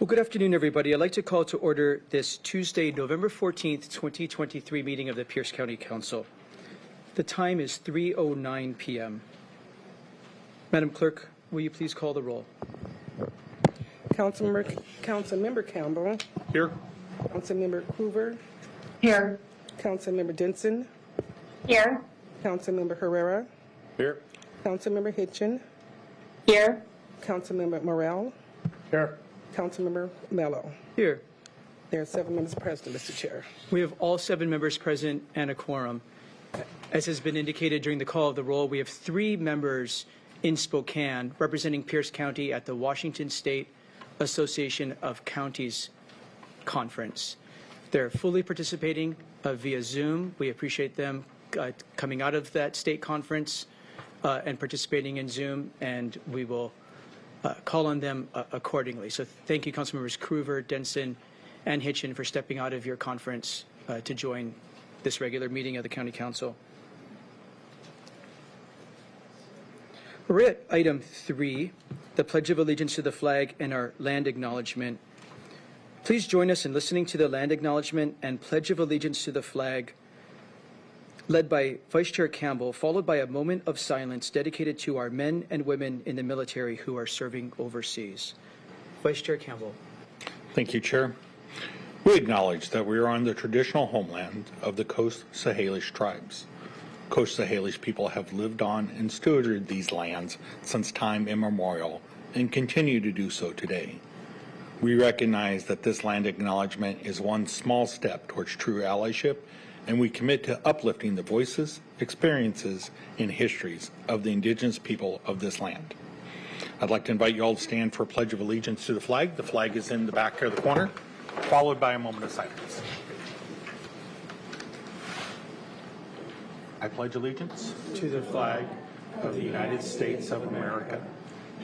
Well, good afternoon, everybody. I'd like to call to order this Tuesday, November 14th, 2023 meeting of the Pierce County Council. The time is 3:09 p.m. Madam Clerk, will you please call the roll? Councilmember Campbell. Here. Councilmember Hoover. Here. Councilmember Denson. Here. Councilmember Herrera. Here. Councilmember Hitchin. Here. Councilmember Morrell. Here. Councilmember Mello. Here. There are 7 members present, Mr. Chair. We have all 7 members present and a quorum. As has been indicated during the call of the roll, we have 3 members in Spokane representing Pierce County at the Washington State Association of Counties Conference. They're fully participating via Zoom. We appreciate them coming out of that state conference and participating in Zoom, and we will call on them accordingly. So thank you, Councilmembers Hoover, Denson, and Hitchin for stepping out of your conference to join this regular meeting of the County Council. We're at item 3, the Pledge of Allegiance to the flag and our land acknowledgement. Please join us in listening to the land acknowledgement and Pledge of Allegiance to the flag, led by Vice Chair Campbell, followed by a moment of silence dedicated to our men and women in the military who are serving overseas. Vice Chair Campbell. Thank you, Chair. We acknowledge that we are on the traditional homeland of the Coast Salish tribes. Coast Salish people have lived on and stewarded these lands since time immemorial and continue to do so today. We recognize that this land acknowledgement is one small step towards true allyship, and we commit to uplifting the voices, experiences, and histories of the indigenous people of this land. I'd like to invite you all to stand for a Pledge of Allegiance to the flag. The flag is in the back of the corner, followed by a moment of silence. I pledge allegiance to the flag of the United States of America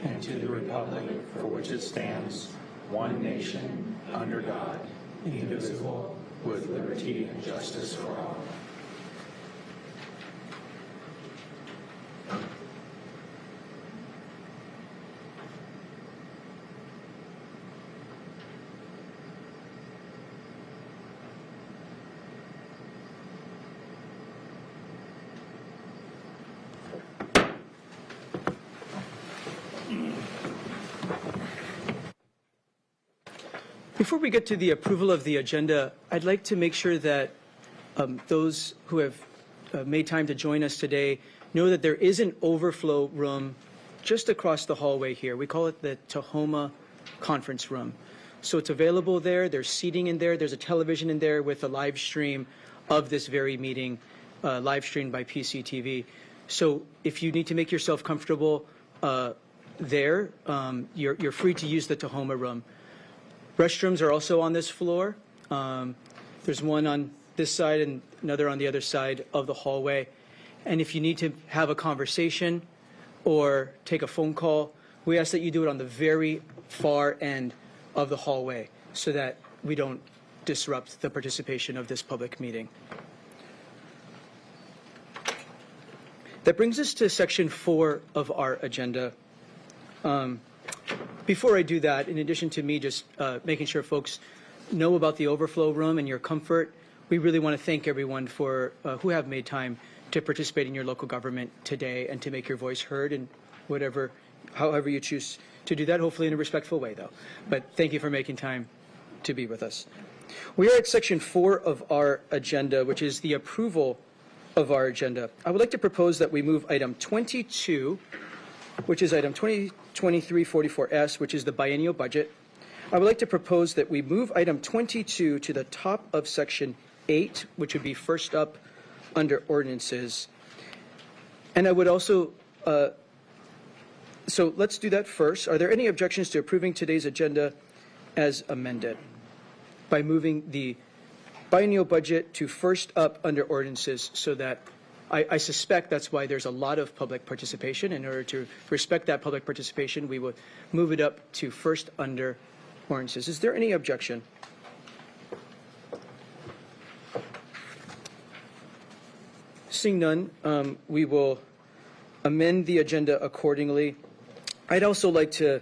and to the republic for which it stands, one nation, under God, indivisible, with liberty and justice for all. Before we get to the approval of the agenda, I'd like to make sure that those who have made time to join us today know that there is an overflow room just across the hallway here. We call it the Tahoma Conference Room. So it's available there. There's seating in there. There's a television in there with a live stream of this very meeting, live streamed by PCTV. So if you need to make yourself comfortable there, you're free to use the Tahoma room. Restrooms are also on this floor. There's one on this side and another on the other side of the hallway. And if you need to have a conversation or take a phone call, we ask that you do it on the very far end of the hallway so that we don't disrupt the participation of this public meeting. That brings us to section 4 of our agenda. Before I do that, in addition to me just making sure folks know about the overflow room and your comfort, we really want to thank everyone for who have made time to participate in your local government today and to make your voice heard in however you choose to do that, hopefully in a respectful way though. But thank you for making time to be with us. We are at section 4 of our agenda, which is the approval of our agenda. I would like to propose that we move item 22, which is item 2023-44S, which is the biennial budget. I would like to propose that we move item 22 to the top of section 8, which would be first up under ordinances. And I would also, so let's do that first. Are there any objections to approving today's agenda as amended by moving the biennial budget to first up under ordinances so that I suspect that's why there's a lot of public participation. In order to respect that public participation, we would move it up to first under ordinances. Is there any objection? Seeing none, we will amend the agenda accordingly. I'd also like to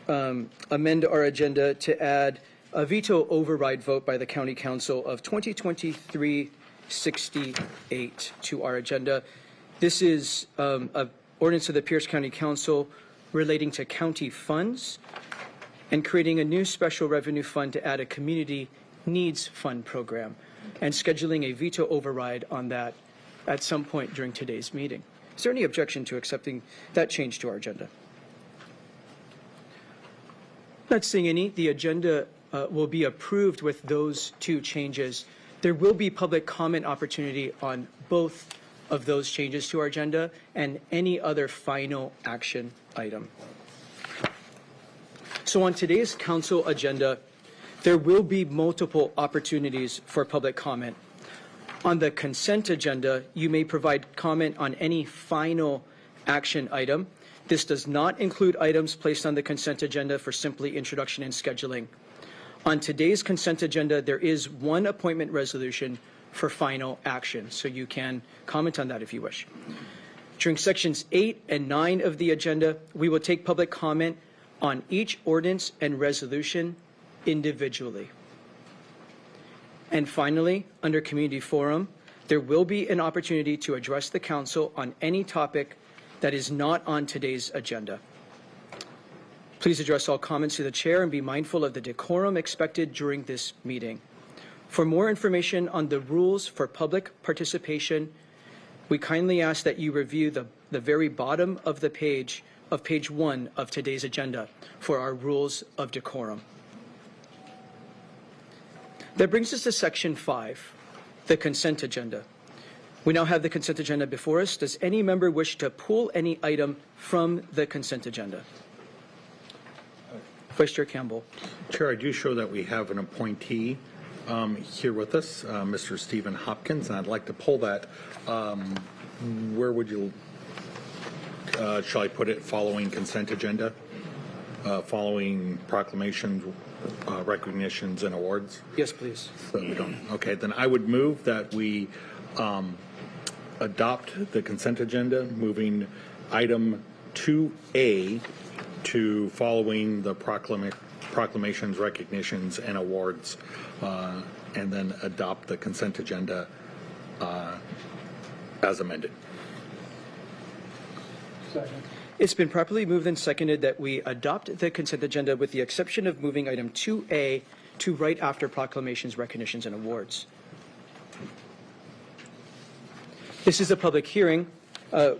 amend our agenda to add a veto override vote by the County Council of 2023-68 to our agenda. This is an ordinance of the Pierce County Council relating to county funds and creating a new special revenue fund to add a community needs fund program and scheduling a veto override on that at some point during today's meeting. Is there any objection to accepting that change to our agenda? Not seeing any. The agenda will be approved with those two changes. There will be public comment opportunity on both of those changes to our agenda and any other final action item. So on today's council agenda, there will be multiple opportunities for public comment. On the consent agenda, you may provide comment on any final action item. This does not include items placed on the consent agenda for simply introduction and scheduling. On today's consent agenda, there is one appointment resolution for final action, so you can comment on that if you wish. During sections 8 and 9 of the agenda, we will take public comment on each ordinance and resolution individually. And finally, under community forum, there will be an opportunity to address the council on any topic that is not on today's agenda. Please address all comments to the chair and be mindful of the decorum expected during this meeting. For more information on the rules for public participation, we kindly ask that you review the very bottom of the page 1 of today's agenda for our rules of decorum. That brings us to section 5, the consent agenda. We now have the consent agenda before us. Does any member wish to pull any item from the consent agenda? Vice Chair Campbell. Chair, I do show that we have an appointee here with us, Mr. Stephen Hopkins, and I'd like to pull that. Where would you, shall I put it, following consent agenda? Following proclamations, recognitions, and awards? Yes, please. So we don't. Okay, then I would move that we adopt the consent agenda, moving item 2A to following the proclamations, recognitions, and awards, and then adopt the consent agenda as amended. Second. It's been properly moved and seconded that we adopt the consent agenda with the exception of moving item 2A to right after proclamations, recognitions, and awards. This is a public hearing.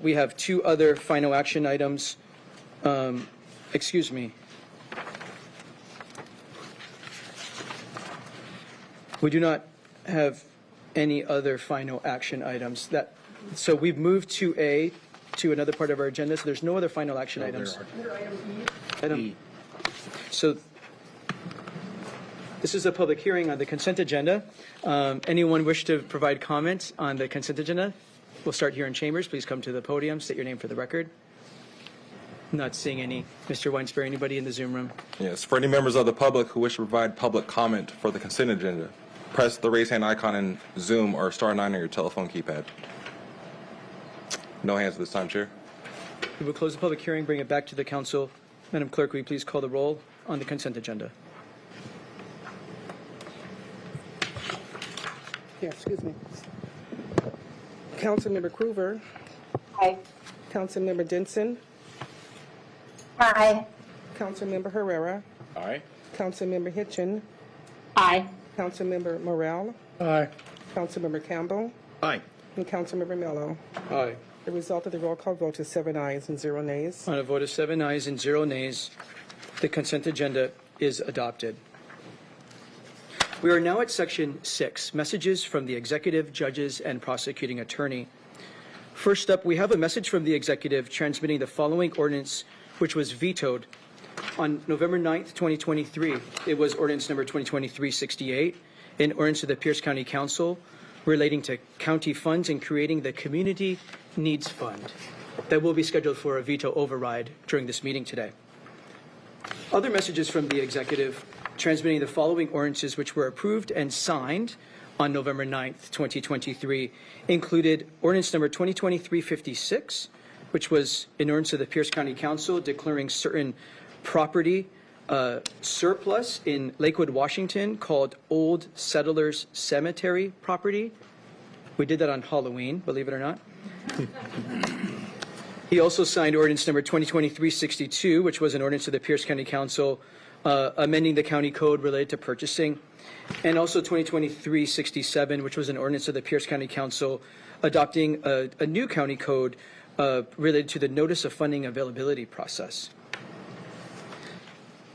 We have two other final action items. Excuse me. We do not have any other final action items. So we've moved 2A to another part of our agenda, so there's no other final action items. So this is a public hearing on the consent agenda. Anyone wish to provide comments on the consent agenda? We'll start here in chambers. Please come to the podium. State your name for the record. Not seeing any. Mr. Weinsberry, anybody in the Zoom room? Yes, for any members of the public who wish to provide public comment for the consent agenda, press the raise hand icon in Zoom or star 9 on your telephone keypad. No hands at this time, Chair. We will close the public hearing, bring it back to the council. Madam Clerk, will you please call the roll on the consent agenda? Yeah, excuse me. Councilmember Cruver, Aye. Councilmember Denson, Aye. Councilmember Herrera, Aye. Councilmember Hitchin, Aye. Councilmember Morrell, Aye. Councilmember Campbell, Aye. and Councilmember Mello. Aye. The result of the roll call vote is 7 ayes and 0 nays. On a vote of 7 ayes and 0 nays, the consent agenda is adopted. We are now at section 6, messages from the executive, judges, and prosecuting attorney. First up, we have a message from the executive transmitting the following ordinance, which was vetoed on November 9th, 2023. It was ordinance number 2023-68, an ordinance of the Pierce County Council relating to county funds and creating the Community Needs Fund that will be scheduled for a veto override during this meeting today. Other messages from the executive transmitting the following ordinances which were approved and signed on November 9th, 2023 included ordinance number 2023-56, which was an ordinance of the Pierce County Council declaring certain property surplus in Lakewood, Washington called Old Settlers Cemetery property. We did that on Halloween, believe it or not. He also signed ordinance number 2023-62, which was an ordinance of the Pierce County Council amending the county code related to purchasing, and also 2023-67, which was an ordinance of the Pierce County Council adopting a new county code related to the notice of funding availability process.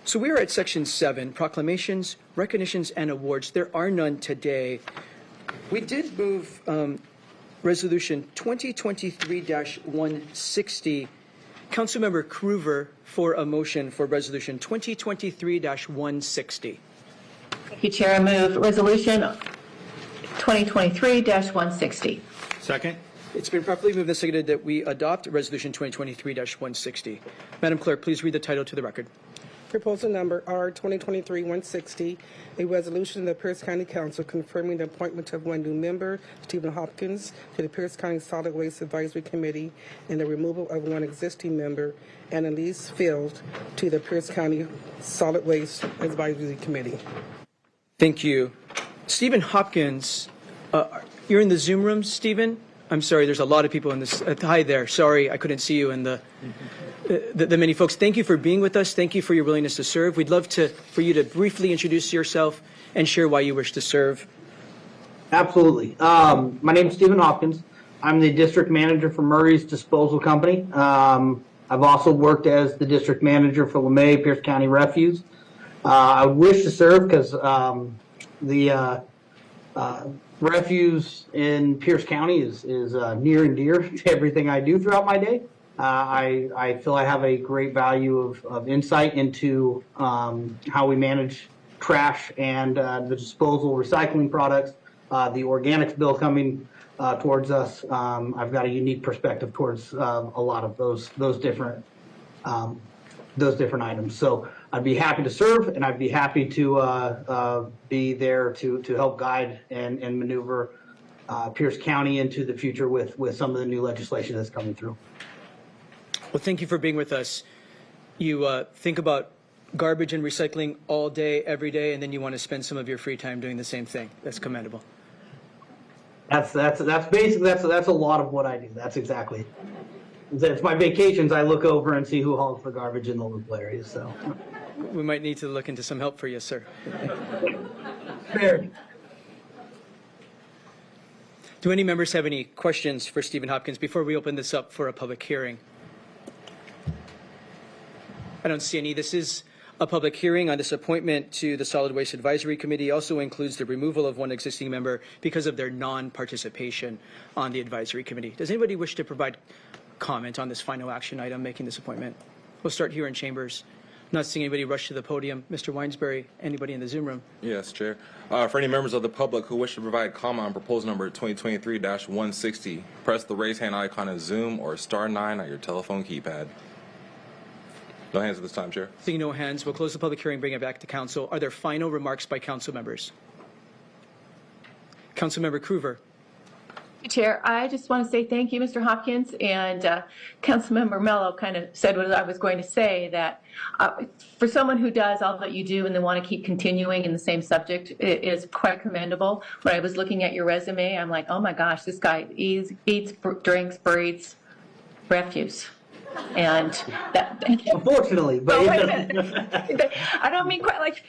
So we are at section 7, proclamations, recognitions, and awards. There are none today. We did move resolution 2023-160. Councilmember Kruver for a motion for resolution 2023-160. Thank you, Chair. I move resolution 2023-160. Second? It's been properly moved and seconded that we adopt resolution 2023-160. Madam Clerk, please read the title to the record. Proposal number R 2023-160, a resolution of the Pierce County Council confirming the appointment of one new member, Stephen Hopkins, to the Pierce County Solid Waste Advisory Committee, and the removal of one existing member, Annalise Field, to the Pierce County Solid Waste Advisory Committee. Thank you. Stephen Hopkins, you're in the Zoom room, Stephen? I'm sorry, there's a lot of people in this. Hi there. Sorry, I couldn't see you in the many folks. Thank you for being with us. Thank you for your willingness to serve. We'd love for you to briefly introduce yourself and share why you wish to serve. Absolutely. My name is Stephen Hopkins. I'm the district manager for Murray's Disposal Company. I've also worked as the district manager for LeMay Pierce County Refuse. I wish to serve because the refuse in Pierce County is near and dear to everything I do throughout my day. I feel I have a great value of insight into how we manage trash and the disposal recycling products, the organics bill coming towards us. I've got a unique perspective towards a lot of those different items. So I'd be happy to serve, and I'd be happy to be there to help guide and maneuver Pierce County into the future with some of the new legislation that's coming through. Well, thank you for being with us. You think about garbage and recycling all day, every day, and then you want to spend some of your free time doing the same thing. That's commendable. That's basically that's a lot of what I do. That's exactly it. It's my vacations. I look over and see who hauls the garbage in the local areas. So We might need to look into some help for you, sir. fair. Do any members have any questions for Stephen Hopkins before we open this up for a public hearing? I don't see any. This is a public hearing on this appointment to the Solid Waste Advisory Committee. Also includes the removal of one existing member because of their non-participation on the advisory committee. Does anybody wish to provide comment on this final action item, making this appointment? We'll start here in chambers. Not seeing anybody rush to the podium. Mr. Weinsbury, anybody in the Zoom room? Yes, Chair. For any members of the public who wish to provide comment on proposal number 2023-160, press the raise hand icon in Zoom or *9 on your telephone keypad. No hands at this time, Chair. Seeing no hands, we'll close the public hearing, bring it back to council. Are there final remarks by council members? Councilmember Kruver. Chair, I just want to say thank you, Mr. Hopkins, and Councilmember Mello kind of said what I was going to say, that for someone who does all that you do and then want to keep continuing in the same subject, it is quite commendable. When I was looking at your resume, I'm like, oh my gosh, this guy eats, drinks, breathes refuse. And that. Unfortunately, but Oh, wait a minute. I don't mean quite like.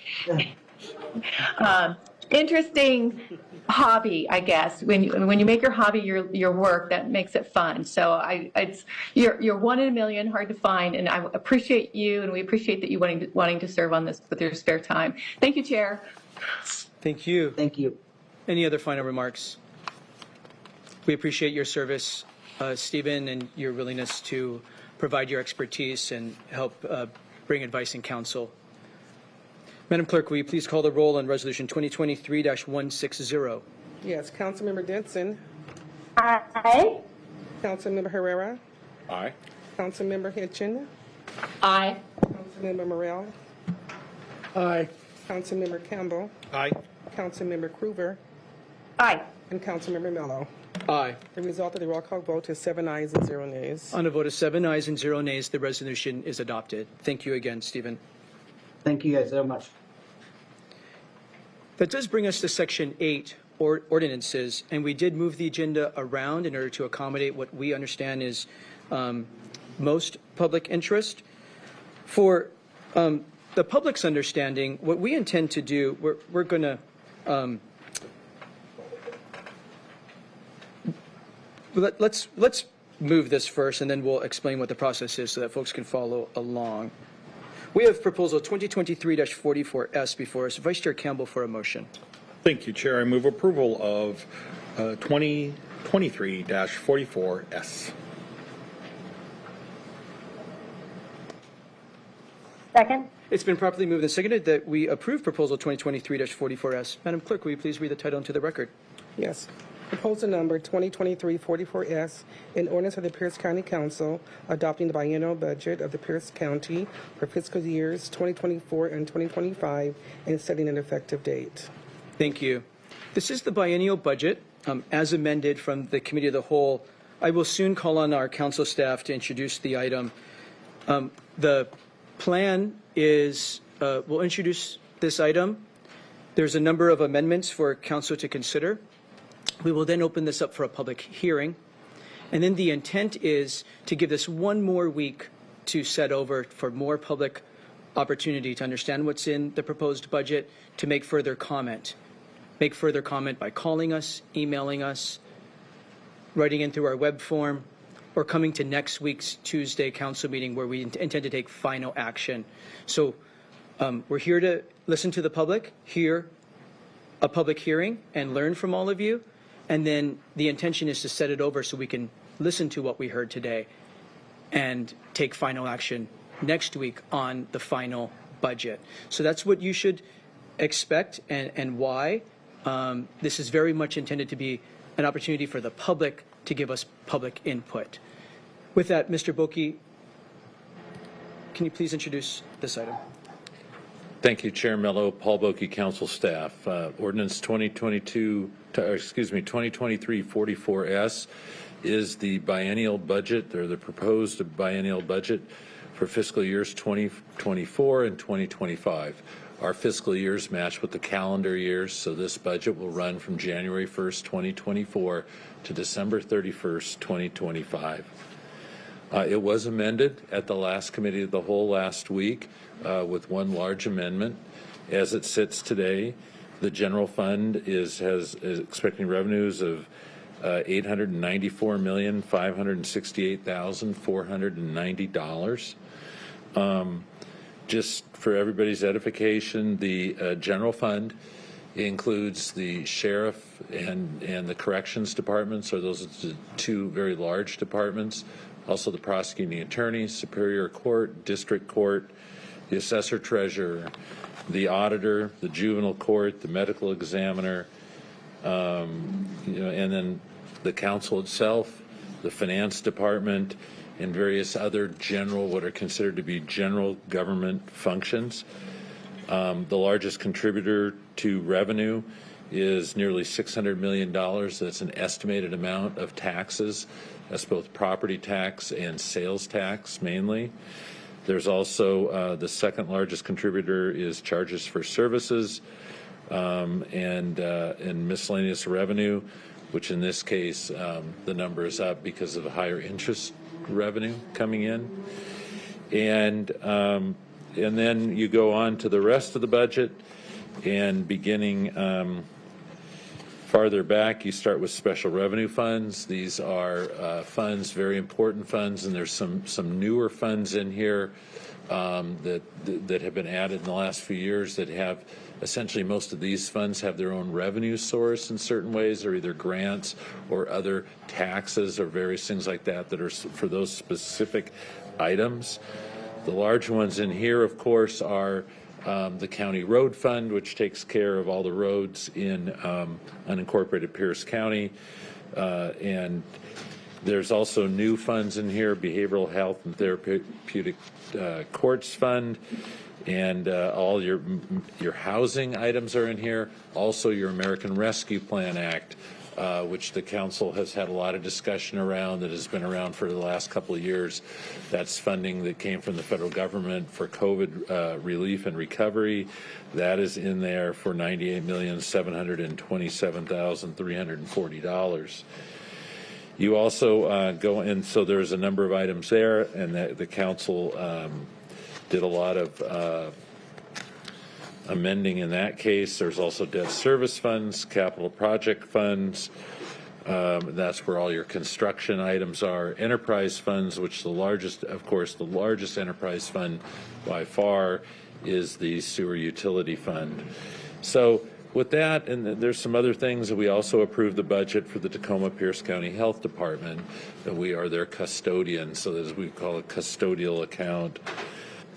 Interesting hobby, I guess. When you make your hobby your work, that makes it fun. So you're one in a million, hard to find, and I appreciate you, and we appreciate that you wanting to serve on this with your spare time. Thank you, Chair. Thank you. thank you. Any other final remarks? We appreciate your service, Stephen, and your willingness to provide your expertise and help bring advice and counsel. Madam Clerk, will you please call the roll on Resolution 2023-160? Yes, Councilmember Denson, Aye. Councilmember Herrera, Aye. Councilmember Hitchin, Aye. Councilmember Morrell. Aye. Councilmember Campbell, Aye. Councilmember Kruver, Aye. and Councilmember Mello. Aye. The result of the roll call vote is 7 ayes and 0 nays. On a vote of 7 ayes and 0 nays, the resolution is adopted. Thank you again, Stephen. Thank you guys so much. That does bring us to Section 8, ordinances, and we did move the agenda around in order to accommodate what we understand is most public interest. For the public's understanding, what we intend to do, we're going to let's move this first, and then we'll explain what the process is so that folks can follow along. We have proposal 2023-44S before us. Vice Chair Campbell for a motion. Thank you, Chair. I move approval of 2023-44S. Second. It's been properly moved and seconded that we approve proposal 2023-44S. Madam Clerk, will you please read the title into the record? Yes. Proposal number 2023-44S, an ordinance of the Pierce County Council adopting the biennial budget of the Pierce County for fiscal years 2024 and 2025 and setting an effective date. Thank you. This is the biennial budget as amended from the Committee of the Whole. I will soon call on our council staff to introduce the item. The plan is we'll introduce this item. There's a number of amendments for council to consider. We will then open this up for a public hearing. And then the intent is to give this one more week to set over for more public opportunity to understand what's in the proposed budget, to make further comment. Make further comment by calling us, emailing us, writing in through our web form, or coming to next week's Tuesday council meeting where we intend to take final action. So we're here to listen to the public, hear a public hearing, and learn from all of you. And then the intention is to set it over so we can listen to what we heard today and take final action next week on the final budget. So that's what you should expect and why. This is very much intended to be an opportunity for the public to give us public input. With that, Mr. Boki, can you please introduce this item? Thank you, Chair Mello, Paul Boki, Council Staff. Ordinance 2023-44S is the biennial budget, or the proposed biennial budget for fiscal years 2024 and 2025. Our fiscal years match with the calendar years, so this budget will run from January 1st, 2024 to December 31st, 2025. It was amended at the last Committee of the Whole last week with one large amendment. As it sits today, the general fund is expecting revenues of $894,568,490. Just for everybody's edification, the general fund includes the sheriff and the corrections departments, or those are the two very large departments. Also the prosecuting attorney, superior court, district court, the assessor treasurer, the auditor, the juvenile court, the medical examiner, and then the council itself, the finance department, and various other general, what are considered to be general government functions. The largest contributor to revenue is nearly $600 million. That's an estimated amount of taxes. That's both property tax and sales tax mainly. There's also the second largest contributor is charges for services and miscellaneous revenue, which in this case the number is up because of higher interest revenue coming in. And then you go on to the rest of the budget, and beginning farther back, you start with special revenue funds. These are funds, very important funds, and there's some newer funds in here that have been added in the last few years that have essentially, most of these funds have their own revenue source in certain ways, or either grants or other taxes or various things like that that are for those specific items. The large ones in here, of course, are the County Road Fund, which takes care of all the roads in unincorporated Pierce County. And there's also new funds in here, Behavioral Health and Therapeutic Courts Fund, and all your housing items are in here. Also, your American Rescue Plan Act, which the council has had a lot of discussion around, that has been around for the last couple of years. That's funding that came from the federal government for COVID relief and recovery. That is in there for $98,727,340. You also go in, so there's a number of items there, and that the council did a lot of amending in that case. There's also debt service funds, capital project funds. That's where all your construction items are. Enterprise funds, which the largest, of course, the largest enterprise fund by far is the sewer utility fund. So with that, and there's some other things that we also approved the budget for the Tacoma Pierce County Health Department, that we are their custodian, so as we call a custodial account.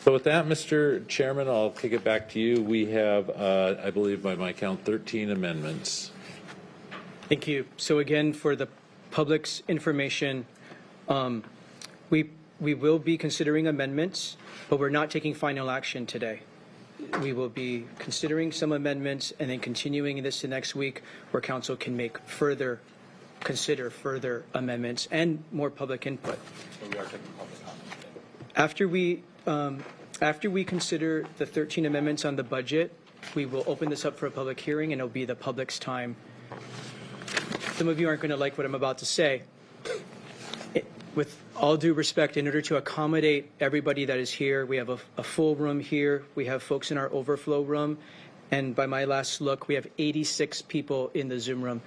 So with that, Mr. Chairman, I'll kick it back to you. We have, I believe by my count, 13 amendments. Thank you. So again, for the public's information, we will be considering amendments, but we're not taking final action today. We will be considering some amendments and then continuing this to next week, where council can consider further amendments and more public input. After we consider the 13 amendments on the budget, we will open this up for a public hearing, and it'll be the public's time. Some of you aren't going to like what I'm about to say. With all due respect, in order to accommodate everybody that is here, we have a full room here. We have folks in our overflow room. And by my last look, we have 86 people in the Zoom room.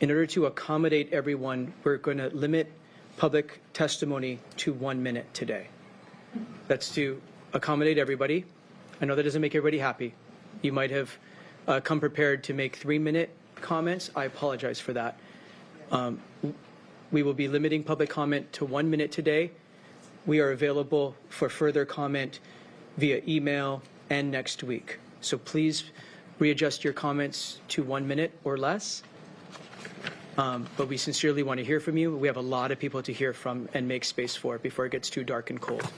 In order to accommodate everyone, we're going to limit public testimony to 1 minute today. That's to accommodate everybody. I know that doesn't make everybody happy. You might have come prepared to make 3-minute comments. I apologize for that. We will be limiting public comment to 1 minute today. We are available for further comment via email and next week. So please readjust your comments to 1 minute or less. But we sincerely want to hear from you. We have a lot of people to hear from and make space for before it gets too dark and cold.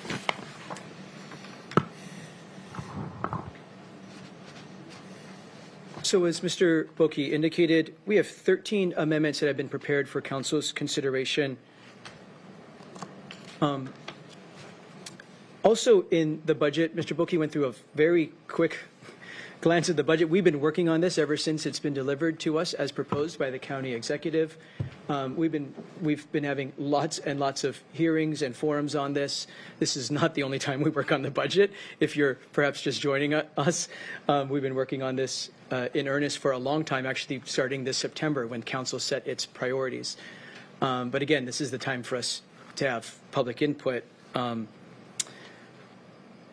So as Mr. Boki indicated, we have 13 amendments that have been prepared for council's consideration. Also in the budget, Mr. Boki went through a very quick glance at the budget. We've been working on this ever since it's been delivered to us as proposed by the county executive. We've been having lots and lots of hearings and forums on this. This is not the only time we work on the budget. If you're perhaps just joining us, we've been working on this in earnest for a long time, actually starting this September when council set its priorities. But again, this is the time for us to have public input.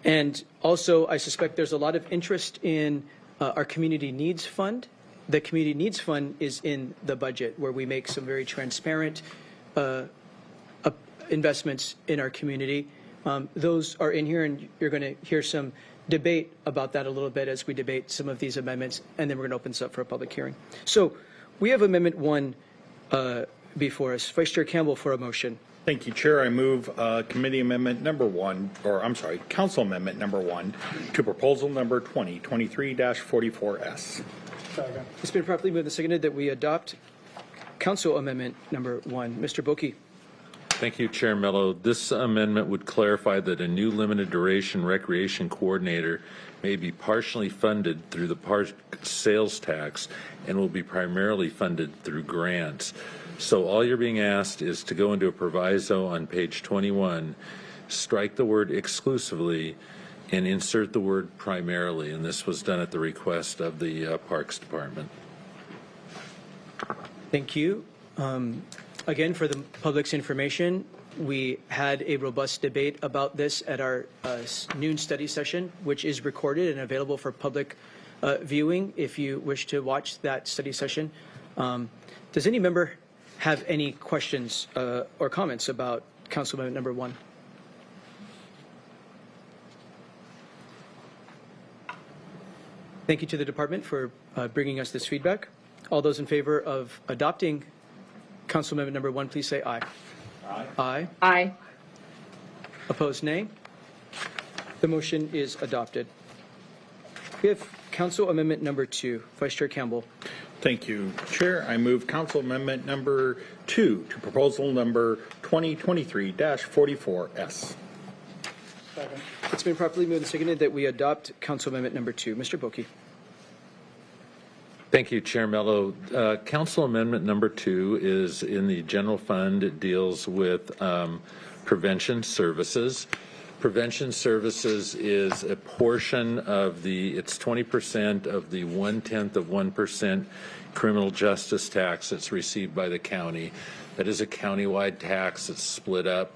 And also, I suspect there's a lot of interest in our Community Needs Fund. The Community Needs Fund is in the budget, where we make some very transparent investments in our community. Those are in here, and you're going to hear some debate about that a little bit as we debate some of these amendments, and then we're going to open this up for a public hearing. So we have Amendment 1 before us. Vice Chair Campbell for a motion. Thank you, Chair. I move Committee Amendment Number 1, or I'm sorry, Council Amendment Number 1 to Proposal Number 2023-44S. It's been properly moved and seconded that we adopt Council Amendment Number 1. Mr. Boki. Thank you, Chair Mello. This amendment would clarify that a new limited duration recreation coordinator may be partially funded through the park sales tax and will be primarily funded through grants. So all you're being asked is to go into a proviso on page 21, strike the word exclusively, and insert the word primarily. And this was done at the request of the Parks Department. Thank you. Again, for the public's information, we had a robust debate about this at our noon study session, which is recorded and available for public viewing if you wish to watch that study session. Does any member have any questions or comments about Council Amendment Number 1? Thank you to the department for bringing us this feedback. All those in favor of adopting Council Amendment Number 1, please say aye. Aye. Aye. Aye. Opposed, nay. The motion is adopted. We have Council Amendment Number 2. Vice Chair Campbell. Thank you, Chair. I move Council Amendment number 2 to proposal number 2023-44S. It's been properly moved and seconded that we adopt Council Amendment number 2. Mr. Boki. Thank you, Chair Mello. Council Amendment number 2 is in the general fund. It deals with prevention services. Prevention services is a portion of it's 20% of the 0.1% criminal justice tax that's received by the county. That is a countywide tax that's split up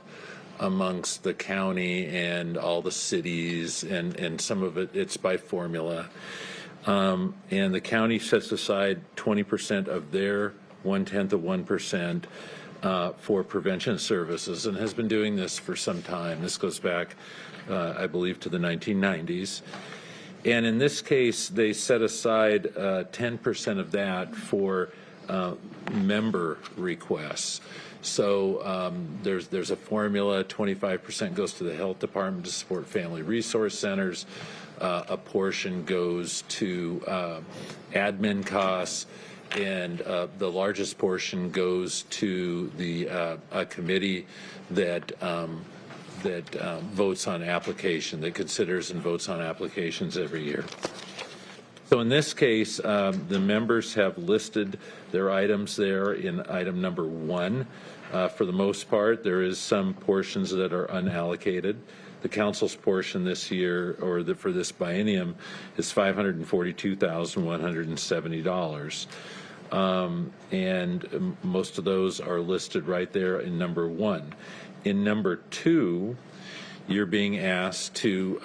amongst the county and all the cities, and some of it's by formula. And the county sets aside 20% of their 0.1% for prevention services, and has been doing this for some time. This goes back, I believe, to the 1990s. And in this case, they set aside 10% of that for member requests. So there's a formula. 25% goes to the health department to support family resource centers. A portion goes to admin costs, and the largest portion goes to a committee that votes on application, that considers and votes on applications every year. So in this case, the members have listed their items there in item number 1. For the most part, there is some portions that are unallocated. The council's portion this year, or for this biennium, is $542,170. And most of those are listed right there in number 1. In number 2, you're being asked to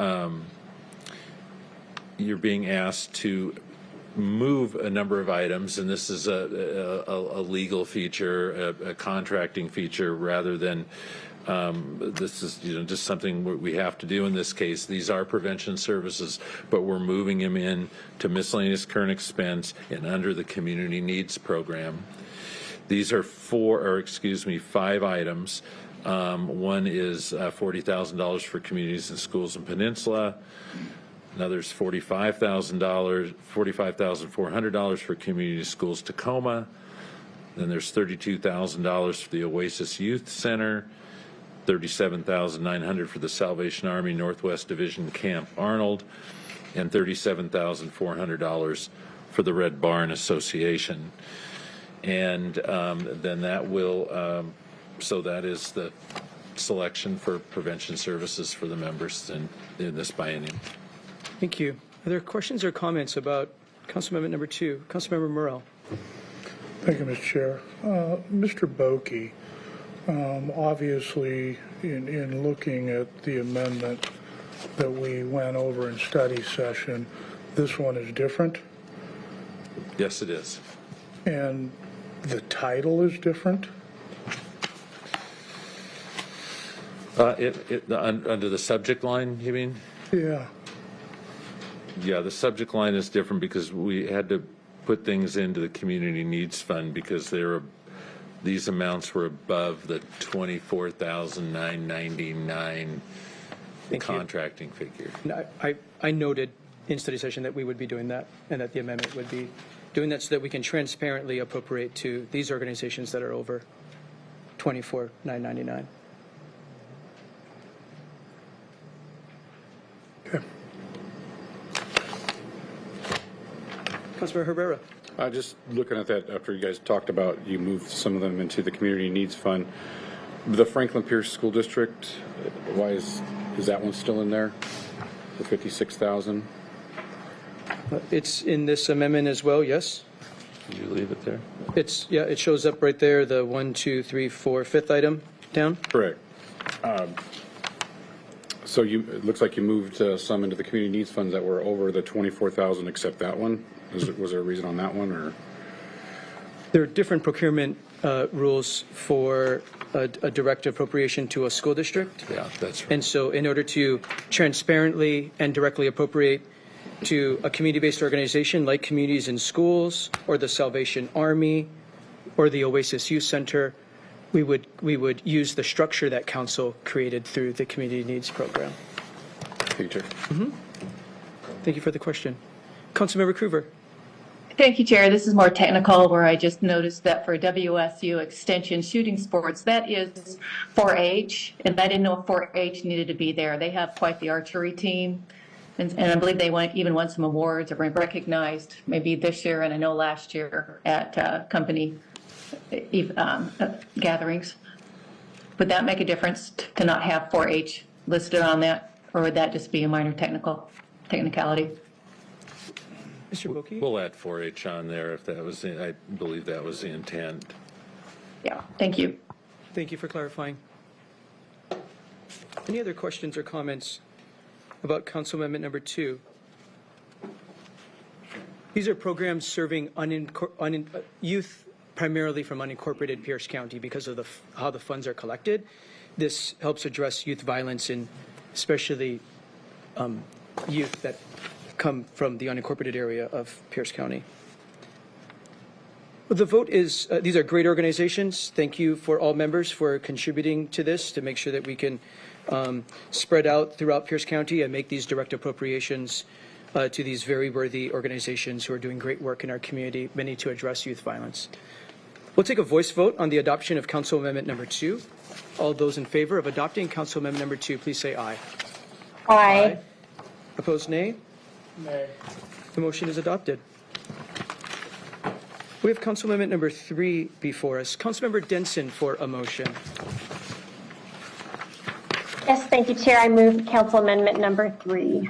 move a number of items, and this is a legal feature, a contracting feature, rather than this is just something we have to do in this case. These are prevention services, but we're moving them in to miscellaneous current expense and under the community needs program. These are 5 items. One is $40,000 for communities and schools in Peninsula. Another's $45,400 for community schools Tacoma. Then there's $32,000 for the Oasis Youth Center, $37,900 for the Salvation Army Northwest Division Camp Arnold, and $37,400 for the Red Barn Association. And then that will, so that is the selection for prevention services for the members in this biennium. Thank you. Are there questions or comments about Council Amendment number 2? Councilmember Murrell. Thank you, Mr. Chair. Mr. Boki, obviously, in looking at the amendment that we went over in study session, this one is different? Yes, it is. And the title is different? Under the subject line, you mean? Yeah. Yeah, the subject line is different because we had to put things into the community needs fund because these amounts were above the $24,999 contracting figure. I noted in study session that we would be doing that, and that the amendment would be doing that so that we can transparently appropriate to these organizations that are over $24,999. Okay. Councilmember Herrera. Just looking at that, after you guys talked about you moved some of them into the Community Needs Fund, the Franklin Pierce School District, why is that one still in there for $56,000? It's in this amendment as well, yes? Did you leave it there? It shows up right there, the 1, 2, 3, 4, 5th item down. Correct. So it looks like you moved some into the Community Needs Funds that were over the $24,000, except that one. Was there a reason on that one, or? There are different procurement rules for a direct appropriation to a school district. Yeah, that's right. And so in order to transparently and directly appropriate to a community-based organization like Communities in Schools or the Salvation Army or the Oasis Youth Center, we would use the structure that council created through the Community Needs Program. Thank you, Chair. Thank you for the question. Councilmember Krueger. Thank you, Chair. This is more technical, where I just noticed that for WSU Extension Shooting Sports, that is 4-H, and I didn't know if 4-H needed to be there. They have quite the archery team, and I believe they even won some awards or were recognized maybe this year, and I know last year at company gatherings. Would that make a difference to not have 4-H listed on that, or would that just be a minor technicality? Mr. Boki? We'll add 4-H on there if that was, I believe that was the intent. Yeah, thank you. Thank you for clarifying. Any other questions or comments about Council Amendment number 2? These are programs serving youth primarily from unincorporated Pierce County because of how the funds are collected. This helps address youth violence and especially youth that come from the unincorporated area of Pierce County. Well, the vote is, these are great organizations. Thank you for all members for contributing to this to make sure that we can spread out throughout Pierce County and make these direct appropriations to these very worthy organizations who are doing great work in our community, many to address youth violence. We'll take a voice vote on the adoption of Council Amendment number 2. All those in favor of adopting Council Amendment number 2, please say aye. Aye. Opposed, nay? Nay. The motion is adopted. We have Council Amendment number 3 before us. Councilmember Denson for a motion. Yes, thank you, Chair. I move Council Amendment number 3.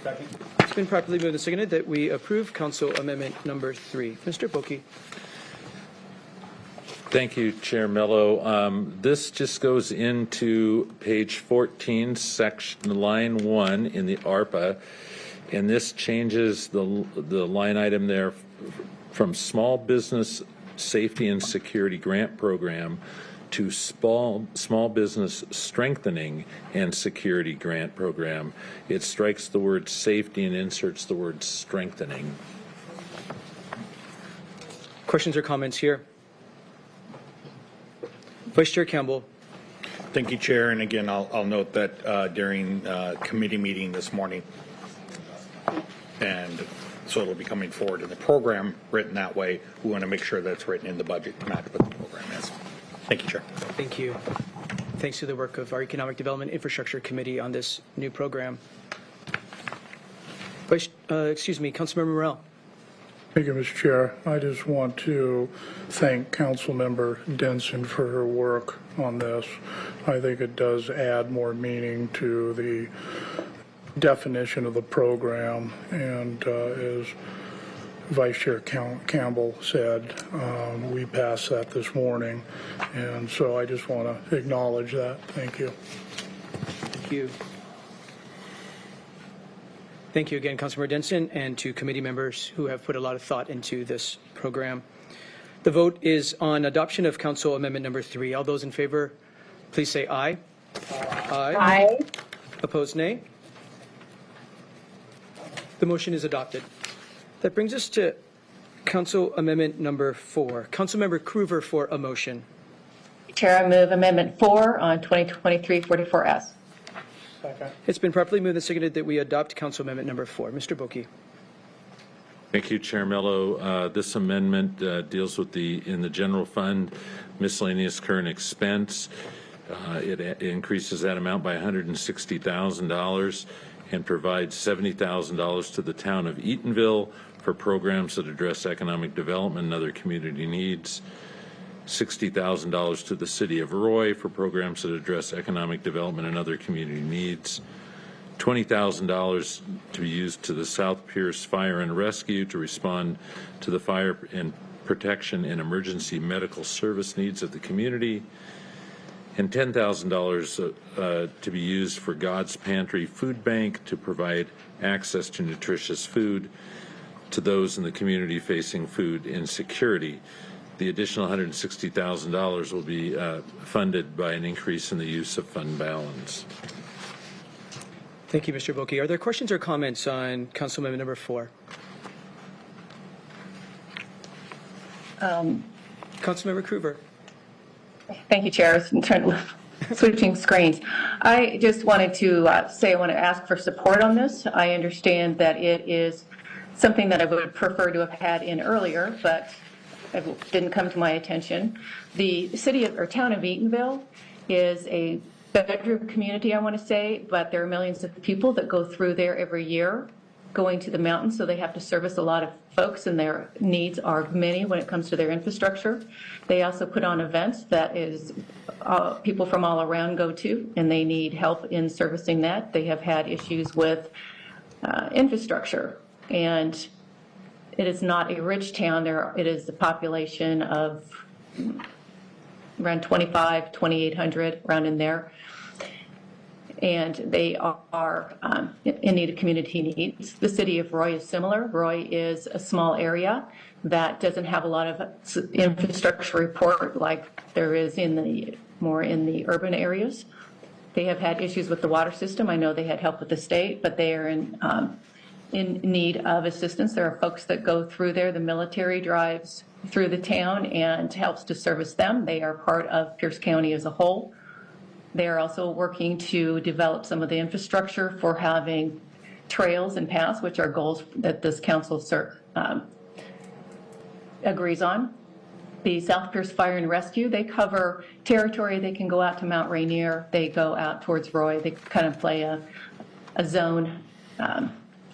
Second. It's been properly moved and seconded that we approve Council Amendment number 3. Mr. Boki. Thank you, Chair Mello. This just goes into page 14, section line 1 in the ARPA, and this changes the line item there from Small Business Safety and Security Grant Program to Small Business Strengthening and Security Grant Program. It strikes the word safety and inserts the word strengthening. Questions or comments here? Vice Chair Campbell. Thank you, Chair. And again, I'll note that during committee meeting this morning, and so it'll be coming forward in the program written that way. We want to make sure that's written in the budget to match what the program is. Thank you, Chair. Thank you. Thanks to the work of our Economic Development Infrastructure Committee on this new program. Councilmember Morrell. Thank you, Mr. Chair. I just want to thank Councilmember Denson for her work on this. I think it does add more meaning to the definition of the program, and as Vice Chair Campbell said, we passed that this morning, and so I just want to acknowledge that. Thank you. Thank you. Thank you again, Councilmember Denson, and to committee members who have put a lot of thought into this program. The vote is on adoption of Council Amendment number 3. All those in favor, please say aye. Aye. Aye. Opposed, nay? The motion is adopted. That brings us to Council Amendment number 4. Councilmember Kruever for a motion. Chair, I move Amendment 4 on 2023-44S. Second. It's been properly moved and seconded that we adopt Council Amendment number 4. Mr. Boki. Thank you, Chair Mello. This amendment deals with in the general fund miscellaneous current expense. It increases that amount by $160,000 and provides $70,000 to the town of Eatonville for programs that address economic development and other community needs. $60,000 to the city of Roy for programs that address economic development and other community needs. $20,000 to be used to the South Pierce Fire and Rescue to respond to the fire and protection and emergency medical service needs of the community. And $10,000 to be used for God's Pantry Food Bank to provide access to nutritious food to those in the community facing food insecurity. The additional $160,000 will be funded by an increase in the use of fund balance. Thank you, Mr. Boki. Are there questions or comments on Council Amendment number 4? Councilmember Kruever. Thank you, Chair. Switching screens. I just wanted to say I want to ask for support on this. I understand that it is something that I would prefer to have had in earlier, but it didn't come to my attention. The city of, or town of Eatonville is a bedroom community, I want to say, but there are millions of people that go through there every year going to the mountains, so they have to service a lot of folks, and their needs are many when it comes to their infrastructure. They also put on events that is people from all around go to, and they need help in servicing that. They have had issues with infrastructure, and it is not a rich town. It is a population of around 2,800, around in there. And they are in need of community needs. The city of Roy is similar. Roy is a small area that doesn't have a lot of infrastructure report like there is more in the urban areas. They have had issues with the water system. I know they had help with the state, but they are in need of assistance. There are folks that go through there. The military drives through the town and helps to service them. They are part of Pierce County as a whole. They are also working to develop some of the infrastructure for having trails and paths, which are goals that this council agrees on. The South Pierce Fire and Rescue, they cover territory. They can go out to Mount Rainier. They go out towards Roy. They kind of play a zone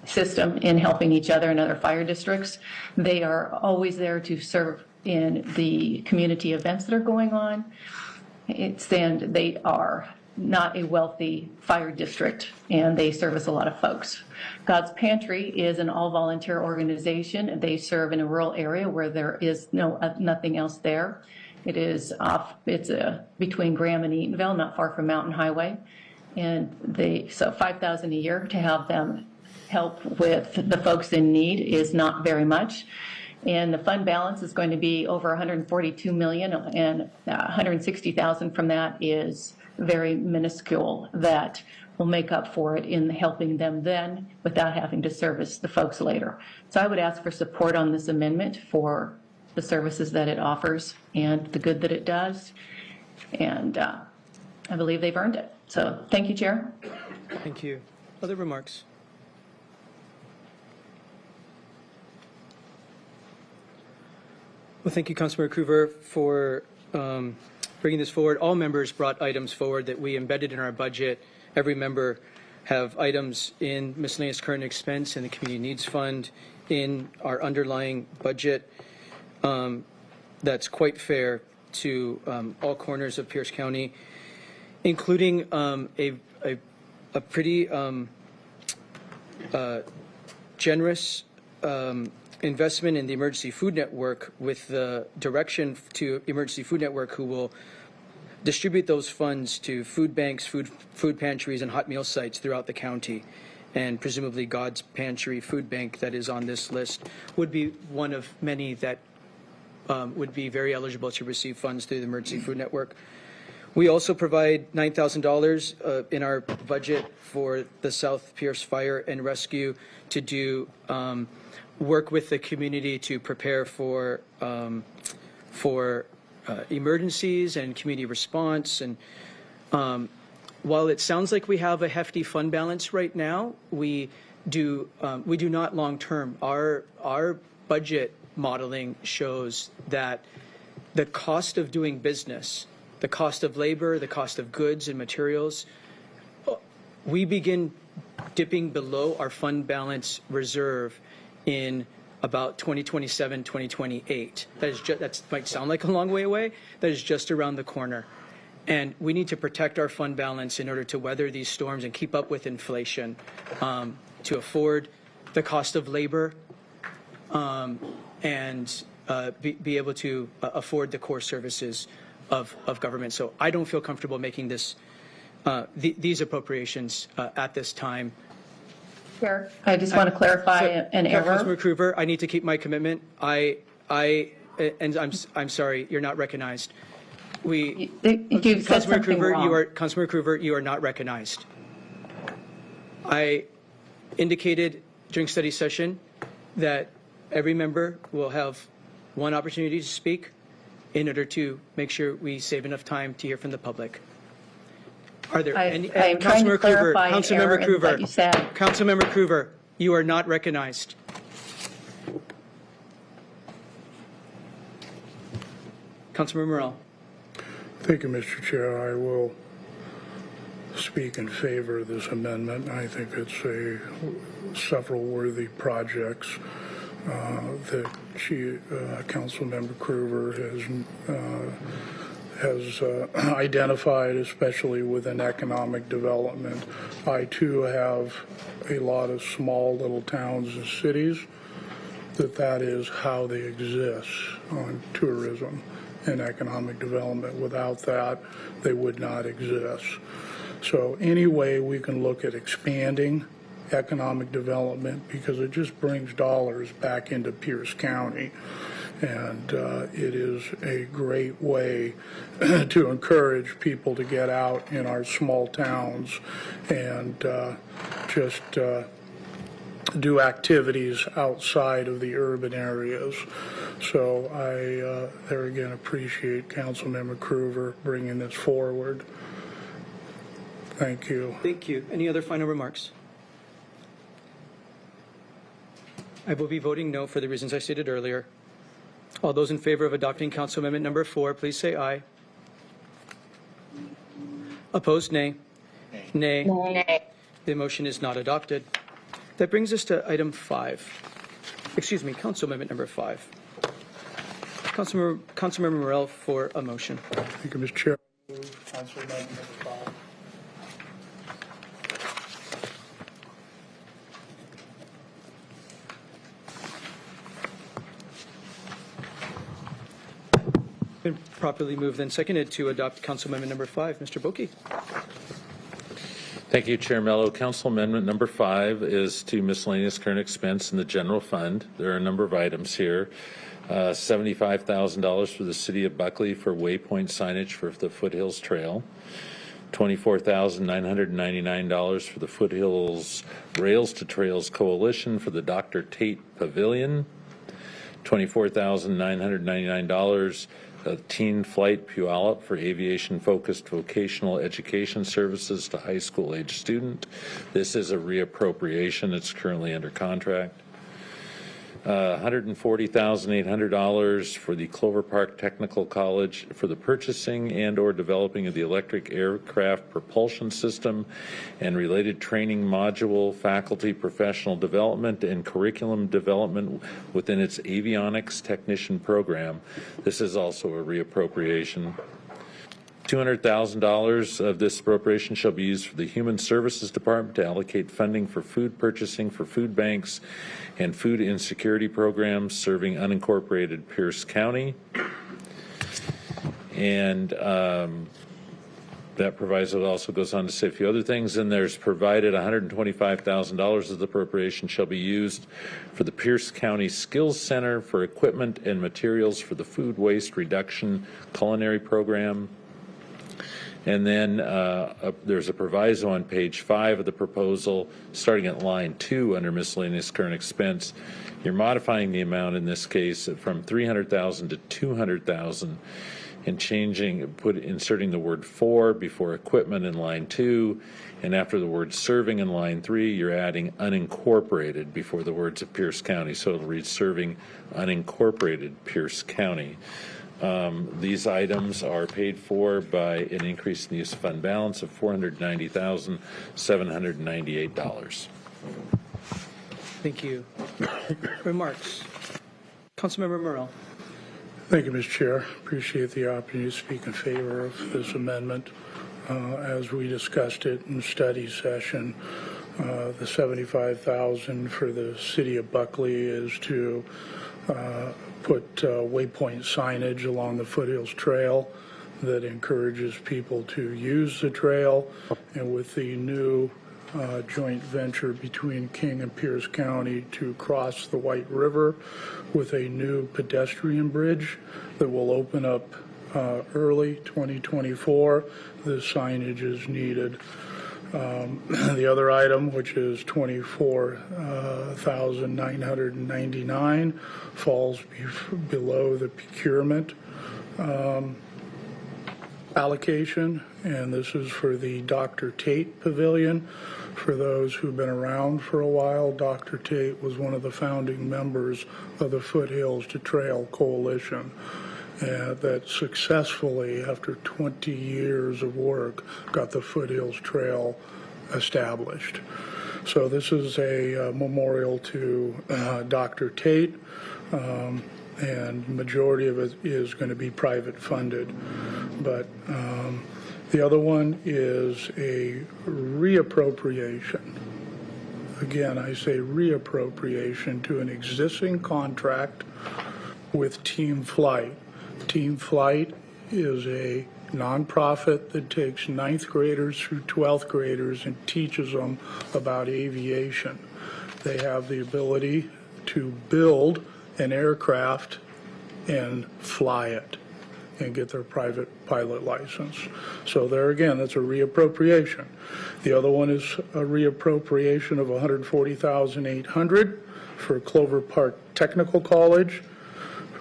system in helping each other in other fire districts. They are always there to serve in the community events that are going on. And they are not a wealthy fire district, and they service a lot of folks. God's Pantry is an all-volunteer organization. They serve in a rural area where there is nothing else there. It's between Graham and Eatonville, not far from Mountain Highway. And so $5,000 a year to have them help with the folks in need is not very much. And the fund balance is going to be over $142 million, and $160,000 from that is very minuscule that will make up for it in helping them then without having to service the folks later. So I would ask for support on this amendment for the services that it offers and the good that it does. And I believe they've earned it. So thank you, Chair. Thank you. Other remarks? Well, thank you, Councilmember Cruver, for bringing this forward. All members brought items forward that we embedded in our budget. Every member have items in miscellaneous current expense in the Community Needs Fund in our underlying budget. That's quite fair to all corners of Pierce County, including a pretty generous investment in the Emergency Food Network, with the direction to Emergency Food Network, who will distribute those funds to food banks, food pantries, and hot meal sites throughout the county. And presumably God's Pantry Food Bank that is on this list would be one of many that would be very eligible to receive funds through the Emergency Food Network. We also provide $9,000 in our budget for the South Pierce Fire and Rescue to do work with the community to prepare for emergencies and community response. And while it sounds like we have a hefty fund balance right now, we do not long term. Our budget modeling shows that the cost of doing business, the cost of labor, the cost of goods and materials, we begin dipping below our fund balance reserve in about 2027, 2028. That might sound like a long way away. That is just around the corner. And we need to protect our fund balance in order to weather these storms and keep up with inflation, to afford the cost of labor, and be able to afford the core services of government. So I don't feel comfortable making these appropriations at this time. Chair, I just want to clarify an error. Councilmember Cruver, I need to keep my commitment. I'm sorry, you're not recognized. Councilmember Cruver, you are not recognized. I indicated during study session that every member will have one opportunity to speak in order to make sure we save enough time to hear from the public. Are there any? Councilmember Cruver, Councilmember Cruver, you are not recognized. Councilmember Morel. Thank you, Mr. Chair. I will speak in favor of this amendment. I think it's several worthy projects that Councilmember Krueger has identified, especially within economic development. I too have a lot of small little towns and cities that is how they exist on tourism and economic development. Without that, they would not exist. So any way we can look at expanding economic development, because it just brings dollars back into Pierce County. And it is a great way to encourage people to get out in our small towns and just do activities outside of the urban areas. So I, there again, appreciate Councilmember Krueger bringing this forward. Thank you. Thank you. Any other final remarks? I will be voting no for the reasons I stated earlier. All those in favor of adopting Council Amendment number 4, please say aye. Opposed, nay. Nay. Nay. The motion is not adopted. That brings us to item 5. Excuse me, Council Amendment number 5. Councilmember Morel for a motion. Thank you, Mr. Chair. Council Amendment number 5. Been properly moved and seconded to adopt Council Amendment number 5. Mr. Boki. Thank you, Chair Mello. Council Amendment number 5 is to miscellaneous current expense in the general fund. There are a number of items here. $75,000 for the city of Buckley for waypoint signage for the Foothills Trail. $24,999 for the Foothills Rails to Trails Coalition for the Dr. Tate Pavilion. $24,999 Teen Flight Puyallup for aviation-focused vocational education services to high school age student. This is a reappropriation. It's currently under contract. $140,800 for the Clover Park Technical College for the purchasing and or developing of the electric aircraft propulsion system and related training module, faculty professional development, and curriculum development within its avionics technician program. This is also a reappropriation. $200,000 of this appropriation shall be used for the Human Services Department to allocate funding for food purchasing for food banks and food insecurity programs serving unincorporated Pierce County. And that proviso also goes on to say a few other things, and there's provided $125,000 of the appropriation shall be used for the Pierce County Skills Center for equipment and materials for the food waste reduction culinary program. And then there's a proviso on page 5 of the proposal, starting at line 2 under miscellaneous current expense. You're modifying the amount in this case from $300,000 to $200,000 and inserting the word for before equipment in line 2, and after the word serving in line 3, you're adding unincorporated before the words of Pierce County. So it'll read serving unincorporated Pierce County. These items are paid for by an increase in the use of fund balance of $490,798. Thank you. Remarks. Councilmember Morel. Thank you, Mr. Chair. Appreciate the opportunity to speak in favor of this amendment. As we discussed it in study session, the $75,000 for the city of Buckley is to put waypoint signage along the Foothills Trail that encourages people to use the trail. And with the new joint venture between King and Pierce County to cross the White River with a new pedestrian bridge that will open up early 2024, the signage is needed. The other item, which is $24,999, falls below the procurement allocation, and this is for the Dr. Tate Pavilion. For those who've been around for a while, Dr. Tate was one of the founding members of the Foothills to Trail Coalition. that successfully, after 20 years of work, got the Foothills Trail established. So this is a memorial to Dr. Tate, and majority of it is going to be private funded. But the other one is a reappropriation. Again, I say reappropriation to an existing contract with Team Flight. Team Flight is a nonprofit that takes 9th graders through 12th graders and teaches them about aviation. They have the ability to build an aircraft and fly it and get their private pilot license. So there again, that's a reappropriation. The other one is a reappropriation of $140,800 for Clover Park Technical College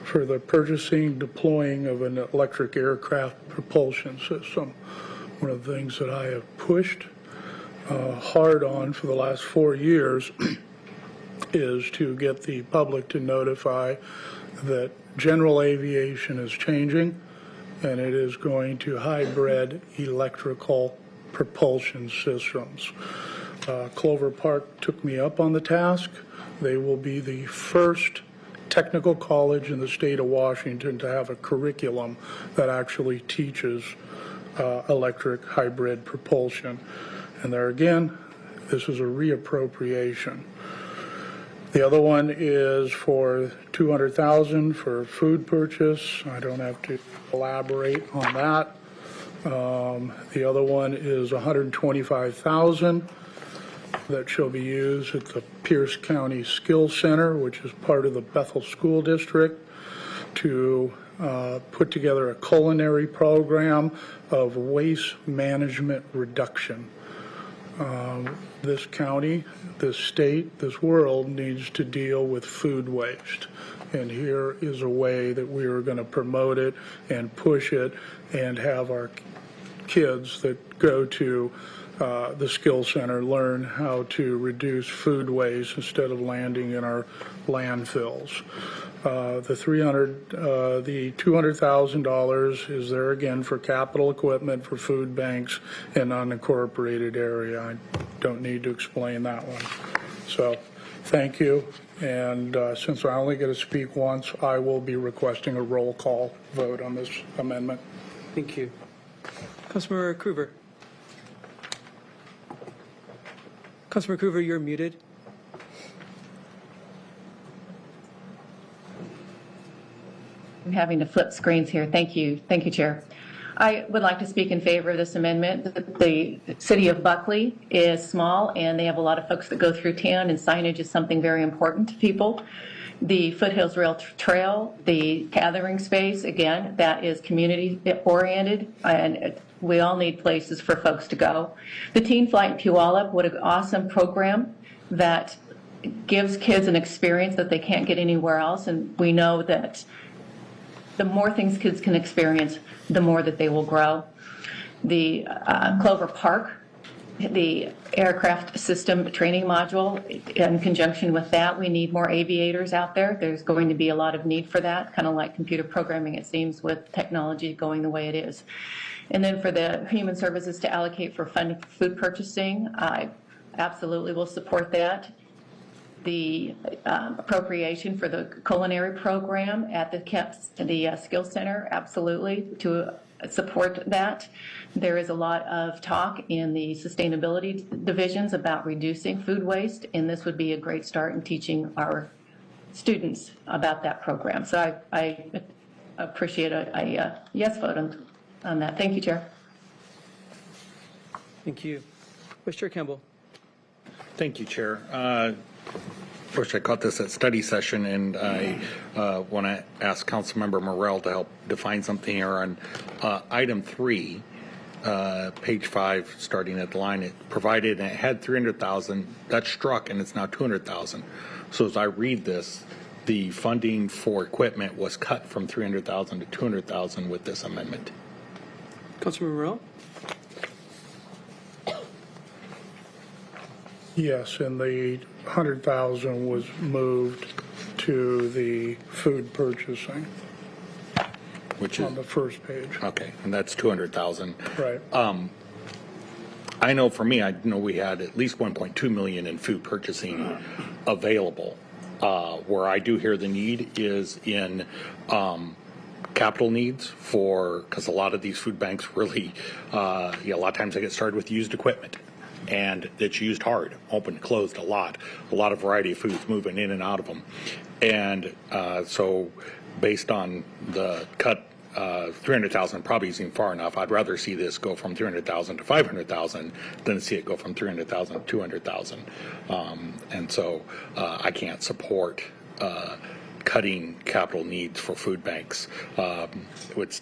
for the purchasing, deploying of an electric aircraft propulsion system. One of the things that I have pushed hard on for the last 4 years is to get the public to notify that general aviation is changing, and it is going to hybrid electrical propulsion systems. Clover Park took me up on the task. They will be the first technical college in the state of Washington to have a curriculum that actually teaches electric hybrid propulsion. And there again, this is a reappropriation. The other one is for $200,000 for food purchase. I don't have to elaborate on that. The other one is $125,000 that shall be used at the Pierce County Skills Center, which is part of the Bethel School District, to put together a culinary program of waste management reduction. This county, this state, this world needs to deal with food waste. And here is a way that we are going to promote it and push it and have our kids that go to the Skills Center learn how to reduce food waste instead of landing in our landfills. The $200,000 is there again for capital equipment for food banks in unincorporated area. I don't need to explain that one. So thank you. And since I only get to speak once, I will be requesting a roll call vote on this amendment. Thank you. Councilmember Krueger. Councilmember Krueger, you're muted. I'm having to flip screens here. Thank you, Chair. I would like to speak in favor of this amendment. The city of Buckley is small, and they have a lot of folks that go through town, and signage is something very important to people. The Foothills Rail Trail, the gathering space, again, that is community-oriented, and we all need places for folks to go. The Teen Flight in Puyallup, what an awesome program that gives kids an experience that they can't get anywhere else, and we know that the more things kids can experience, the more that they will grow. The Clover Park, the aircraft system training module, in conjunction with that, we need more aviators out there. There's going to be a lot of need for that, kind of like computer programming, it seems, with technology going the way it is. And then for the Human Services to allocate for food purchasing, I absolutely will support that. The appropriation for the culinary program at the Skills Center, absolutely, to support that. There is a lot of talk in the sustainability divisions about reducing food waste, and this would be a great start in teaching our students about that program. So I appreciate a yes vote on that. Thank you, Chair. Thank you. Vice Chair Campbell. Thank you, Chair. Of course, I caught this at study session, and I want to ask Councilmember Morrell to help define something here on item 3, page 5, starting at the line. It provided, and it had 300,000. That's struck, and it's now 200,000. So as I read this, the funding for equipment was cut from 300,000 to 200,000 with this amendment. Councilmember Morrell. Yes, and the 100,000 was moved to the food purchasing. which on is, the first page. okay, and that's 200,000. Right. I know for me, I know we had at least 1.2 million in food purchasing available. Where I do hear the need is in capital needs because a lot of these food banks really, a lot of times they get started with used equipment. And it's used hard, open, closed a lot of variety of foods moving in and out of them. And so based on the cut, 300,000 probably isn't far enough. I'd rather see this go from 300,000 to 500,000 than see it go from 300,000 to 200,000. And so I can't support cutting capital needs for food banks. It's,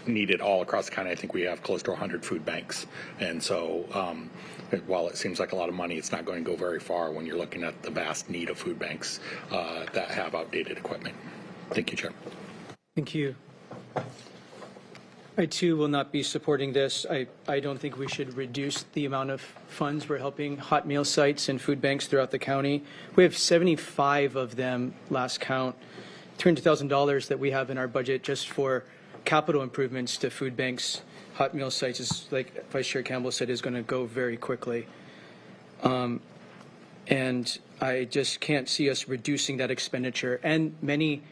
needed all across the county. I think we have close to 100 food banks. And so while it seems like a lot of money, it's not going to go very far when you're looking at the vast need of food banks that have outdated equipment. Thank you, Chair. Thank you. I too will not be supporting this. I don't think we should reduce the amount of funds we're helping hot meal sites and food banks throughout the county. We have 75 of them last count, $300,000 that we have in our budget just for capital improvements to food banks, hot meal sites, is, like Vice Chair Campbell said, is going to go very quickly. And I just can't see us reducing that expenditure. And many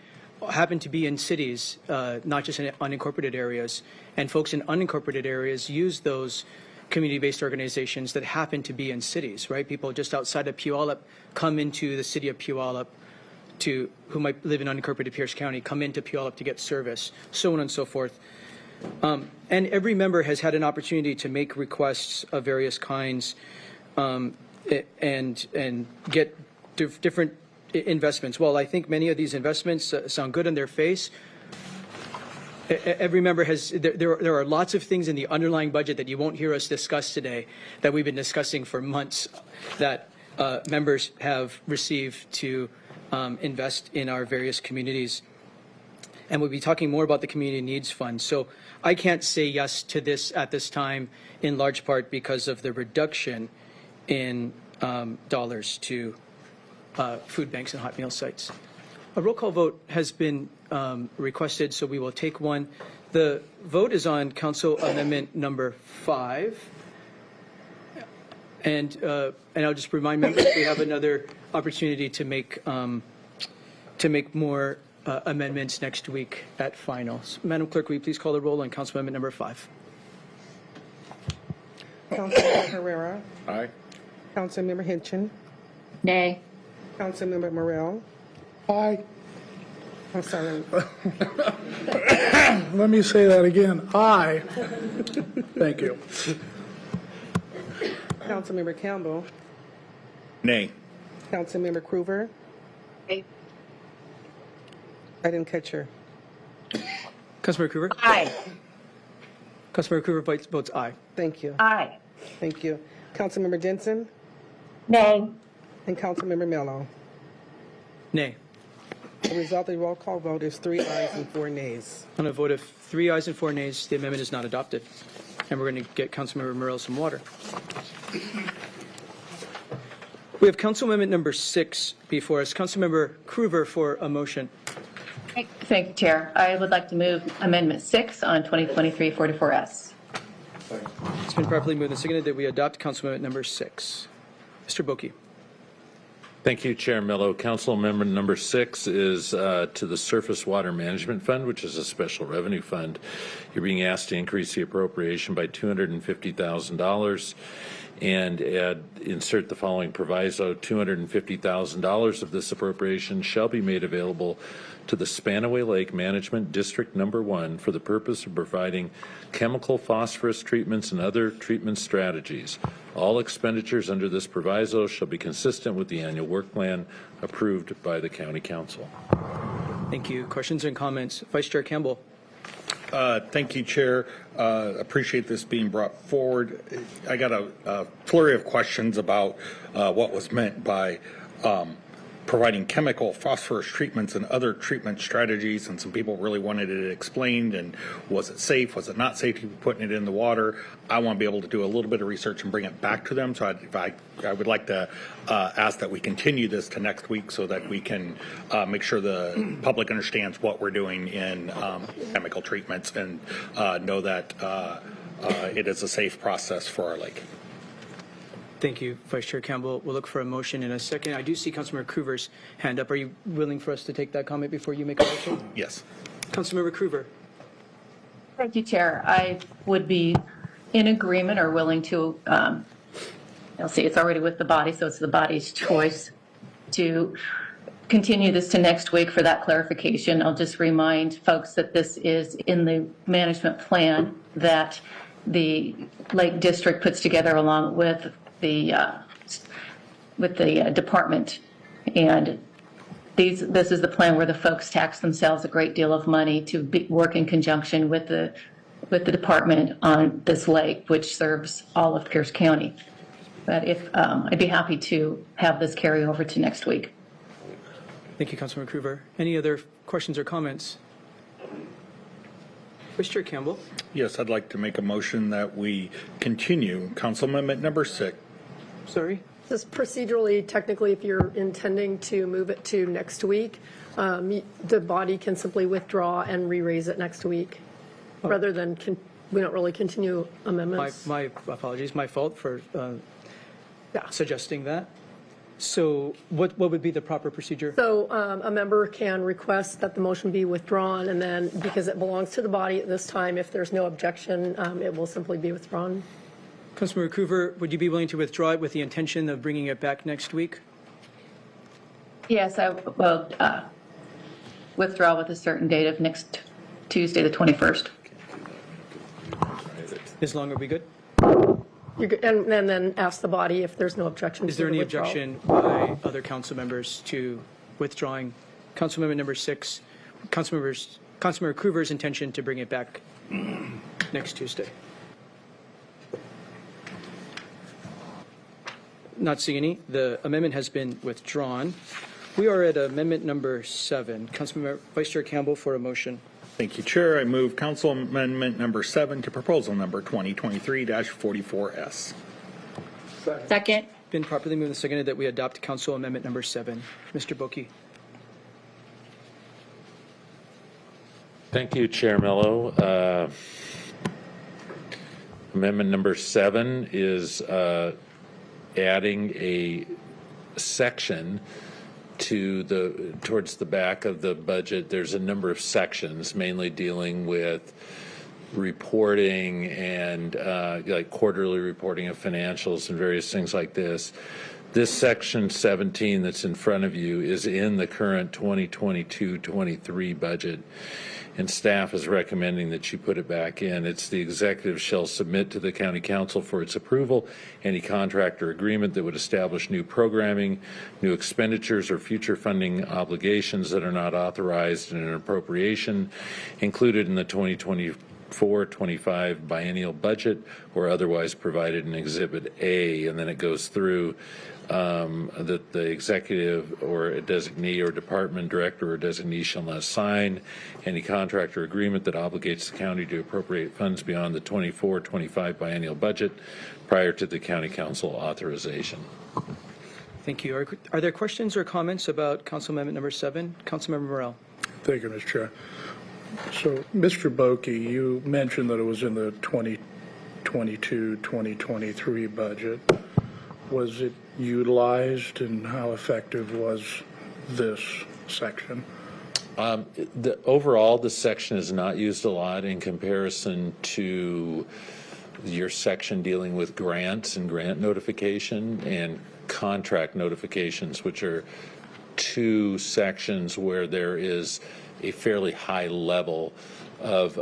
happen to be in cities, not just in unincorporated areas. And folks in unincorporated areas use those community-based organizations that happen to be in cities, right? People just outside of Puyallup come into the city of Puyallup who might live in unincorporated Pierce County, come into Puyallup to get service, so on and so forth. And every member has had an opportunity to make requests of various kinds and get different investments. Well, I think many of these investments sound good on their face. Every member has, there are lots of things in the underlying budget that you won't hear us discuss today that we've been discussing for months that members have received to invest in our various communities. And we'll be talking more about the Community Needs Fund. So I can't say yes to this at this time, in large part because of the reduction in dollars to food banks and hot meal sites. A roll call vote has been requested, so we will take one. The vote is on Council Amendment number 5. And I'll just remind members we have another opportunity to make more amendments next week at finals. Madam Clerk, will you please call the roll on Council Amendment number 5? Councilmember Herrera. Aye. Councilmember Hinchin. Nay. Councilmember Morrell. Aye. I'm sorry. Let me say that again. Aye. Thank you. Councilmember Campbell. Nay. Councilmember Krueger. Aye. I didn't catch her. Councilmember Krueger? Aye. Councilmember Krueger votes aye. Thank you. Aye. Thank you. Councilmember Denson Nay. and Councilmember Mello. Nay. The result of the roll call vote is 3 ayes and 4 nays. On a vote of 3 ayes and 4 nays, the amendment is not adopted. And we're going to get Councilmember Morrell some water. We have Council Amendment number 6 before us. Councilmember Krueger for a motion. Thank you, Chair. I would like to move Amendment 6 on 2023-44S. It's been properly moved and seconded that we adopt Council Amendment number 6. Mr. Boki. Thank you, Chair Mello. Council Amendment number 6 is to the Surface Water Management Fund, which is a special revenue fund. You're being asked to increase the appropriation by $250,000 and insert the following proviso: $250,000 of this appropriation shall be made available to the Spanaway Lake Management District Number 1 for the purpose of providing chemical phosphorus treatments and other treatment strategies. All expenditures under this proviso shall be consistent with the annual work plan approved by the County Council. Thank you. Questions and comments? Vice Chair Campbell. Thank you, Chair. Appreciate this being brought forward. I got a flurry of questions about what was meant by providing chemical phosphorus treatments and other treatment strategies, and some people really wanted it explained, and was it safe, was it not safe to be putting it in the water. I want to be able to do a little bit of research and bring it back to them, so I would like to ask that we continue this to next week so that we can make sure the public understands what we're doing in chemical treatments and know that it is a safe process for our lake. Thank you, Vice Chair Campbell. We'll look for a motion in a second. I do see Councilmember Kruger's hand up. Are you willing for us to take that comment before you make a motion? Yes. Councilmember Kruger. Thank you, Chair. I would be in agreement or willing to, I'll see, it's already with the body, so it's the body's choice to continue this to next week for that clarification. I'll just remind folks that this is in the management plan that the Lake District puts together along with the department. And this is the plan where the folks tax themselves a great deal of money to work in conjunction with the department on this lake, which serves all of Pierce County. But if I'd be happy to have this carry over to next week. Thank you, Councilmember Kruger. Any other questions or comments? Vice Chair Campbell. Yes, I'd like to make a motion that we continue Council Amendment number 6. Sorry? Just procedurally, technically, if you're intending to move it to next week, the body can simply withdraw and re-raise it next week, rather than, we don't really continue amendments. My apologies. My fault for suggesting that. So what would be the proper procedure? So a member can request that the motion be withdrawn, and then, because it belongs to the body at this time, if there's no objection, it will simply be withdrawn. Councilmember Kruger, would you be willing to withdraw it with the intention of bringing it back next week? Yes, I will withdraw with a certain date of next Tuesday, the 21st. As long are we good? You're good. And then ask the body if there's no objection. Is there any objection by other council members to withdrawing Council Amendment number 6, Councilmember Kruger's intention to bring it back next Tuesday? Not seeing any. The amendment has been withdrawn. We are at amendment number 7. Councilmember Vice Chair Campbell for a motion. Thank you, Chair. I move Council Amendment number 7 to proposal number 2023-44S. Second. Been properly moved and seconded that we adopt Council Amendment number 7. Mr. Boki. Thank you, Chair Mello. Amendment number 7 is adding a section towards the back of the budget. There's a number of sections, mainly dealing with reporting and like quarterly reporting of financials and various things like this. This section 17 that's in front of you is in the current 2022-23 budget, and staff is recommending that you put it back in. It's the executive shall submit to the county council for its approval any contract or agreement that would establish new programming, new expenditures, or future funding obligations that are not authorized in an appropriation included in the 2024-25 biennial budget or otherwise provided in Exhibit A. And then it goes through that the executive or a designee or department director or designee shall not sign any contract or agreement that obligates the county to appropriate funds beyond the 24-25 biennial budget prior to the county council authorization. Thank you. Are there questions or comments about Council Amendment number 7? Councilmember Morrell. Thank you, Mr. Chair. So, Mr. Boki, you mentioned that it was in the 2022-2023 budget. Was it utilized, and how effective was this section? Overall, the section is not used a lot in comparison to your section dealing with grants and grant notification and contract notifications, which are two sections where there is a fairly high level of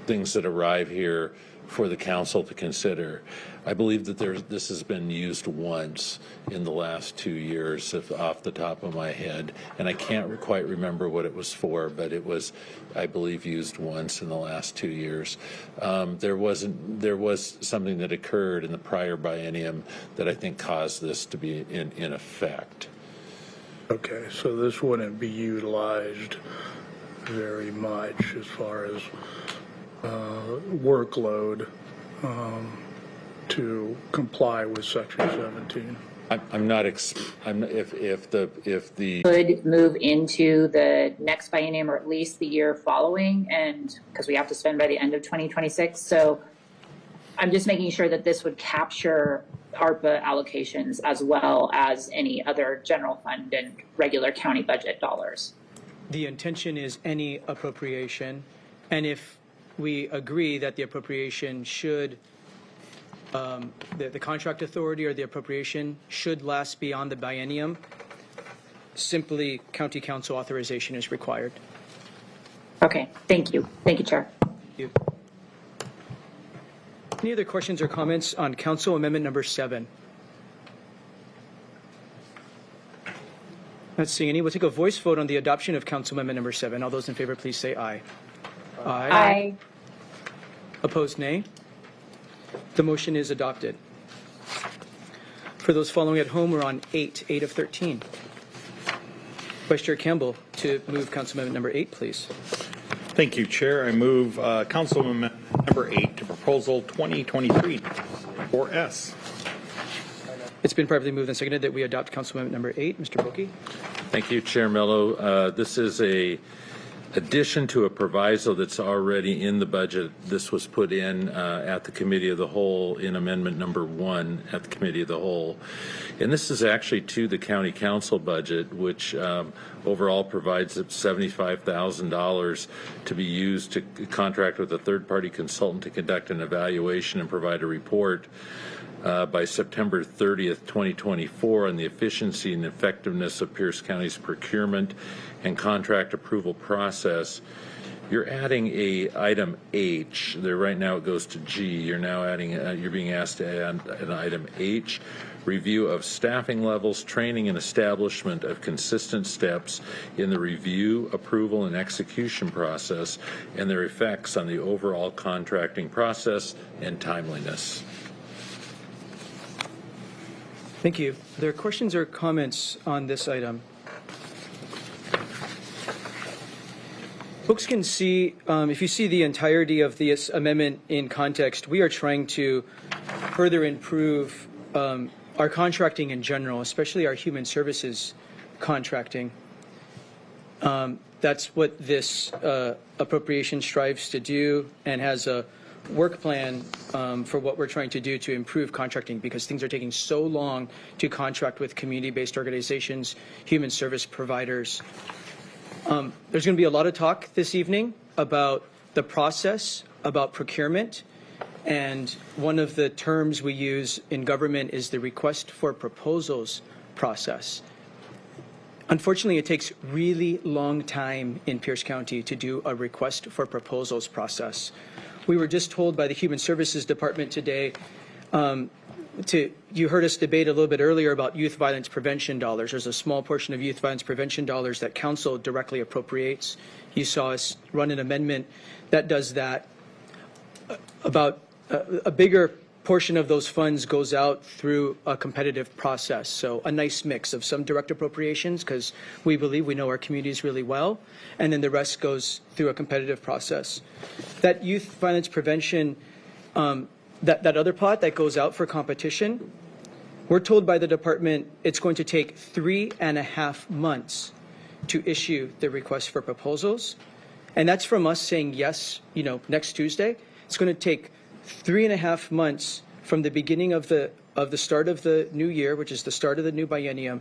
things that arrive here for the council to consider. I believe that this has been used once in the last 2 years, off the top of my head, and I can't quite remember what it was for, but it was, I believe, used once in the last 2 years. There was something that occurred in the prior biennium that I think caused this to be in effect. Okay, so this wouldn't be utilized very much as far as workload to comply with Section 17. I'm not. If the could move into the next biennium or at least the year following, and because we have to spend by the end of 2026. So I'm just making sure that this would capture ARPA allocations as well as any other general fund and regular county budget dollars. The intention is any appropriation, and if we agree that the appropriation should, the contract authority or the appropriation should last beyond the biennium, simply county council authorization is required. Okay, thank you. Thank you, Chair. Thank you. Any other questions or comments on Council Amendment number 7? Not seeing any. We'll take a voice vote on the adoption of Council Amendment number 7. All those in favor, please say aye. Aye. Aye. Opposed, nay. The motion is adopted. For those following at home, we're on 8 of 13. Vice Chair Campbell to move Council Amendment number 8, please. Thank you, Chair. I move Council Amendment number 8 to Proposal 2023-4S. It's been properly moved and seconded that we adopt Council Amendment number 8. Mr. Boki. Thank you, Chair Mello. This is a addition to a proviso that's already in the budget. This was put in at the Committee of the Whole in Amendment number 1 at the Committee of the Whole. And this is actually to the County Council budget, which overall provides $75,000 to be used to contract with a third-party consultant to conduct an evaluation and provide a report by September 30th, 2024 on the efficiency and effectiveness of Pierce County's procurement and contract approval process. You're adding a item H. There right now it goes to G. You're now adding. You're being asked to add an item H. Review of staffing levels, training, and establishment of consistent steps in the review, approval, and execution process, and their effects on the overall contracting process and timeliness. Thank you. Are there questions or comments on this item? Folks can see, if you see the entirety of this amendment in context, we are trying to further improve our contracting in general, especially our human services contracting. That's what this appropriation strives to do and has a work plan for what we're trying to do to improve contracting, because things are taking so long to contract with community-based organizations, human service providers. There's going to be a lot of talk this evening about the process, about procurement, and one of the terms we use in government is the request for proposals process. Unfortunately, it takes really long time in Pierce County to do a request for proposals process. We were just told by the Human Services Department today, you heard us debate a little bit earlier about youth violence prevention dollars. There's a small portion of youth violence prevention dollars that council directly appropriates. You saw us run an amendment that does that. About a bigger portion of those funds goes out through a competitive process. So a nice mix of some direct appropriations, because we believe we know our communities really well, and then the rest goes through a competitive process. That youth violence prevention, that other pot that goes out for competition, we're told by the department it's going to take 3.5 months to issue the request for proposals. And that's from us saying yes, next Tuesday. It's going to take 3.5 months from the beginning of the start of the new year, which is the start of the new biennium,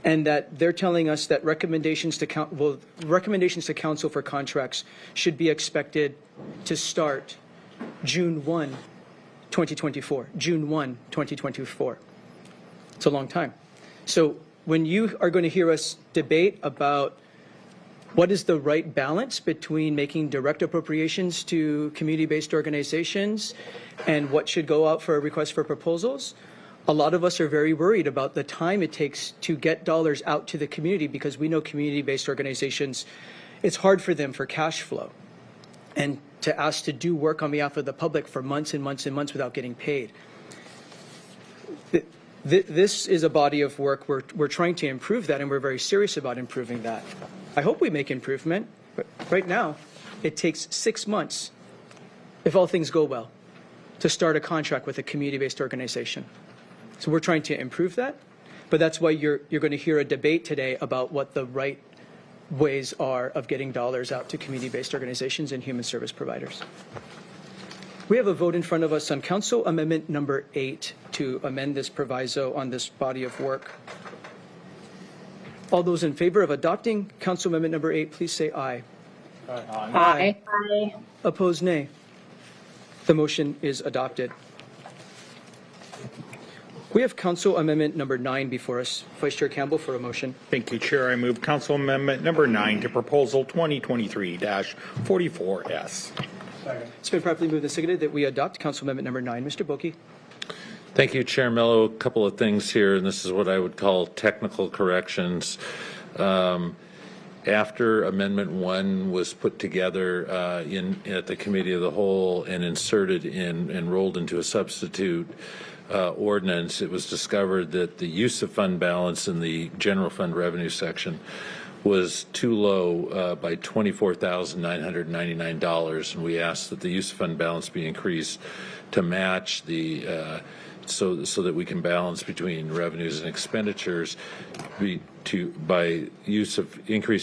and that they're telling us that recommendations to council for contracts should be expected to start June 1, 2024. June 1, 2024. It's a long time. So when you are going to hear us debate about what is the right balance between making direct appropriations to community-based organizations and what should go out for a request for proposals? A lot of us are very worried about the time it takes to get dollars out to the community because we know community-based organizations, it's hard for them for cash flow. And to ask to do work on behalf of the public for months and months and months without getting paid. This is a body of work we're trying to improve that, and we're very serious about improving that. I hope we make improvement, but right now it takes 6 months, if all things go well, to start a contract with a community-based organization. So we're trying to improve that, but that's why you're going to hear a debate today about what the right ways are of getting dollars out to community-based organizations and human service providers. We have a vote in front of us on Council Amendment number 8 to amend this proviso on this body of work. All those in favor of adopting Council Amendment number 8, please say aye. Aye. Aye. Opposed, nay. The motion is adopted. We have Council Amendment number 9 before us. Vice Chair Campbell for a motion. Thank you, Chair. I move Council Amendment number 9 to Proposal 2023-44S. It's been properly moved and seconded that we adopt Council Amendment number 9. Mr. Boki. Thank you, Chair Mello. A couple of things here, and this is what I would call technical corrections. After Amendment 1 was put together at the Committee of the Whole and inserted in and rolled into a substitute ordinance, it was discovered that the use of fund balance in the general fund revenue section was too low by $24,999, and we asked that the use of fund balance be increased to match the so that we can balance between revenues and expenditures increase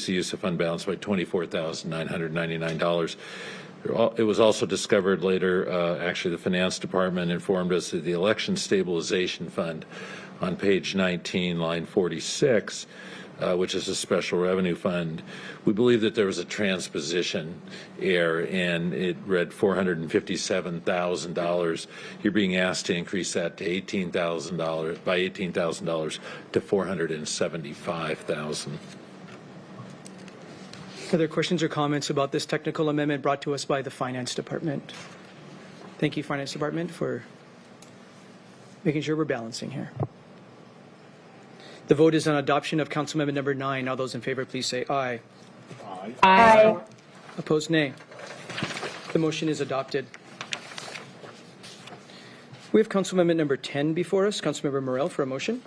the use of fund balance by $24,999. It was also discovered later, actually the Finance Department informed us that the Election Stabilization Fund on page 19, line 46, which is a special revenue fund, we believe that there was a transposition error and it read $457,000. You're being asked to increase that to $18,000 by $18,000 to $475,000. Other questions or comments about this technical amendment brought to us by the Finance Department? Thank you, Finance Department, for making sure we're balancing here. The vote is on adoption of Council Amendment number 9. All those in favor, please say aye. Aye. Aye. Opposed, nay. The motion is adopted. We have Council Amendment number 10 before us. Councilmember Morell for a motion.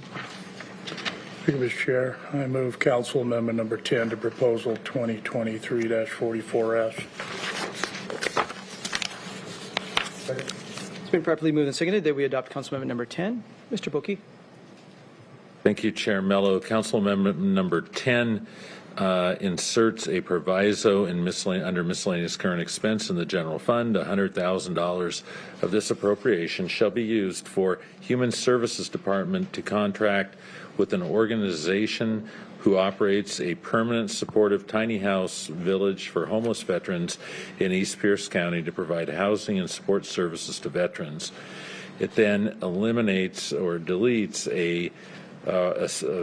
Thank you, Mr. Chair. I move Council Amendment number 10 to Proposal 2023-44S. It's been properly moved and seconded that we adopt Council Amendment number 10. Mr. Boki. Thank you, Chair Mello. Council Amendment number 10 inserts a proviso in under miscellaneous current expense in the general fund. $100,000 of this appropriation shall be used for Human Services Department to contract with an organization who operates a permanent supportive tiny house village for homeless veterans in East Pierce County to provide housing and support services to veterans. It then eliminates or deletes a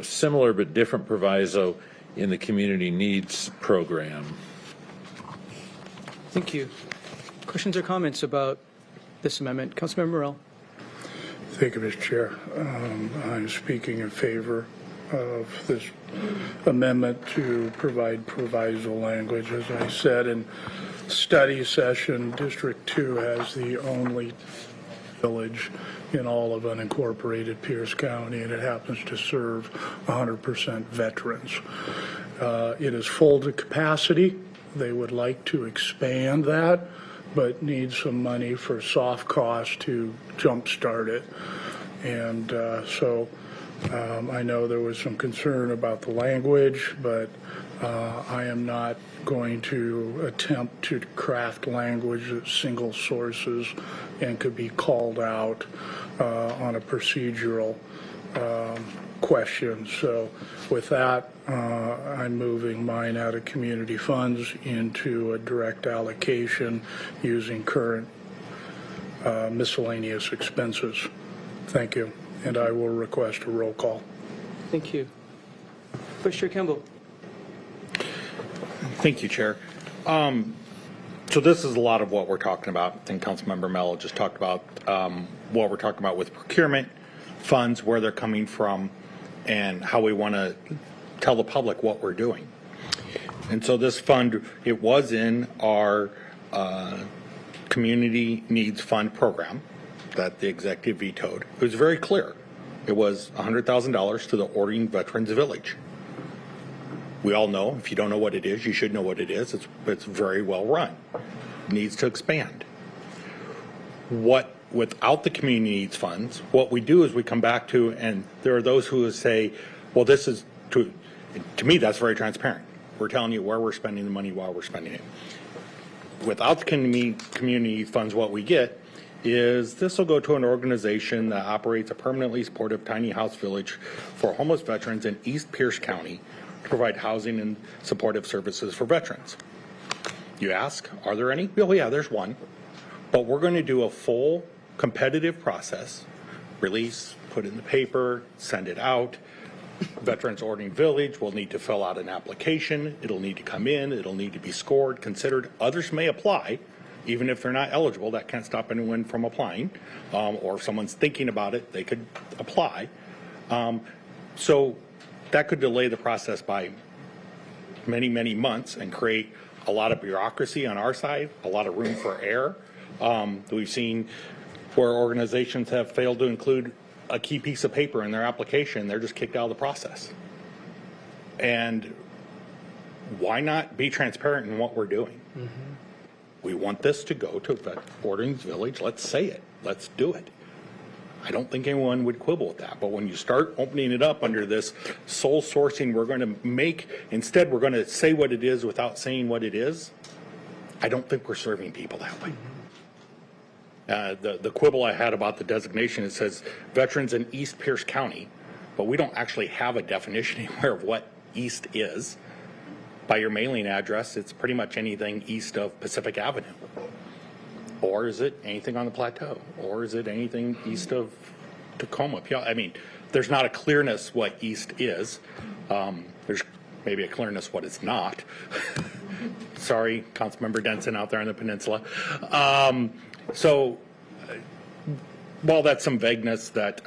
similar but different proviso in the Community Needs Program. Thank you. Questions or comments about this amendment? Councilmember Morell. Thank you, Mr. Chair. I'm speaking in favor of this amendment to provide proviso language. As I said in study session, District 2 has the only village in all of unincorporated Pierce County, and it happens to serve 100% veterans. It is full to capacity. They would like to expand that, but need some money for soft costs to jumpstart it. And I know there was some concern about the language, but I am not going to attempt to craft language that's single sources and could be called out on a procedural question. So with that, I'm moving mine out of community funds into a direct allocation using current miscellaneous expenses. Thank you. And I will request a roll call. Thank you. Vice Chair Campbell. Thank you, Chair. So this is a lot of what we're talking about. I think Councilmember Mello just talked about what we're talking about with procurement, funds, where they're coming from, and how we want to tell the public what we're doing. And so this fund, it was in our Community Needs Fund program that the executive vetoed. It was very clear. It was $100,000 to the Ordinance Veterans Village. We all know, if you don't know what it is, you should know what it is. It's very well run. It needs to expand. Without the community needs funds, what we do is we come back to, and there are those who say, well, this is, to me, that's very transparent. We're telling you where we're spending the money while we're spending it. Without the community funds, what we get is this will go to an organization that operates a permanently supportive tiny house village for homeless veterans in East Pierce County to provide housing and supportive services for veterans. You ask, are there any? Oh yeah, there's one. But we're going to do a full competitive process, release, put in the paper, send it out. Veterans Ordering Village will need to fill out an application. It'll need to come in. It'll need to be scored, considered. Others may apply, even if they're not eligible. That can't stop anyone from applying. Or if someone's thinking about it, they could apply. So that could delay the process by many, many months and create a lot of bureaucracy on our side, a lot of room for error. We've seen where organizations have failed to include a key piece of paper in their application. They're just kicked out of the process. And why not be transparent in what we're doing? Mm-hmm. We want this to go to Ordinance Village. Let's say it. Let's do it. I don't think anyone would quibble with that. But when you start opening it up under this sole sourcing, we're going to make, instead we're going to say what it is without saying what it is, I don't think we're serving people that way. The quibble I had about the designation, it says veterans in East Pierce County, but we don't actually have a definition anywhere of what East is. By your mailing address, it's pretty much anything east of Pacific Avenue. Or is it anything on the plateau? Or is it anything east of Tacoma? I mean, there's not a clearness what east is. There's maybe a clearness what it's not. Sorry, Councilmember Denson out there on the peninsula. So while that's some vagueness that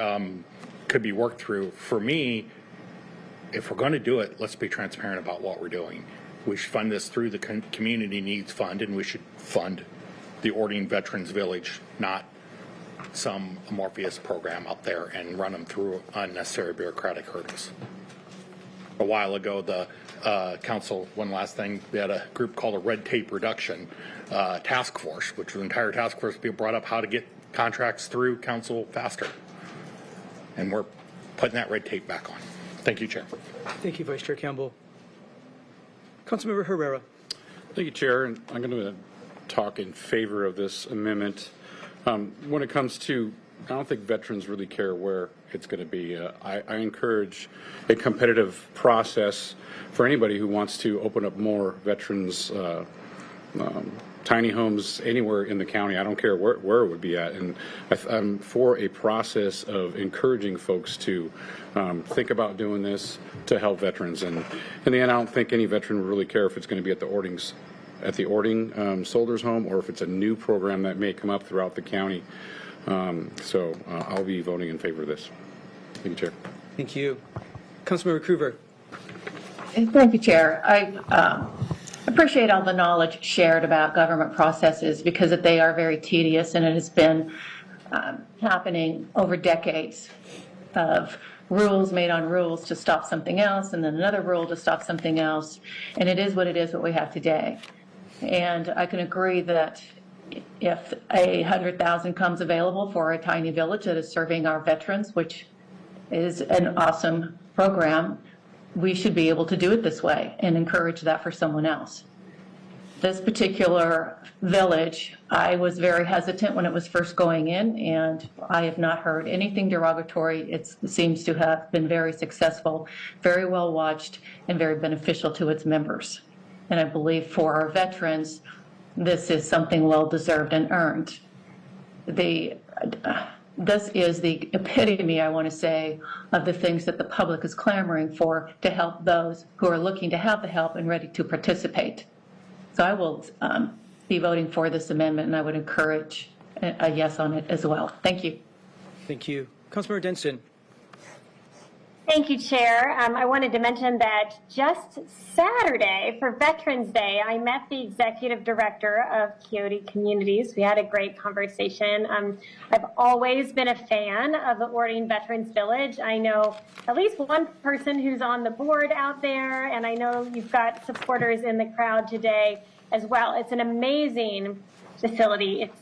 could be worked through, for me, if we're going to do it, let's be transparent about what we're doing. We should fund this through the Community Needs Fund, and we should fund the Ordering Veterans Village, not some amorphous program out there and run them through unnecessary bureaucratic hurdles. A while ago, the council, one last thing, they had a group called a Red Tape Reduction Task Force, which the entire task force brought up how to get contracts through council faster. And we're putting that red tape back on. Thank you, Chair. Thank you, Vice Chair Campbell. Councilmember Herrera. Thank you, Chair. And I'm going to talk in favor of this amendment. When it comes to, I don't think veterans really care where it's going to be. I encourage a competitive process for anybody who wants to open up more veterans tiny homes anywhere in the county. I don't care where it would be at. And I'm for a process of encouraging folks to think about doing this to help veterans. And in the end, I don't think any veteran would really care if it's going to be at the Ording Soldiers Home or if it's a new program that may come up throughout the county. So I'll be voting in favor of this. Thank you, Chair. Thank you. Councilmember Krueger. Thank you, Chair. I appreciate all the knowledge shared about government processes because they are very tedious, and it has been happening over decades of rules made on rules to stop something else, and then another rule to stop something else, and it is what it is what we have today. And I can agree that if $100,000 comes available for a tiny village that is serving our veterans, which is an awesome program, we should be able to do it this way and encourage that for someone else. This particular village, I was very hesitant when it was first going in, and I have not heard anything derogatory. It seems to have been very successful, very well watched, and very beneficial to its members. And I believe for our veterans, this is something well deserved and earned. The this is the epitome, I want to say, of the things that the public is clamoring for to help those who are looking to have the help and ready to participate. So I will be voting for this amendment, and I would encourage a yes on it as well. Thank you. Thank you. Councilmember Denson. Thank you, Chair. I wanted to mention that just Saturday for Veterans Day, I met the executive director of Quixote Communities. We had a great conversation. I've always been a fan of the Ordine Veterans Village. I know at least one person who's on the board out there, and I know you've got supporters in the crowd today as well. It's an amazing facility. It's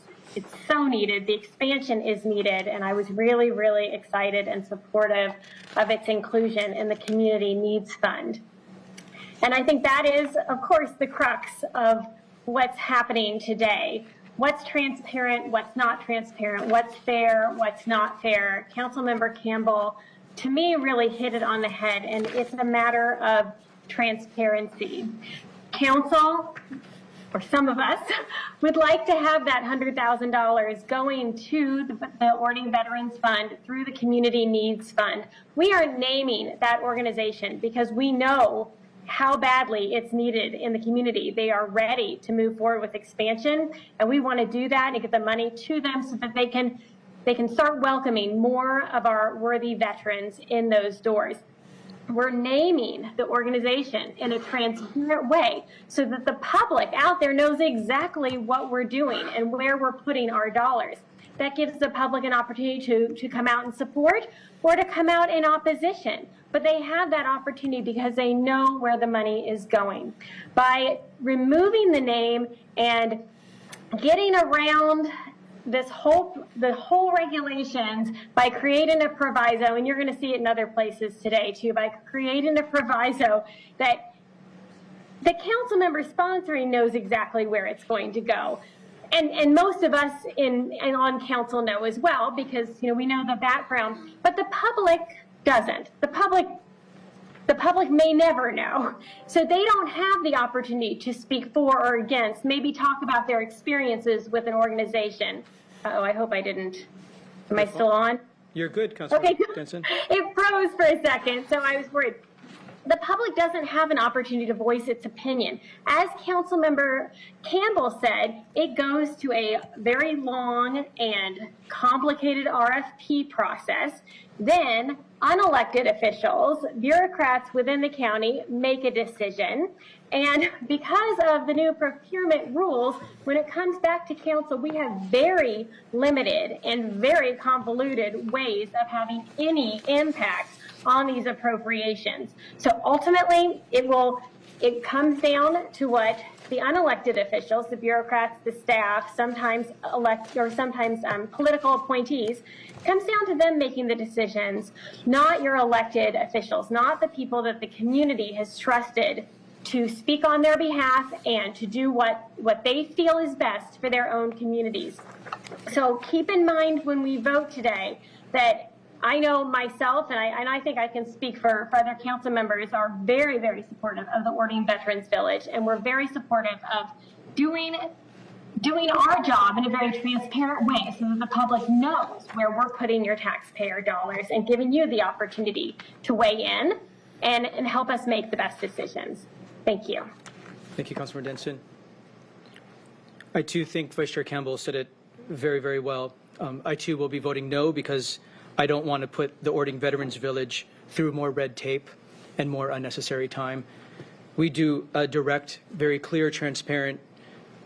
so needed. The expansion is needed, and I was really, really excited and supportive of its inclusion in the Community Needs Fund. And I think that is, of course, the crux of what's happening today. What's transparent, what's not transparent, what's fair, what's not fair. Councilmember Campbell, to me, really hit it on the head, and it's a matter of transparency. Council, or some of us, would like to have that $100,000 going to the Ordine Veterans Fund through the Community Needs Fund. We are naming that organization because we know how badly it's needed in the community. They are ready to move forward with expansion, and we want to do that and get the money to them so that they can start welcoming more of our worthy veterans in those doors. We're naming the organization in a transparent way so that the public out there knows exactly what we're doing and where we're putting our dollars. That gives the public an opportunity to come out and support or to come out in opposition. But they have that opportunity because they know where the money is going. By removing the name and getting around the whole regulations by creating a proviso, and you're going to see it in other places today too, by creating a proviso that the council member sponsoring knows exactly where it's going to go. And most of us on council know as well, because we know the background, but the public doesn't. The public may never know. So they don't have the opportunity to speak for or against, maybe talk about their experiences with an organization. Uh-oh, I hope I didn't. Am I still on? You're good, Councilmember Denson. It froze for a second, so I was worried. The public doesn't have an opportunity to voice its opinion. As Councilmember Campbell said, it goes to a very long and complicated RFP process. Then unelected officials, bureaucrats within the county make a decision. And because of the new procurement rules, when it comes back to council, we have very limited and very convoluted ways of having any impact on these appropriations. So ultimately, it comes down to what the unelected officials, the bureaucrats, the staff, sometimes political appointees, comes down to them making the decisions, not your elected officials, not the people that the community has trusted to speak on their behalf and to do what they feel is best for their own communities. So keep in mind when we vote today that I know myself, and I think I can speak for other council members, are very, very supportive of the Ordine Veterans Village, and we're very supportive of doing our job in a very transparent way so that the public knows where we're putting your taxpayer dollars and giving you the opportunity to weigh in and help us make the best decisions. Thank you. Thank you, Councilmember Denson. I too think Vice Chair Campbell said it very, very well. I too will be voting no because I don't want to put the Ordine Veterans Village through more red tape and more unnecessary time. We do a direct, very clear, transparent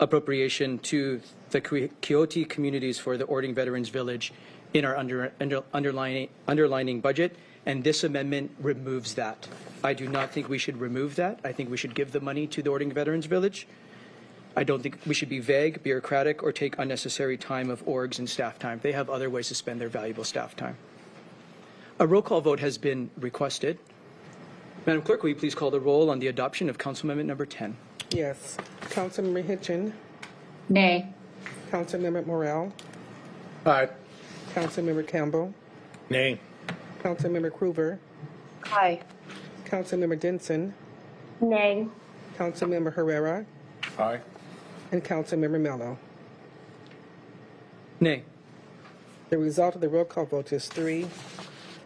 appropriation to the Quixote communities for the Ordine Veterans Village in our underlining budget, and this amendment removes that. I do not think we should remove that. I think we should give the money to the Ordine Veterans Village. I don't think we should be vague, bureaucratic, or take unnecessary time of orgs and staff time. They have other ways to spend their valuable staff time. A roll call vote has been requested. Madam Clerk, will you please call the roll on the adoption of Council Amendment number 10? Yes. Councilmember Hitchin. Nay. Councilmember Morrell. Aye. Councilmember Campbell. Nay. Councilmember Krueger. Aye. Councilmember Denson. Nay. Councilmember Herrera. Aye. And Councilmember Mello. Nay. The result of the roll call vote is 3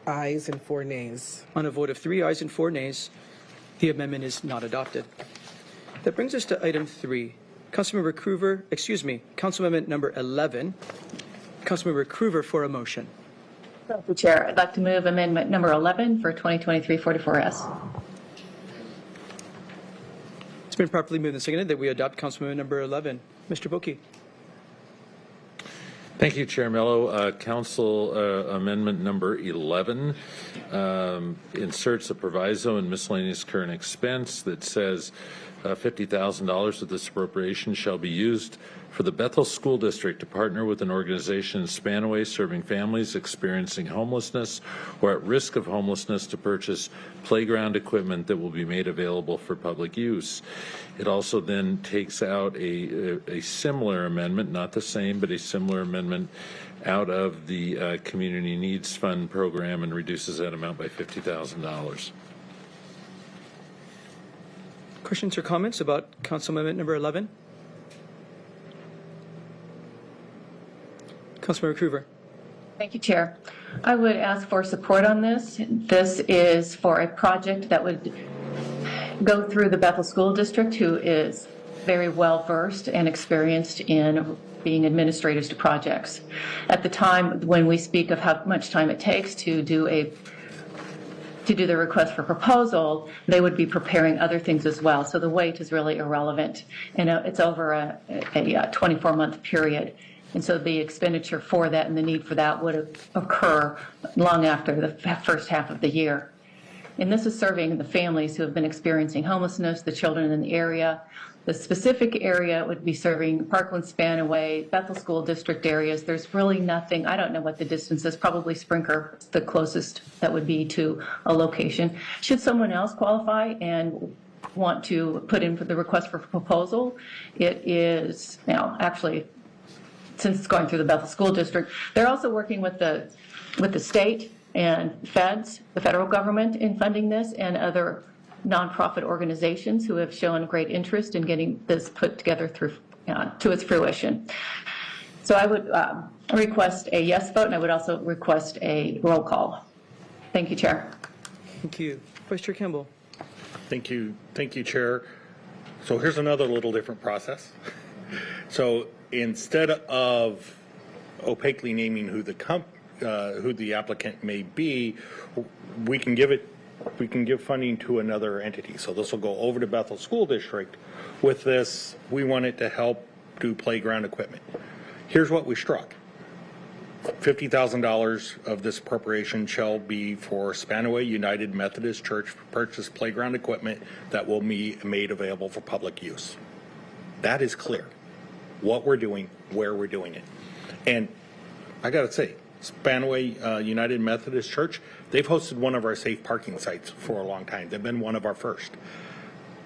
ayes and 4 nays. On a vote of 3 ayes and 4 nays, the amendment is not adopted. That brings us to item 3. Councilmember Councilmember number 11. Councilmember Kruger for a motion. Thank you, Chair. I'd like to move amendment number 11 for 2023-44S. It's been properly moved and seconded that we adopt Councilmember number 11. Mr. Boki. Thank you, Chair Mello. Council Amendment number 11 inserts a proviso in miscellaneous current expense that says $50,000 of this appropriation shall be used for the Bethel School District to partner with an organization in Spanaway serving families experiencing homelessness or at risk of homelessness to purchase playground equipment that will be made available for public use. It also then takes out a similar amendment, not the same, but a similar amendment out of the Community Needs Fund program and reduces that amount by $50,000. Questions or comments about Council Amendment number 11? Councilmember Kruger. Thank you, Chair. I would ask for support on this. This is for a project that would go through the Bethel School District, who is very well versed and experienced in being administrators to projects. At the time when we speak of how much time it takes to do the request for proposal, they would be preparing other things as well. So the wait is really irrelevant. And it's over a 24-month period. And so the expenditure for that and the need for that would occur long after the first half of the year. And this is serving the families who have been experiencing homelessness, the children in the area. The specific area would be serving Parkland, Spanaway, Bethel School District areas. There's really nothing, I don't know what the distance is, probably Sprinker, the closest that would be to a location. Should someone else qualify and want to put in for the request for proposal, it is now actually, since it's going through the Bethel School District, they're also working with the state and feds, the federal government in funding this, and other nonprofit organizations who have shown great interest in getting this put together through to its fruition. So I would request a yes vote, and I would also request a roll call. Thank you, Chair. Thank you. Vice Chair Campbell. Thank you, Chair. So here's another little different process. So instead of opaquely naming who the applicant may be, we can give funding to another entity. So this will go over to Bethel School District. With this, we want it to help do playground equipment. Here's what we struck. $50,000 of this appropriation shall be for Spanaway United Methodist Church to purchase playground equipment that will be made available for public use. That is clear. What we're doing, where we're doing it. And I got to say, Spanaway United Methodist Church, they've hosted one of our safe parking sites for a long time. They've been one of our first.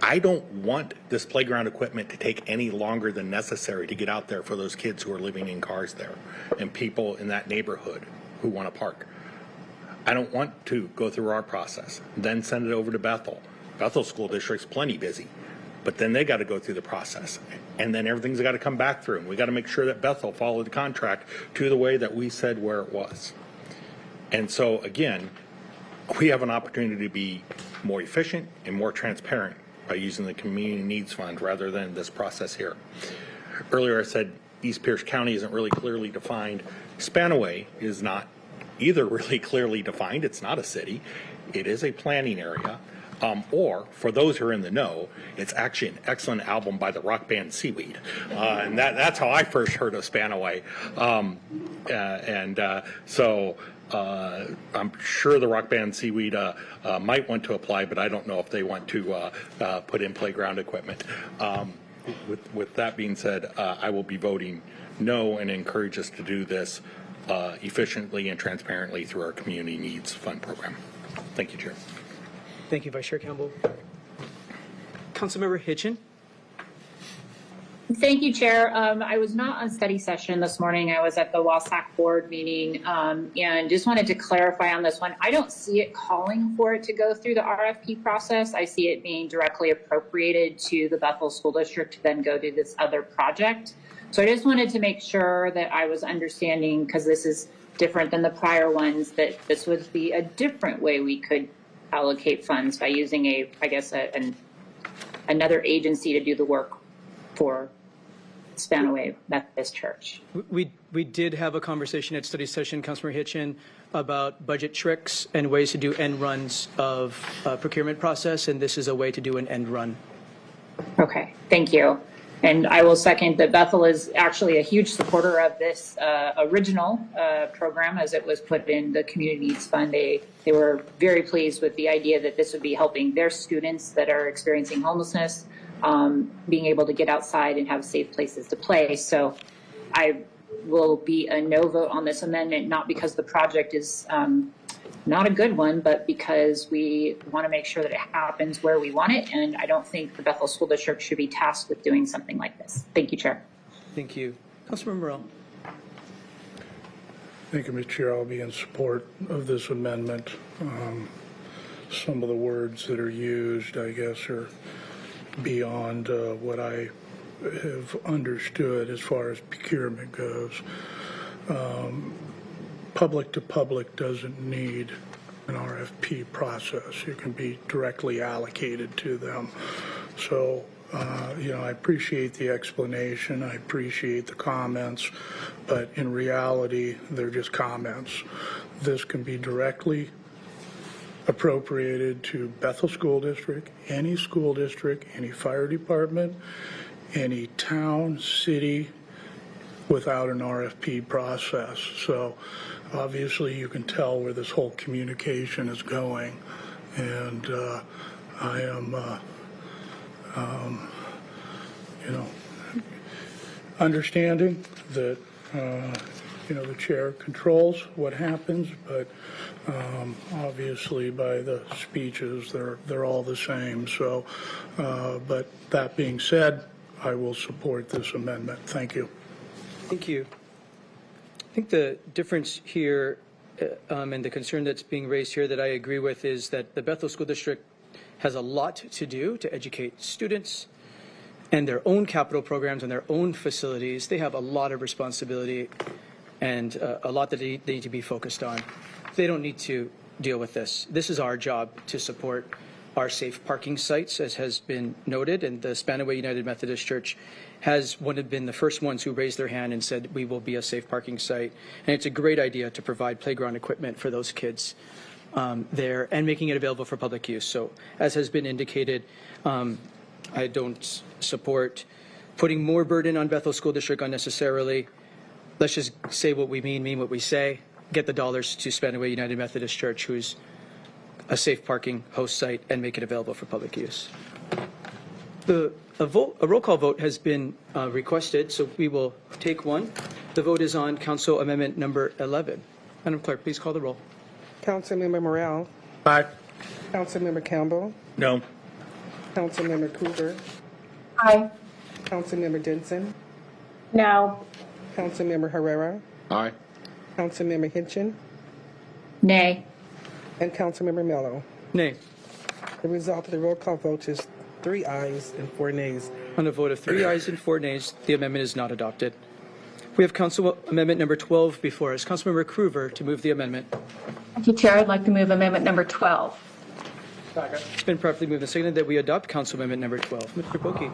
I don't want this playground equipment to take any longer than necessary to get out there for those kids who are living in cars there and people in that neighborhood who want to park. I don't want to go through our process, then send it over to Bethel. Bethel School District's plenty busy, but then they got to go through the process. And then everything's got to come back through. And we got to make sure that Bethel followed the contract to the way that we said where it was. And so, again, we have an opportunity to be more efficient and more transparent by using the Community Needs Fund rather than this process here. Earlier I said East Pierce County isn't really clearly defined. Spanaway is not either really clearly defined. It's not a city. It is a planning area. Or, for those who are in the know, it's actually an excellent album by the rock band Seaweed. And that's how I first heard of Spanaway. So I'm sure the rock band Seaweed might want to apply, but I don't know if they want to put in playground equipment. With that being said, I will be voting no and encourage us to do this efficiently and transparently through our Community Needs Fund program. Thank you, Chair. Thank you, Vice Chair Campbell. Councilmember Hitchin. Thank you, Chair. I was not on study session this morning. I was at the WASAC board meeting and just wanted to clarify on this one. I don't see it calling for it to go through the RFP process. I see it being directly appropriated to the Bethel School District to then go do this other project. So I just wanted to make sure that I was understanding, because this is different than the prior ones, that this would be a different way we could allocate funds by using another agency to do the work for Spanaway Methodist Church. We did have a conversation at study session, Councilmember Hitchin, about budget tricks and ways to do end runs of procurement process, and this is a way to do an end run. Okay, thank you. And I will second that Bethel is actually a huge supporter of this original program as it was put in the Community Needs Fund. They were very pleased with the idea that this would be helping their students that are experiencing homelessness, being able to get outside and have safe places to play. So I will be a no vote on this amendment, not because the project is not a good one, but because we want to make sure that it happens where we want it. And I don't think the Bethel School District should be tasked with doing something like this. Thank you, Chair. Thank you. Councilmember Morell. Thank you, Mr. Chair. I'll be in support of this amendment. Some of the words that are used, I guess, are beyond what I have understood as far as procurement goes. Public to public doesn't need an RFP process. It can be directly allocated to them. So, I appreciate the explanation. I appreciate the comments, but in reality, they're just comments. This can be directly appropriated to Bethel School District, any school district, any fire department, any town, city, without an RFP process. So obviously you can tell where this whole communication is going, and I am understanding that the chair controls what happens, but obviously by the speeches they're all the same. So but that being said, I will support this amendment. Thank you. Thank you. I think the difference here and the concern that's being raised here that I agree with is that the Bethel School District has a lot to do to educate students and their own capital programs and their own facilities. They have a lot of responsibility and a lot that they need to be focused on. They don't need to deal with this. This is our job to support our safe parking sites, as has been noted, and the Spanaway United Methodist Church has been the first ones who raised their hand and said we will be a safe parking site. And it's a great idea to provide playground equipment for those kids there and making it available for public use. So as has been indicated, I don't support putting more burden on Bethel School District unnecessarily. Let's just say what we mean what we say, get the dollars to Spanaway United Methodist Church, who's a safe parking host site, and make it available for public use. A roll call vote has been requested, so we will take one. The vote is on Council Amendment number 11. Madam Clerk, please call the roll. Councilmember Morell. Aye. Councilmember Campbell. No. Councilmember Cooper. Aye. Councilmember Denson. No. Councilmember Herrera. Aye. Councilmember Hitchin. Nay. And Councilmember Mello. Nay. The result of the roll call vote is 3 ayes and 4 nays. On a vote of 3 ayes and 4 nays, the amendment is not adopted. We have Council Amendment number 12 before us. Councilmember Coover to move the amendment. Thank you, Chair. I'd like to move Amendment number 12. It's been properly moved and seconded that we adopt Council Amendment number 12. Mr. Boki.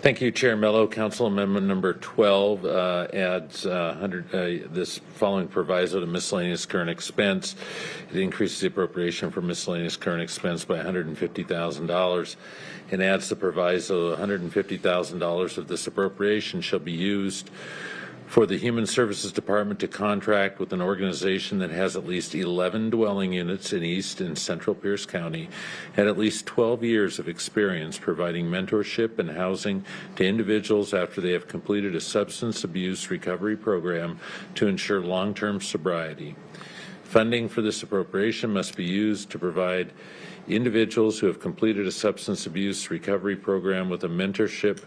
Thank you, Chair Mello. Council Amendment number 12 adds this following proviso to miscellaneous current expense. It increases the appropriation for miscellaneous current expense by $150,000 and adds the proviso $150,000 of this appropriation shall be used for the Human Services Department to contract with an organization that has at least 11 dwelling units in East and Central Pierce County and at least 12 years of experience providing mentorship and housing to individuals after they have completed a substance abuse recovery program to ensure long-term sobriety. Funding for this appropriation must be used to provide individuals who have completed a substance abuse recovery program with a mentorship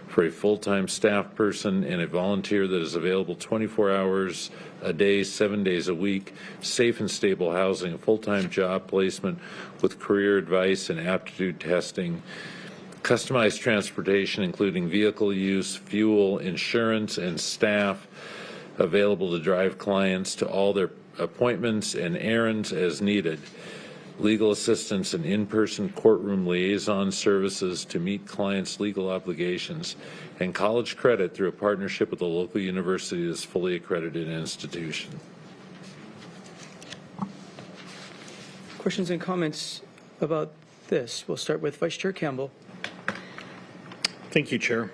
for a full-time staff person and a volunteer that is available 24 hours a day, 7 days a week, safe and stable housing, a full-time job placement with career advice and aptitude testing, customized transportation including vehicle use, fuel, insurance, and staff, available to drive clients to all their appointments and errands as needed. Legal assistance and in-person courtroom liaison services to meet clients' legal obligations, and college credit through a partnership with a local university that's fully accredited institution. Questions and comments about this? We'll start with Vice Chair Campbell. Thank you, Chair.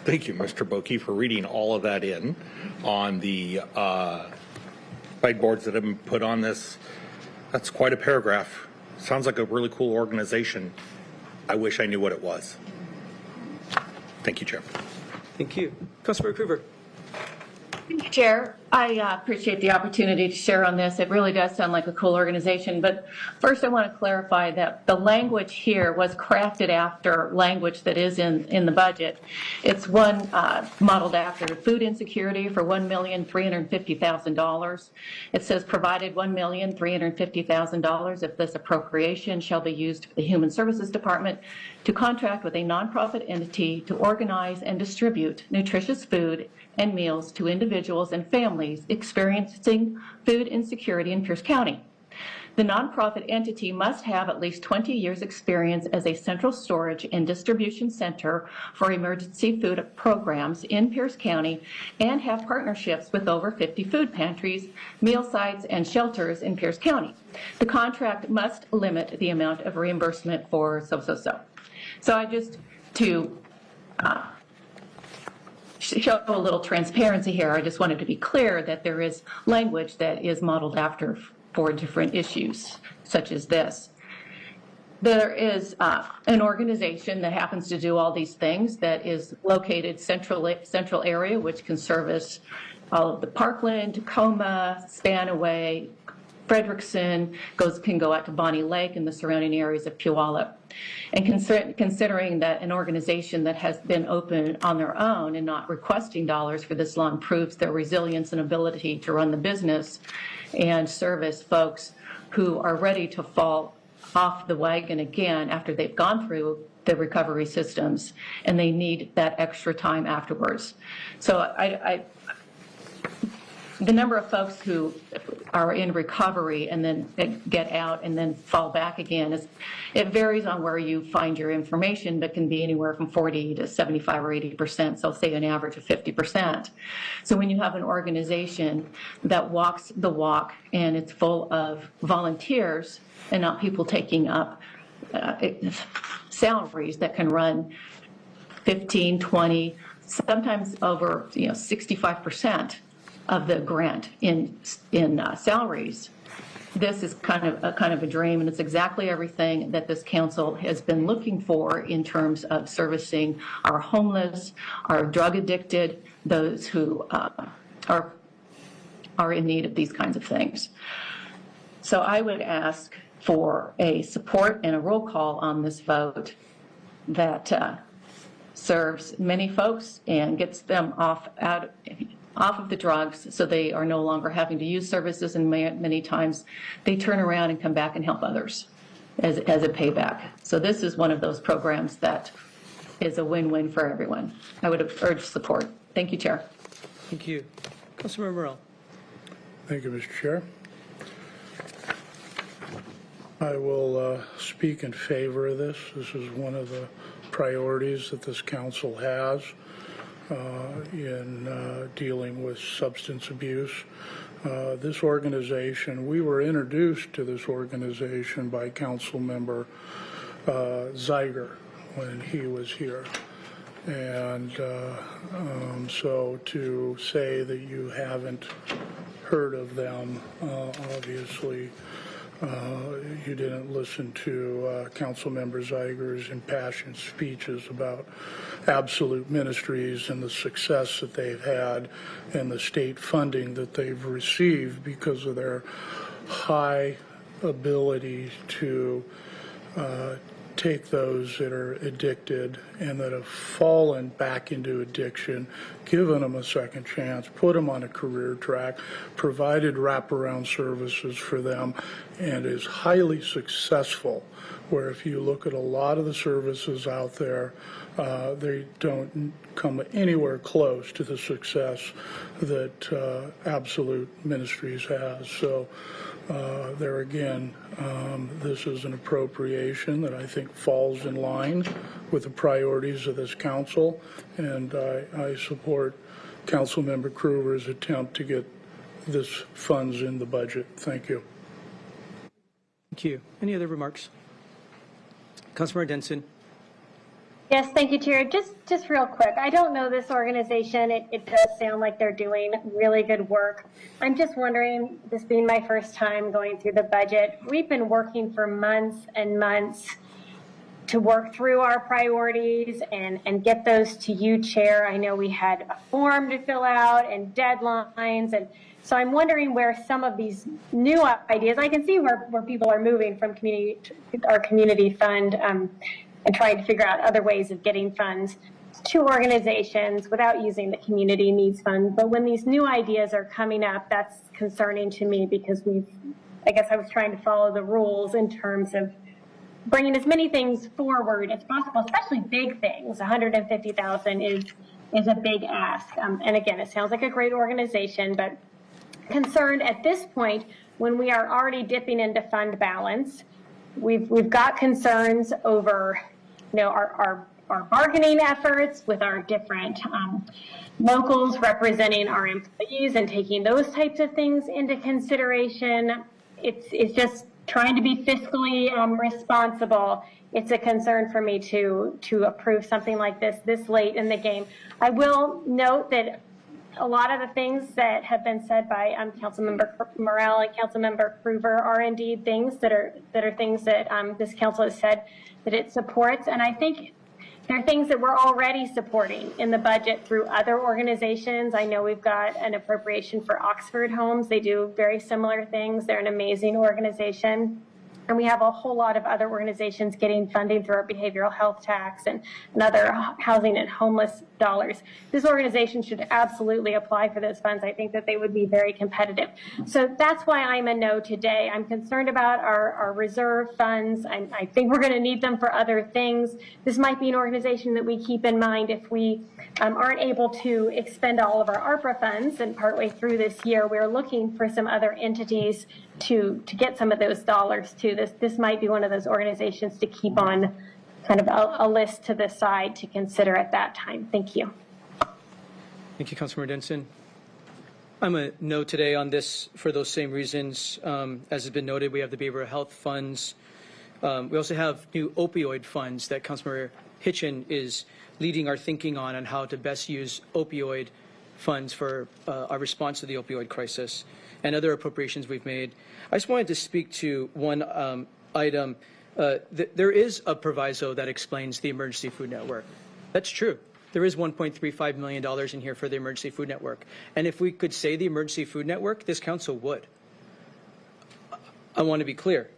Thank you, Mr. Boki, for reading all of that in on the whiteboards that have been put on this. That's quite a paragraph. Sounds like a really cool organization. I wish I knew what it was. Thank you, Chair. Thank you. Councilmember Krueger. Thank you, Chair. I appreciate the opportunity to share on this. It really does sound like a cool organization. But first, I want to clarify that the language here was crafted after language that is in the budget. It's one modeled after food insecurity for $1,350,000. It says provided $1,350,000 if this appropriation shall be used for the Human Services Department to contract with a nonprofit entity to organize and distribute nutritious food and meals to individuals and families experiencing food insecurity in Pierce County. The nonprofit entity must have at least 20 years' experience as a central storage and distribution center for emergency food programs in Pierce County and have partnerships with over 50 food pantries, meal sites, and shelters in Pierce County. The contract must limit the amount of reimbursement for so. So I just, to show a little transparency here, I just wanted to be clear that there is language that is modeled after for different issues such as this. There is an organization that happens to do all these things that is located central area, which can service all of the Parkland, Tacoma, Spanaway, Frederickson, can go out to Bonnie Lake and the surrounding areas of Puyallup. And considering that an organization that has been open on their own and not requesting dollars for this long proves their resilience and ability to run the business and service folks who are ready to fall off the wagon again after they've gone through the recovery systems and they need that extra time afterwards. So the number of folks who are in recovery and then get out and then fall back again, it varies on where you find your information, but can be anywhere from 40 to 75 or 80%, so say an average of 50%. So when you have an organization that walks the walk and it's full of volunteers and not people taking up salaries that can run 15, 20, sometimes over 65% of the grant in salaries. This is kind of a dream, and it's exactly everything that this council has been looking for in terms of servicing our homeless, our drug addicted, those who are in need of these kinds of things. So I would ask for a support and a roll call on this vote that serves many folks and gets them off of the drugs so they are no longer having to use services, and many times they turn around and come back and help others as a payback. So this is one of those programs that is a win-win for everyone. I would urge support. Thank you, Chair. Thank you. Councilmember Morrell. Thank you, Mr. Chair. I will speak in favor of this. This is one of the priorities that this council has in dealing with substance abuse. This organization, we were introduced to this organization by Council Member Zeiger when he was here. And so to say that you haven't heard of them, obviously you didn't listen to Council Member Zeiger's impassioned speeches about Absolute Ministries and the success that they've had and the state funding that they've received because of their high ability to take those that are addicted and that have fallen back into addiction, given them a second chance, put them on a career track, provided wraparound services for them, and is highly successful. Where if you look at a lot of the services out there, they don't come anywhere close to the success that Absolute Ministries has. So there again, this is an appropriation that I think falls in line with the priorities of this council, and I support Councilmember Kruger's attempt to get this funds in the budget. Thank you. Thank you. Any other remarks? Councilmember Denson. Yes, thank you, Chair. Just real quick, I don't know this organization. It does sound like they're doing really good work. I'm just wondering, this being my first time going through the budget, we've been working for months and months to work through our priorities and get those to you, Chair. I know we had a form to fill out and deadlines, and so I'm wondering where some of these new ideas, I can see where people are moving from our community fund and trying to figure out other ways of getting funds to organizations without using the community needs fund. But when these new ideas are coming up, that's concerning to me, because I guess I was trying to follow the rules in terms of bringing as many things forward as possible, especially big things. 150,000 is a big ask. And again, it sounds like a great organization, but concerned at this point when we are already dipping into fund balance. We've got concerns over, our bargaining efforts with our different locals representing our employees and taking those types of things into consideration. It's just trying to be fiscally responsible. It's a concern for me to approve something like this late in the game. I will note that a lot of the things that have been said by Councilmember Morrell and Councilmember Kruger are indeed things that are things that this council has said that it supports, and I think they're things that we're already supporting in the budget through other organizations. I know we've got an appropriation for Oxford Homes. They do very similar things. They're an amazing organization. And we have a whole lot of other organizations getting funding through our behavioral health tax and other housing and homeless dollars. This organization should absolutely apply for those funds. I think that they would be very competitive. So that's why I'm a no today. I'm concerned about our reserve funds. I think we're going to need them for other things. This might be an organization that we keep in mind if we aren't able to expend all of our ARPA funds, and partway through this year we're looking for some other entities to get some of those dollars to. This might be one of those organizations to keep on kind of a list to the side to consider at that time. Thank you. Thank you, Councilmember Denson. I'm a no today on this for those same reasons. As has been noted, we have the behavioral health funds. We also have new opioid funds that Councilmember Hitchen is leading our thinking on how to best use opioid funds for our response to the opioid crisis, and other appropriations we've made. I just wanted to speak to one item. There is a proviso that explains the Emergency Food Network. That's true. There is $1.35 million in here for the Emergency Food Network. And if we could say the Emergency Food Network, this council would. I want to be clear.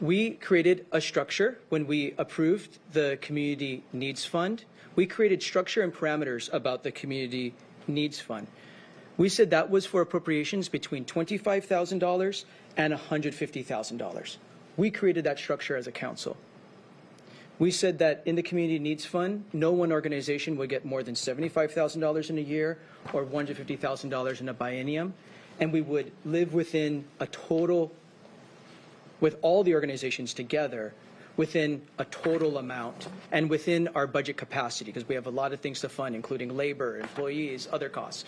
We created a structure when we approved the Community Needs Fund. We created structure and parameters about the Community Needs Fund. We said that was for appropriations between $25,000 and $150,000. We created that structure as a council. We said that in the Community Needs Fund, no one organization would get more than $75,000 in a year or $150,000 in a biennium, and we would live within a total, with all the organizations together, within a total amount and within our budget capacity, because we have a lot of things to fund, including labor, employees, other costs.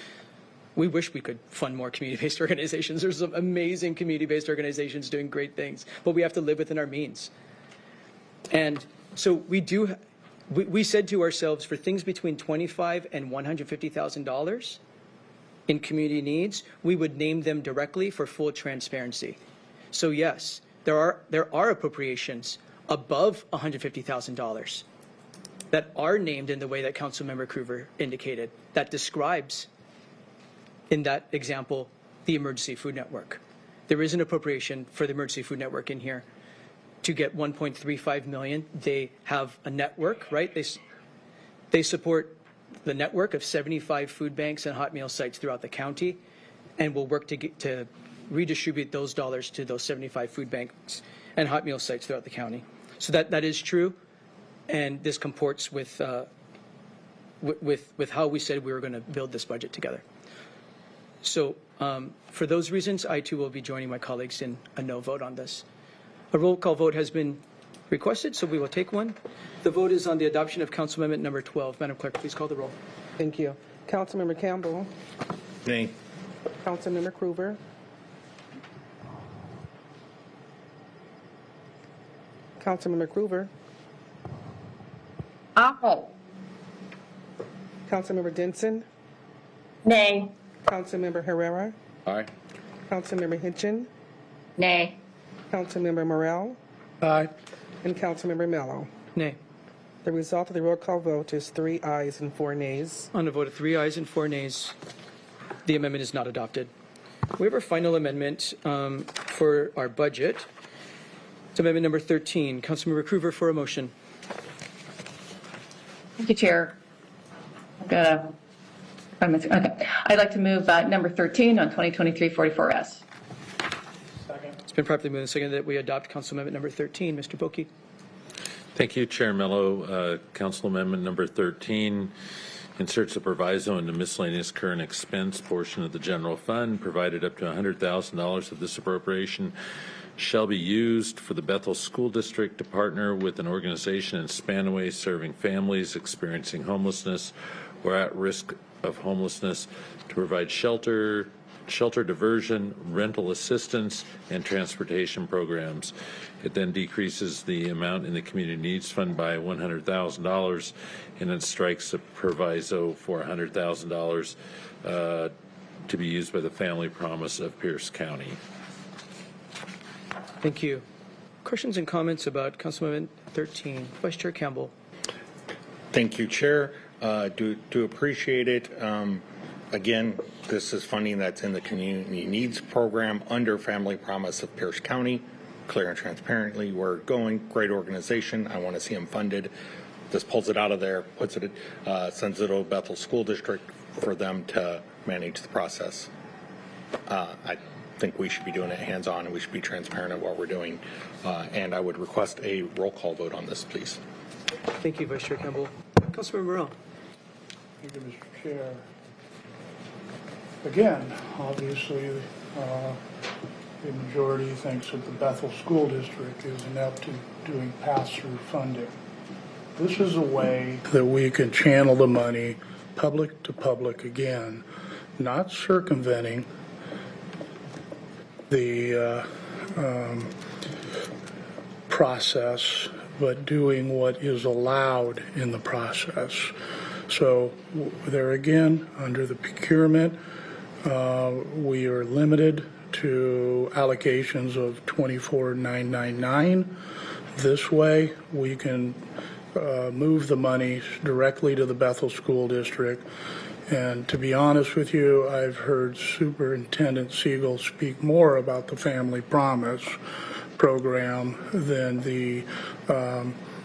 We wish we could fund more community-based organizations. There's some amazing community-based organizations doing great things, but we have to live within our means. And so we said to ourselves, for things between $25,000 and $150,000 in community needs, we would name them directly for full transparency. So yes, there are appropriations above $150,000 that are named in the way that Councilmember Kruger indicated, that describes, in that example, the Emergency Food Network. There is an appropriation for the Emergency Food Network in here to get 1.35 million. They have a network, right? They support the network of 75 food banks and hot meal sites throughout the county, and will work to redistribute those dollars to those 75 food banks and hot meal sites throughout the county. So that is true, and this comports with how we said we were going to build this budget together. So for those reasons, I too will be joining my colleagues in a no vote on this. A roll call vote has been requested, so we will take one. The vote is on the adoption of Council Amendment number 12. Madam Clerk, please call the roll. Thank you. Councilmember Campbell. Nay. Councilmember Krueger. Councilmember Krueger. Aye. Councilmember Denson. Nay. Councilmember Herrera. Aye. Councilmember Hitchin. Nay. Councilmember Morrell. Aye. And Councilmember Mello. Nay. The result of the roll call vote is 3 ayes and 4 nays. On a vote of 3 ayes and 4 nays, the amendment is not adopted. We have our final amendment for our budget. It's amendment number 13. Councilmember Krueger for a motion. Thank you, Chair. Okay. I'd like to move number 13 on 2023-44S. It's been properly moved and seconded that we adopt Council Amendment number 13. Mr. Boki. Thank you, Chair Mello. Council Amendment number 13 inserts a proviso in the miscellaneous current expense portion of the general fund, provided up to $100,000 of this appropriation shall be used for the Bethel School District to partner with an organization in Spanaway serving families experiencing homelessness or at risk of homelessness to provide shelter diversion, rental assistance, and transportation programs. It then decreases the amount in the Community Needs Fund by $100,000, and it strikes a proviso for $100,000 to be used by the Family Promise of Pierce County. Thank you. Questions and comments about Council Amendment 13? Vice Chair Campbell. Thank you, Chair. Do appreciate it. Again, this is funding that's in the Community Needs Program under Family Promise of Pierce County. Clear and transparently, we're going. Great organization. I want to see them funded. This pulls it out of there, puts it, sends it to Bethel School District for them to manage the process. I think we should be doing it hands-on, and we should be transparent at what we're doing. And I would request a roll call vote on this, please. Thank you, Vice Chair Campbell. Councilmember Morrell. Thank you, Mr. Chair. Again, obviously, the majority thinks that the Bethel School District is inept in doing pass-through funding. This is a way that we can channel the money public to public again, not circumventing the process, but doing what is allowed in the process. So there again, under the procurement, we are limited to allocations of $24,999. This way, we can move the money directly to the Bethel School District. And to be honest with you, I've heard Superintendent Siegel speak more about the Family Promise program than the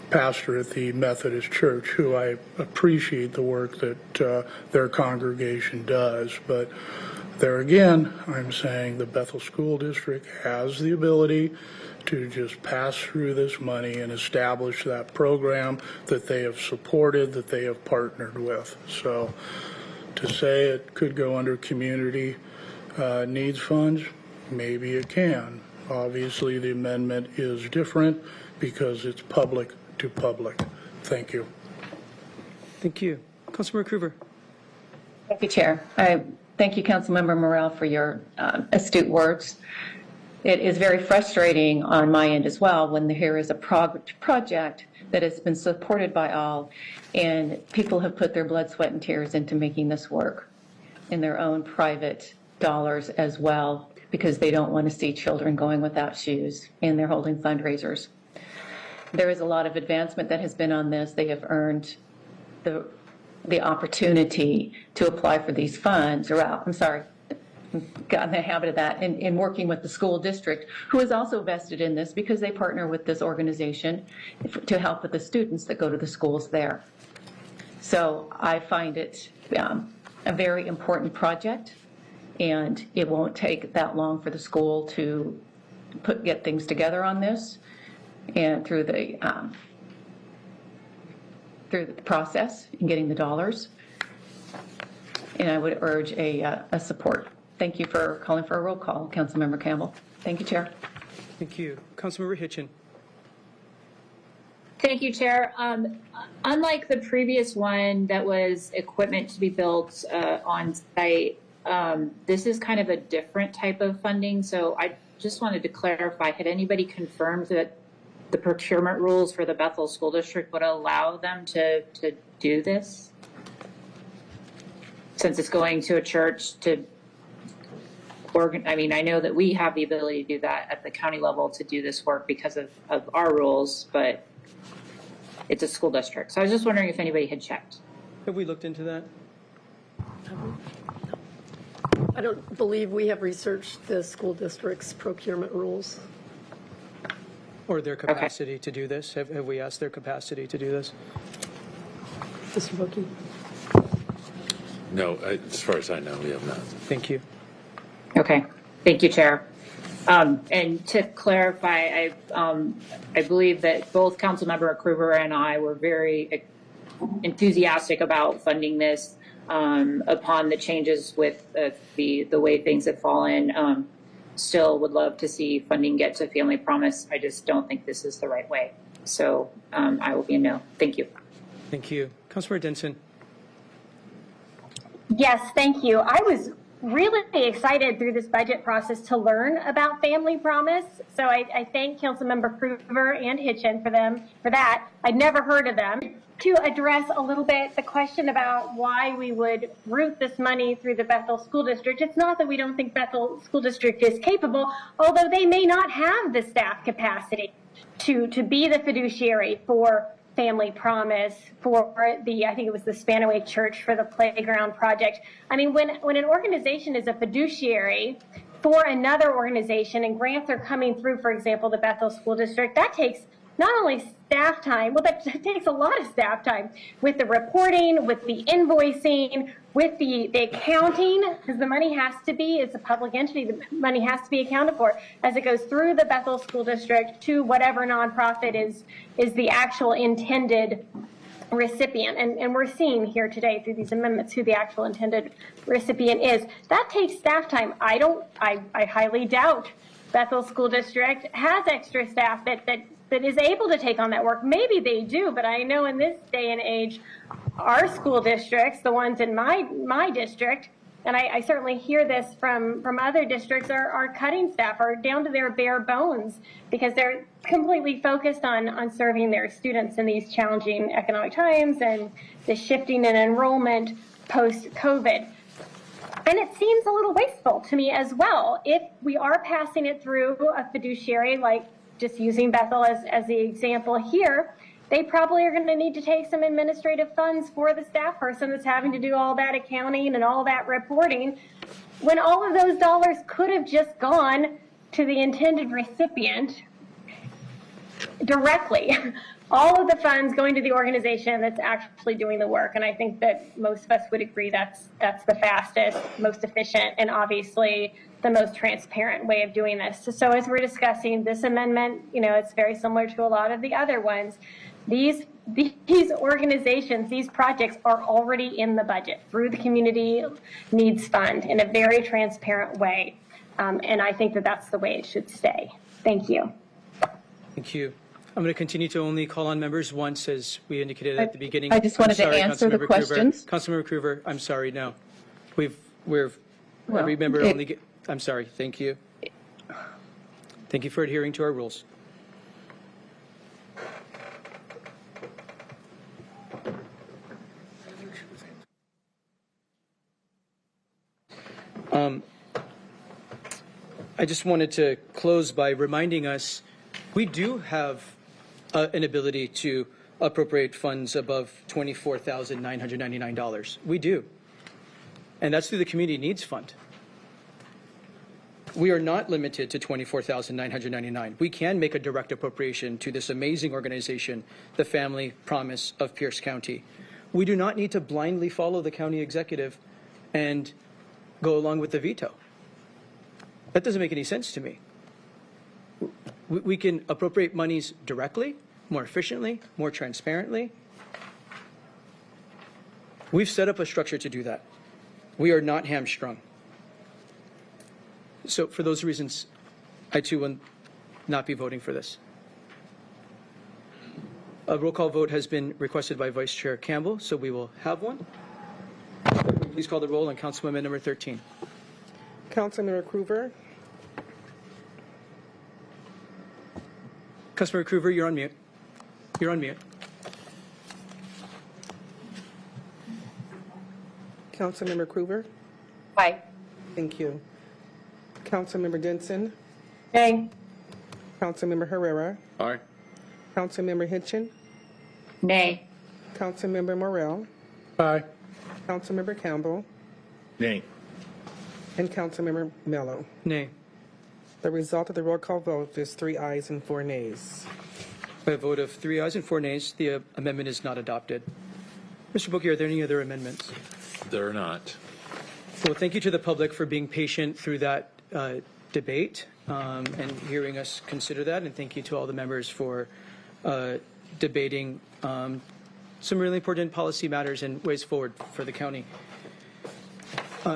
pastor at the Methodist Church, who I appreciate the work that their congregation does. But there again, I'm saying the Bethel School District has the ability to just pass through this money and establish that program that they have supported, that they have partnered with. So to say it could go under community needs funds, maybe it can. Obviously, the amendment is different because it's public to public. Thank you. Thank you. Councilmember Krueger. Thank you, Chair. I thank you, Councilmember Morrell, for your astute words. It is very frustrating on my end as well when there is a project that has been supported by all, and people have put their blood, sweat, and tears into making this work in their own private dollars as well, because they don't want to see children going without shoes, and they're holding fundraisers. There is a lot of advancement that has been on this. They have earned the opportunity to apply for these funds, got in the habit of that in working with the school district, who is also vested in this because they partner with this organization to help with the students that go to the schools there. So I find it a very important project, and it won't take that long for the school to get things together on this, and through the process in getting the dollars. And I would urge a support. Thank you for calling for a roll call, Councilmember Campbell. Thank you, Chair. Thank you. Councilmember Hitchin. Thank you, Chair. Unlike the previous one that was equipment to be built on site, this is kind of a different type of funding. So I just wanted to clarify, had anybody confirmed that the procurement rules for the Bethel School District would allow them to do this? Since it's going to a church to I mean, I know that we have the ability to do that at the county level to do this work because of our rules, but it's a school district. So I was just wondering if anybody had checked. Have we looked into that? I don't believe we have researched the school district's procurement rules. Or their capacity to do this? Have we asked their capacity to do this? Mr. Bookie? No, as far as I know, we have not. Thank you. Okay, thank you, Chair. And to clarify, I believe that both Councilmember Krueger and I were very enthusiastic about funding this upon the changes with the way things have fallen. Still would love to see funding get to Family Promise. I just don't think this is the right way. So I will be a no. Thank you. Thank you. Councilmember Denson. Yes, thank you. I was really excited through this budget process to learn about Family Promise. So I thank Councilmember Krueger and Hitchin for that. I'd never heard of them. To address a little bit the question about why we would route this money through the Bethel School District, it's not that we don't think Bethel School District is capable, although they may not have the staff capacity to be the fiduciary for Family Promise, for the, I think it was the Spanaway Church for the playground project. I mean, when an organization is a fiduciary for another organization and grants are coming through, for example, the Bethel School District, that takes not only staff time, well, that takes a lot of staff time with the reporting, with the invoicing, with the accounting, because the money has to be, it's a public entity, the money has to be accounted for as it goes through the Bethel School District to whatever nonprofit is the actual intended recipient. And we're seeing here today through these amendments who the actual intended recipient is. That takes staff time. I highly doubt Bethel School District has extra staff that is able to take on that work. Maybe they do, but I know in this day and age, our school districts, the ones in my district, and I certainly hear this from other districts, are cutting staff, are down to their bare bones because they're completely focused on serving their students in these challenging economic times and the shifting in enrollment post-COVID. And it seems a little wasteful to me as well. If we are passing it through a fiduciary, like just using Bethel as the example here, they probably are going to need to take some administrative funds for the staff person that's having to do all that accounting and all that reporting, when all of those dollars could have just gone to the intended recipient directly. All of the funds going to the organization that's actually doing the work. And I think that most of us would agree that's the fastest, most efficient, and obviously the most transparent way of doing this. So as we're discussing this amendment, it's very similar to a lot of the other ones. These organizations, these projects are already in the budget through the Community Needs Fund in a very transparent way. And I think that that's the way it should stay. Thank you. Thank you. I'm going to continue to only call on members once, as we indicated at the beginning. I just wanted to answer the questions. Councilmember Krueger, I'm sorry, no. Every member only I'm sorry, thank you. Thank you for adhering to our rules. I just wanted to close by reminding us we do have an ability to appropriate funds above $24,999. We do. And that's through the Community Needs Fund. we are not limited to $24,999. We can make a direct appropriation to this amazing organization, the Family Promise of Pierce County. We do not need to blindly follow the county executive and go along with the veto. That doesn't make any sense to me. We can appropriate monies directly, more efficiently, more transparently. We've set up a structure to do that. We are not hamstrung. So for those reasons, I too will not be voting for this. A roll call vote has been requested by Vice Chair Campbell, so we will have one. Please call the roll on Council Amendment number 13. Councilmember Cruver, Councilmember Cruver, you're on mute. You're on mute. Councilmember Cruver, Aye. thank you. Councilmember Denson, Nay. Councilmember Herrera, Aye. Councilmember Hitchin, Nay. Councilmember Morrell, Aye. Councilmember Campbell, Nay. and Councilmember Mello. Nay. The result of the roll call vote is 3 ayes and 4 nays. By a vote of 3 ayes and 4 nays, the amendment is not adopted. Mr. Bookie, are there any other amendments? There are not. Well, thank you to the public for being patient through that debate and hearing us consider that. And thank you to all the members for debating some really important policy matters and ways forward for the county.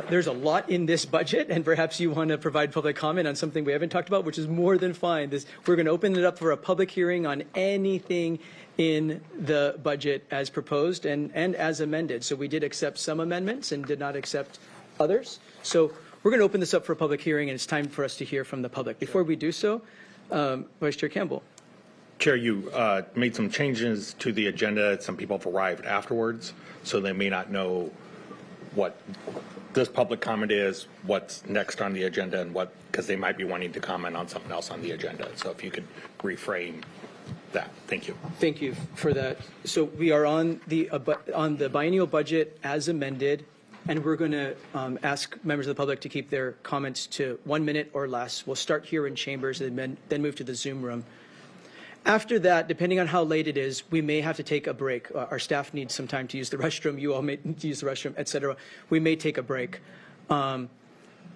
There's a lot in this budget, and perhaps you want to provide public comment on something we haven't talked about, which is more than fine. We're going to open it up for a public hearing on anything in the budget as proposed and as amended. So we did accept some amendments and did not accept others. So we're going to open this up for a public hearing, and it's time for us to hear from the public. Before we do so, Vice Chair Campbell. Chair, you made some changes to the agenda. Some people have arrived afterwards, so they may not know what this public comment is, what's next on the agenda, and what, because they might be wanting to comment on something else on the agenda. So if you could reframe that. Thank you. Thank you for that. So we are on the biennial budget as amended, and we're going to ask members of the public to keep their comments to 1 minute or less. We'll start here in chambers and then move to the Zoom room. After that, depending on how late it is, we may have to take a break. Our staff needs some time to use the restroom. You all may need to use the restroom, et cetera. We may take a break. After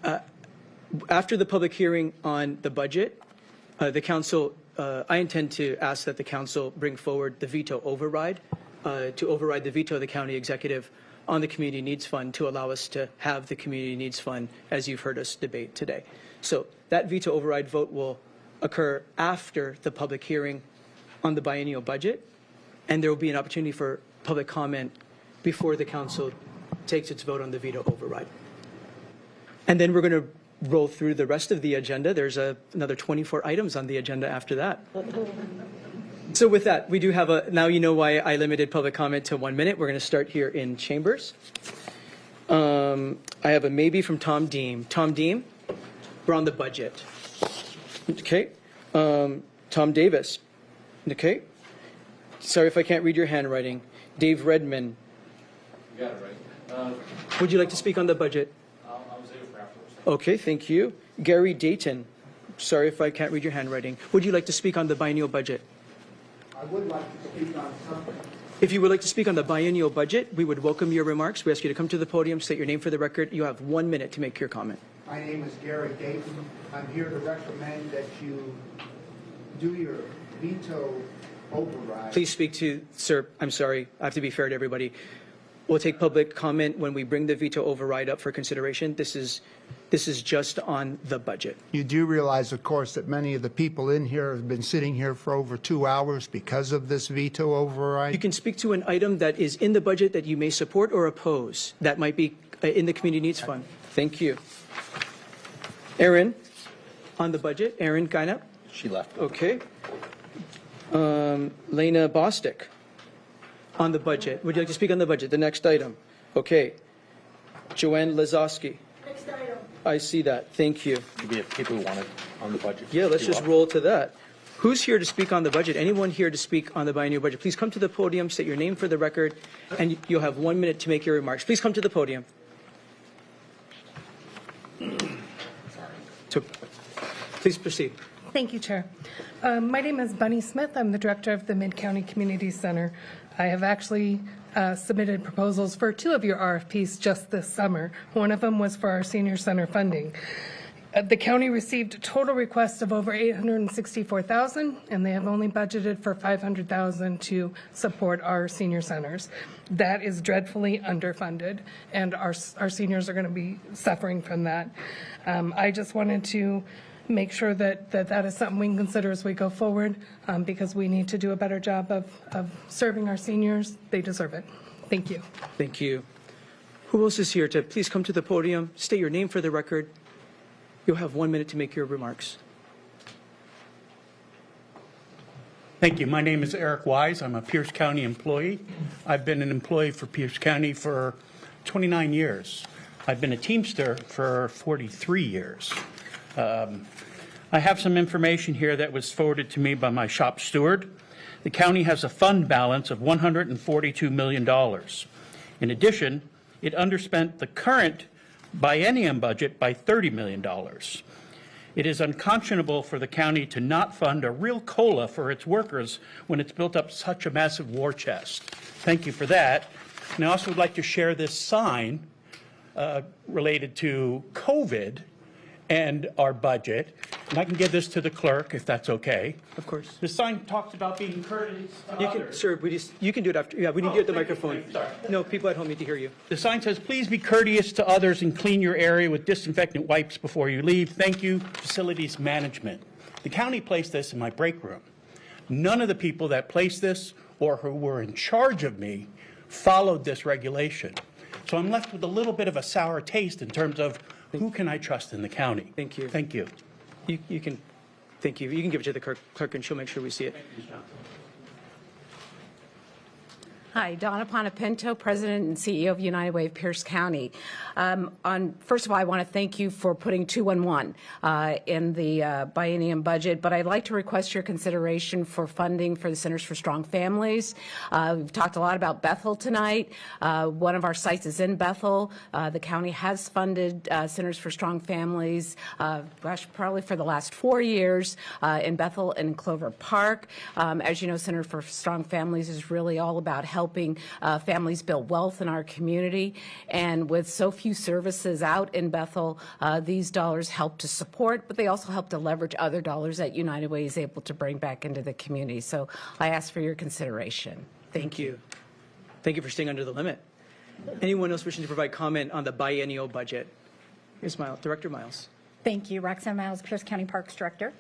the public hearing on the budget, the council, I intend to ask that the council bring forward the veto override to override the veto of the county executive on the Community Needs Fund to allow us to have the Community Needs Fund as you've heard us debate today. So that veto override vote will occur after the public hearing on the biennial budget, and there will be an opportunity for public comment before the council takes its vote on the veto override. And then we're going to roll through the rest of the agenda. There's another 24 items on the agenda after that. So with that, we do have now you know why I limited public comment to 1 minute. We're going to start here in chambers. I have a maybe from Tom Deem. Tom Deem, we're on the budget. Okay. Tom Davis. Okay. Sorry if I can't read your handwriting. Dave Redman. You got it right. Would you like to speak on the budget? I was able for afterwards. Okay, thank you. Gary Dayton. Sorry if I can't read your handwriting. Would you like to speak on the biennial budget? I would like to speak on something. If you would like to speak on the biennial budget, we would welcome your remarks. We ask you to come to the podium, state your name for the record. You have 1 minute to make your comment. My name is Gary Dayton. I'm here to recommend that you do your veto override. Please speak to, sir, I'm sorry, I have to be fair to everybody. We'll take public comment when we bring the veto override up for consideration. This is just on the budget. You do realize, of course, that many of the people in here have been sitting here for over 2 hours because of this veto override? You can speak to an item that is in the budget that you may support or oppose. That might be in the Community Needs Fund. Thank you. Aaron, on the budget. Aaron Guinep. She left. Okay. Lena Bostic, on the budget. Would you like to speak on the budget? The next item. Okay. Joanne Lazowski. Next item. I see that. Thank you. We have people who want it on the budget. Yeah, let's just roll to that. Who's here to speak on the budget? Anyone here to speak on the biennial budget? Please come to the podium, state your name for the record, and you'll have 1 minute to make your remarks. Please come to the podium. So please proceed. Thank you, Chair. My name is Bunny Smith. I'm the director of the Mid-County Community Center. I have actually submitted proposals for 2 of your RFPs just this summer. One of them was for our senior center funding. The county received a total request of over $864,000, and they have only budgeted for $500,000 to support our senior centers. That is dreadfully underfunded, and our seniors are going to be suffering from that. I just wanted to make sure that is something we can consider as we go forward, because we need to do a better job of serving our seniors. They deserve it. Thank you. Thank you. Who else is here to please come to the podium, state your name for the record. You'll have 1 minute to make your remarks. Thank you. My name is Eric Wise. I'm a Pierce County employee. I've been an employee for Pierce County for 29 years. I've been a Teamster for 43 years. I have some information here that was forwarded to me by my shop steward. The county has a fund balance of $142 million. In addition, it underspent the current biennium budget by $30 million. It is unconscionable for the county to not fund a real COLA for its workers when it's built up such a massive war chest. Thank you for that. And I also would like to share this sign related to COVID and our budget. And I can give this to the clerk if that's okay. Of course. The sign talks about being courteous to others. Sir, you can do it after. Yeah, we need you at the microphone. Sorry. No, people at home need to hear you. The sign says, please be courteous to others and clean your area with disinfectant wipes before you leave. Thank you, facilities management. The county placed this in my break room. None of the people that placed this or who were in charge of me followed this regulation. So I'm left with a little bit of a sour taste in terms of who can I trust in the county? Thank you. Thank you. You can, thank you. You can give it to the clerk and she'll make sure we see it. Hi, Donna Ponapinto, President and CEO of United Way of Pierce County. First of all, I want to thank you for putting 211 in the biennium budget, but I'd like to request your consideration for funding for the Centers for Strong Families. We've talked a lot about Bethel tonight. One of our sites is in Bethel. The county has funded Centers for Strong Families, probably for the last 4 years in Bethel and in Clover Park. As you know, Center for Strong Families is really all about helping families build wealth in our community. And with so few services out in Bethel, these dollars help to support, but they also help to leverage other dollars that United Way is able to bring back into the community. So I ask for your consideration. Thank you. Thank you for staying under the limit. Anyone else wishing to provide comment on the biennial budget? Here's Director Miles. Thank you. Roxanne Miles, Pierce County Parks Director.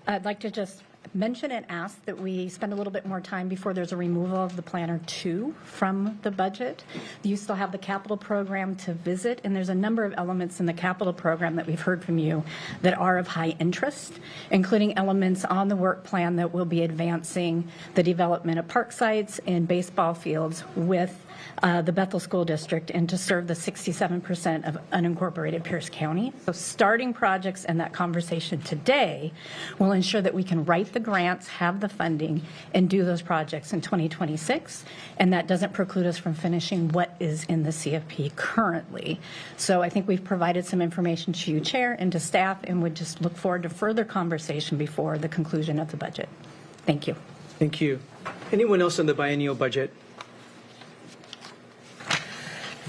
I'd like to just mention and ask that we spend a little bit more time before there's a removal of the Planner 2 from the budget. You still have the capital program to visit, and there's a number of elements in the capital program that we've heard from you that are of high interest, including elements on the work plan that will be advancing the development of park sites and baseball fields with the Bethel School District and to serve the 67% of unincorporated Pierce County. So starting projects and that conversation today will ensure that we can write the grants, have the funding, and do those projects in 2026. And that doesn't preclude us from finishing what is in the CFP currently. So I think we've provided some information to you, Chair, and to staff, and would just look forward to further conversation before the conclusion of the budget. Thank you. Thank you. Anyone else on the biennial budget?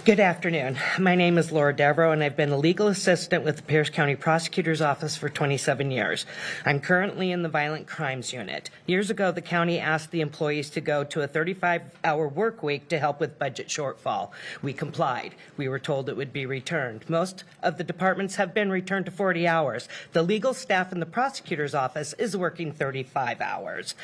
Good afternoon. My name is Laura Devereaux, and I've been a legal assistant with the Pierce County Prosecutor's Office for 27 years. I'm currently in the Violent Crimes Unit. Years ago, the county asked the employees to go to a 35-hour work week to help with budget shortfall. We complied. We were told it would be returned. Most of the departments have been returned to 40 hours. The legal staff in the prosecutor's office is working 35 hours.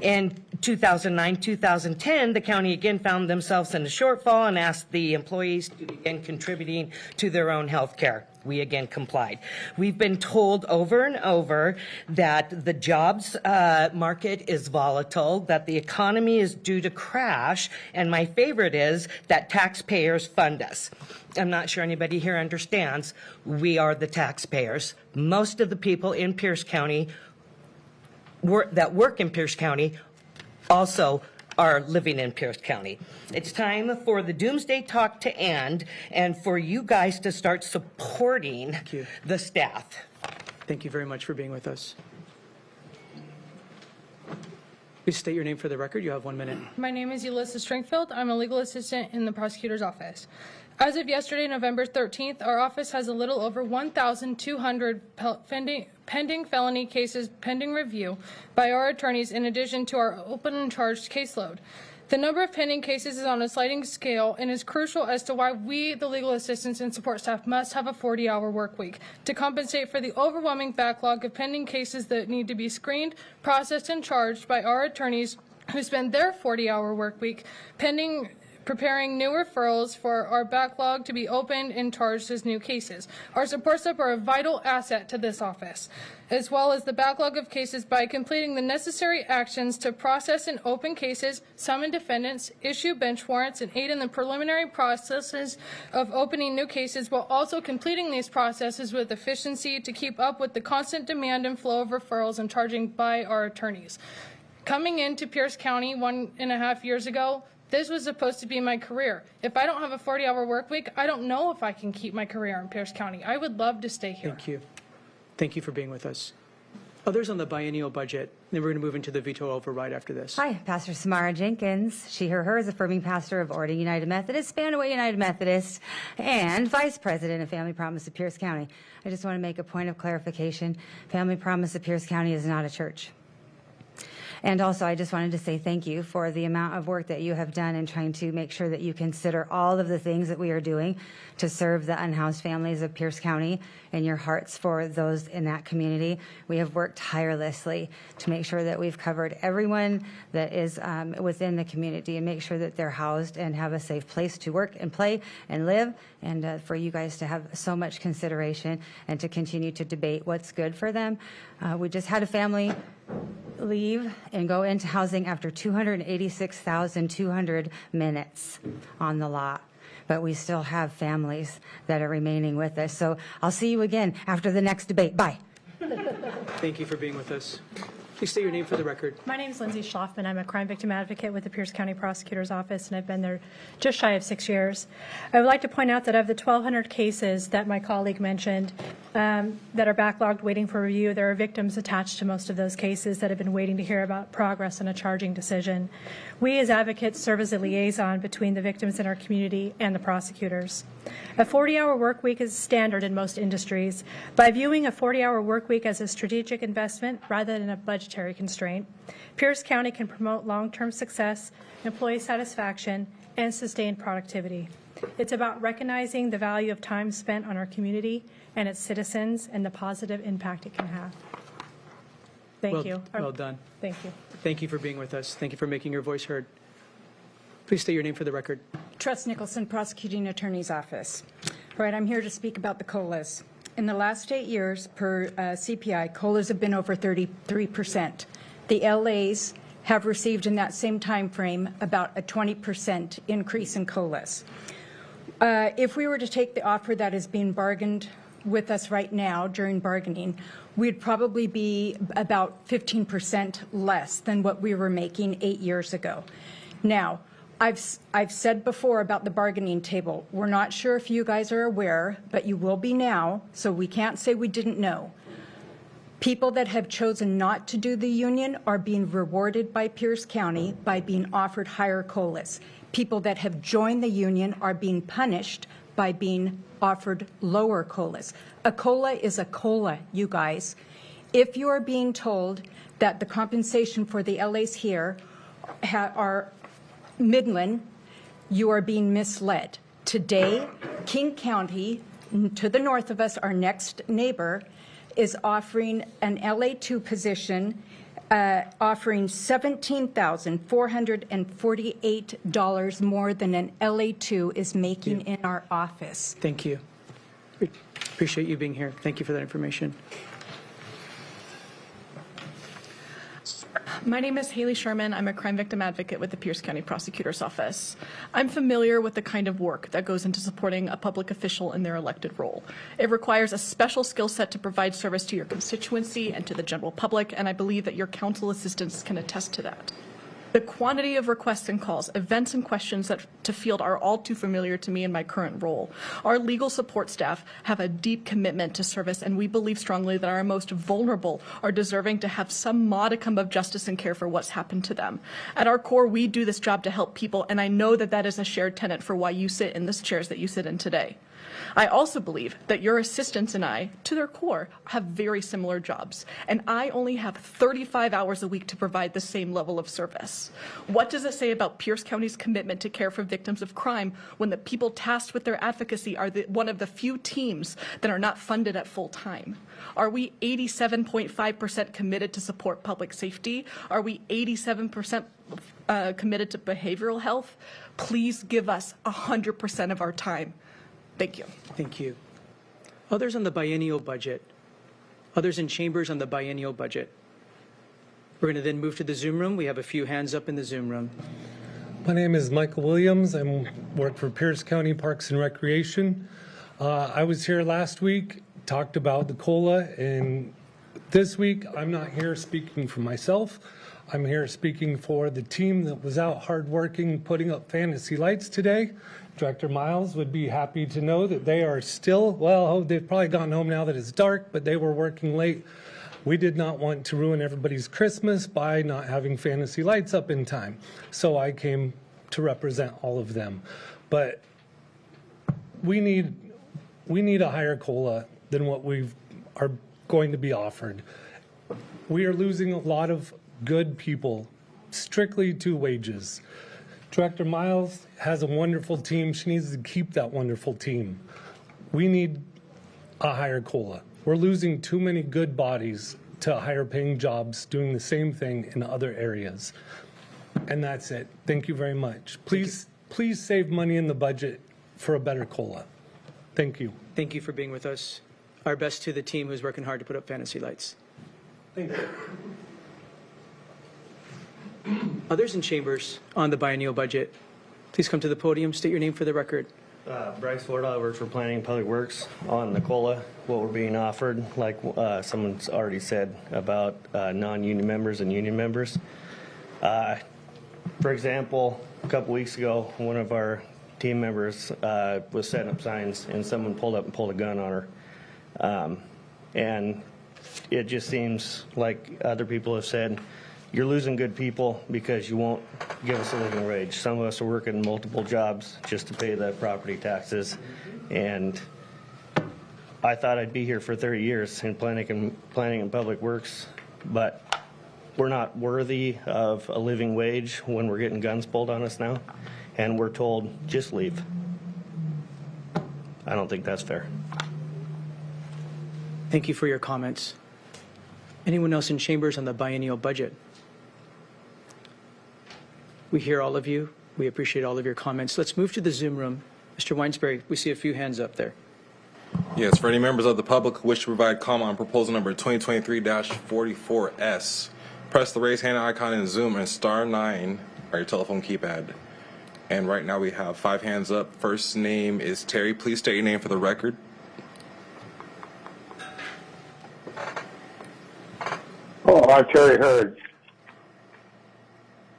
In 2009-2010, the county again found themselves in a shortfall and asked the employees to begin contributing to their own health care. We again complied. We've been told over and over that the jobs market is volatile, that the economy is due to crash, and my favorite is that taxpayers fund us. I'm not sure anybody here understands. We are the taxpayers. Most of the people in Pierce County that work in Pierce County also are living in Pierce County. It's time for the doomsday talk to end and for you guys to start supporting the staff. Thank you very much for being with us. Please state your name for the record. You have 1 minute. My name is Ulysses Stringfield. I'm a legal assistant in the prosecutor's office. As of yesterday, November 13th, our office has a little over 1,200 pending felony cases pending review by our attorneys in addition to our open and charged caseload. The number of pending cases is on a sliding scale and is crucial as to why we, the legal assistants and support staff, must have a 40-hour work week to compensate for the overwhelming backlog of pending cases that need to be screened, processed, and charged by our attorneys who spend their 40-hour work week preparing new referrals for our backlog to be opened and charged as new cases. Our support staff are a vital asset to this office, as well as the backlog of cases by completing the necessary actions to process and open cases, summon defendants, issue bench warrants, and aid in the preliminary processes of opening new cases, while also completing these processes with efficiency to keep up with the constant demand and flow of referrals and charging by our attorneys. Coming into Pierce County 1.5 years ago, this was supposed to be my career. If I don't have a 40-hour work week, I don't know if I can keep my career in Pierce County. I would love to stay here. Thank you. Thank you for being with us. Others on the biennial budget, then we're going to move into the veto override after this. Hi, Pastor Samara Jenkins. She, her is affirming pastor of Ordinance United Methodist, Spanaway United Methodist, and vice president of Family Promise of Pierce County. I just want to make a point of clarification. Family Promise of Pierce County is not a church. And also, I just wanted to say thank you for the amount of work that you have done in trying to make sure that you consider all of the things that we are doing to serve the unhoused families of Pierce County and your hearts for those in that community. We have worked tirelessly to make sure that we've covered everyone that is within the community and make sure that they're housed and have a safe place to work and play and live, and for you guys to have so much consideration and to continue to debate what's good for them. We just had a family leave and go into housing after 286,200 minutes on the lot. But we still have families that are remaining with us. So I'll see you again after the next debate. Bye. Thank you for being with us. Please state your name for the record. My name is Lindsay Schloffman. I'm a crime victim advocate with the Pierce County Prosecutor's Office, and I've been there just shy of 6 years. I would like to point out that of the 1,200 cases that my colleague mentioned that are backlogged waiting for review, there are victims attached to most of those cases that have been waiting to hear about progress in a charging decision. We as advocates serve as a liaison between the victims in our community and the prosecutors. A 40-hour work week is standard in most industries. By viewing a 40-hour work week as a strategic investment rather than a budgetary constraint, Pierce County can promote long-term success, employee satisfaction, and sustained productivity. It's about recognizing the value of time spent on our community and its citizens and the positive impact it can have. Thank you. Well done. Thank you. Thank you for being with us. Thank you for making your voice heard. Please state your name for the record. Trust Nicholson, Prosecuting Attorney's Office. All right, I'm here to speak about the COLAs. In the last 8 years, per CPI, COLAs have been over 33%. The LAs have received in that same time frame about a 20% increase in COLAs. If we were to take the offer that is being bargained with us right now during bargaining, we'd probably be about 15% less than what we were making 8 years ago. Now, I've said before about the bargaining table. We're not sure if you guys are aware, but you will be now, so we can't say we didn't know. People that have chosen not to do the union are being rewarded by Pierce County by being offered higher COLAs. People that have joined the union are being punished by being offered lower COLAs. A COLA is a COLA, you guys. If you are being told that the compensation for the LAs here are Midland, you are being misled. Today, King County, to the north of us, our next neighbor, is offering an LA2 position, offering $17,448 more than an LA2 is making in our office. Thank you. We appreciate you being here. Thank you for that information. My name is Haley Sherman. I'm a crime victim advocate with the Pierce County Prosecutor's Office. I'm familiar with the kind of work that goes into supporting a public official in their elected role. It requires a special skill set to provide service to your constituency and to the general public, and I believe that your council assistants can attest to that. The quantity of requests and calls, events and questions that to field are all too familiar to me in my current role. Our legal support staff have a deep commitment to service, and we believe strongly that our most vulnerable are deserving to have some modicum of justice and care for what's happened to them. At our core, we do this job to help people, and I know that that is a shared tenet for why you sit in the chairs that you sit in today. I also believe that your assistants and I, to their core, have very similar jobs, and I only have 35 hours a week to provide the same level of service. What does it say about Pierce County's commitment to care for victims of crime when the people tasked with their advocacy are one of the few teams that are not funded at full time? Are we 87.5% committed to support public safety? Are we 87% committed to behavioral health? Please give us 100% of our time. Thank you. Thank you. Others on the biennial budget? Others in chambers on the biennial budget? We're going to then move to the Zoom room. We have a few hands up in the Zoom room. My name is Michael Williams. I work for Pierce County Parks and Recreation. I was here last week, talked about the COLA, and this week I'm not here speaking for myself. I'm here speaking for the team that was out hard working, putting up fantasy lights today. Director Miles would be happy to know that they are still, well, they've probably gone home now that it's dark, but they were working late. We did not want to ruin everybody's Christmas by not having fantasy lights up in time. So I came to represent all of them. But we need a higher COLA than what we are going to be offered. We are losing a lot of good people strictly to wages. Director Miles has a wonderful team. She needs to keep that wonderful team. We need a higher COLA. We're losing too many good bodies to higher paying jobs doing the same thing in other areas. And that's it. Thank you very much. Please save money in the budget for a better COLA. Thank you. Thank you for being with us. Our best to the team who's working hard to put up fantasy lights. Thank you. Others in chambers on the biennial budget, please come to the podium, state your name for the record. Bryce Florida, I work for Planning and Public Works on the COLA, what we're being offered, like someone's already said about non-union members and union members. For example, a couple weeks ago, one of our team members was setting up signs and someone pulled up and pulled a gun on her. And it just seems like other people have said, you're losing good people because you won't give us a living wage. Some of us are working multiple jobs just to pay the property taxes. And I thought I'd be here for 30 years in planning and public works, but we're not worthy of a living wage when we're getting guns pulled on us now. And we're told, just leave. I don't think that's fair. Thank you for your comments. Anyone else in chambers on the biennial budget? We hear all of you. We appreciate all of your comments. Let's move to the Zoom room. Mr. Weinsberry, we see a few hands up there. Yes, for any members of the public who wish to provide comment on proposal number 2023-44S, press the raise hand icon in Zoom and star 9 on your telephone keypad. And right now we have 5 hands up. First name is Terry. Please state your name for the record. Oh, I'm Terry Hurd.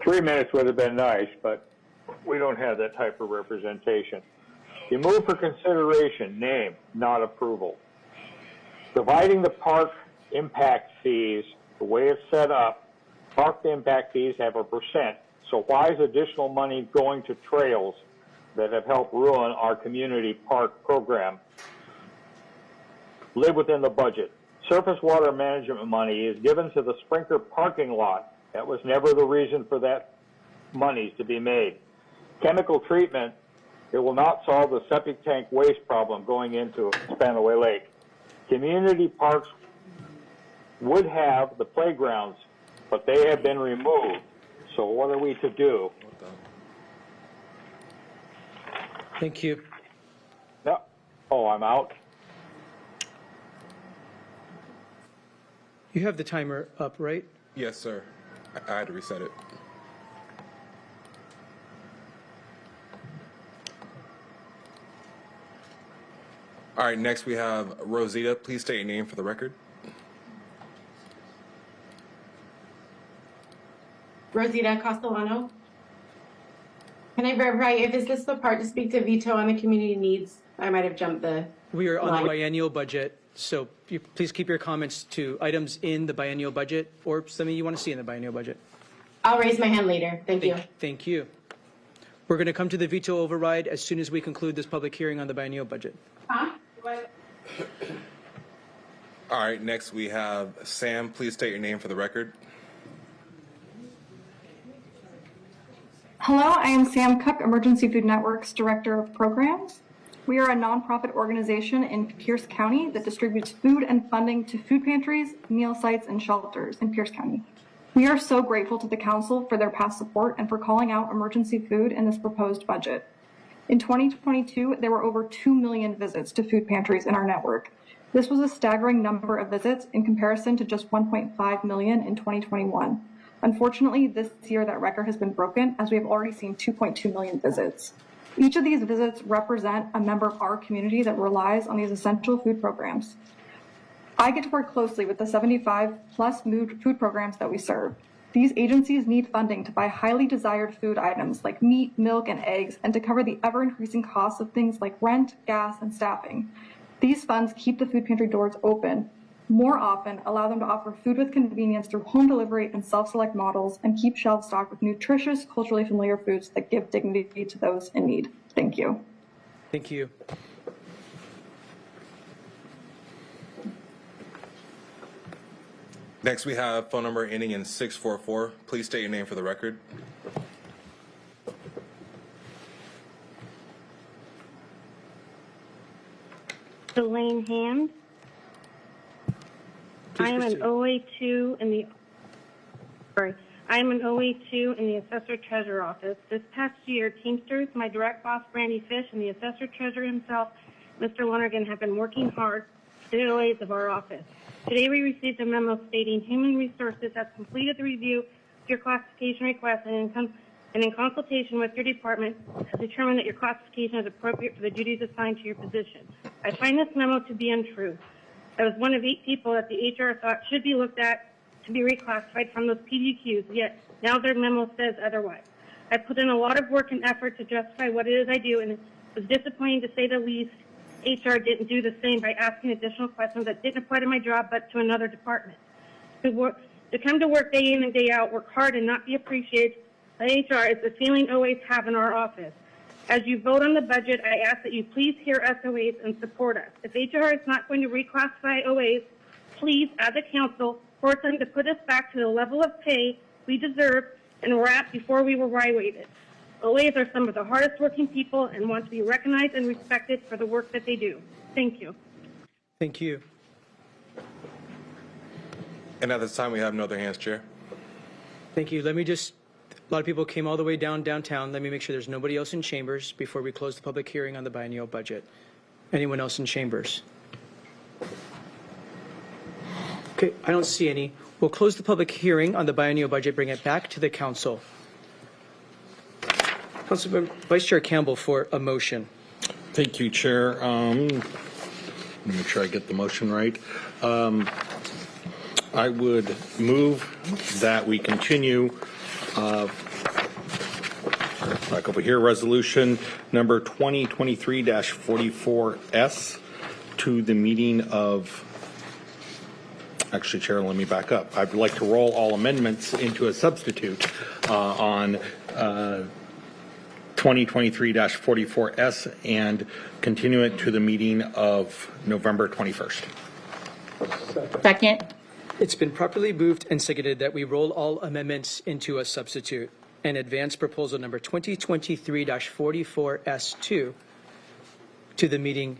3 minutes would have been nice, but we don't have that type of representation. You move for consideration, name, not approval. Dividing the park impact fees, the way it's set up, park impact fees have a %. So why is additional money going to trails that have helped ruin our community park program? Live within the budget. Surface water management money is given to the Sprinkler parking lot. That was never the reason for that money to be made. Chemical treatment, it will not solve the septic tank waste problem going into Spanaway Lake. Community parks would have the playgrounds, but they have been removed. So what are we to do? Thank you. No. Oh, I'm out. You have the timer up, right? Yes, sir. I had to reset it. All right, next we have Rosita. Please state your name for the record. Rosita Castellano. Can I verify if is this the part to speak to veto on the community needs? I might have jumped the We are on line. the biennial budget, so please keep your comments to items in the biennial budget or something you want to see in the biennial budget. I'll raise my hand later. Thank you. Thank you. We're going to come to the veto override as soon as we conclude this public hearing on the biennial budget. Huh? All right, next we have Sam. Please state your name for the record. Hello, I am Sam Cook, Emergency Food Network's Director of Programs. We are a nonprofit organization in Pierce County that distributes food and funding to food pantries, meal sites, and shelters in Pierce County. We are so grateful to the council for their past support and for calling out emergency food in this proposed budget. In 2022, there were over 2 million visits to food pantries in our network. This was a staggering number of visits in comparison to just 1.5 million in 2021. Unfortunately, this year that record has been broken as we have already seen 2.2 million visits. Each of these visits represent a member of our community that relies on these essential food programs. I get to work closely with the 75 plus food programs that we serve. These agencies need funding to buy highly desired food items like meat, milk, and eggs, and to cover the ever-increasing costs of things like rent, gas, and staffing. These funds keep the food pantry doors open, more often allow them to offer food with convenience through home delivery and self-select models, and keep shelves stocked with nutritious, culturally familiar foods that give dignity to those in need. Thank you. Thank you. Next we have phone number ending in 644. Please state your name for the record. Elaine Hand. I am an OA2 in the Assessor Treasurer Office. This past year, Teamsters, my direct boss, Brandy Fish, and the Assessor Treasurer himself, Mr. Lonergan, have been working hard to the OAs of our office. Today, we received a memo stating Human Resources has completed the review of your classification request and in consultation with your department has determined that your classification is appropriate for the duties assigned to your position. I find this memo to be untrue. I was one of 8 people that the HR thought should be looked at to be reclassified from those PDQs, yet now their memo says otherwise. I put in a lot of work and effort to justify what it is I do, and it was disappointing to say the least. HR didn't do the same by asking additional questions that didn't apply to my job but to another department. To come to work day in and day out, work hard and not be appreciated by HR is the feeling OAs have in our office. As you vote on the budget, I ask that you please hear us OAs and support us. If HR is not going to reclassify OAs, please, as a council, force them to put us back to the level of pay we deserve and were at before we were evaluated. OAs are some of the hardest working people and want to be recognized and respected for the work that they do. Thank you. Thank you. And at this time, we have no other hands, Chair. Thank you. A lot of people came all the way downtown. Let me make sure there's nobody else in chambers before we close the public hearing on the biennial budget. Anyone else in chambers? Okay, I don't see any. We'll close the public hearing on the biennial budget, bring it back to the council. Vice Chair Campbell for a motion. Thank you, Chair. Let me make sure I get the motion right. I would move that we continue back over here, resolution number 2023-44S to the meeting of, actually, Chair, let me back up. I'd like to roll all amendments into a substitute on 2023-44S and continue it to the meeting of November 21st. Second. It's been properly moved and seconded that we roll all amendments into a substitute and advance proposal number 2023-44S2 to the meeting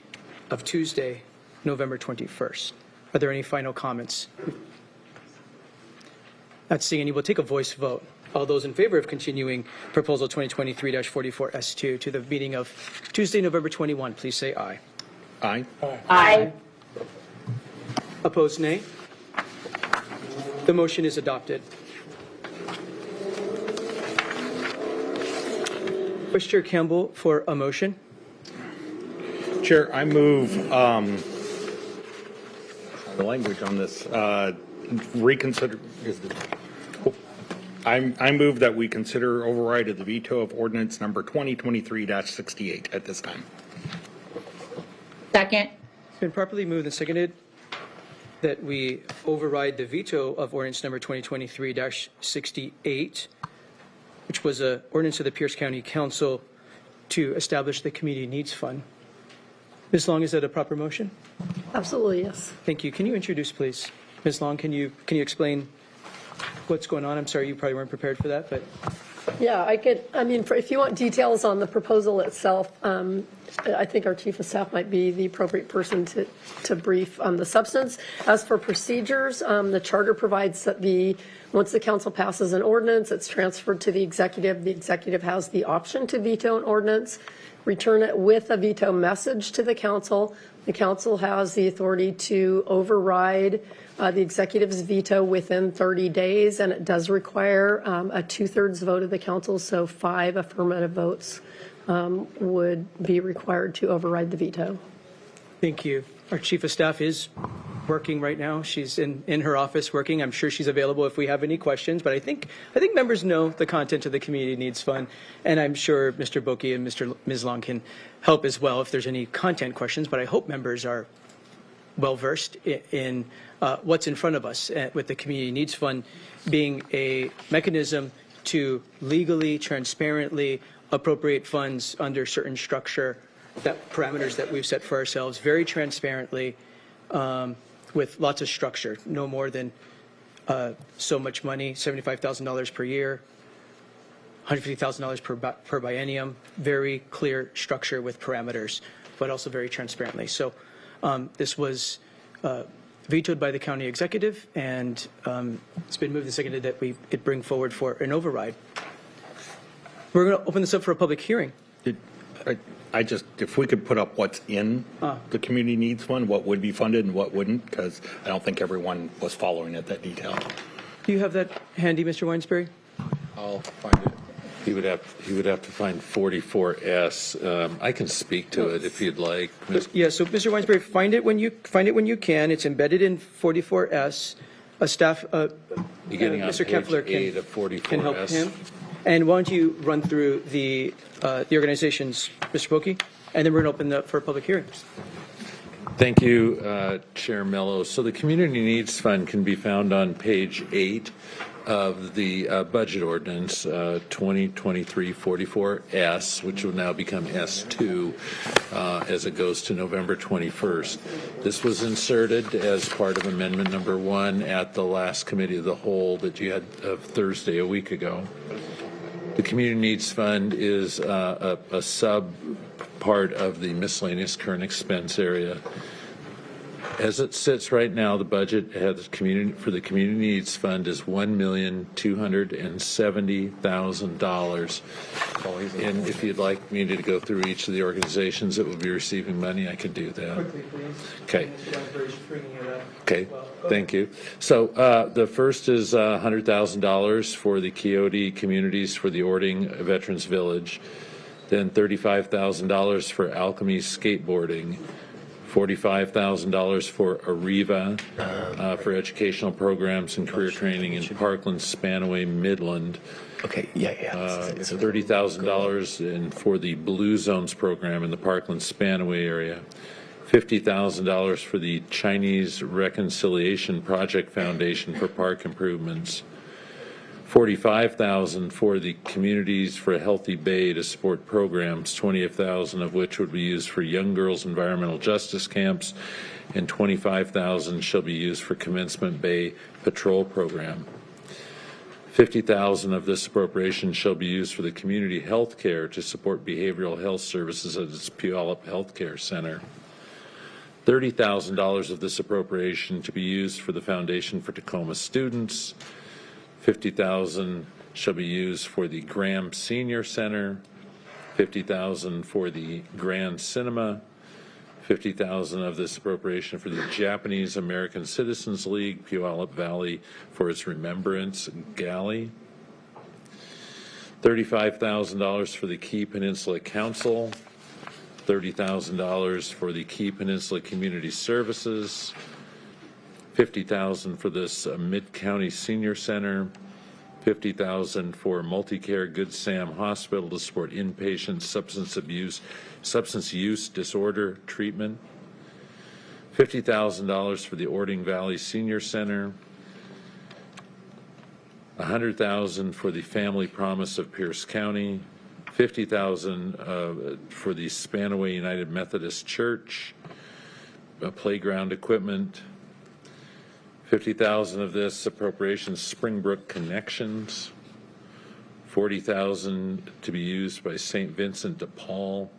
of Tuesday, November 21st. Are there any final comments? Not seeing any. We'll take a voice vote. All those in favor of continuing proposal 2023-44S2 to the meeting of Tuesday, November 21, please say aye. Aye. Aye. Opposed, nay. The motion is adopted. Vice Chair Campbell for a motion. Chair, I move the language on this reconsider. I move that we consider override of the veto of ordinance number 2023-68 at this time. Second. It's been properly moved and seconded that we override the veto of ordinance number 2023-68, which was an ordinance of the Pierce County Council to establish the Community Needs Fund. Ms. Long, is that a proper motion? Absolutely, yes. Thank you. Can you introduce, please? Ms. Long, can you explain what's going on? I'm sorry, you probably weren't prepared for that, but. Yeah, if you want details on the proposal itself, I think our chief of staff might be the appropriate person to brief on the substance. As for procedures, the charter provides that once the council passes an ordinance, it's transferred to the executive. The executive has the option to veto an ordinance, return it with a veto message to the council. The council has the authority to override the executive's veto within 30 days, and it does require a 2/3 vote of the council, so 5 affirmative votes would be required to override the veto. Thank you. Our chief of staff is working right now. She's in her office working. I'm sure she's available if we have any questions, but I think members know the content of the Community Needs Fund, and I'm sure Mr. Boki and Ms. Long can help as well if there's any content questions, but I hope members are well-versed in what's in front of us with the Community Needs Fund being a mechanism to legally, transparently appropriate funds under certain structure, parameters that we've set for ourselves, very transparently, with lots of structure, no more than so much money, $75,000 per year, $150,000 per biennium, very clear structure with parameters, but also very transparently. So this was vetoed by the county executive, and it's been moved and seconded that it bring forward for an override. We're going to open this up for a public hearing. If we could put up what's in the Community Needs Fund, what would be funded and what wouldn't, because I don't think everyone was following it that detail. Do you have that handy, Mr. Weinsbury? I'll find it. He would have to find 44S. I can speak to it if you'd like. Yeah. So, Mr. Weinsbury, find it when you can. It's embedded in 44S. A staff, Beginning on Mr. page Kepler 8 of 44S. can help him. And why don't you run through the organizations, Mr. Boki, and then we're going to open up for a public hearing. Thank you, Chair Mello. So the Community Needs Fund can be found on page 8 of the budget ordinance 2023-44S, which will now become S2 as it goes to November 21st. This was inserted as part of Amendment Number 1 at the last Committee of the Whole that you had Thursday a week ago. The Community Needs Fund is a sub part of the miscellaneous current expense area. As it sits right now, the budget for the Community Needs Fund is $1,270,000. And if you'd like me to go through each of the organizations that will be receiving money, I can do that. Quickly, please. Okay. Okay. Okay. Thank you. So the first is $100,000 for the Quixote Communities for the Ording Veterans Village. Then $35,000 for Alchemy Skateboarding. $45,000 for Arriva for educational programs and career training in Parkland, Spanaway, Midland. Okay, yeah. $30,000 for the Blue Zones program in the Parkland, Spanaway area. $50,000 for the Chinese Reconciliation Project Foundation for park improvements. $45,000 for the Communities for a Healthy Bay to support programs, $28,000 of which would be used for young girls' environmental justice camps, and $25,000 shall be used for Commencement Bay Patrol Program. $50,000 of this appropriation shall be used for the community health care to support behavioral health services at its Puyallup Health Care Center. $30,000 of this appropriation to be used for the Foundation for Tacoma Students. $50,000 shall be used for the Graham Senior Center, $50,000 for the Grand Cinema, $50,000 of this appropriation for the Japanese American Citizens League, Puyallup Valley, for its Remembrance Galley, $35,000 for the Key Peninsula Council, $30,000 for the Key Peninsula Community Services, $50,000 for this Mid-County Senior Center, $50,000 for Multicare Good Sam Hospital to support inpatient substance use disorder treatment. $50,000 for the Ording Valley Senior Center. $100,000 for the Family Promise of Pierce County. $50,000 for the Spanaway United Methodist Church, playground equipment. $50,000 of this appropriation, Springbrook Connections. $40,000 to be used by St. Vincent de Paul.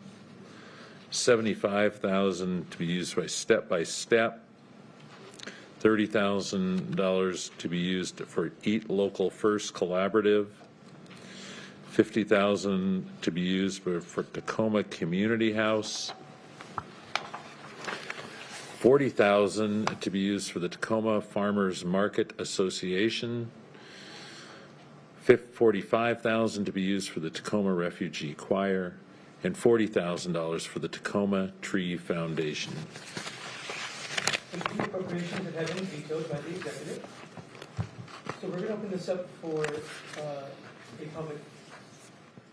$75,000 to be used by Step by Step. $30,000 to be used for Eat Local First Collaborative. $50,000 to be used for Tacoma Community House. $40,000 to be used for the Tacoma Farmers Market Association. $45,000 to be used for the Tacoma Refugee Choir, and $40,000 for the Tacoma Tree Foundation. Appropriations that have been vetoed by the executive. So we're going to open this up for a public.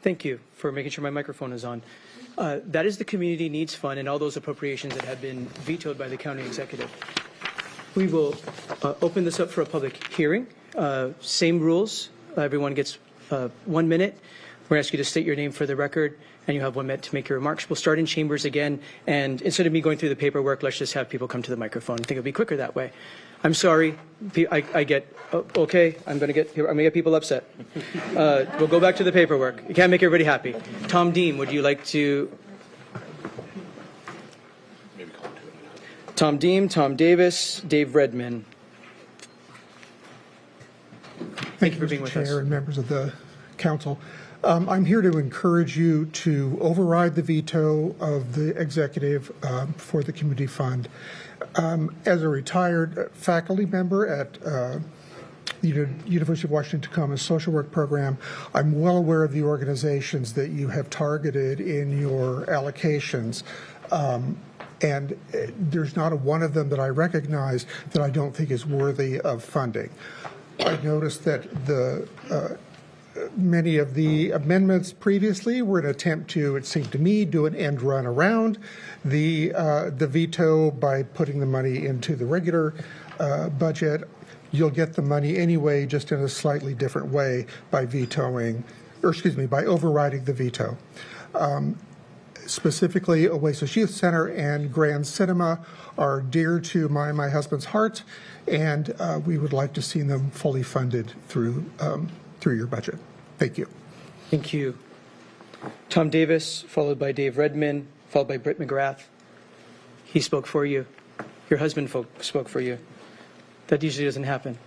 Thank you for making sure my microphone is on. That is the Community Needs Fund and all those appropriations that have been vetoed by the county executive. We will open this up for a public hearing. Same rules. Everyone gets 1 minute. We're going to ask you to state your name for the record, and you have 1 minute to make your remarks. We'll start in chambers again, and instead of me going through the paperwork, let's just have people come to the microphone. I think it'll be quicker that way. I'm sorry. I get okay. I'm going to get people upset. We'll go back to the paperwork. You can't make everybody happy. Tom Deem, would you like to? Tom Deem, Tom Davis, Dave Redman. Thank you for being with us, Chair and members of the council. I'm here to encourage you to override the veto of the executive for the community fund. As a retired faculty member at the University of Washington Tacoma social work program, I'm well aware of the organizations that you have targeted in your allocations. And there's not one of them that I recognize that I don't think is worthy of funding. I noticed that many of the amendments previously were an attempt to, it seemed to me, do an end run around the veto by putting the money into the regular budget. You'll get the money anyway, just in a slightly different way by by overriding the veto. Specifically, Oasis Youth Center and Grand Cinema are dear to my husband's heart, and we would like to see them fully funded through your budget. Thank you. Thank you. Tom Davis, followed by Dave Redman, followed by Britt McGrath. He spoke for you. Your husband spoke for you. That usually doesn't happen.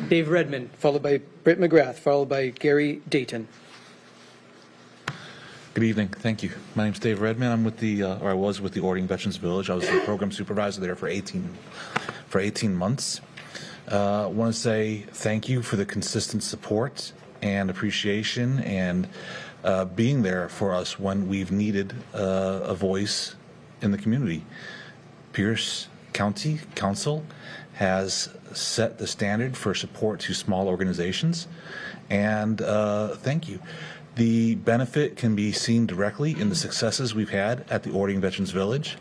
Dave Redman, followed by Britt McGrath, followed by Gary Dayton. Good evening. Thank you. My name is Dave Redman. I'm with I was with the Ording Veterans Village. I was the program supervisor there for 18 months. I want to say thank you for the consistent support and appreciation and being there for us when we've needed a voice in the community. Pierce County Council has set the standard for support to small organizations, and thank you. The benefit can be seen directly in the successes we've had at the Ording Veterans Village.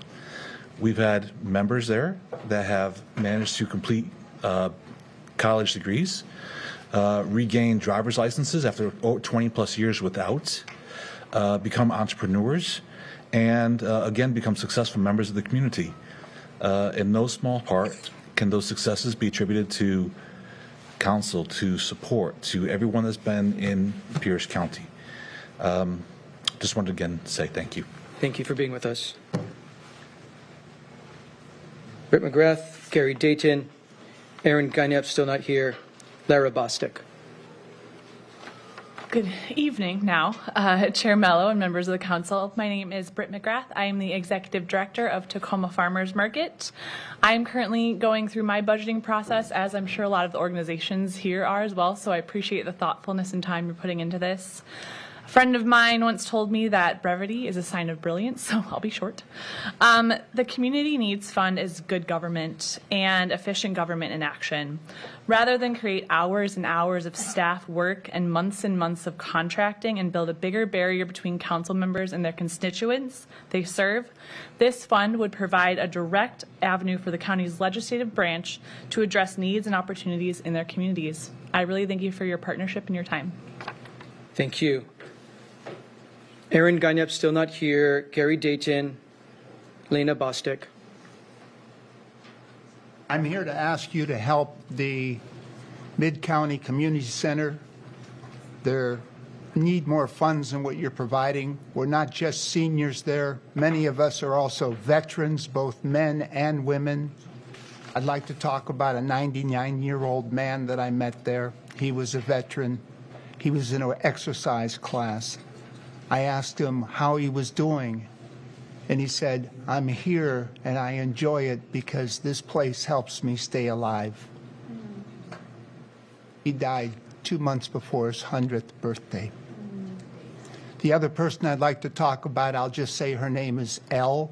We've had members there that have managed to complete college degrees, regain driver's licenses after 20 plus years without, become entrepreneurs, and again become successful members of the community. In no small part can those successes be attributed to council, to support, to everyone that's been in Pierce County. Just wanted to again say thank you. Thank you for being with us. Britt McGrath, Gary Dayton, Aaron Guynep, still not here, Lara Bostic. Good evening now, Chair Mello and members of the council. My name is Britt McGrath. I am the Executive Director of Tacoma Farmers Market. I am currently going through my budgeting process, as I'm sure a lot of the organizations here are as well, so I appreciate the thoughtfulness and time you're putting into this. A friend of mine once told me that brevity is a sign of brilliance, so I'll be short. The Community Needs Fund is good government and efficient government in action. Rather than create hours and hours of staff work and months of contracting and build a bigger barrier between council members and their constituents they serve, this fund would provide a direct avenue for the county's legislative branch to address needs and opportunities in their communities. I really thank you for your partnership and your time. Thank you. Aaron Ganyep still not here. Gary Dayton, Lena Bostic. I'm here to ask you to help the Mid-County Community Center. They need more funds than what you're providing. We're not just seniors there. Many of us are also veterans, both men and women. I'd like to talk about a 99-year-old man that I met there. He was a veteran. He was in an exercise class. I asked him how he was doing, and he said, "I'm here and I enjoy it because this place helps me stay alive." He died 2 months before his 100th birthday. The other person I'd like to talk about, I'll just say her name is Elle.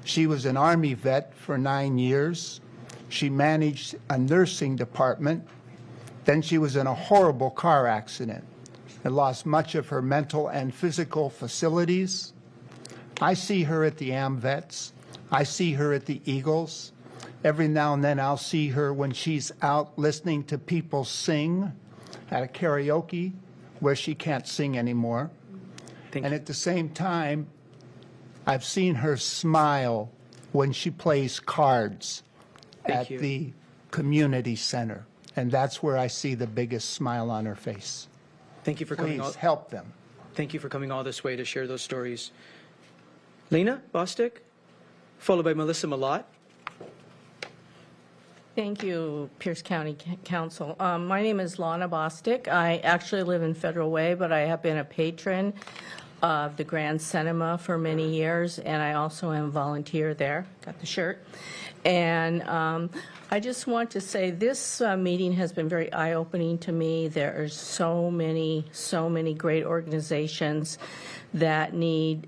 She was an Army vet for 9 years. She managed a nursing department. Then she was in a horrible car accident and lost much of her mental and physical facilities. I see her at the AmVets. I see her at the Eagles. Every now and then I'll see her when she's out listening to people sing at a karaoke where she can't sing anymore. And at the same time, I've seen her smile when she plays cards at the community center. And that's where I see the biggest smile on her face. Thank you for coming. Please help them. Thank you for coming all this way to share those stories. Lena Bostic, followed by Melissa Malott. Thank you, Pierce County Council. My name is Lana Bostic. I actually live in Federal Way, but I have been a patron of the Grand Cinema for many years, and I also am a volunteer there. Got the shirt. And I just want to say this meeting has been very eye-opening to me. There are so many great organizations that need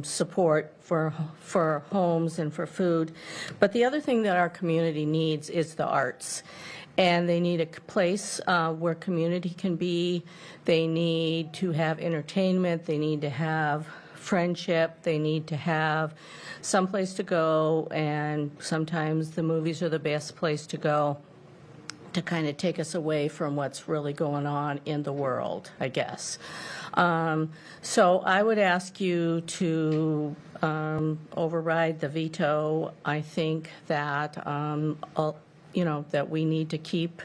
support for homes and for food. But the other thing that our community needs is the arts. And they need a place where community can be. They need to have entertainment. They need to have friendship. They need to have some place to go, and sometimes the movies are the best place to go to kind of take us away from what's really going on in the world, I guess. So I would ask you to override the veto. I think that, that we need to keep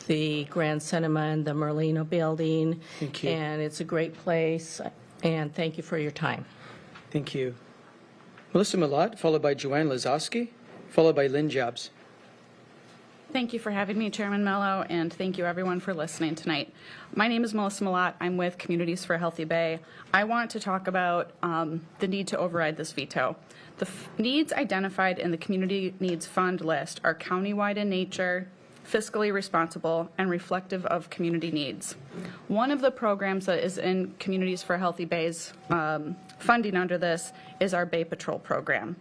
the Grand Cinema and the Merlino building. Thank you. And it's a great place. And thank you for your time. Thank you. Melissa Malott, followed by Joanne Lazowski, followed by Lynn Jabs. Thank you for having me, Chairman Mello, and thank you everyone for listening tonight. My name is Melissa Malott. I'm with Communities for a Healthy Bay. I want to talk about the need to override this veto. The needs identified in the Community Needs Fund list are countywide in nature, fiscally responsible, and reflective of community needs. One of the programs that is in Communities for a Healthy Bay's funding under this is our Bay Patrol program.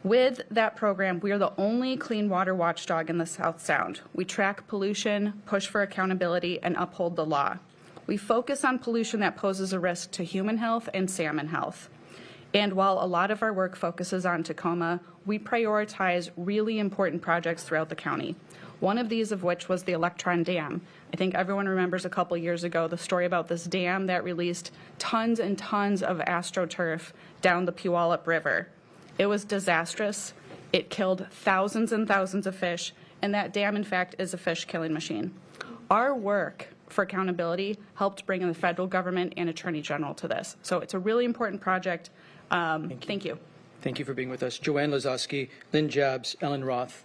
With that program, we are the only clean water watchdog in the South Sound. We track pollution, push for accountability, and uphold the law. We focus on pollution that poses a risk to human health and salmon health. And while a lot of our work focuses on Tacoma, we prioritize really important projects throughout the county. One of these of which was the Electron Dam. I think everyone remembers a couple years ago the story about this dam that released tons and tons of astroturf down the Puyallup River. It was disastrous. It killed thousands and thousands of fish, and that dam, in fact, is a fish killing machine. Our work for accountability helped bring in the federal government and Attorney General to this. So it's a really important project. Thank you. Thank you for being with us. Joanne Lazowski, Lynn Jabs, Ellen Roth.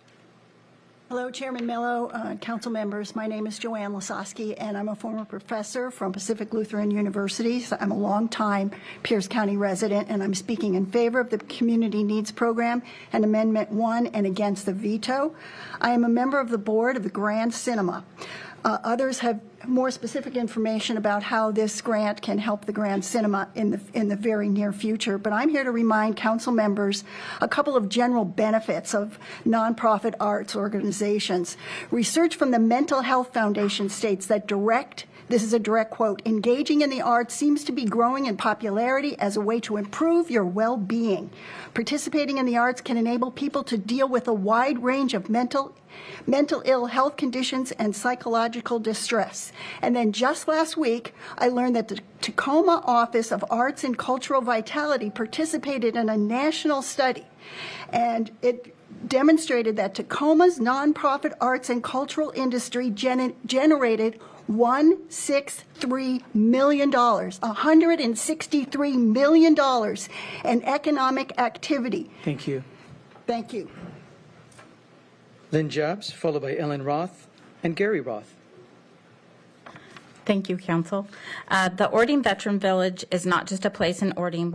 Hello, Chairman Mello, council members. My name is Joanne Lasowski, and I'm a former professor from Pacific Lutheran University. So I'm a longtime Pierce County resident, and I'm speaking in favor of the Community Needs Program and Amendment 1 and against the veto. I am a member of the board of the Grand Cinema. Others have more specific information about how this grant can help the Grand Cinema in the very near future. But I'm here to remind council members a couple of general benefits of nonprofit arts organizations. Research from the Mental Health Foundation states that this is a direct quote, engaging in the arts seems to be growing in popularity as a way to improve your well-being. Participating in the arts can enable people to deal with a wide range of mental ill health conditions and psychological distress. And then just last week, I learned that the Tacoma Office of Arts and Cultural Vitality participated in a national study, and it demonstrated that Tacoma's nonprofit arts and cultural industry generated $163 million, $163 million in economic activity. Thank you. Thank you. Lynn Jobs, followed by Ellen Roth and Gary Roth. Thank you, Council. The Ordine Veteran Village is not just a place in Ordine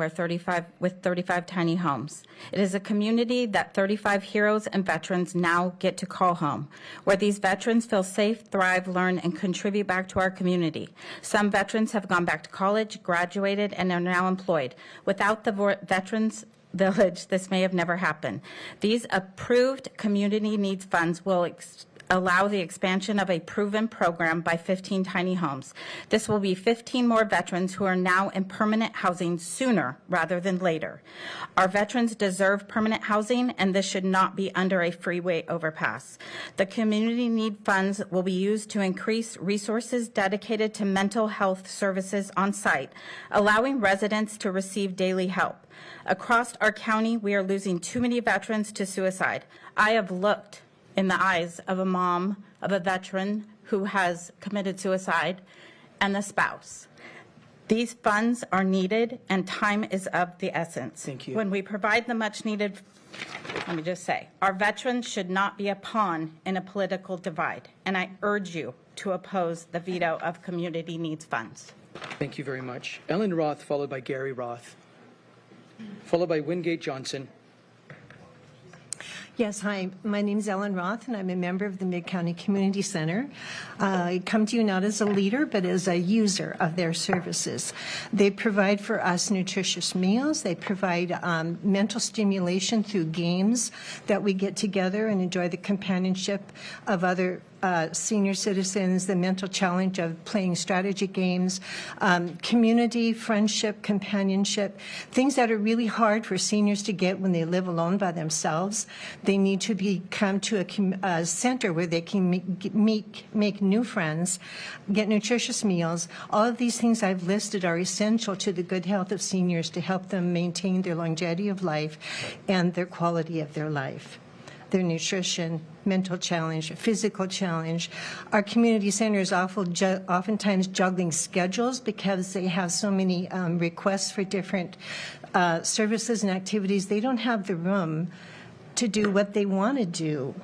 with 35 tiny homes. It is a community that 35 heroes and veterans now get to call home, where these veterans feel safe, thrive, learn, and contribute back to our community. Some veterans have gone back to college, graduated, and are now employed. Without the Veterans Village, this may have never happened. These approved community needs funds will allow the expansion of a proven program by 15 tiny homes. This will be 15 more veterans who are now in permanent housing sooner rather than later. Our veterans deserve permanent housing, and this should not be under a freeway overpass. The community need funds will be used to increase resources dedicated to mental health services on site, allowing residents to receive daily help. Across our county, we are losing too many veterans to suicide. I have looked in the eyes of a mom of a veteran who has committed suicide and the spouse. These funds are needed and time is of the essence. Thank you. When we provide the much needed, let me just say, our veterans should not be a pawn in a political divide, and I urge you to oppose the veto of community needs funds. Thank you very much. Ellen Roth, followed by Gary Roth, followed by Wingate Johnson. Yes, hi. My name is Ellen Roth, and I'm a member of the Mid-County Community Center. I come to you not as a leader, but as a user of their services. They provide for us nutritious meals. They provide mental stimulation through games that we get together and enjoy the companionship of other senior citizens, the mental challenge of playing strategy games, community, friendship, companionship, things that are really hard for seniors to get when they live alone by themselves. They need to come to a center where they can make new friends, get nutritious meals. All of these things I've listed are essential to the good health of seniors to help them maintain their longevity of life and their quality of their life. Their nutrition, mental challenge, physical challenge. Our community center is oftentimes juggling schedules because they have so many requests for different services and activities. They don't have the room to do what they want to do.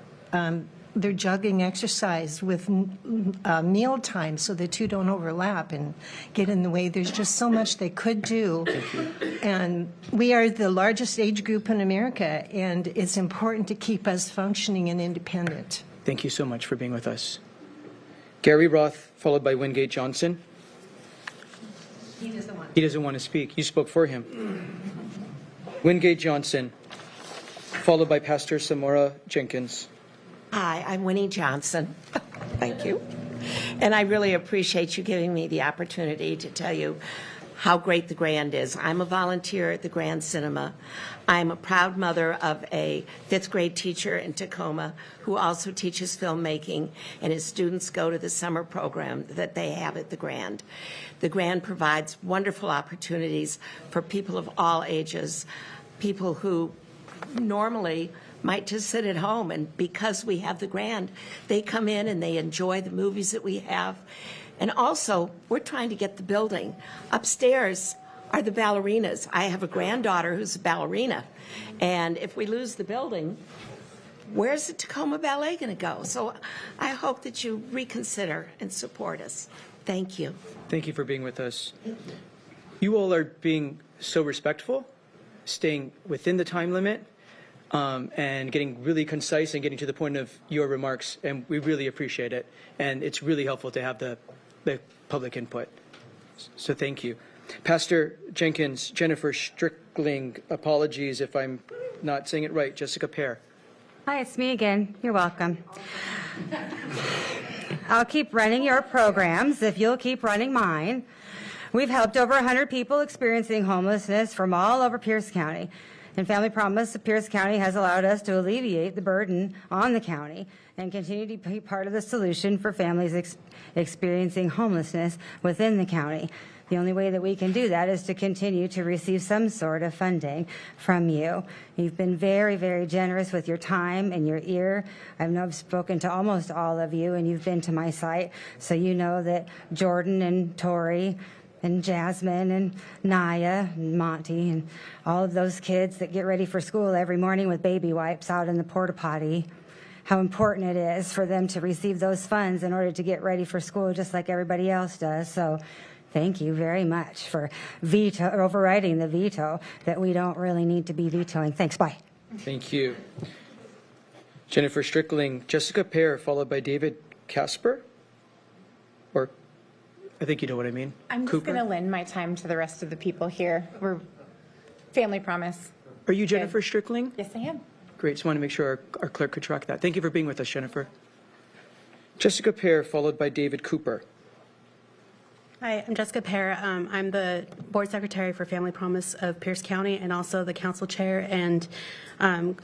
They're juggling exercise with meal time so the two don't overlap and get in the way. There's just so much they could do. And we are the largest age group in America, and it's important to keep us functioning and independent. Thank you so much for being with us. Gary Roth, followed by Wingate Johnson. He doesn't want to speak. You spoke for him. Wingate Johnson, followed by Pastor Samora Jenkins. Hi, I'm Winnie Johnson. Thank you. And I really appreciate you giving me the opportunity to tell you how great the Grand is. I'm a volunteer at the Grand Cinema. I'm a proud mother of a 5th grade teacher in Tacoma who also teaches filmmaking, and his students go to the summer program that they have at the Grand. The Grand provides wonderful opportunities for people of all ages, people who normally might just sit at home, and because we have the Grand, they come in and they enjoy the movies that we have. And also, we're trying to get the building. Upstairs are the ballerinas. I have a granddaughter who's a ballerina, and if we lose the building, where's the Tacoma Ballet going to go? So I hope that you reconsider and support us. Thank you. Thank you for being with us. You all are being so respectful, staying within the time limit. and getting really concise and getting to the point of your remarks, and we really appreciate it. And it's really helpful to have the public input. So thank you. Pastor Jenkins, Jennifer Strickling, apologies if I'm not saying it right, Jessica Pear. Hi, it's me again. You're welcome. I'll keep running your programs if you'll keep running mine. We've helped over 100 people experiencing homelessness from all over Pierce County. And Family Promise of Pierce County has allowed us to alleviate the burden on the county and continue to be part of the solution for families experiencing homelessness within the county. The only way that we can do that is to continue to receive some sort of funding from you. You've been very, very generous with your time and your ear. I know I've spoken to almost all of you, and you've been to my site, so you know that Jordan and Tori and Jasmine and Naya and Monty and all of those kids that get ready for school every morning with baby wipes out in the porta potty, how important it is for them to receive those funds in order to get ready for school just like everybody else does. So thank you very much for overriding the veto that we don't really need to be vetoing. Thanks. Bye. Thank you. Jennifer Strickling, Jessica Pear, followed by David Casper. Or I think you know what I mean. I'm just going to lend my time to the rest of the people here. We're Family Promise. Are you Jennifer Strickling? Yes, I am. Great. Just want to make sure our clerk could track that. Thank you for being with us, Jennifer. Jessica Pear, followed by David Cooper. Hi, I'm Jessica Pear. I'm the Board Secretary for Family Promise of Pierce County and also the Council Chair and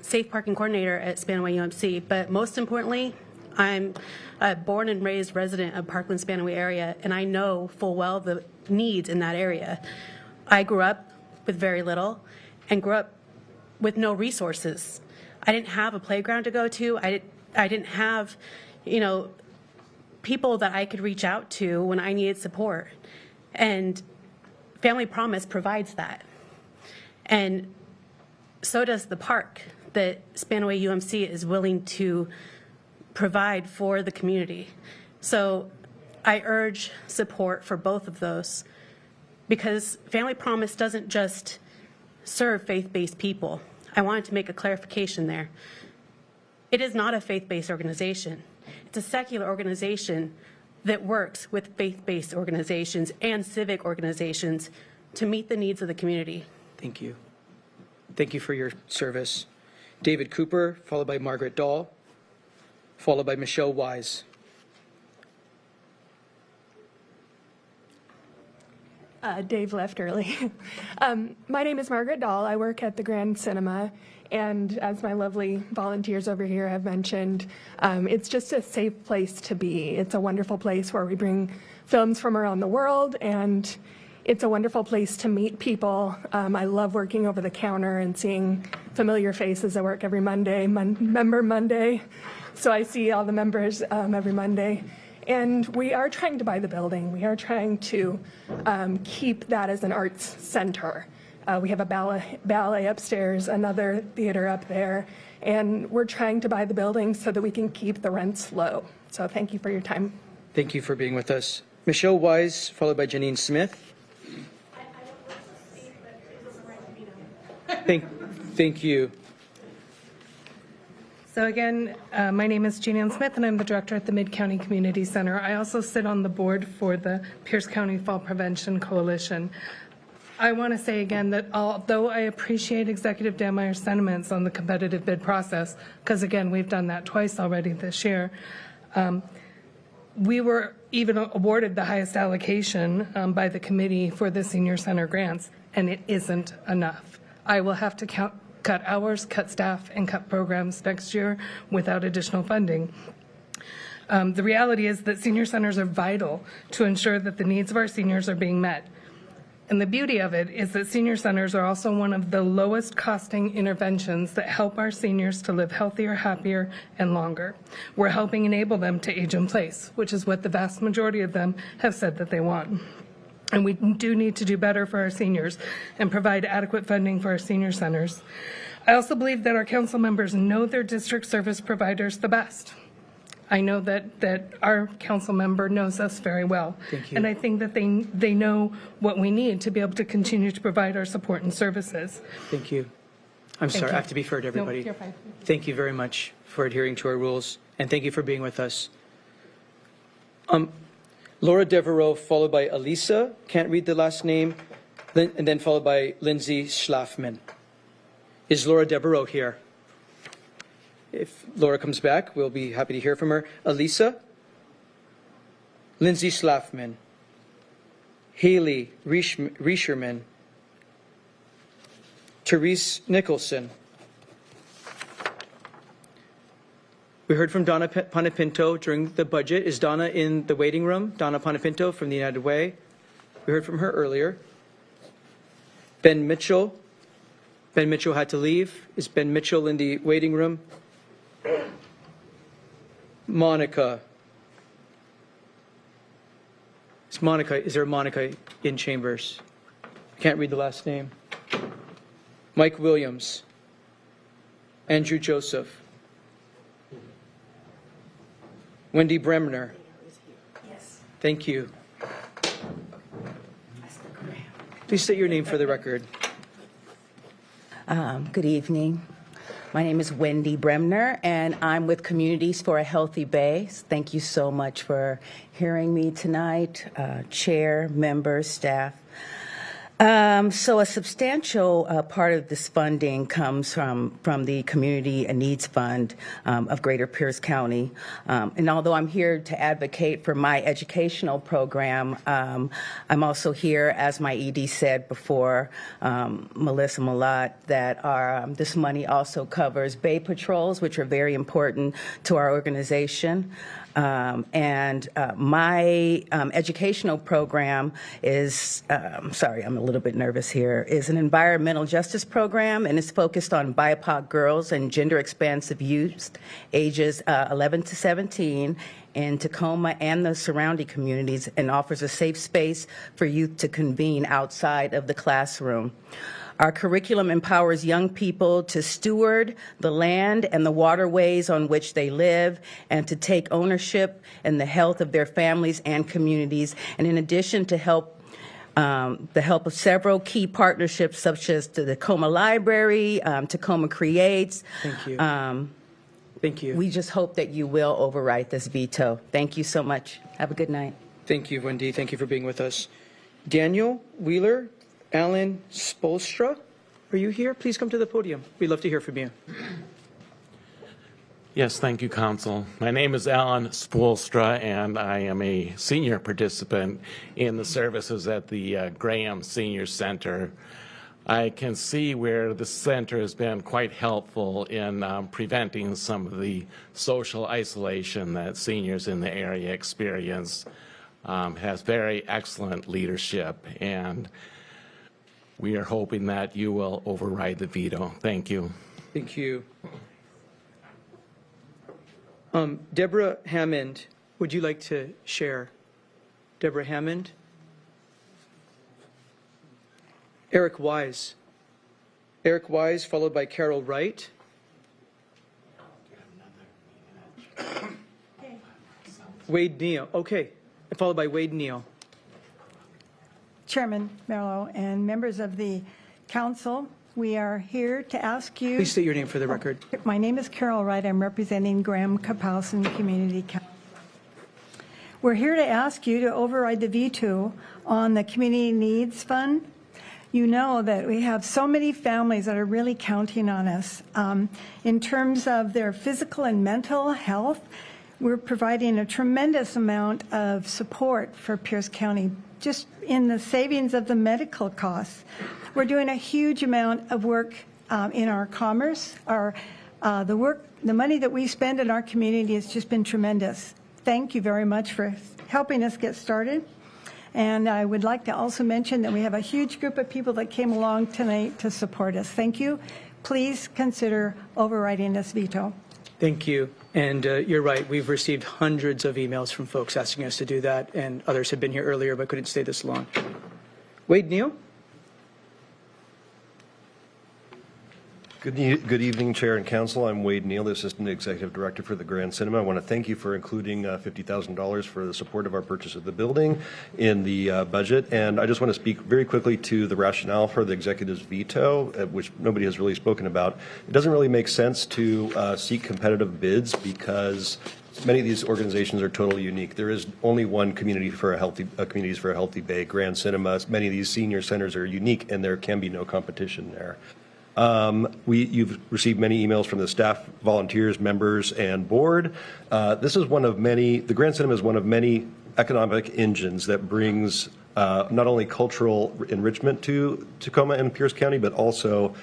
Safe Parking Coordinator at Spanaway UMC. But most importantly, I'm a born and raised resident of Parkland Spanaway area, and I know full well the needs in that area. I grew up with very little and grew up with no resources. I didn't have a playground to go to. I didn't have, people that I could reach out to when I needed support. And Family Promise provides that. And so does the park that Spanaway UMC is willing to provide for the community. So I urge support for both of those because Family Promise doesn't just serve faith-based people. I wanted to make a clarification there. It is not a faith-based organization. It's a secular organization that works with faith-based organizations and civic organizations to meet the needs of the community. Thank you. Thank you for your service. David Cooper, followed by Margaret Dahl, followed by Michelle Wise. Dave left early. My name is Margaret Dahl. I work at the Grand Cinema, and as my lovely volunteers over here have mentioned, it's just a safe place to be. It's a wonderful place where we bring films from around the world, and it's a wonderful place to meet people. I love working over the counter and seeing familiar faces. I work every Monday, Member Monday, so I see all the members every Monday. And we are trying to buy the building. We are trying to keep that as an arts center. We have a ballet upstairs, another theater up there, and we're trying to buy the building so that we can keep the rents low. So thank you for your time. Thank you for being with us. Michelle Wise, followed by Janine Smith. Thank you. So again, my name is Jeanne Smith, and I'm the director at the Mid-County Community Center. I also sit on the board for the Pierce County Fall Prevention Coalition. I want to say again that although I appreciate Executive Dammeyer's sentiments on the competitive bid process, because again, we've done that twice already this year, we were even awarded the highest allocation by the committee for the senior center grants, and it isn't enough. I will have to cut hours, cut staff, and cut programs next year without additional funding. The reality is that senior centers are vital to ensure that the needs of our seniors are being met. And the beauty of it is that senior centers are also one of the lowest costing interventions that help our seniors to live healthier, happier, and longer. We're helping enable them to age in place, which is what the vast majority of them have said that they want. And we do need to do better for our seniors and provide adequate funding for our senior centers. I also believe that our council members know their district service providers the best. I know that our council member knows us very well. Thank you. And I think that they know what we need to be able to continue to provide our support and services. Thank you. I'm sorry, you. I have to be fair to everybody. No, you're fine. Thank you very much for adhering to our rules, and thank you for being with us. Laura Devereaux, followed by Elisa, can't read the last name, and then followed by Lindsay Schlafman. Is Laura Devereaux here? If Laura comes back, we'll be happy to hear from her. Elisa? Lindsay Schlafman. Haley Riescherman. Therese Nicholson. We heard from Donna Panapinto during the budget. Is Donna in the waiting room? Donna Panapinto from the United Way. We heard from her earlier. Ben Mitchell. Ben Mitchell had to leave. Is Ben Mitchell in the waiting room? Monica. Is there a Monica in chambers? I can't read the last name. Mike Williams. Andrew Joseph. Wendy Bremner. Yes. Thank you. Please state your name for the record. Good evening. My name is Wendy Bremner, and I'm with Communities for a Healthy Bay. Thank you so much for hearing me tonight, chair, members, staff. So a substantial part of this funding comes from the Community Needs Fund of Greater Pierce County. And although I'm here to advocate for my educational program, I'm also here, as my ED said before, Melissa Malat, that this money also covers bay patrols, which are very important to our organization. My educational program is, sorry, I'm a little bit nervous here, is an environmental justice program, and it's focused on BIPOC girls and gender-expansive youth ages 11 to 17 in Tacoma and the surrounding communities, and offers a safe space for youth to convene outside of the classroom. Our curriculum empowers young people to steward the land and the waterways on which they live, and to take ownership in the health of their families and communities. And in addition to the help of several key partnerships, such as the Tacoma Library, Tacoma Creates. Thank you. Thank you. We just hope that you will override this veto. Thank you so much. Have a good night. Thank you, Wendy. Thank you for being with us. Daniel Wheeler, Alan Spolstra, are you here? Please come to the podium. We'd love to hear from you. Yes, thank you, Council. My name is Alan Spoelstra, and I am a senior participant in the services at the Graham Senior Center. I can see where the center has been quite helpful in preventing some of the social isolation that seniors in the area experience. Has very excellent leadership, and we are hoping that you will override the veto. Thank you. Thank you. Deborah Hammond, would you like to share? Deborah Hammond? Eric Wise. Eric Wise, followed by Carol Wright. Wade Neal. Okay. Followed by Wade Neal. Chairman Mello and members of the council, we are here to ask you. Please state your name for the record. My name is Carol Wright. I'm representing Graham-Kapowsin Community Council. We're here to ask you to override the veto on the Community Needs Fund. You know that we have so many families that are really counting on us. In terms of their physical and mental health, we're providing a tremendous amount of support for Pierce County, just in the savings of the medical costs. We're doing a huge amount of work in our commerce. The money that we spend in our community has just been tremendous. Thank you very much for helping us get started. And I would like to also mention that we have a huge group of people that came along tonight to support us. Thank you. Please consider overriding this veto. Thank you. And you're right, we've received hundreds of emails from folks asking us to do that, and others have been here earlier but couldn't stay this long. Wade Neal? Good evening, Chair and Council. I'm Wade Neal, the Assistant Executive Director for the Grand Cinema. I want to thank you for including $50,000 for the support of our purchase of the building in the budget. And I just want to speak very quickly to the rationale for the executive's veto, which nobody has really spoken about. It doesn't really make sense to seek competitive bids because many of these organizations are totally unique. There is only one Communities for a Healthy Bay, Grand Cinema. Many of these senior centers are unique, and there can be no competition there. You've received many emails from the staff, volunteers, members, and board. This is one of many, the Grand Cinema is one of many economic engines that brings not only cultural enrichment to Tacoma and Pierce County, but also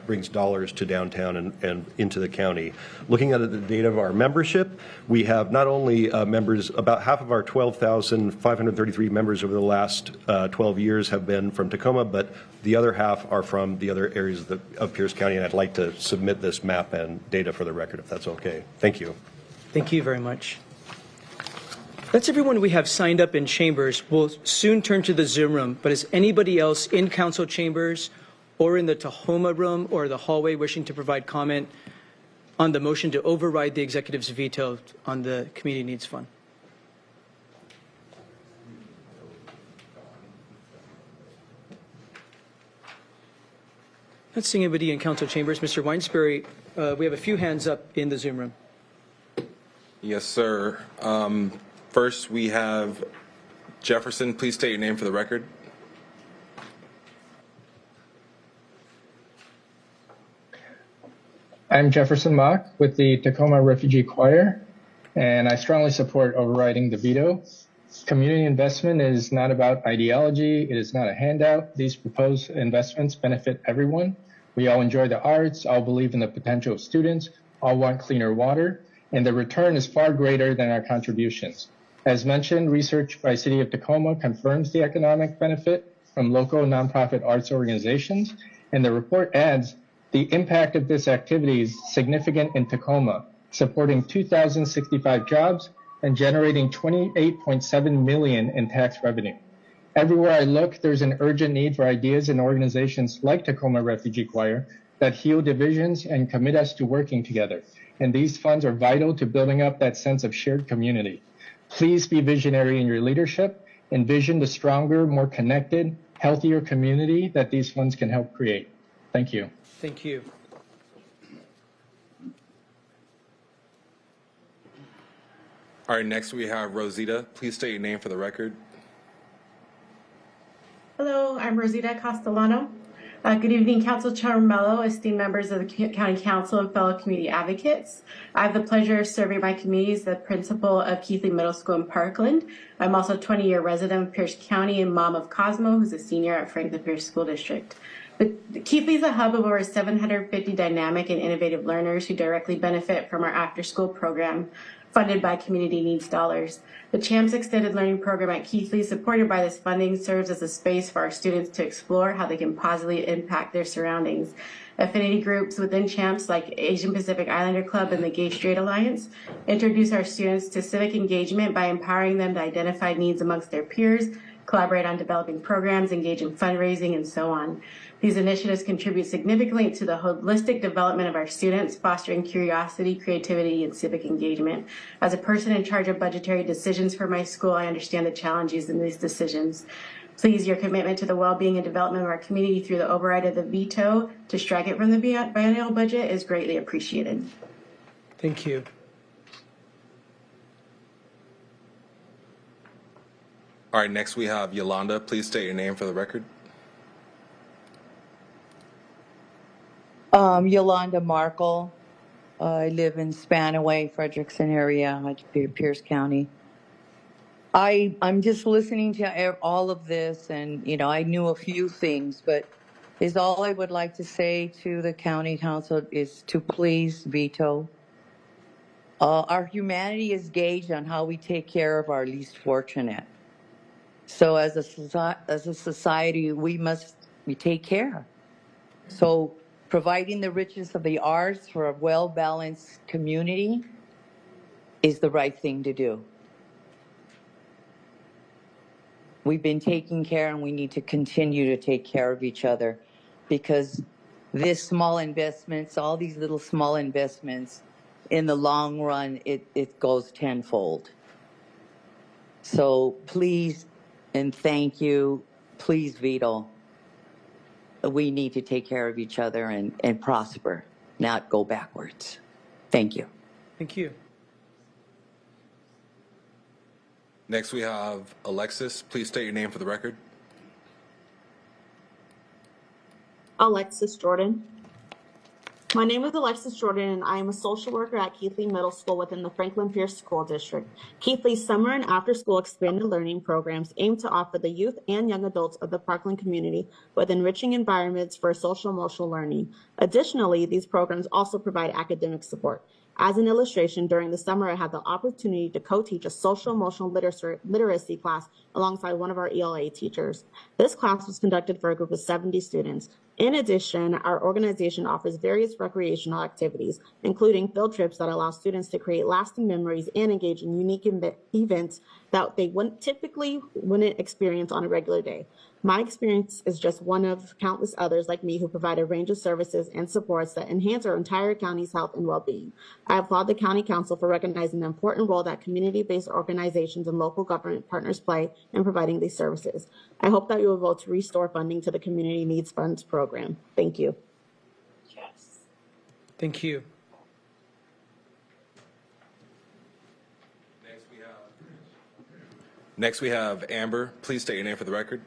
brings dollars to downtown and into the county. Looking at the data of our membership, we have not only members, about half of our 12,533 members over the last 12 years have been from Tacoma, but the other half are from the other areas of Pierce County, and I'd like to submit this map and data for the record, if that's okay. Thank you. Thank you very much. That's everyone we have signed up in chambers. We'll soon turn to the Zoom room, but is anybody else in council chambers or in the Tacoma room or the hallway wishing to provide comment on the motion to override the executive's veto on the Community Needs Fund? Not seeing anybody in council chambers. Mr. Weinsbury, we have a few hands up in the Zoom room. Yes, sir. First, we have Jefferson. Please state your name for the record. I'm Jefferson Mock with the Tacoma Refugee Choir, and I strongly support overriding the veto. Community investment is not about ideology. It is not a handout. These proposed investments benefit everyone. We all enjoy the arts, all believe in the potential of students, all want cleaner water, and the return is far greater than our contributions. As mentioned, research by City of Tacoma confirms the economic benefit from local nonprofit arts organizations, and the report adds the impact of this activity is significant in Tacoma, supporting 2,065 jobs and generating $28.7 million in tax revenue. Everywhere I look, there's an urgent need for ideas and organizations like Tacoma Refugee Choir that heal divisions and commit us to working together. And these funds are vital to building up that sense of shared community. Please be visionary in your leadership. Envision the stronger, more connected, healthier community that these funds can help create. Thank you. Thank you. All right, next we have Rosita. Please state your name for the record. Hello, I'm Rosita Castellano. Good evening, Council Chairman Mello, esteemed members of the County Council, and fellow community advocates. I have the pleasure of serving my community as the principal of Keithley Middle School in Parkland. I'm also a 20-year resident of Pierce County and mom of Cosmo, who's a senior at Franklin Pierce School District. Keithley is a hub of over 750 dynamic and innovative learners who directly benefit from our after-school program funded by community needs dollars. The CHAMPS Extended Learning Program at Keithley, supported by this funding, serves as a space for our students to explore how they can positively impact their surroundings. Affinity groups within CHAMPS, like Asian Pacific Islander Club and the Gay Straight Alliance, introduce our students to civic engagement by empowering them to identify needs amongst their peers, collaborate on developing programs, engage in fundraising, and so on. These initiatives contribute significantly to the holistic development of our students, fostering curiosity, creativity, and civic engagement. As a person in charge of budgetary decisions for my school, I understand the challenges in these decisions. Please, your commitment to the well-being and development of our community through the override of the veto to strike it from the biennial budget is greatly appreciated. Thank you. All right, next we have Yolanda. Please state your name for the record. Yolanda Markle. I live in Spanaway, Frederickson area, Pierce County. I'm just listening to all of this, and I knew a few things, but is all I would like to say to the county council is to please veto. Our humanity is gauged on how we take care of our least fortunate. So as a society, we take care. So providing the richness of the arts for a well-balanced community is the right thing to do. We've been taking care, and we need to continue to take care of each other, because this small investments, all these little small investments, in the long run, it goes tenfold. So please and thank you. Please veto. We need to take care of each other and prosper, not go backwards. Thank you. Thank you. Next, we have Alexis. Please state your name for the record. Alexis Jordan. My name is Alexis Jordan, and I am a social worker at Keithley Middle School within the Franklin Pierce School District. Keithley's summer and after-school expanded learning programs aim to offer the youth and young adults of the Parkland community with enriching environments for social-emotional learning. Additionally, these programs also provide academic support. As an illustration, during the summer, I had the opportunity to co-teach a social-emotional literacy class alongside one of our ELA teachers. This class was conducted for a group of 70 students. In addition, our organization offers various recreational activities, including field trips that allow students to create lasting memories and engage in unique events that they wouldn't experience on a regular day. My experience is just one of countless others like me who provide a range of services and supports that enhance our entire county's health and well-being. I applaud the County Council for recognizing the important role that community-based organizations and local government partners play in providing these services. I hope that you will vote to restore funding to the Community Needs Funds program. Thank you. Yes. Thank you. Next, we have Amber. Please state your name for the record.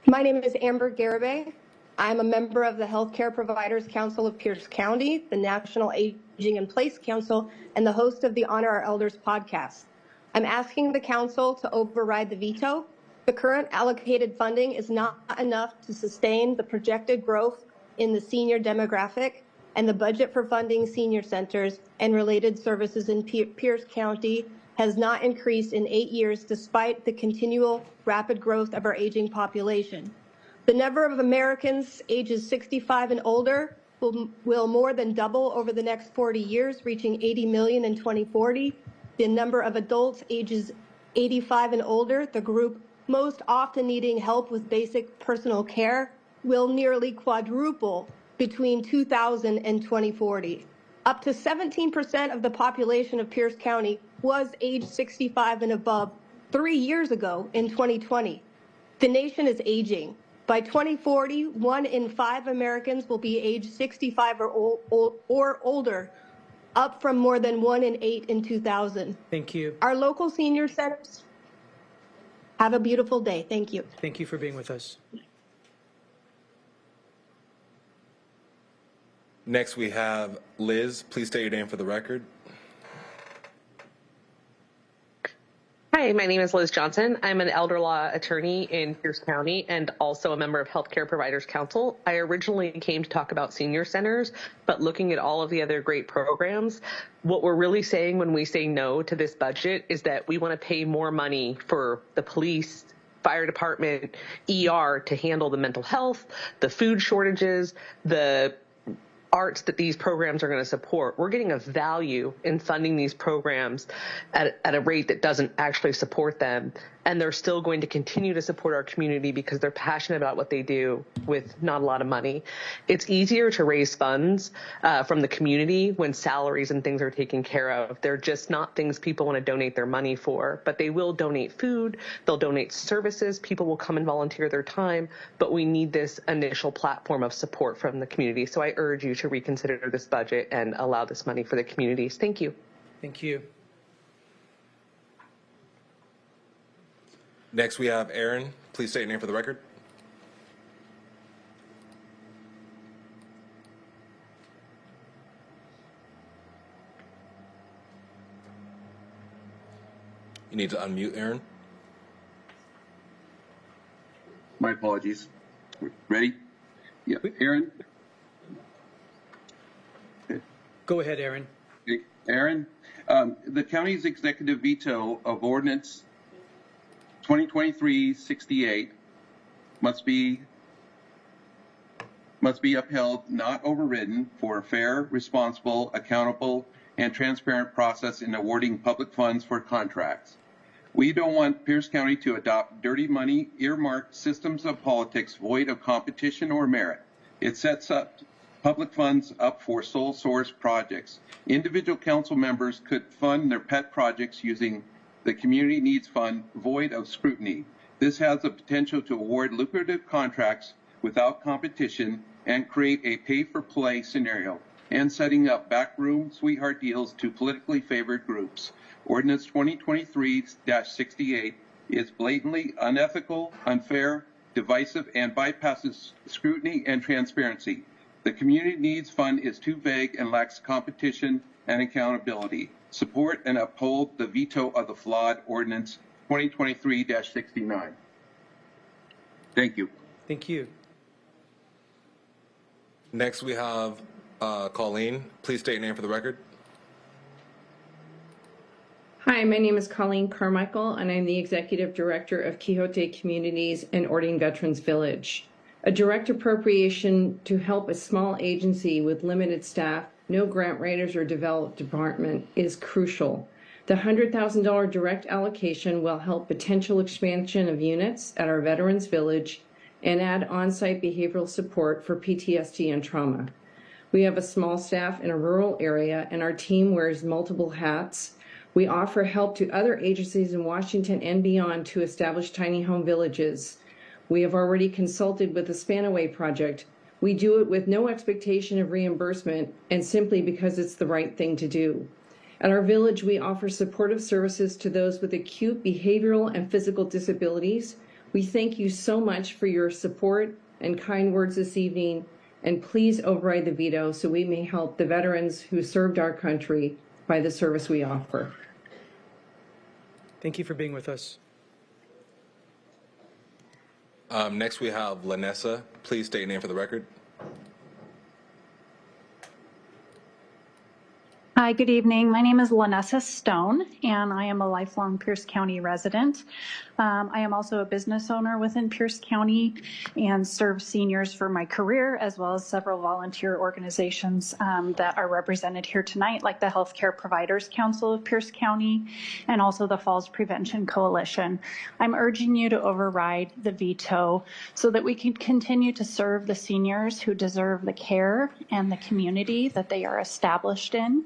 My name is Amber Garibay. I'm a member of the Healthcare Providers Council of Pierce County, the National Aging in Place Council, and the host of the Honor Our Elders podcast. I'm asking the council to override the veto. The current allocated funding is not enough to sustain the projected growth in the senior demographic, and the budget for funding senior centers and related services in Pierce County has not increased in 8 years despite the continual rapid growth of our aging population. The number of Americans ages 65 and older will more than double over the next 40 years, reaching 80 million in 2040. The number of adults ages 85 and older, the group most often needing help with basic personal care, will nearly quadruple between 2000 and 2040. Up to 17% of the population of Pierce County was age 65 and above 3 years ago in 2020. The nation is aging. By 2040, 1 in 5 Americans will be age 65 or older, up from more than 1 in 8 in 2000. Thank you. Our local senior centers have a beautiful day. Thank you. Thank you for being with us. Next, we have Liz. Please state your name for the record. Hi, my name is Liz Johnson. I'm an elder law attorney in Pierce County and also a member of Healthcare Providers Council. I originally came to talk about senior centers, but looking at all of the other great programs, what we're really saying when we say no to this budget is that we want to pay more money for the police, fire department, ER to handle the mental health, the food shortages, the arts that these programs are going to support. We're getting a value in funding these programs at a rate that doesn't actually support them. And they're still going to continue to support our community because they're passionate about what they do with not a lot of money. It's easier to raise funds from the community when salaries and things are taken care of. They're just not things people want to donate their money for, but they will donate food, they'll donate services, people will come and volunteer their time, but we need this initial platform of support from the community. So I urge you to reconsider this budget and allow this money for the communities. Thank you. Thank you. Next, we have Aaron. Please state your name for the record. You need to unmute, Aaron. My apologies. Ready? Yeah, Aaron. Go ahead, Aaron. Okay. Aaron, the county's executive veto of Ordinance 2023-68 must be upheld, not overridden, for a fair, responsible, accountable, and transparent process in awarding public funds for contracts. We don't want Pierce County to adopt dirty money, earmarked systems of politics void of competition or merit. It sets up public funds up for sole source projects. Individual council members could fund their pet projects using the Community Needs Fund void of scrutiny. This has the potential to award lucrative contracts without competition and create a pay-for-play scenario, and setting up backroom sweetheart deals to politically favored groups. Ordinance 2023-68 is blatantly unethical, unfair, divisive, and bypasses scrutiny and transparency. The Community Needs Fund is too vague and lacks competition and accountability. Support and uphold the veto of the flawed Ordinance 2023-69. Thank you. Thank you. Next, we have Colleen. Please state your name for the record. Hi, my name is Colleen Carmichael, and I'm the Executive Director of Quixote Communities in Orting Veterans Village. A direct appropriation to help a small agency with limited staff, no grant writers or development department is crucial. The $100,000 direct allocation will help potential expansion of units at our Veterans Village and add on-site behavioral support for PTSD and trauma. We have a small staff in a rural area, and our team wears multiple hats. We offer help to other agencies in Washington and beyond to establish tiny home villages. We have already consulted with the Spanaway Project. We do it with no expectation of reimbursement and simply because it's the right thing to do. At our village, we offer supportive services to those with acute behavioral and physical disabilities. We thank you so much for your support and kind words this evening, and please override the veto so we may help the veterans who served our country by the service we offer. Thank you for being with us. Next, we have Lanessa. Please state your name for the record. Hi, good evening. My name is Lanessa Stone, and I am a lifelong Pierce County resident. I am also a business owner within Pierce County and serve seniors for my career, as well as several volunteer organizations that are represented here tonight, like the Healthcare Providers Council of Pierce County and also the Falls Prevention Coalition. I'm urging you to override the veto so that we can continue to serve the seniors who deserve the care and the community that they are established in.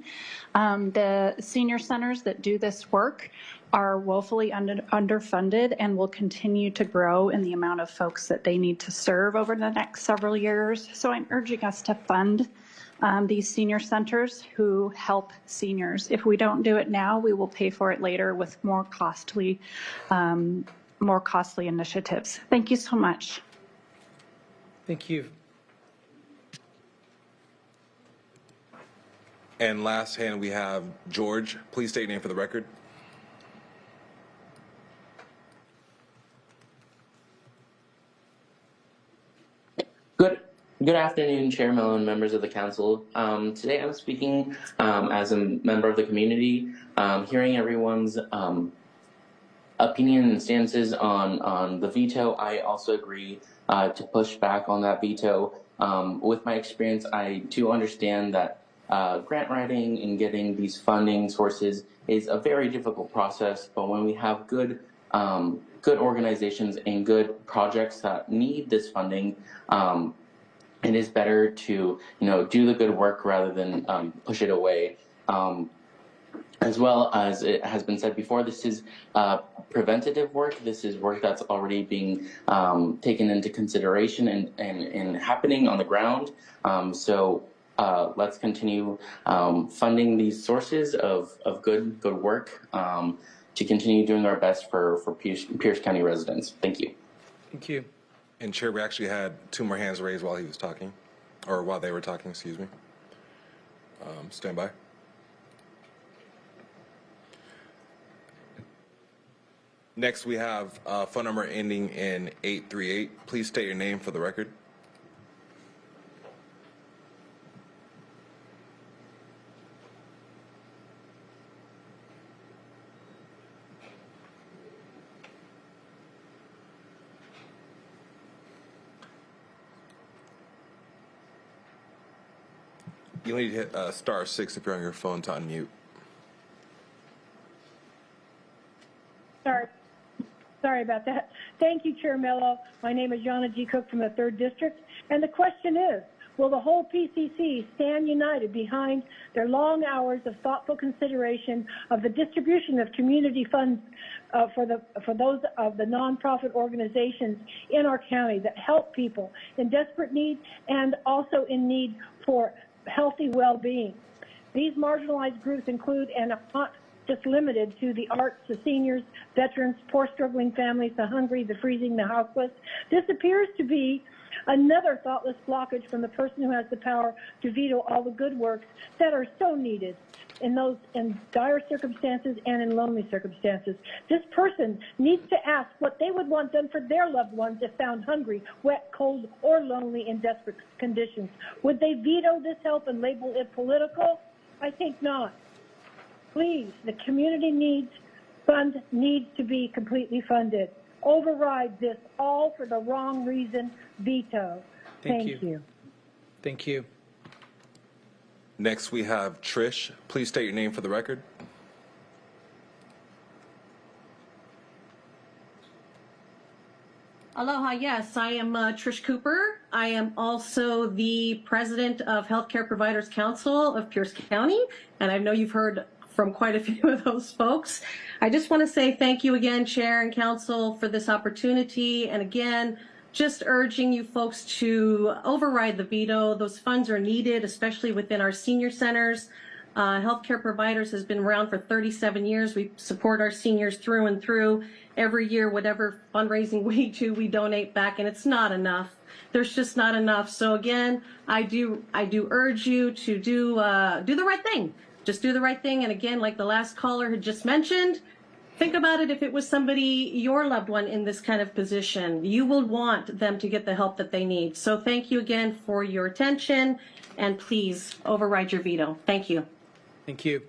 The senior centers that do this work are woefully underfunded and will continue to grow in the amount of folks that they need to serve over the next several years. So I'm urging us to fund these senior centers who help seniors. If we don't do it now, we will pay for it later with more costly initiatives. Thank you so much. Thank you. And last hand, we have George. Please state your name for the record. Good afternoon, Chair Mello and members of the council. Today I'm speaking as a member of the community, hearing everyone's opinion and stances on the veto. I also agree to push back on that veto. With my experience, I do understand that grant writing and getting these funding sources is a very difficult process, but when we have good organizations and good projects that need this funding, it is better to do the good work rather than push it away. As well as it has been said before, this is preventative work. This is work that's already being taken into consideration and happening on the ground. So let's continue funding these sources of good work to continue doing our best for Pierce County residents. Thank you. Thank you. And Chair, we actually had two more hands raised while he was talking, or while they were talking, excuse me. Stand by. Next, we have phone number ending in 838. Please state your name for the record. You need to hit *6 if you're on your phone to unmute. Sorry about that. Thank you, Chair Mello. My name is Jana G. Cook from the 3rd District. And the question is, will the whole PCC stand united behind their long hours of thoughtful consideration of the distribution of community funds for those of the nonprofit organizations in our county that help people in desperate need and also in need for healthy well-being? These marginalized groups include and are not just limited to the arts, the seniors, veterans, poor struggling families, the hungry, the freezing, the houseless. This appears to be another thoughtless blockage from the person who has the power to veto all the good works that are so needed in dire circumstances and in lonely circumstances. This person needs to ask what they would want done for their loved ones if found hungry, wet, cold, or lonely in desperate conditions. Would they veto this help and label it political? I think not. Please, the community needs fund needs to be completely funded. Override this all for the wrong reason. Veto. Thank you. Thank you. Next, we have Trish. Please state your name for the record. Aloha, yes, I am Trish Cooper. I am also the president of Healthcare Providers Council of Pierce County, and I know you've heard from quite a few of those folks. I just want to say thank you again, Chair and Council, for this opportunity. And again, just urging you folks to override the veto. Those funds are needed, especially within our senior centers. Healthcare Providers has been around for 37 years. We support our seniors through and through. Every year, whatever fundraising we do, we donate back, and it's not enough. There's just not enough. So again, I do urge you to do the right thing. Just do the right thing. And again, like the last caller had just mentioned, think about it. If it was somebody, your loved one in this kind of position, you will want them to get the help that they need. So thank you again for your attention, and please override your veto. Thank you. Thank you.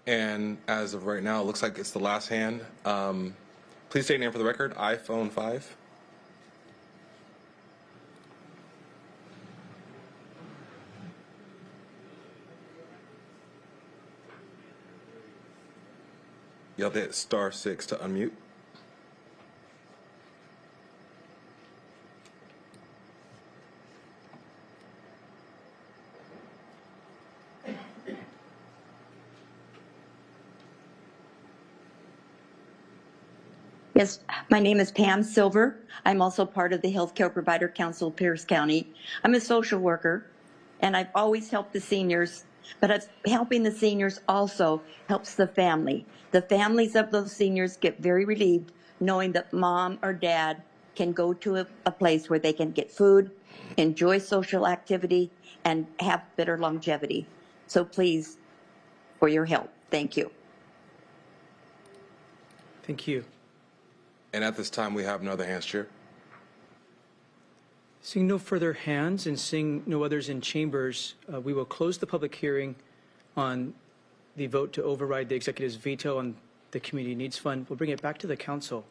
And as of right now, it looks like it's the last hand. Please state your name for the record. iPhone 5. You'll have to hit *6 to unmute. Yes, my name is Pam Silver. I'm also part of the Healthcare Provider Council of Pierce County. I'm a social worker, and I've always helped the seniors, but helping the seniors also helps the family. The families of those seniors get very relieved knowing that mom or dad can go to a place where they can get food, enjoy social activity, and have better longevity. So please, for your help, thank you. Thank you. And at this time, we have no other hands, Chair. Seeing no further hands and seeing no others in chambers, we will close the public hearing on the vote to override the executive's veto on the Community Needs Fund. We'll bring it back to the council.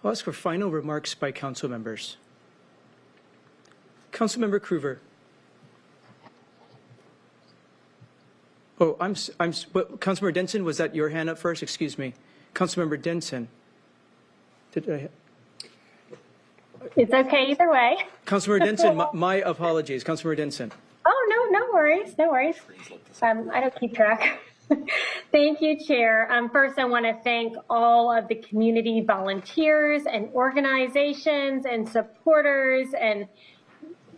I'll ask for final remarks by council members. Councilmember Krueger. Oh, Councilmember Denson, was that your hand up first? Excuse me. Councilmember Denson. It's okay either way. Councilmember Denson, my apologies. Councilmember Denson. Oh, no worries, no worries. I don't keep track. Thank you, Chair. First, I want to thank all of the community volunteers and organizations and supporters and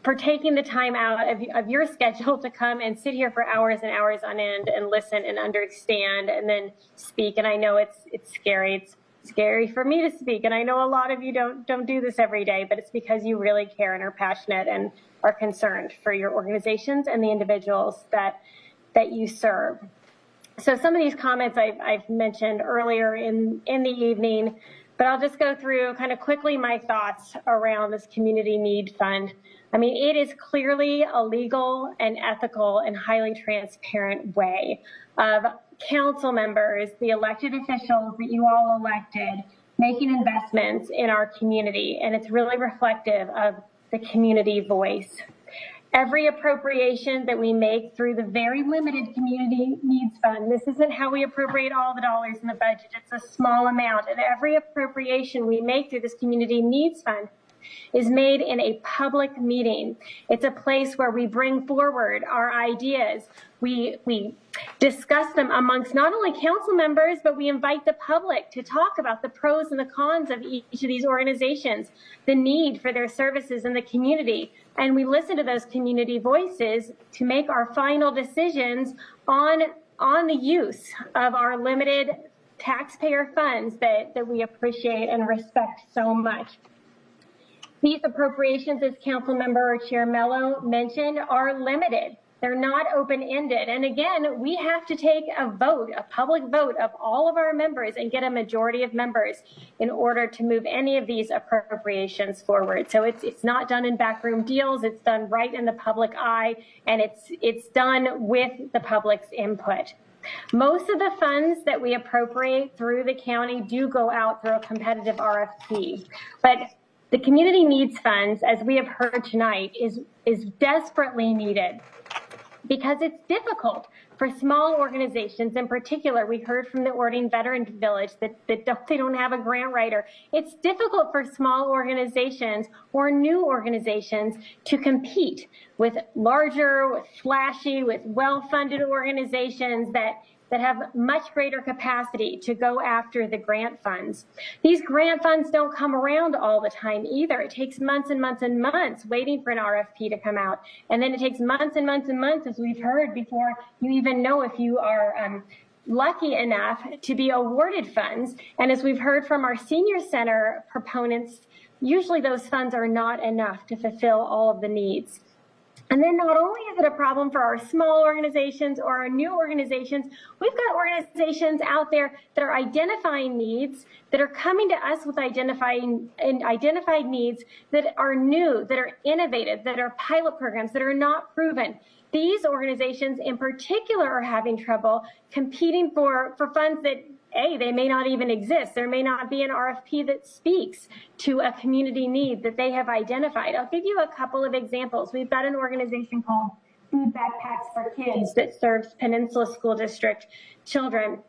for taking the time out of your schedule to come and sit here for hours and hours on end and listen and understand and then speak. And I know it's scary. It's scary for me to speak. And I know a lot of you don't do this every day, but it's because you really care and are passionate and are concerned for your organizations and the individuals that you serve. So some of these comments I've mentioned earlier in the evening, but I'll just go through kind of quickly my thoughts around this Community Need Fund. I mean, it is clearly a legal and ethical and highly transparent way of council members, the elected officials that you all elected, making investments in our community. And it's really reflective of the community voice. Every appropriation that we make through the very limited community needs fund, this isn't how we appropriate all the dollars in the budget, it's a small amount, and every appropriation we make through this community needs fund is made in a public meeting. It's a place where we bring forward our ideas. We discuss them amongst not only council members, but we invite the public to talk about the pros and the cons of each of these organizations, the need for their services in the community. And we listen to those community voices to make our final decisions on the use of our limited taxpayer funds that we appreciate and respect so much. These appropriations, as Councilmember Chair Mello mentioned, are limited. They're not open-ended. And again, we have to take a vote, a public vote of all of our members and get a majority of members in order to move any of these appropriations forward. So it's not done in backroom deals. It's done right in the public eye, and it's done with the public's input. Most of the funds that we appropriate through the county do go out through a competitive RFP. But the community needs funds, as we have heard tonight, is desperately needed because it's difficult for small organizations. In particular, we heard from the Ordine Veteran Village that they don't have a grant writer. It's difficult for small organizations or new organizations to compete with larger, with flashy, with well-funded organizations that have much greater capacity to go after the grant funds. These grant funds don't come around all the time either. It takes months and months and months waiting for an RFP to come out. And then it takes months and months and months, as we've heard, before you even know if you are lucky enough to be awarded funds. And as we've heard from our senior center proponents, usually those funds are not enough to fulfill all of the needs. And then not only is it a problem for our small organizations or our new organizations, we've got organizations out there that are identifying needs, that are coming to us with identified needs that are new, that are innovative, that are pilot programs, that are not proven. These organizations in particular are having trouble competing for funds that they may not even exist. There may not be an RFP that speaks to a community need that they have identified. I'll give you a couple of examples. We've got an organization called Food Backpacks for Kids that serves Peninsula School District children.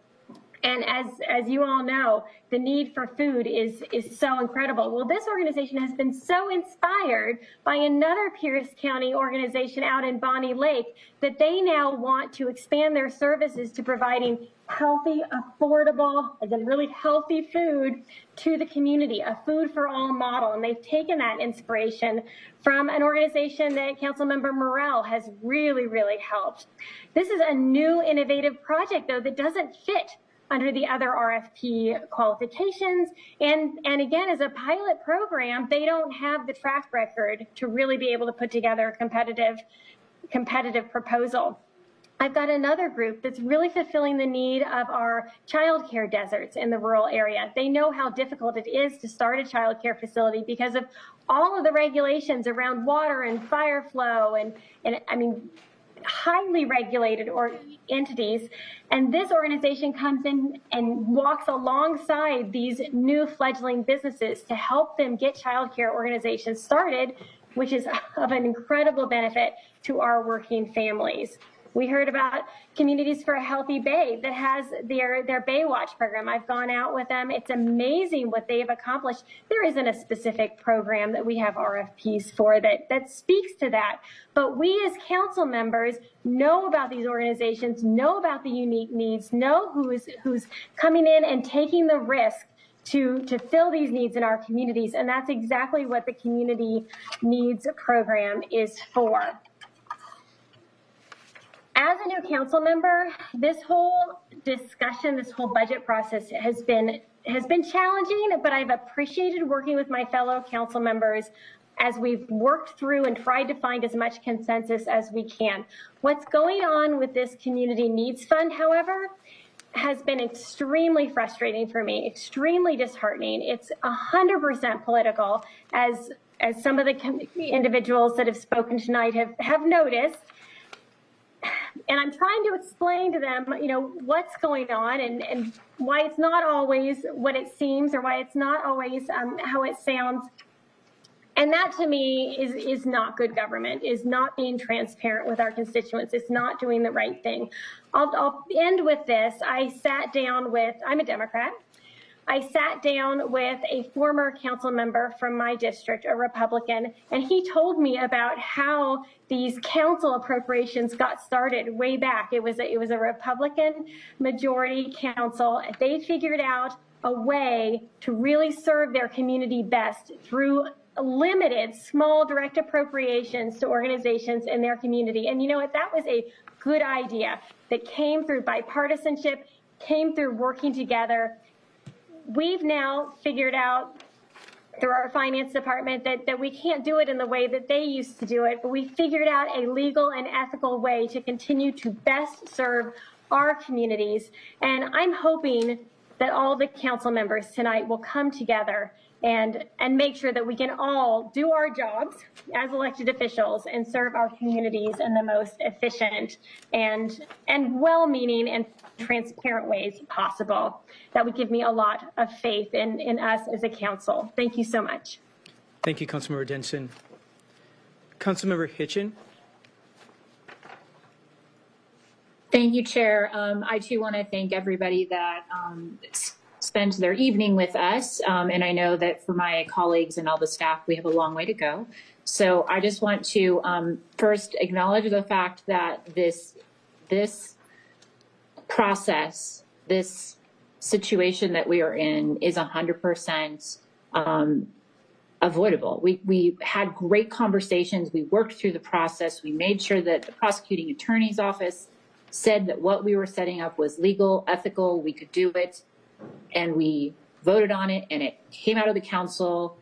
And as you all know, the need for food is so incredible. Well, this organization has been so inspired by another Pierce County organization out in Bonnie Lake that they now want to expand their services to providing healthy, affordable, as in really healthy food to the community, a food for all model. And they've taken that inspiration from an organization that Councilmember Morrell has really, really helped. This is a new innovative project, though, that doesn't fit under the other RFP qualifications. And again, as a pilot program, they don't have the track record to really be able to put together a competitive proposal. I've got another group that's really fulfilling the need of our childcare deserts in the rural area. They know how difficult it is to start a childcare facility because of all of the regulations around water and fire flow and I mean, highly regulated entities, and this organization comes in and walks alongside these new fledgling businesses to help them get childcare organizations started, which is of an incredible benefit to our working families. We heard about Communities for a Healthy Bay that has their Baywatch program. I've gone out with them. It's amazing what they've accomplished. There isn't a specific program that we have RFPs for that speaks to that. But we as council members know about these organizations, know about the unique needs, know who's coming in and taking the risk to fill these needs in our communities. And that's exactly what the Community Needs program is for. As a new council member, this whole discussion, this whole budget process has been challenging, but I've appreciated working with my fellow council members as we've worked through and tried to find as much consensus as we can. What's going on with this Community Needs Fund, however, has been extremely frustrating for me, extremely disheartening. It's 100% political, as some of the individuals that have spoken tonight have noticed. And I'm trying to explain to them, what's going on and why it's not always what it seems or why it's not always how it sounds. And that to me is not good government, is not being transparent with our constituents, it's not doing the right thing. I'll end with this. I sat down with, I'm a Democrat. I sat down with a former council member from my district, a Republican, and he told me about how these council appropriations got started way back. It was a Republican majority council. They figured out a way to really serve their community best through limited small direct appropriations to organizations in their community. And you know what? That was a good idea that came through bipartisanship, came through working together. We've now figured out through our finance department that we can't do it in the way that they used to do it, but we figured out a legal and ethical way to continue to best serve our communities. And I'm hoping that all the council members tonight will come together and make sure that we can all do our jobs as elected officials and serve our communities in the most efficient and well-meaning and transparent ways possible. That would give me a lot of faith in us as a council. Thank you so much. Thank you, Councilmember Denson. Councilmember Hitchin. Thank you, Chair. I too want to thank everybody that spent their evening with us. And I know that for my colleagues and all the staff, we have a long way to go. So I just want to first acknowledge the fact that this process, this situation that we are in is 100% avoidable. We had great conversations. We worked through the process. We made sure that the prosecuting attorney's office said that what we were setting up was legal, ethical, we could do it. And we voted on it, and it came out of the council,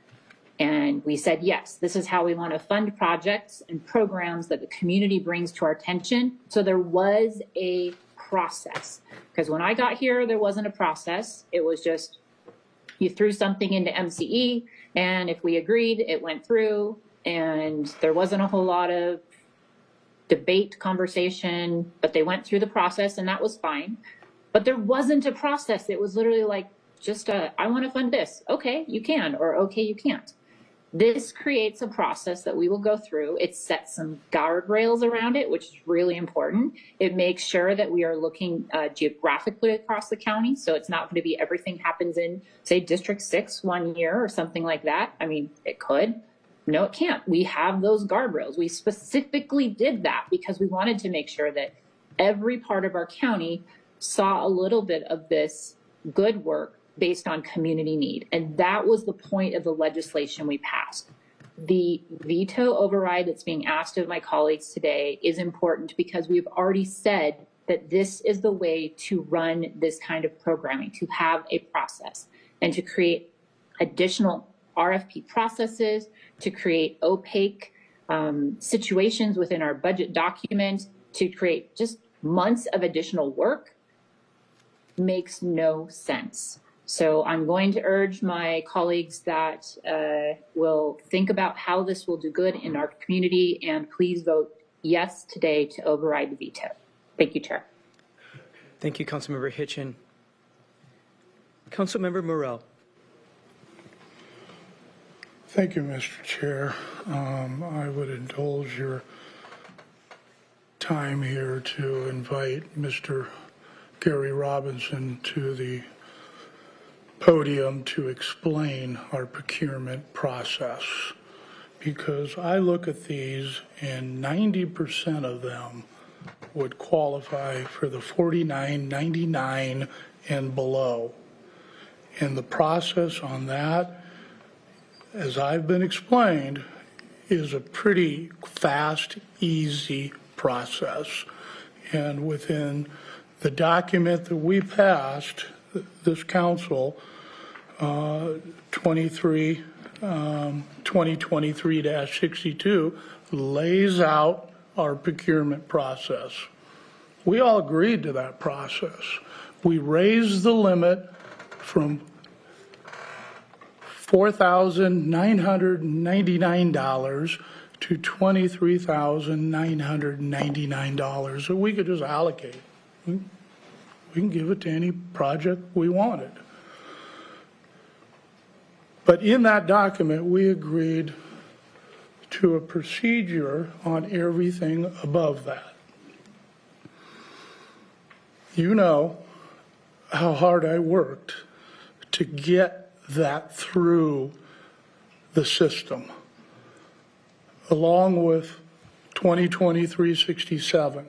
and we said, yes, this is how we want to fund projects and programs that the community brings to our attention. So there was a process, because when I got here, there wasn't a process. It was just you threw something into MCE, and if we agreed, it went through, and there wasn't a whole lot of debate, conversation, but they went through the process, and that was fine. But there wasn't a process. It was literally like, just I want to fund this. Okay, you can, or okay, you can't. This creates a process that we will go through. It sets some guardrails around it, which is really important. It makes sure that we are looking geographically across the county. So it's not going to be everything happens in, say, District 6 1 year or something like that. I mean, it could. No, it can't. We have those guardrails. We specifically did that because we wanted to make sure that every part of our county saw a little bit of this good work based on community need. And that was the point of the legislation we passed. The veto override that's being asked of my colleagues today is important because we've already said that this is the way to run this kind of programming, to have a process and to create additional RFP processes, to create opaque situations within our budget document, to create just months of additional work makes no sense. So I'm going to urge my colleagues that will think about how this will do good in our community, and please vote yes today to override the veto. Thank you, Chair. Thank you, Councilmember Hitchin. Councilmember Morrell. Thank you, Mr. Chair. I would indulge your time here to invite Mr. Gary Robinson to the podium to explain our procurement process, because I look at these and 90% of them would qualify for the $49.99 and below. And the process on that, as I've been explained, is a pretty fast, easy process. And within the document that we passed, this council, 2023-62, lays out our procurement process. We all agreed to that process. We raised the limit from $4,999 to $23,999 that we could just allocate. We can give it to any project we wanted. But in that document, we agreed to a procedure on everything above that. You know how hard I worked to get that through the system, along with 2023-67.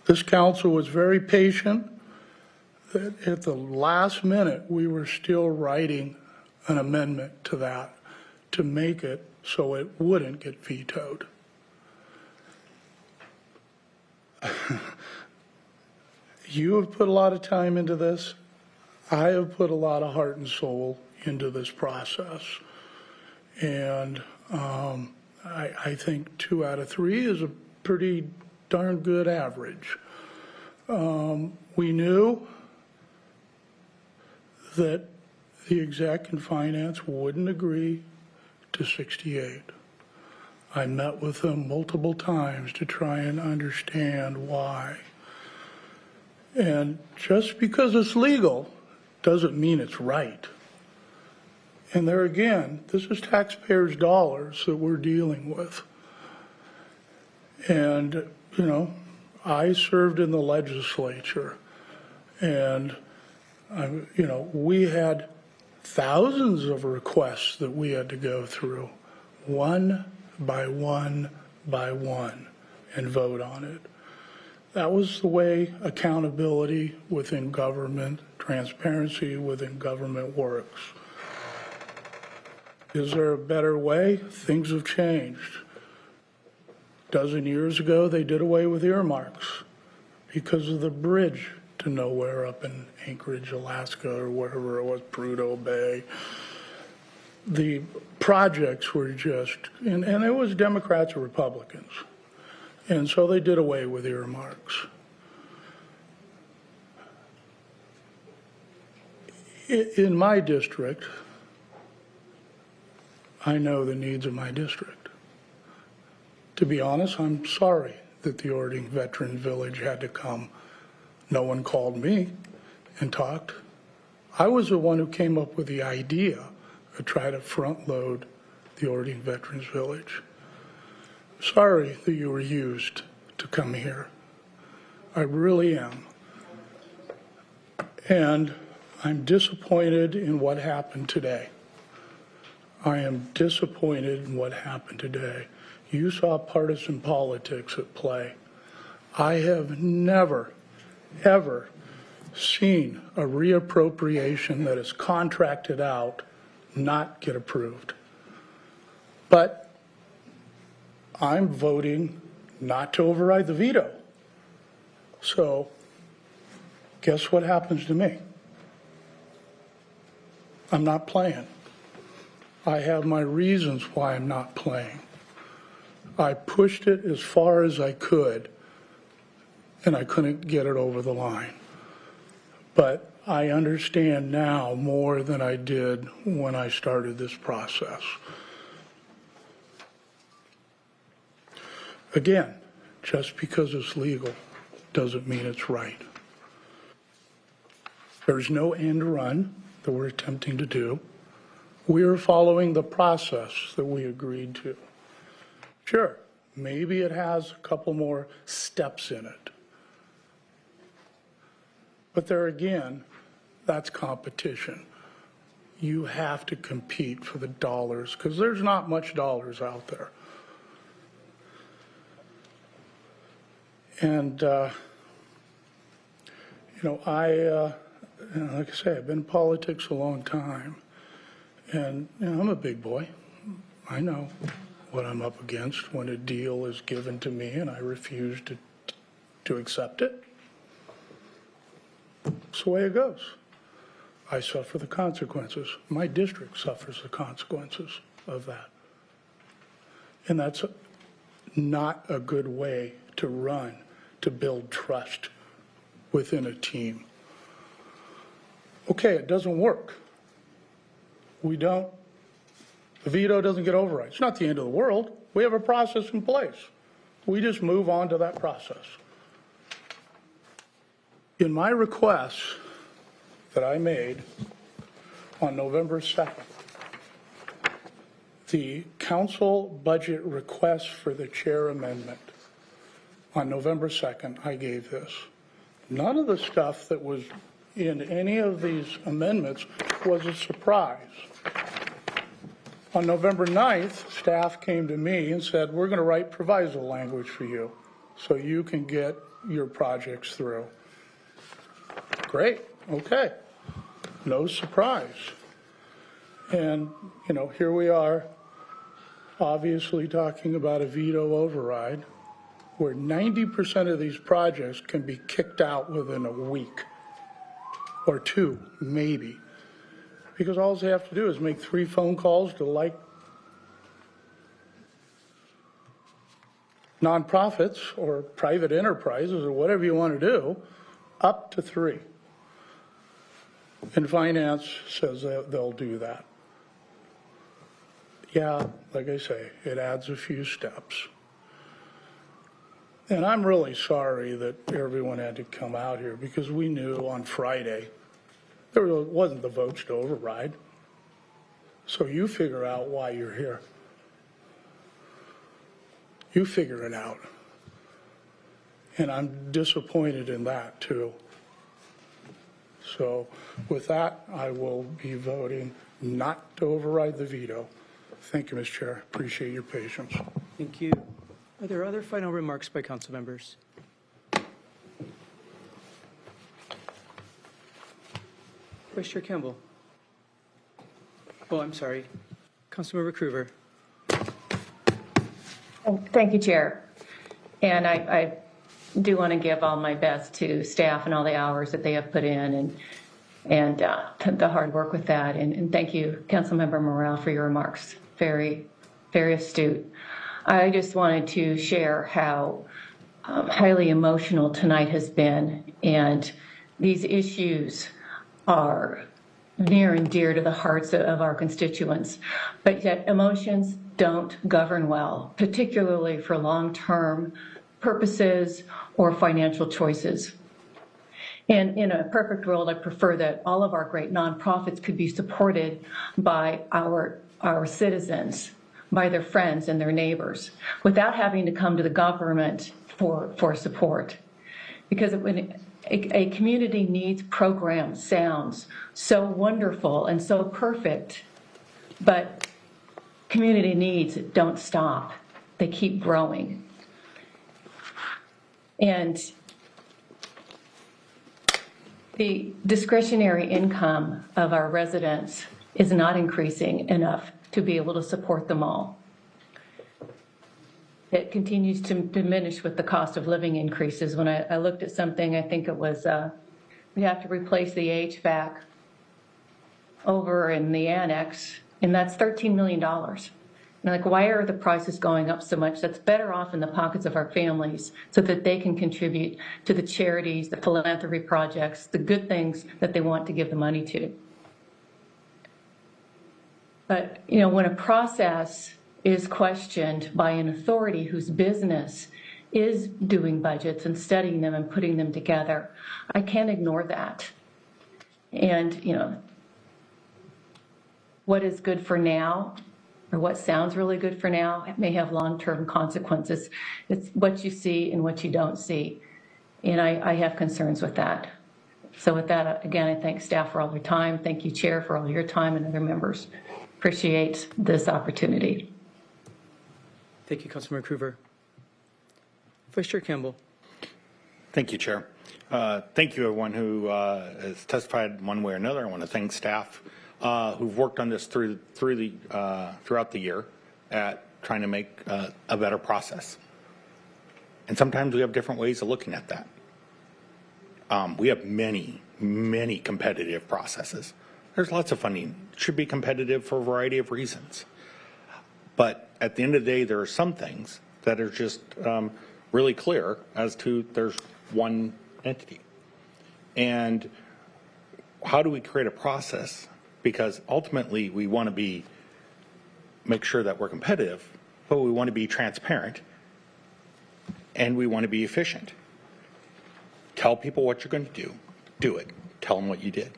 This council was very patient. At the last minute, we were still writing an amendment to that to make it so it wouldn't get vetoed. You have put a lot of time into this. I have put a lot of heart and soul into this process. And I think 2 out of 3 is a pretty darn good average. We knew that the exec and finance wouldn't agree to 68. I met with them multiple times to try and understand why. And just because it's legal doesn't mean it's right. And there again, this is taxpayers' dollars that we're dealing with. And, you know, I served in the legislature, and, you know, we had thousands of requests that we had to go through, one by one by one, and vote on it. That was the way accountability within government, transparency within government works. Is there a better way? Things have changed. A dozen years ago, they did away with earmarks because of the bridge to nowhere up in Anchorage, Alaska, or wherever it was, Prudhoe Bay. The projects were just, and it was Democrats or Republicans. And so they did away with earmarks. In my district, I know the needs of my district. To be honest, I'm sorry that the Ording Veteran Village had to come. No one called me and talked. I was the one who came up with the idea to try to front load the Ording Veterans Village. Sorry that you were used to come here. I really am. And I'm disappointed in what happened today. I am disappointed in what happened today. You saw partisan politics at play. I have never, ever seen a reappropriation that is contracted out not get approved. But I'm voting not to override the veto. So guess what happens to me? I'm not playing. I have my reasons why I'm not playing. I pushed it as far as I could, and I couldn't get it over the line. But I understand now more than I did when I started this process. Again, just because it's legal doesn't mean it's right. There's no end run that we're attempting to do. We are following the process that we agreed to. Sure, maybe it has a couple more steps in it. But there again, that's competition. You have to compete for the dollars because there's not much dollars out there. And, you know, like I say, I've been in politics a long time. And, you know, I'm a big boy. I know what I'm up against when a deal is given to me and I refuse to accept it. It's the way it goes. I suffer the consequences. My district suffers the consequences of that. And that's not a good way to run, to build trust within a team. Okay, it doesn't work. The veto doesn't get override. It's not the end of the world. We have a process in place. We just move on to that process. In my request that I made on November 2nd, the council budget request for the chair amendment. On November 2nd, I gave this. None of the stuff that was in any of these amendments was a surprise. On November 9th, staff came to me and said, we're going to write proviso language for you so you can get your projects through. Great, okay, no surprise. And, you know, here we are, obviously talking about a veto override where 90% of these projects can be kicked out within a week or two, maybe. Because all they have to do is make 3 phone calls to like nonprofits or private enterprises or whatever you want to do, up to 3. And finance says that they'll do that. Yeah, like I say, it adds a few steps. And I'm really sorry that everyone had to come out here because we knew on Friday there wasn't the votes to override. So you figure out why you're here. You figure it out. And I'm disappointed in that too. So with that, I will be voting not to override the veto. Thank you, Mr. Chair. Appreciate your patience. Thank you. Are there other final remarks by council members? Vice Chair Campbell. Oh, I'm sorry. Councilmember Krueger. Thank you, Chair. And I do want to give all my best to staff and all the hours that they have put in and the hard work with that. And thank you, Councilmember Morrell, for your remarks. Very, very astute. I just wanted to share how highly emotional tonight has been, and these issues are near and dear to the hearts of our constituents, but yet emotions don't govern well, particularly for long-term purposes or financial choices. And in a perfect world, I prefer that all of our great nonprofits could be supported by our citizens, by their friends and their neighbors, without having to come to the government for support. Because when a community needs programs, sounds so wonderful and so perfect, but community needs don't stop. They keep growing. And the discretionary income of our residents is not increasing enough to be able to support them all. It continues to diminish with the cost of living increases. When I looked at something, I think it was, we have to replace the HVAC over in the annex, and that's $13 million. And like, why are the prices going up so much? That's better off in the pockets of our families so that they can contribute to the charities, the philanthropy projects, the good things that they want to give the money to. But, you know, when a process is questioned by an authority whose business is doing budgets and studying them and putting them together, I can't ignore that. And, you know, what is good for now, or what sounds really good for now, it may have long-term consequences. It's what you see and what you don't see. And I have concerns with that. So with that, again, I thank staff for all their time. Thank you, Chair, for all your time, and other members. Appreciate this opportunity. Thank you, Councilmember Krueger. Vice Chair Campbell. Thank you, Chair. Thank you, everyone who has testified one way or another. I want to thank staff who've worked on this throughout the year at trying to make a better process. And sometimes we have different ways of looking at that. We have many, many competitive processes. There's lots of funding. It should be competitive for a variety of reasons. But at the end of the day, there are some things that are just really clear as to there's one entity. And how do we create a process? Because ultimately we want to make sure that we're competitive, but we want to be transparent and we want to be efficient. Tell people what you're going to do it. Tell them what you did.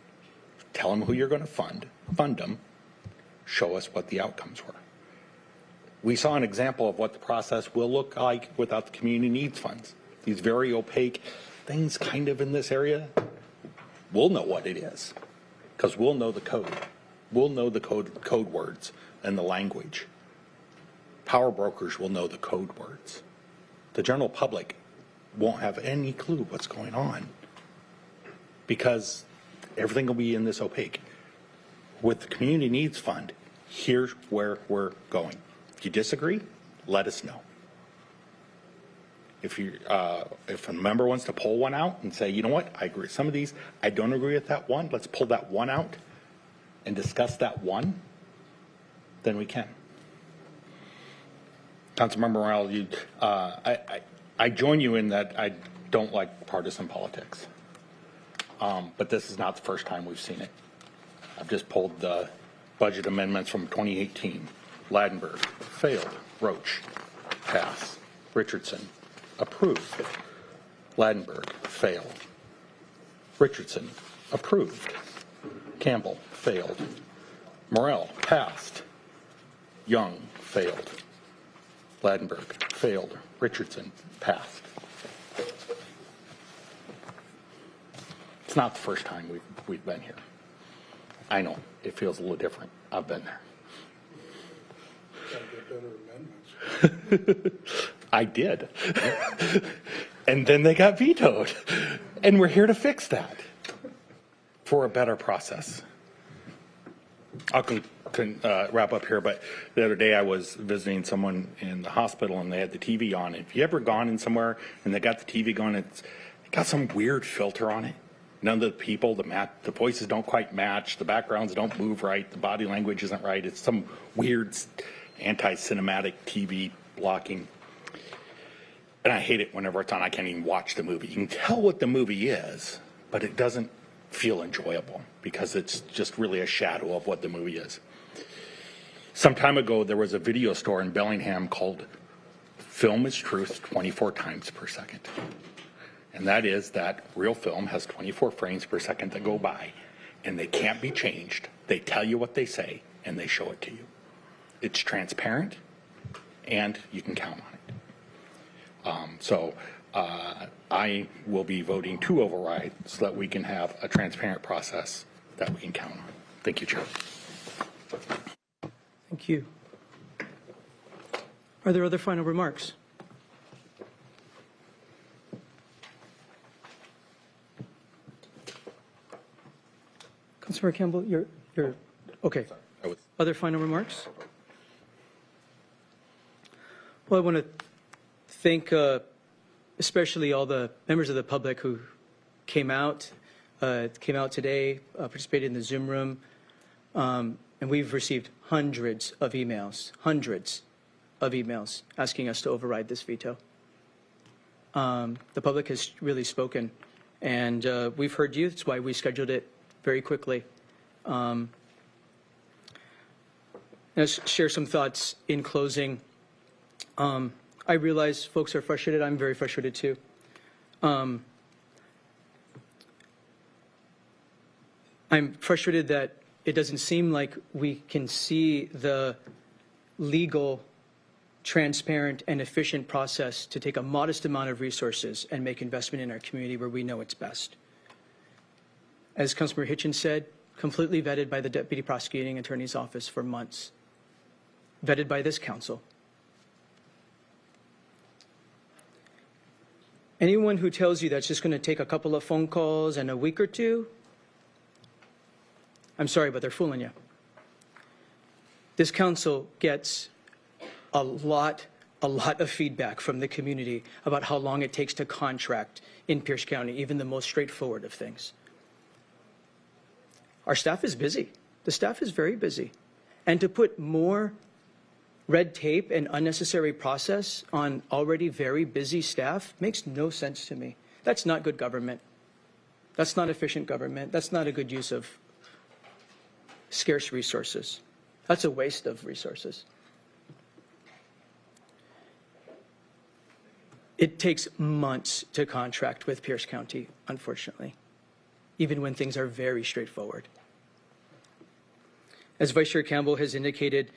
Tell them who you're going to fund them, show us what the outcomes were. We saw an example of what the process will look like without the community needs funds. These very opaque things kind of in this area, we'll know what it is because we'll know the code. We'll know the code words and the language. Power brokers will know the code words. The general public won't have any clue what's going on because everything will be in this opaque. With the community needs fund, here's where we're going. If you disagree, let us know. If a member wants to pull one out and say, you know what, I agree with some of these, I don't agree with that one, let's pull that one out and discuss that one, then we can. Councilmember Morrell, I join you in that I don't like partisan politics. But this is not the first time we've seen it. I've just pulled the budget amendments from 2018. Ladenburg, failed. Roach, pass. Richardson, approved. Ladenburg, failed. Richardson, approved. Campbell, failed. Morrell, passed. Young, failed. Ladenburg, failed. Richardson, passed. It's not the first time we've been here. I know, it feels a little different. I've been there. I did. And then they got vetoed. And we're here to fix that for a better process. I'll wrap up here, but the other day I was visiting someone in the hospital and they had the TV on. If you ever gone in somewhere and they got the TV going, it got some weird filter on it. None of the people, the voices don't quite match, the backgrounds don't move right, the body language isn't right. It's some weird anti-cinematic TV blocking. And I hate it whenever it's on. I can't even watch the movie. You can tell what the movie is, but it doesn't feel enjoyable because it's just really a shadow of what the movie is. Some time ago, there was a video store in Bellingham called Film is Truth 24 times per second. And that is that real film has 24 frames per second that go by, and they can't be changed. They tell you what they say, and they show it to you. It's transparent, and you can count on it. So I will be voting to override so that we can have a transparent process that we can count on. Thank you, Chair. Thank you. Are there other final remarks? Councilmember Campbell, you're okay. Other final remarks? Well, I want to thank especially all the members of the public who came out today, participated in the Zoom room, and we've received hundreds of emails asking us to override this veto. The public has really spoken, and we've heard you. That's why we scheduled it very quickly. Let's share some thoughts in closing. I realize folks are frustrated. I'm very frustrated too. I'm frustrated that it doesn't seem like we can see the legal, transparent, and efficient process to take a modest amount of resources and make investment in our community where we know it's best. As Councilmember Hitchens said, completely vetted by the Deputy Prosecuting Attorney's Office for months, vetted by this council. Anyone who tells you that's just going to take a couple of phone calls and a week or two, I'm sorry, but they're fooling you. This council gets a lot of feedback from the community about how long it takes to contract in Pierce County, even the most straightforward of things. Our staff is busy. The staff is very busy. And to put more red tape and unnecessary process on already very busy staff makes no sense to me. That's not good government. That's not efficient government. That's not a good use of scarce resources. That's a waste of resources. It takes months to contract with Pierce County, unfortunately, even when things are very straightforward. As Vice Chair Campbell has indicated,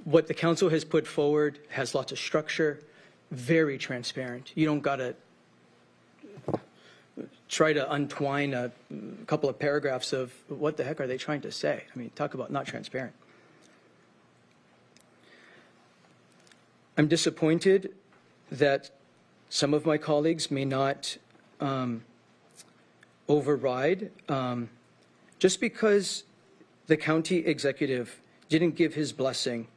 what the council has put forward has lots of structure, very transparent. You don't got to try to untwine a couple of paragraphs of what the heck are they trying to say. I mean, talk about not transparent. I'm disappointed that some of my colleagues may not override just because the county executive didn't give his blessing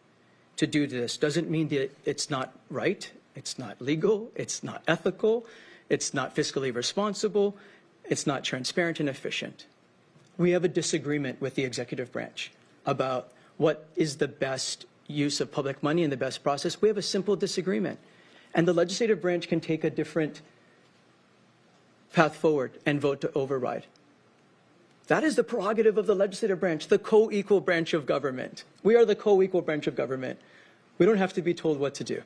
to do this doesn't mean that it's not right, it's not legal, it's not ethical, it's not fiscally responsible, it's not transparent and efficient. We have a disagreement with the executive branch about what is the best use of public money and the best process. We have a simple disagreement. And the legislative branch can take a different path forward and vote to override. That is the prerogative of the legislative branch, the co-equal branch of government. We are the co-equal branch of government. We don't have to be told what to do.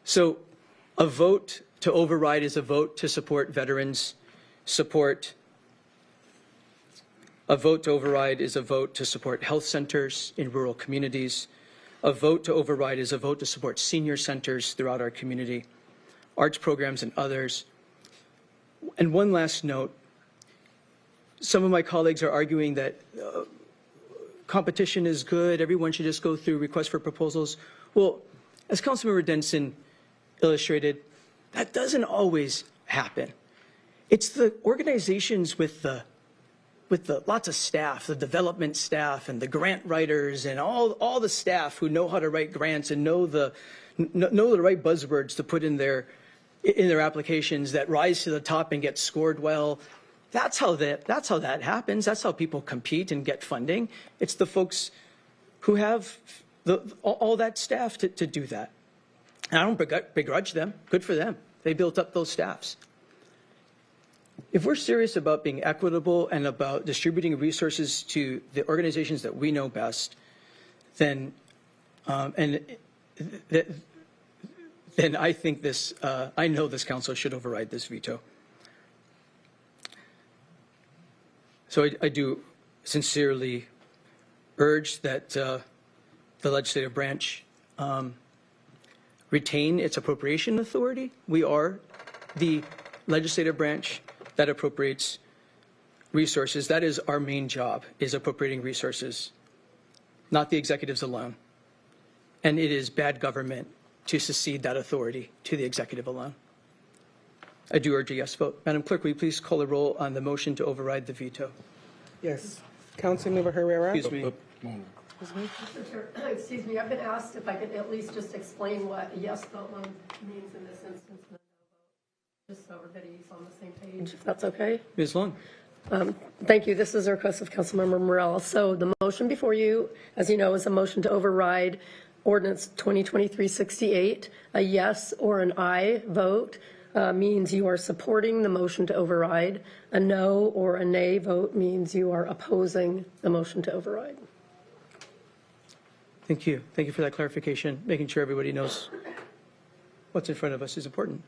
So a vote to override is a vote to support veterans, a vote to override is a vote to support health centers in rural communities. A vote to override is a vote to support senior centers throughout our community, arts programs and others. And one last note, some of my colleagues are arguing that competition is good, everyone should just go through requests for proposals. Well, as Councilmember Denson illustrated, that doesn't always happen. It's the organizations with the lots of staff, the development staff and the grant writers and all the staff who know how to write grants and know the right buzzwords to put in their applications that rise to the top and get scored well. That's how that happens. That's how people compete and get funding. It's the folks who have all that staff to do that. And I don't begrudge them. Good for them. They built up those staffs. If we're serious about being equitable and about distributing resources to the organizations that we know best, then then I think I know this council should override this veto. So I do sincerely urge that the legislative branch retain its appropriation authority. We are the legislative branch that appropriates resources. That is our main job, is appropriating resources, not the executives alone. And it is bad government to secede that authority to the executive alone. I do urge a yes vote. Madam Clerk, will you please call the roll on the motion to override the veto? Yes. Councilmember Herrera? Excuse me. Excuse me, I've been asked if I could at least just explain what a yes vote means in this instance and a no vote, just so everybody's on the same page, if that's okay. Ms. Long. Thank you. This is a request of Councilmember Morell. So the motion before you, as you know, is a motion to override Ordinance 2023-68. A yes or an aye vote means you are supporting the motion to override. A no or a nay vote means you are opposing the motion to override. Thank you. Thank you for that clarification. Making sure everybody knows what's in front of us is important.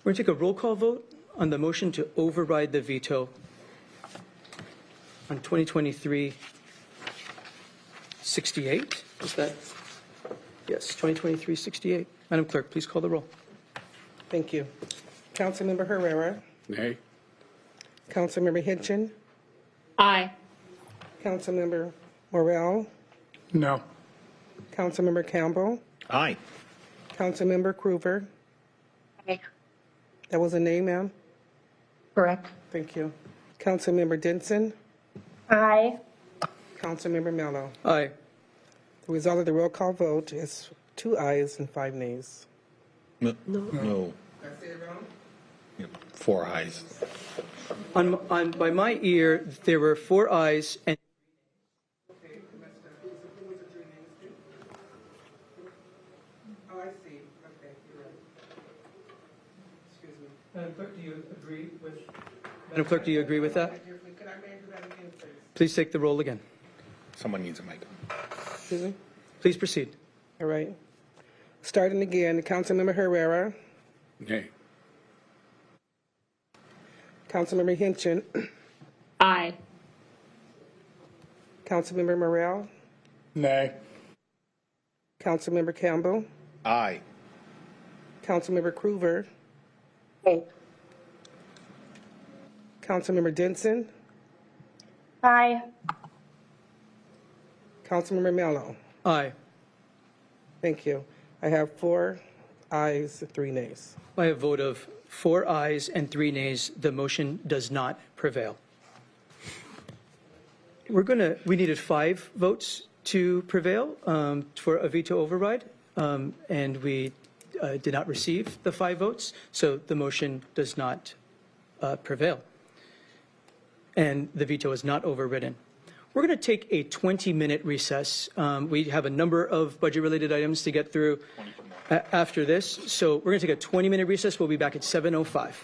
We're going to take a roll call vote on the motion to override the veto on 2023-68. Is that? Yes, 2023-68. Madam Clerk, please call the roll. Thank you. Councilmember Herrera? Nay. Councilmember Hitchin? Aye. Councilmember Morell? No. Councilmember Campbell? Aye. Councilmember Krueger? Aye. That was a nay, ma'am? Correct. Thank you. Councilmember Denson? Aye. Councilmember Mello? Aye. The result of the roll call vote is 2 ayes and 5 nays. No. Did I say it wrong? 4 ayes. By my ear, there were 4 ayes and. Okay, who was the 3 nays to? Oh, I see. Okay, you're right. Excuse me. Madam Clerk, do you agree with? Madam Clerk, do you agree with that? Could I do that again, please? Please take the roll again. Someone needs a mic. Excuse me? Please proceed. All right. Starting again, Councilmember Herrera. Nay. Councilmember Hinchin. Aye. Councilmember Morrell, Nay. Councilmember Campbell, Aye. Councilmember Cruver, Aye. Councilmember Denson, Aye. Councilmember Mello. Aye. Thank you. I have 4 ayes, 3 nays. By a vote of 4 ayes and 3 nays, the motion does not prevail. We needed 5 votes to prevail for a veto override, and we did not receive the 5 votes, so the motion does not prevail. And the veto is not overridden. We're going to take a 20-minute recess. We have a number of budget-related items to get through after this, so we're going to take a 20-minute recess. We'll be back at 7:05.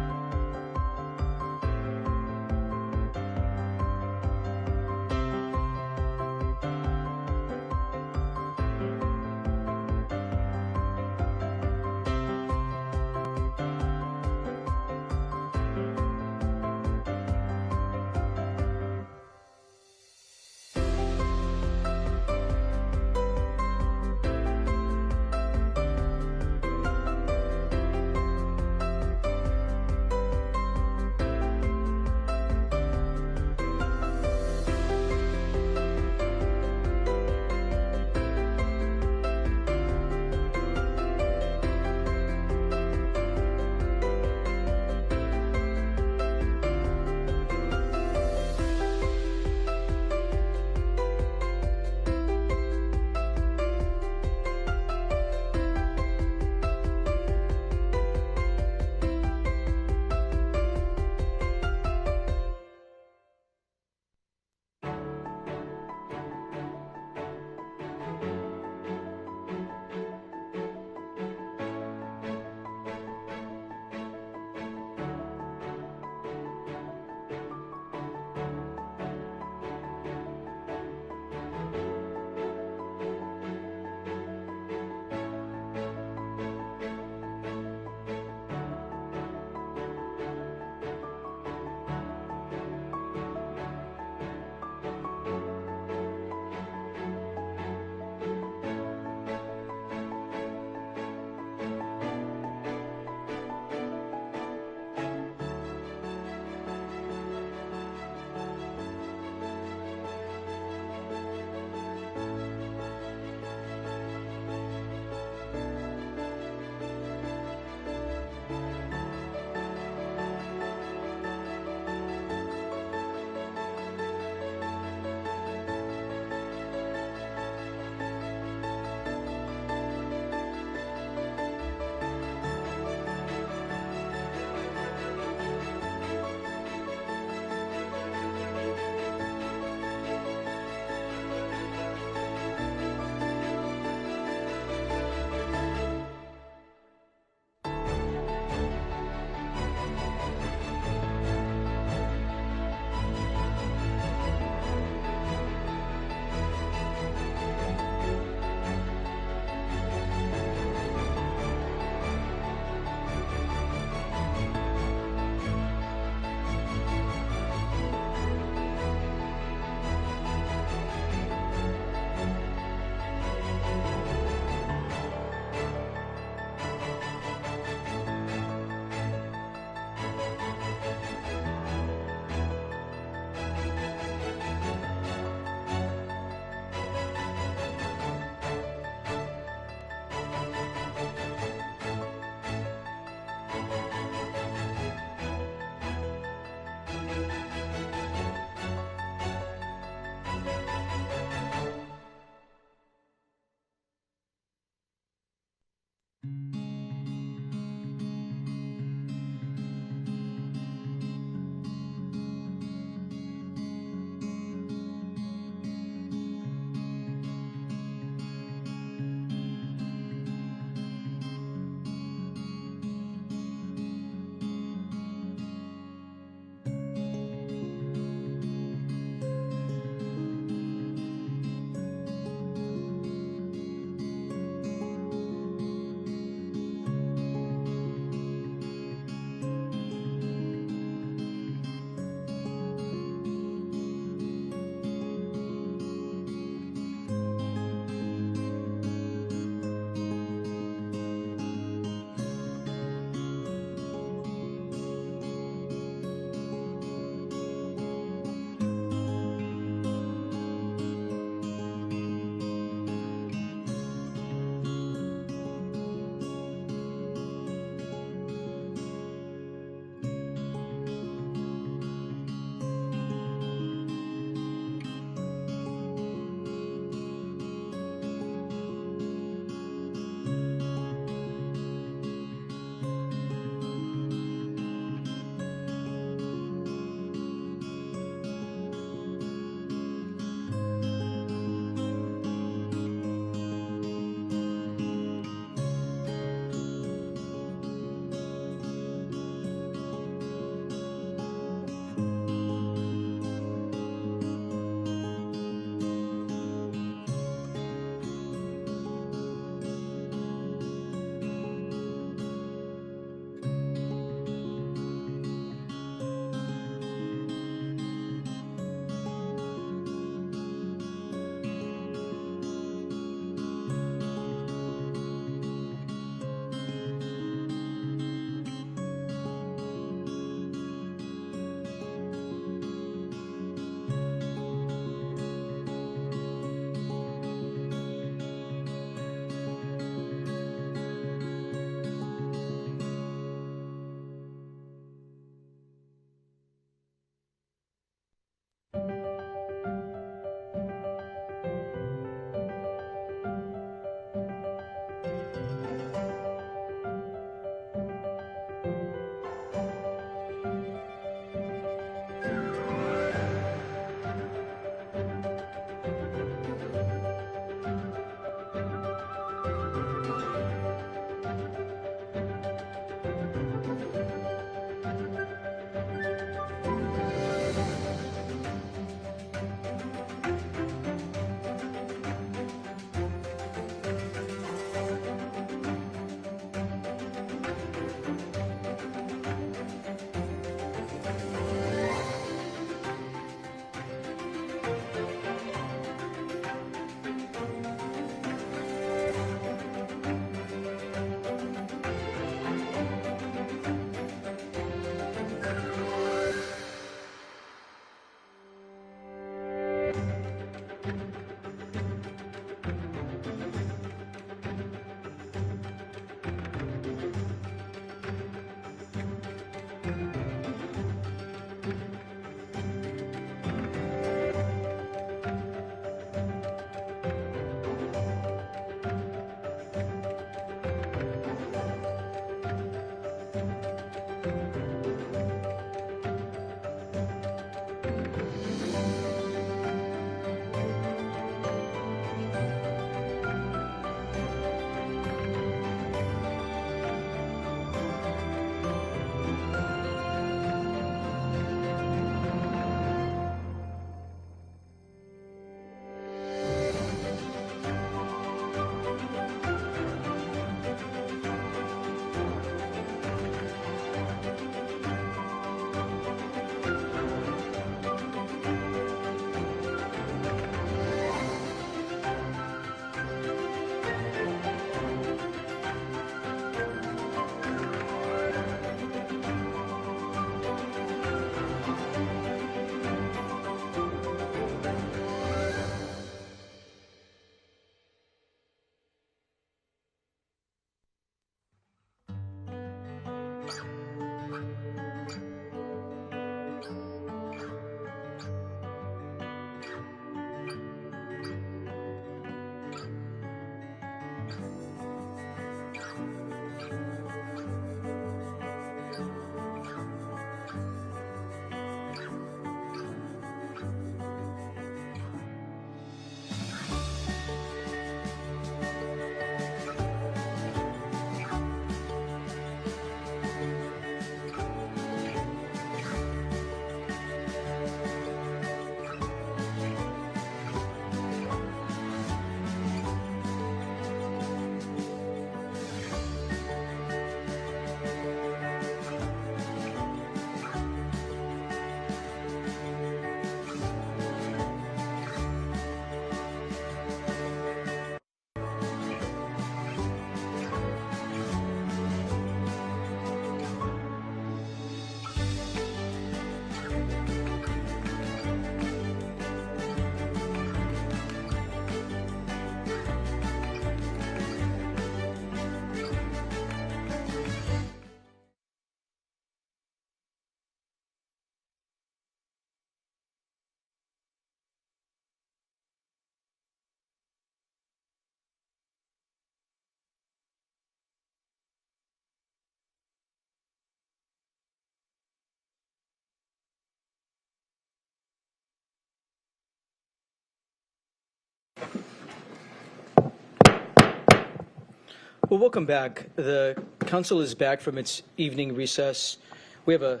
Well, welcome back. The council is back from its evening recess. We have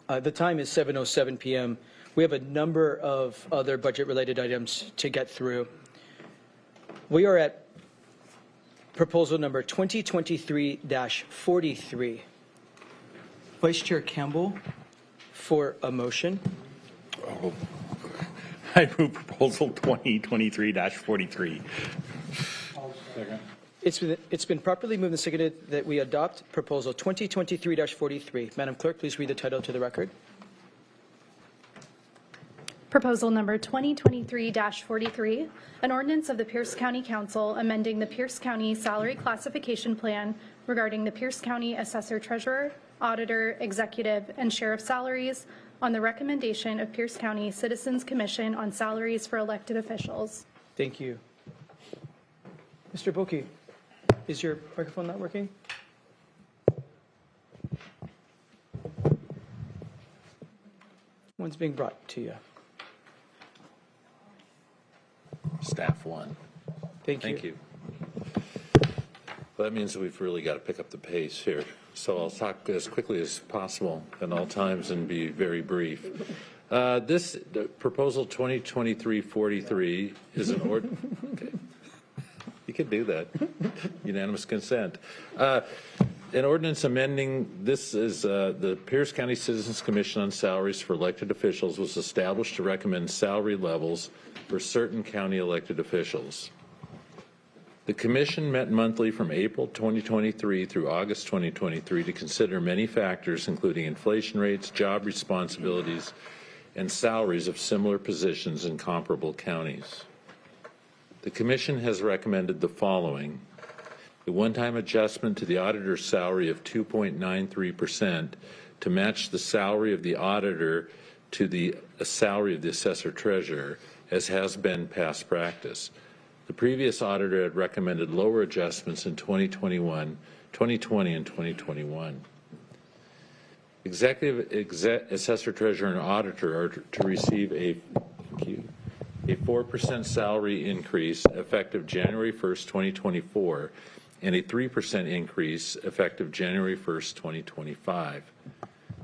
the time is 7:07 p.m. We have a number of other budget-related items to get through. We are at proposal number 2023-43. Vice Chair Campbell for a motion. Oh. I move proposal 2023-43. It's been properly moved and seconded that we adopt proposal 2023-43. Madam Clerk, please read the title to the record. Proposal number 2023-43, an ordinance of the Pierce County Council amending the Pierce County Salary Classification Plan regarding the Pierce County Assessor Treasurer, Auditor, Executive, and Sheriff salaries on the recommendation of Pierce County Citizens Commission on salaries for elected officials. Thank you. Mr. Boki, is your microphone not working? One's being brought to you. Staff one. Thank you. Well, that means that we've really got to pick up the pace here. So I'll talk as quickly as possible at all times and be very brief. This proposal 2023-43 is an ordinance. Okay. You can do that. Unanimous consent. An ordinance amending, this is the Pierce County Citizens Commission on Salaries for Elected Officials was established to recommend salary levels for certain county elected officials. The commission met monthly from April 2023 through August 2023 to consider many factors, including inflation rates, job responsibilities, and salaries of similar positions in comparable counties. The commission has recommended the following: a one-time adjustment to the auditor's salary of 2.93% to match the salary of the auditor to the salary of the assessor treasurer, as has been past practice. The previous auditor had recommended lower adjustments in 2020, and 2021. Assessor treasurer and auditor are to receive a 4% salary increase effective January 1st, 2024, and a 3% increase effective January 1st, 2025.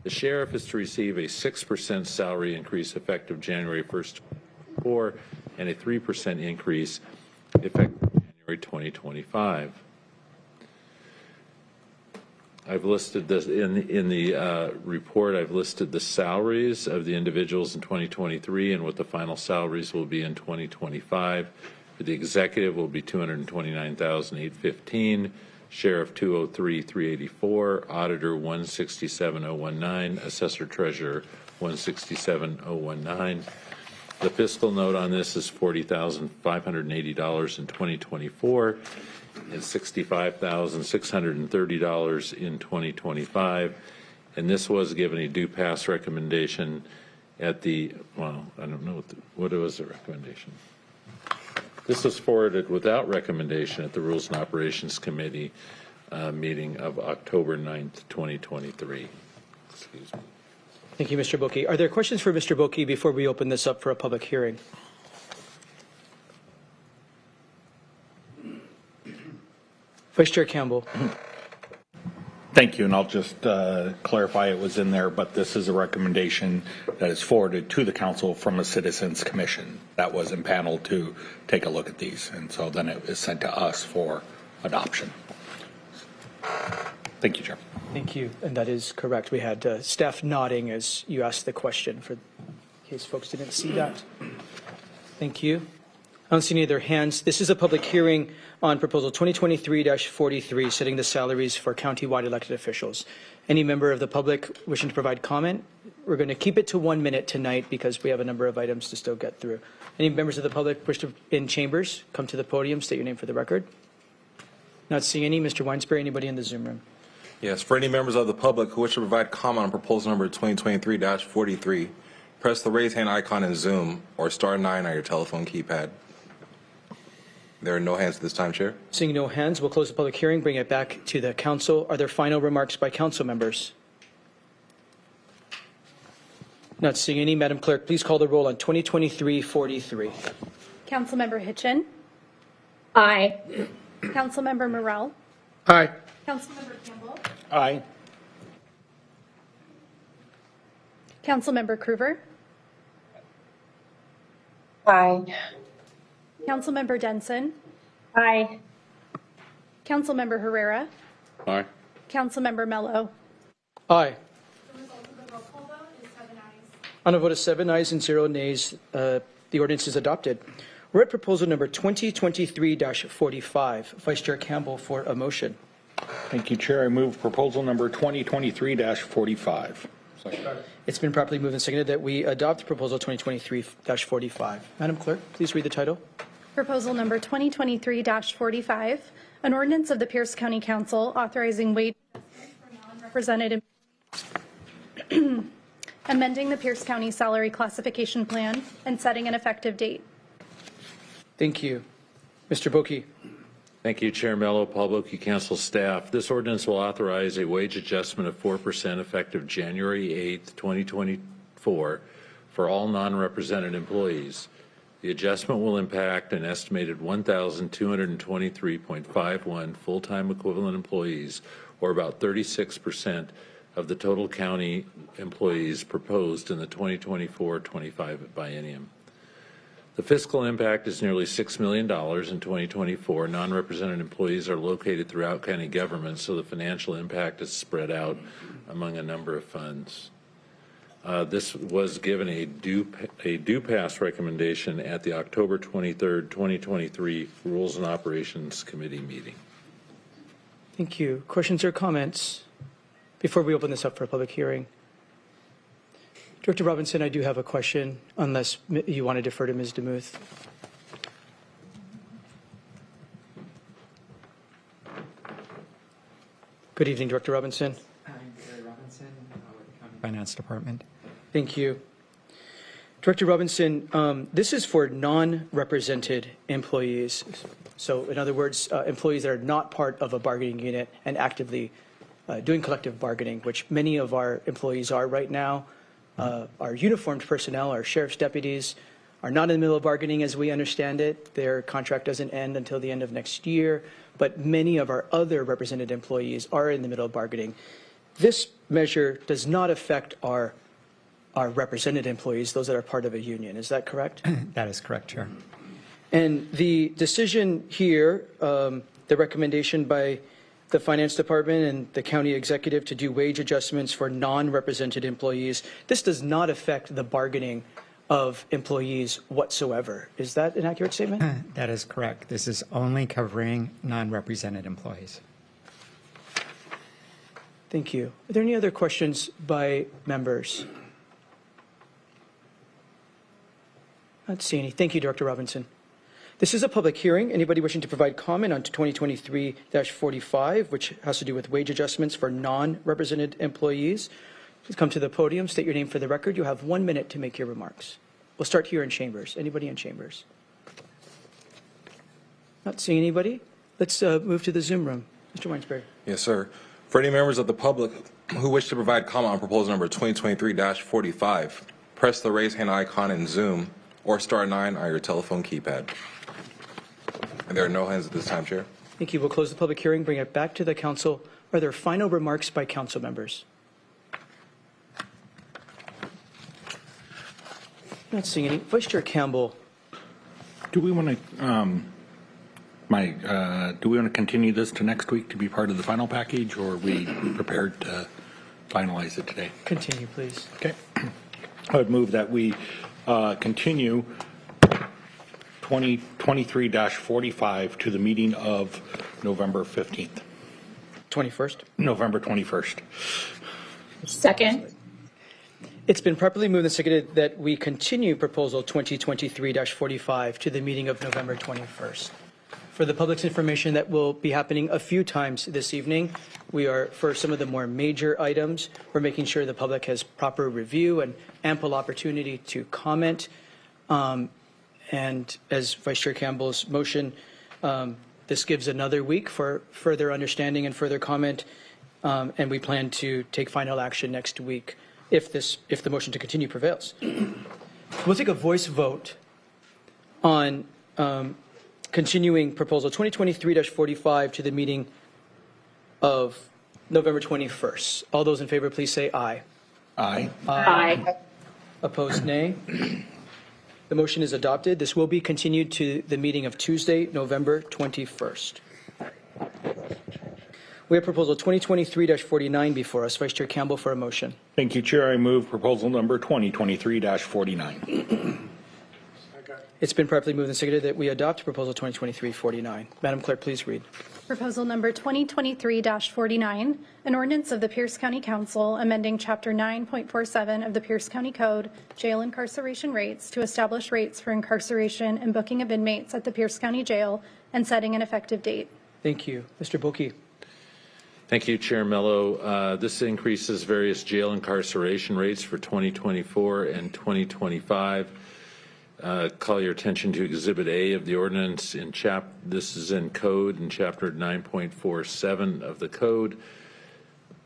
The sheriff is to receive a 6% salary increase effective January 1st, 2024, and a 3% increase effective January 2025. I've listed this in the report. I've listed the salaries of the individuals in 2023 and what the final salaries will be in 2025. For the executive will be $229,815, sheriff $203,384, auditor $167,019, assessor treasurer $167,019. The fiscal note on this is $40,580 in 2024 and $65,630 in 2025. And this was given a due pass recommendation at the, well, I don't know what was the recommendation. This was forwarded without recommendation at the Rules and Operations Committee meeting of October 9th, 2023. Excuse me. Thank you, Mr. Boki. Are there questions for Mr. Boki before we open this up for a public hearing? Vice Chair Campbell. Thank you, and I'll just clarify it was in there, but this is a recommendation that is forwarded to the council from a citizens commission that was impaneled to take a look at these, and so then it is sent to us for adoption. Thank you, Chair. Thank you, and that is correct. We had staff nodding as you asked the question, for in case folks didn't see that. Thank you. I don't see any other hands. This is a public hearing on proposal 2023-43, setting the salaries for county-wide elected officials. Any member of the public wishing to provide comment? We're going to keep it to 1 minute tonight because we have a number of items to still get through. Any members of the public wish to, in chambers, come to the podium, state your name for the record. Not seeing any. Mr. Weinsberry, anybody in the Zoom room? Yes, for any members of the public who wish to provide comment on proposal number 2023-43, press the raise hand icon in Zoom or *9 on your telephone keypad. There are no hands at this time, Chair. Seeing no hands, we'll close the public hearing, bring it back to the council. Are there final remarks by council members? Not seeing any. Madam Clerk, please call the roll on 2023-43. Councilmember Hitchin. Aye. Councilmember Morrell. Aye. Councilmember Campbell. Aye. Councilmember Krueger. Aye. Councilmember Denson. Aye. Councilmember Herrera. Aye. Councilmember Mello. Aye. The result of the roll call vote is 7 ayes. On a vote of 7 ayes and 0 nays, the ordinance is adopted. We're at proposal number 2023-45. Vice Chair Campbell for a motion. Thank you, Chair. I move proposal number 2023-45. It's been properly moved and seconded that we adopt proposal 2023-45. Madam Clerk, please read the title. Proposal number 2023-45, an ordinance of the Pierce County Council authorizing wage adjustments for non-represented employees, amending the Pierce County salary classification plan, and setting an effective date. Thank you. Mr. Boki. Thank you, Chair Mello, Paul Boki, Council staff. This ordinance will authorize a wage adjustment of 4% effective January 8th, 2024 for all non-represented employees. The adjustment will impact an estimated 1,223.51 full-time equivalent employees, or about 36% of the total county employees proposed in the 2024-25 biennium. The fiscal impact is nearly $6 million in 2024. Non-represented employees are located throughout county government, so the financial impact is spread out among a number of funds. This was given a due pass recommendation at the October 23rd, 2023 Rules and Operations Committee meeting. Thank you. Questions or comments before we open this up for a public hearing? Director Robinson, I do have a question, unless you want to defer to Ms. DeMuth. Good evening, Director Robinson. I'm Gary Robinson with the County Finance Department. Thank you. Director Robinson, this is for non-represented employees. So in other words, employees that are not part of a bargaining unit and actively doing collective bargaining, which many of our employees are right now. Our uniformed personnel, our sheriff's deputies, are not in the middle of bargaining as we understand it. Their contract doesn't end until the end of next year, but many of our other represented employees are in the middle of bargaining. This measure does not affect our represented employees, those that are part of a union. Is that correct? That is correct, Chair. And the decision here, the recommendation by the Finance Department and the County Executive to do wage adjustments for non-represented employees, this does not affect the bargaining of employees whatsoever. Is that an accurate statement? That is correct. This is only covering non-represented employees. Thank you. Are there any other questions by members? Not seeing any. Thank you, Director Robinson. This is a public hearing. Anybody wishing to provide comment on 2023-45, which has to do with wage adjustments for non-represented employees, please come to the podium, state your name for the record. You'll have 1 minute to make your remarks. We'll start here in chambers. Anybody in chambers? Not seeing anybody. Let's move to the Zoom room. Mr. Weinsberg. Yes, sir. For any members of the public who wish to provide comment on proposal number 2023-45, press the raise hand icon in Zoom or star 9 on your telephone keypad. And there are no hands at this time, Chair. Thank you. We'll close the public hearing, bring it back to the council. Are there final remarks by council members? Not seeing any. Vice Chair Campbell. Do we want to continue this to next week to be part of the final package, or are we prepared to finalize it today? Continue, please. Okay. I would move that we continue 2023-45 to the meeting of November 15th. 21st? November 21st. Second. It's been properly moved and seconded that we continue proposal 2023-45 to the meeting of November 21st. For the public's information, that will be happening a few times this evening. We are, for some of the more major items, we're making sure the public has proper review and ample opportunity to comment. And as Vice Chair Campbell's motion, this gives another week for further understanding and further comment. And we plan to take final action next week if the motion to continue prevails. We'll take a voice vote on continuing proposal 2023-45 to the meeting of November 21st. All those in favor, please say aye. Aye. Aye. Opposed, nay. The motion is adopted. This will be continued to the meeting of Tuesday, November 21st. We have proposal 2023-49 before us. Vice Chair Campbell for a motion. Thank you, Chair. I move proposal number 2023-49. It's been properly moved and seconded that we adopt proposal 2023-49. Madam Clerk, please read. Proposal number 2023-49, an ordinance of the Pierce County Council amending Chapter 9.47 of the Pierce County Code, jail incarceration rates, to establish rates for incarceration and booking of inmates at the Pierce County Jail and setting an effective date. Thank you. Mr. Boki. Thank you, Chair Mello. This increases various jail incarceration rates for 2024 and 2025. Call your attention to Exhibit A of the ordinance. This is in code in Chapter 9.47 of the code.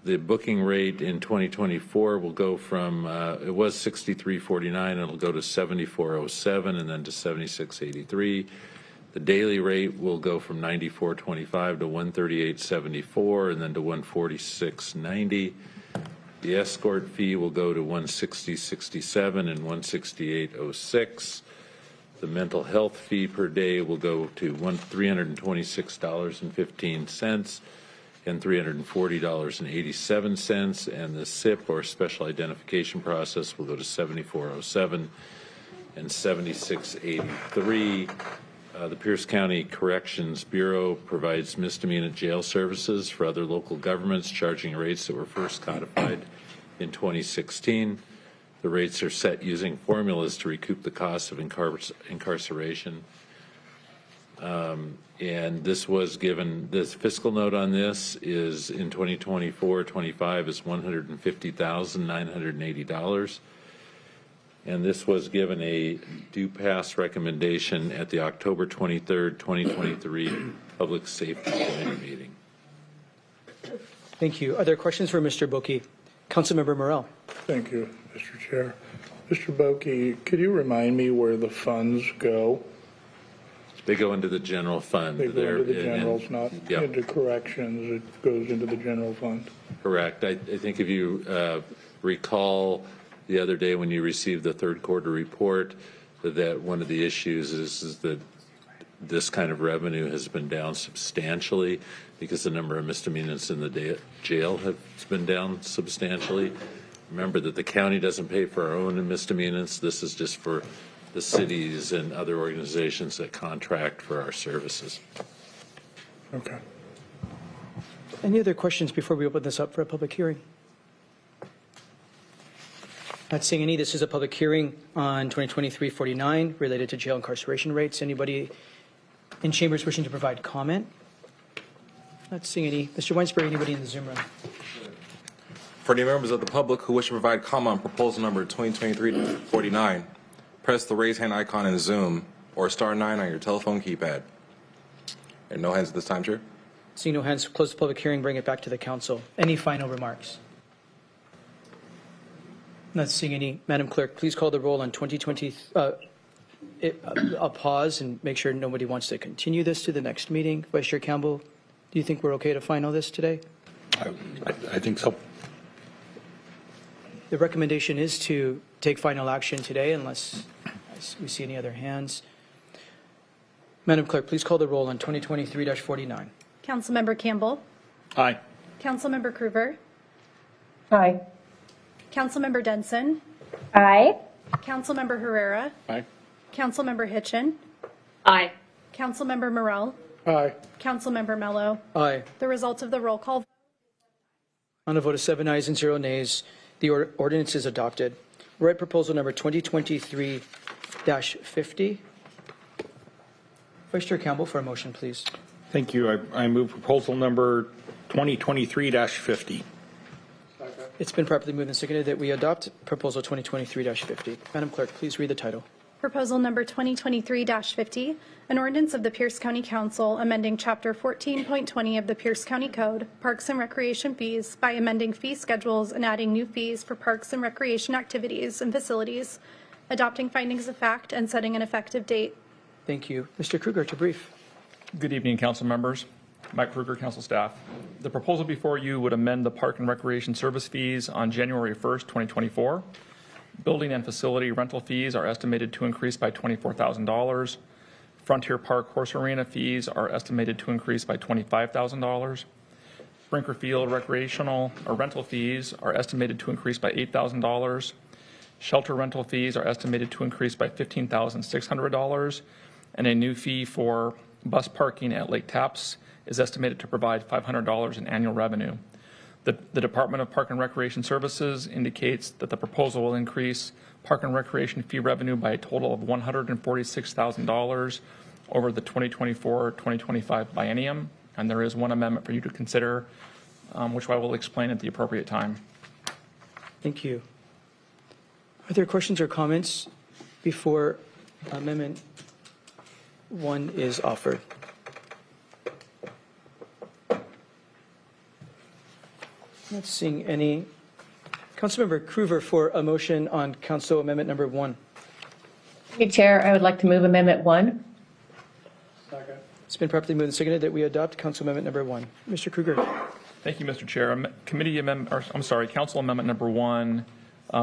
The booking rate in 2024 will go from, it was $63.49, it'll go to $74.07 and then to $76.83. The daily rate will go from $94.25 to $138.74 and then to $146.90. The escort fee will go to $160.67 and $168.06. The mental health fee per day will go to $326.15 and $340.87, and the SIP, or special identification process, will go to $74.07 and $76.83. The Pierce County Corrections Bureau provides misdemeanor jail services for other local governments, charging rates that were first codified in 2016. The rates are set using formulas to recoup the cost of incarceration. And this was given, this fiscal note on this is in 2024-25 is $150,980. And this was given a due pass recommendation at the October 23rd, 2023 Public Safety Committee meeting. Thank you. Are there questions for Mr. Boki? Councilmember Morell. Thank you, Mr. Chair. Mr. Boki, could you remind me where the funds go? They go into the general fund. They go into the generals, not yeah. into corrections. It goes into the general fund. Correct. I think if you recall the other day when you received the third quarter report, that one of the issues is that this kind of revenue has been down substantially because the number of misdemeanors in the jail has been down substantially. Remember that the county doesn't pay for our own misdemeanors. This is just for the cities and other organizations that contract for our services. Okay. Any other questions before we open this up for a public hearing? Not seeing any. This is a public hearing on 2023-49 related to jail incarceration rates. Anybody in chambers wishing to provide comment? Not seeing any. Mr. Weinsberg, anybody in the Zoom room? For any members of the public who wish to provide comment on proposal number 2023-49, press the raise hand icon in Zoom or *9 on your telephone keypad. And no hands at this time, Chair. Seeing no hands, close the public hearing, bring it back to the council. Any final remarks? Not seeing any. Madam Clerk, please call the roll on 2020. I'll pause and make sure nobody wants to continue this to the next meeting. Vice Chair Campbell, do you think we're okay to final this today? I think so. The recommendation is to take final action today unless we see any other hands. Madam Clerk, please call the roll on 2023-49. Councilmember Campbell. Aye. Councilmember Krueger. Aye. Councilmember Denson. Aye. Councilmember Herrera. Aye. Councilmember Hitchin. Aye. Councilmember Morell. Aye. Councilmember Mello. Aye. The results of the roll call. On a vote of 7 ayes and 0 nays, the ordinance is adopted. We're at proposal number 2023-50. Vice Chair Campbell for a motion, please. Thank you. I move proposal number 2023-50. It's been properly moved and seconded that we adopt proposal 2023-50. Madam Clerk, please read the title. Proposal number 2023-50, an ordinance of the Pierce County Council amending Chapter 14.20 of the Pierce County Code, Parks and Recreation Fees, by amending fee schedules and adding new fees for parks and recreation activities and facilities, adopting findings of fact, and setting an effective date. Thank you. Mr. Krueger to brief. Good evening, council members. Mike Kruger, council staff. The proposal before you would amend the park and recreation service fees on January 1st, 2024. Building and facility rental fees are estimated to increase by $24,000. Frontier Park Horse Arena fees are estimated to increase by $25,000. Brinker Field recreational or rental fees are estimated to increase by $8,000. Shelter rental fees are estimated to increase by $15,600. And a new fee for bus parking at Lake Taps is estimated to provide $500 in annual revenue. The Department of Park and Recreation Services indicates that the proposal will increase park and recreation fee revenue by a total of $146,000 over the 2024-2025 biennium. And there is one amendment for you to consider, which I will explain at the appropriate time. Thank you. Are there questions or comments before Amendment 1 is offered? Not seeing any. Councilmember Kruger for a motion on Council Amendment number 1. Thank you, Chair. I would like to move Amendment 1. Second. It's been properly moved and seconded that we adopt Council Amendment number 1. Mr. Kruger. Thank you, Mr. Chair. Council Amendment number 1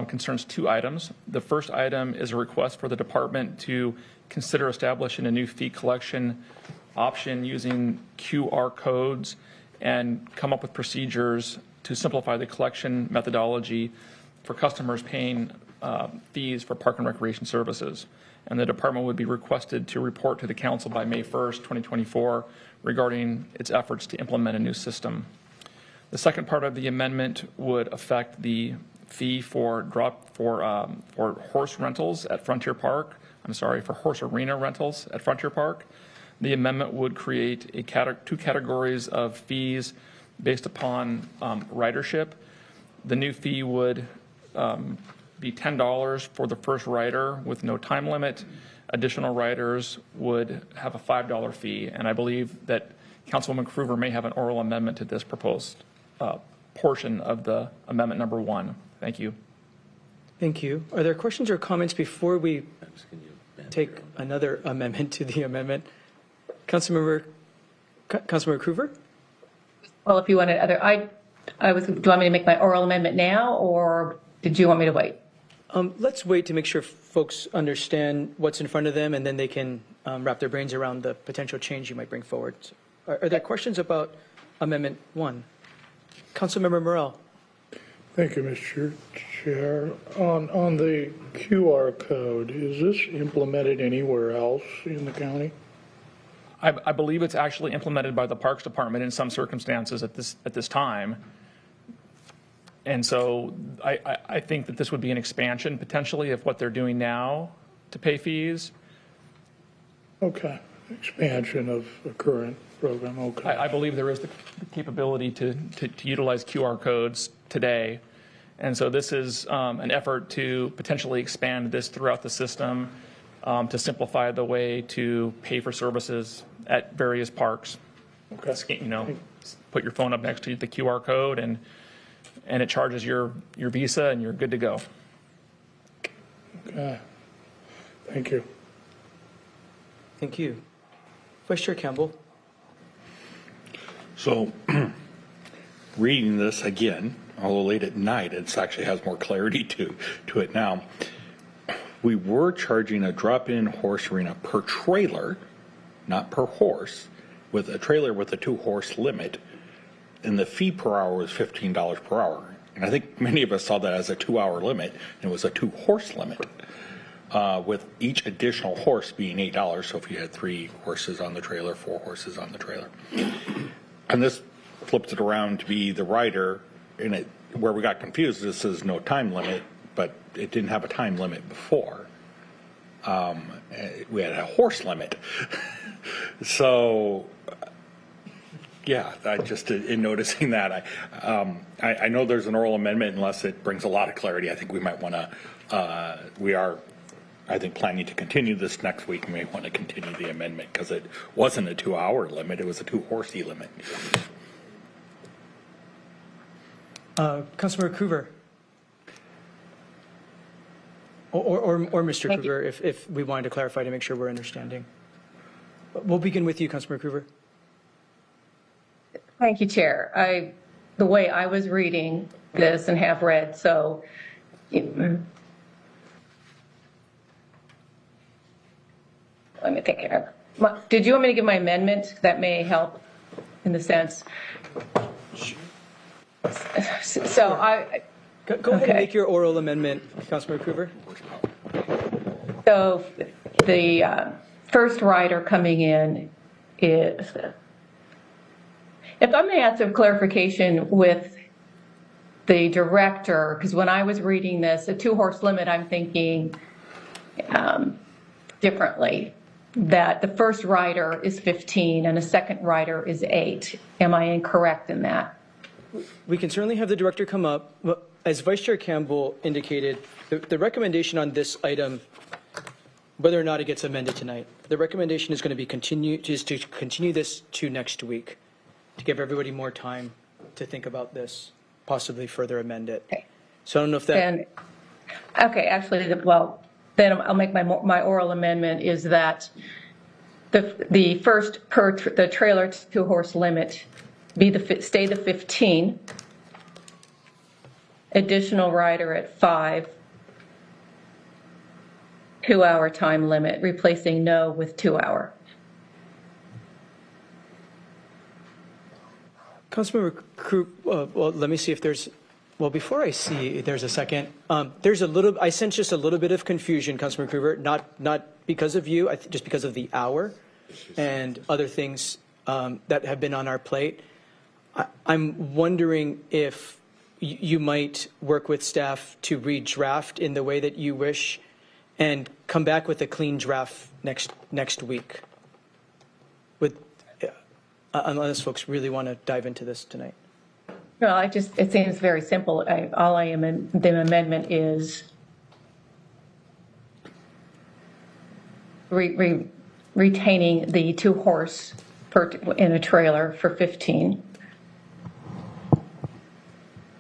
concerns 2 items. The first item is a request for the department to consider establishing a new fee collection option using QR codes and come up with procedures to simplify the collection methodology for customers paying fees for park and recreation services. And the department would be requested to report to the council by May 1st, 2024 regarding its efforts to implement a new system. The second part of the amendment would affect the fee for horse rentals at Frontier Park. For horse arena rentals at Frontier Park. The amendment would create 2 categories of fees based upon ridership. The new fee would be $10 for the first rider with no time limit. Additional riders would have a $5 fee. And I believe that Councilwoman Kruger may have an oral amendment to this proposed portion of the amendment number 1. Thank you. Thank you. Are there questions or comments before we take another amendment to the amendment? Councilmember Kruger? Well, if you wanted other, do you want me to make my oral amendment now, or did you want me to wait? Let's wait to make sure folks understand what's in front of them, and then they can wrap their brains around the potential change you might bring forward. So, are there questions about Amendment 1? Councilmember Morell. Thank you, Mr. Chair. On the QR code, is this implemented anywhere else in the county? I believe it's actually implemented by the Parks Department in some circumstances at this time. And so I think that this would be an expansion potentially of what they're doing now to pay fees. Okay, expansion of the current program, okay. I believe there is the capability to utilize QR codes today. And so this is an effort to potentially expand this throughout the system to simplify the way to pay for services at various parks. Okay. Put your phone up next to the QR code and it charges your Visa and you're good to go. Okay. Thank you. Thank you. Vice Chair Campbell. So reading this again, although late at night, it actually has more clarity to it now. We were charging a drop-in horse arena per trailer, not per horse, with a trailer with a 2-horse limit, and the fee per hour was $15 per hour. And I think many of us saw that as a 2-hour limit, and it was a 2-horse limit, with each additional horse being $8. So if you had 3 horses on the trailer, 4 horses on the trailer. And this flips it around to be the rider, and it, where we got confused, this is no time limit, but it didn't have a time limit before. We had a horse limit. So, yeah, I just, in noticing that, I know there's an oral amendment, unless it brings a lot of clarity. I think we might want to, we are, I think, planning to continue this next week. We may want to continue the amendment because it wasn't a 2-hour limit, it was a 2-horsey limit. Councilmember Kruger. Or Mr. Kruger, if we wanted to clarify to make sure we're understanding. We'll begin with you, Councilmember Kruger. Thank you, Chair. The way I was reading this and have read, so let me think here. Did you want me to give my amendment? That may help in the sense. So Go ahead and make your oral amendment, Councilmember Krueger. So the first rider coming in is, if I may add some clarification with the director, because when I was reading this, a 2-horse limit, I'm thinking differently, that the first rider is 15 and a second rider is 8. Am I incorrect in that? We can certainly have the director come up. As Vice Chair Campbell indicated, the recommendation on this item, whether or not it gets amended tonight, the recommendation is going to be to continue this to next week, to give everybody more time to think about this, possibly further amend it. Okay. So I don't know if that. Okay, actually, well, then I'll make my oral amendment is that the first the trailer 2-horse limit stay the 15, additional rider at 5, 2-hour time limit, replacing no with 2-hour. Councilmember Krueger, well, let me see if there's, well, before I see there's a second, I sense just a little bit of confusion, Councilmember Krueger, not because of you, just because of the hour and other things that have been on our plate. I'm wondering if you might work with staff to redraft in the way that you wish and come back with a clean draft next week, unless folks really want to dive into this tonight. No, it seems very simple. All I am in the amendment is retaining the 2-horse in a trailer for 15.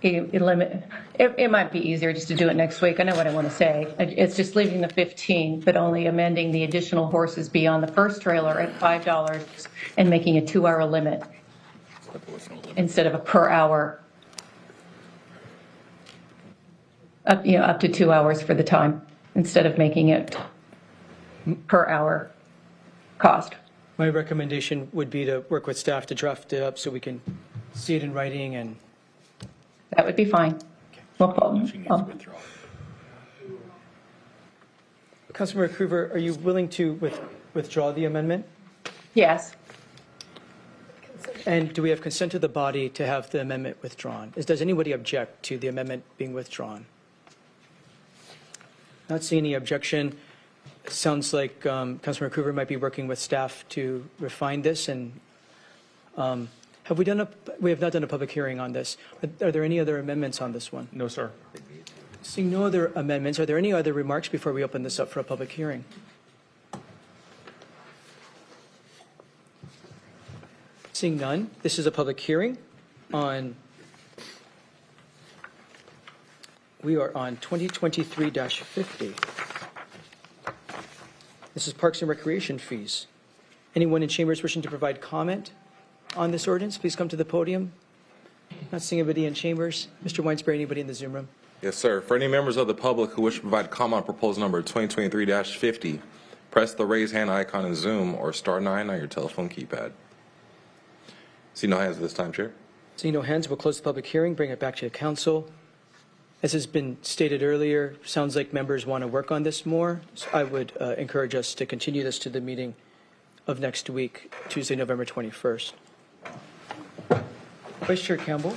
It might be easier just to do it next week. I know what I want to say. It's just leaving the 15, but only amending the additional horses beyond the first trailer at $5 and making a 2-hour limit instead of a per hour, up to 2 hours for the time instead of making it per hour cost. My recommendation would be to work with staff to draft it up so we can see it in writing, and that would be fine. Councilmember Krueger, are you willing to withdraw the amendment? Yes. And do we have consent of the body to have the amendment withdrawn? Does anybody object to the amendment being withdrawn? Not seeing any objection. Sounds like Councilmember Krueger might be working with staff to refine this. And we have not done a public hearing on this. Are there any other amendments on this one? No, sir. Seeing no other amendments, are there any other remarks before we open this up for a public hearing? Seeing none, this is a public hearing we are on 2023-50. This is Parks and Recreation fees. Anyone in chambers wishing to provide comment on this ordinance, please come to the podium. Not seeing anybody in chambers. Mr. Weinsberry, anybody in the Zoom room? Yes, sir. For any members of the public who wish to provide comment on proposal number 2023-50, press the raise hand icon in Zoom or *9 on your telephone keypad. See no hands at this time, Chair. Seeing no hands, we'll close the public hearing, bring it back to the council. As has been stated earlier, sounds like members want to work on this more. So I would encourage us to continue this to the meeting of next week, Tuesday, November 21st. Vice Chair Campbell.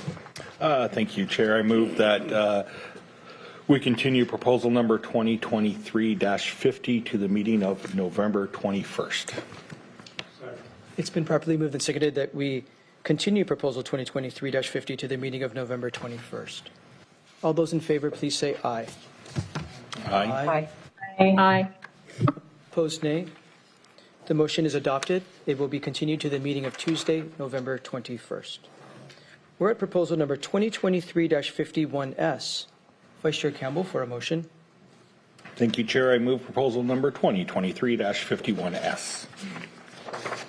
Thank you, Chair. I move that we continue proposal number 2023-50 to the meeting of November 21st. It's been properly moved and seconded that we continue proposal 2023-50 to the meeting of November 21st. All those in favor, please say aye. Aye. Aye. Aye. Opposed, nay. The motion is adopted. It will be continued to the meeting of Tuesday, November 21st. We're at proposal number 2023-51S. Vice Chair Campbell for a motion. Thank you, Chair. I move proposal number 2023-51S.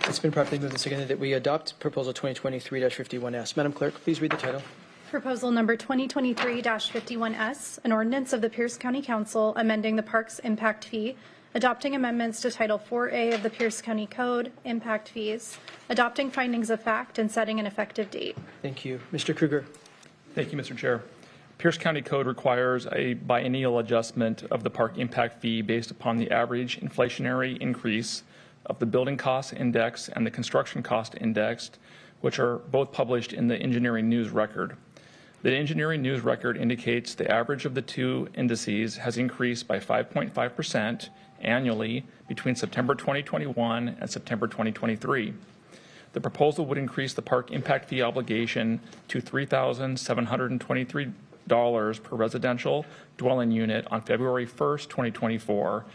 It's been properly moved and seconded that we adopt Proposal 2023-51S. Madam Clerk, please read the title. Proposal number 2023-51S, an ordinance of the Pierce County Council amending the Parks Impact Fee, adopting amendments to Title 4A of the Pierce County Code, Impact Fees, adopting findings of fact, and setting an effective date. Thank you. Mr. Kruger. Thank you, Mr. Chair. Pierce County Code requires a biennial adjustment of the park impact fee based upon the average inflationary increase of the building cost index and the construction cost index, which are both published in the engineering news record. The engineering news record indicates the average of the two indices has increased by 5.5% annually between September 2021 and September 2023. The proposal would increase the park impact fee obligation to $3,723 per residential dwelling unit on February 1st, 2024,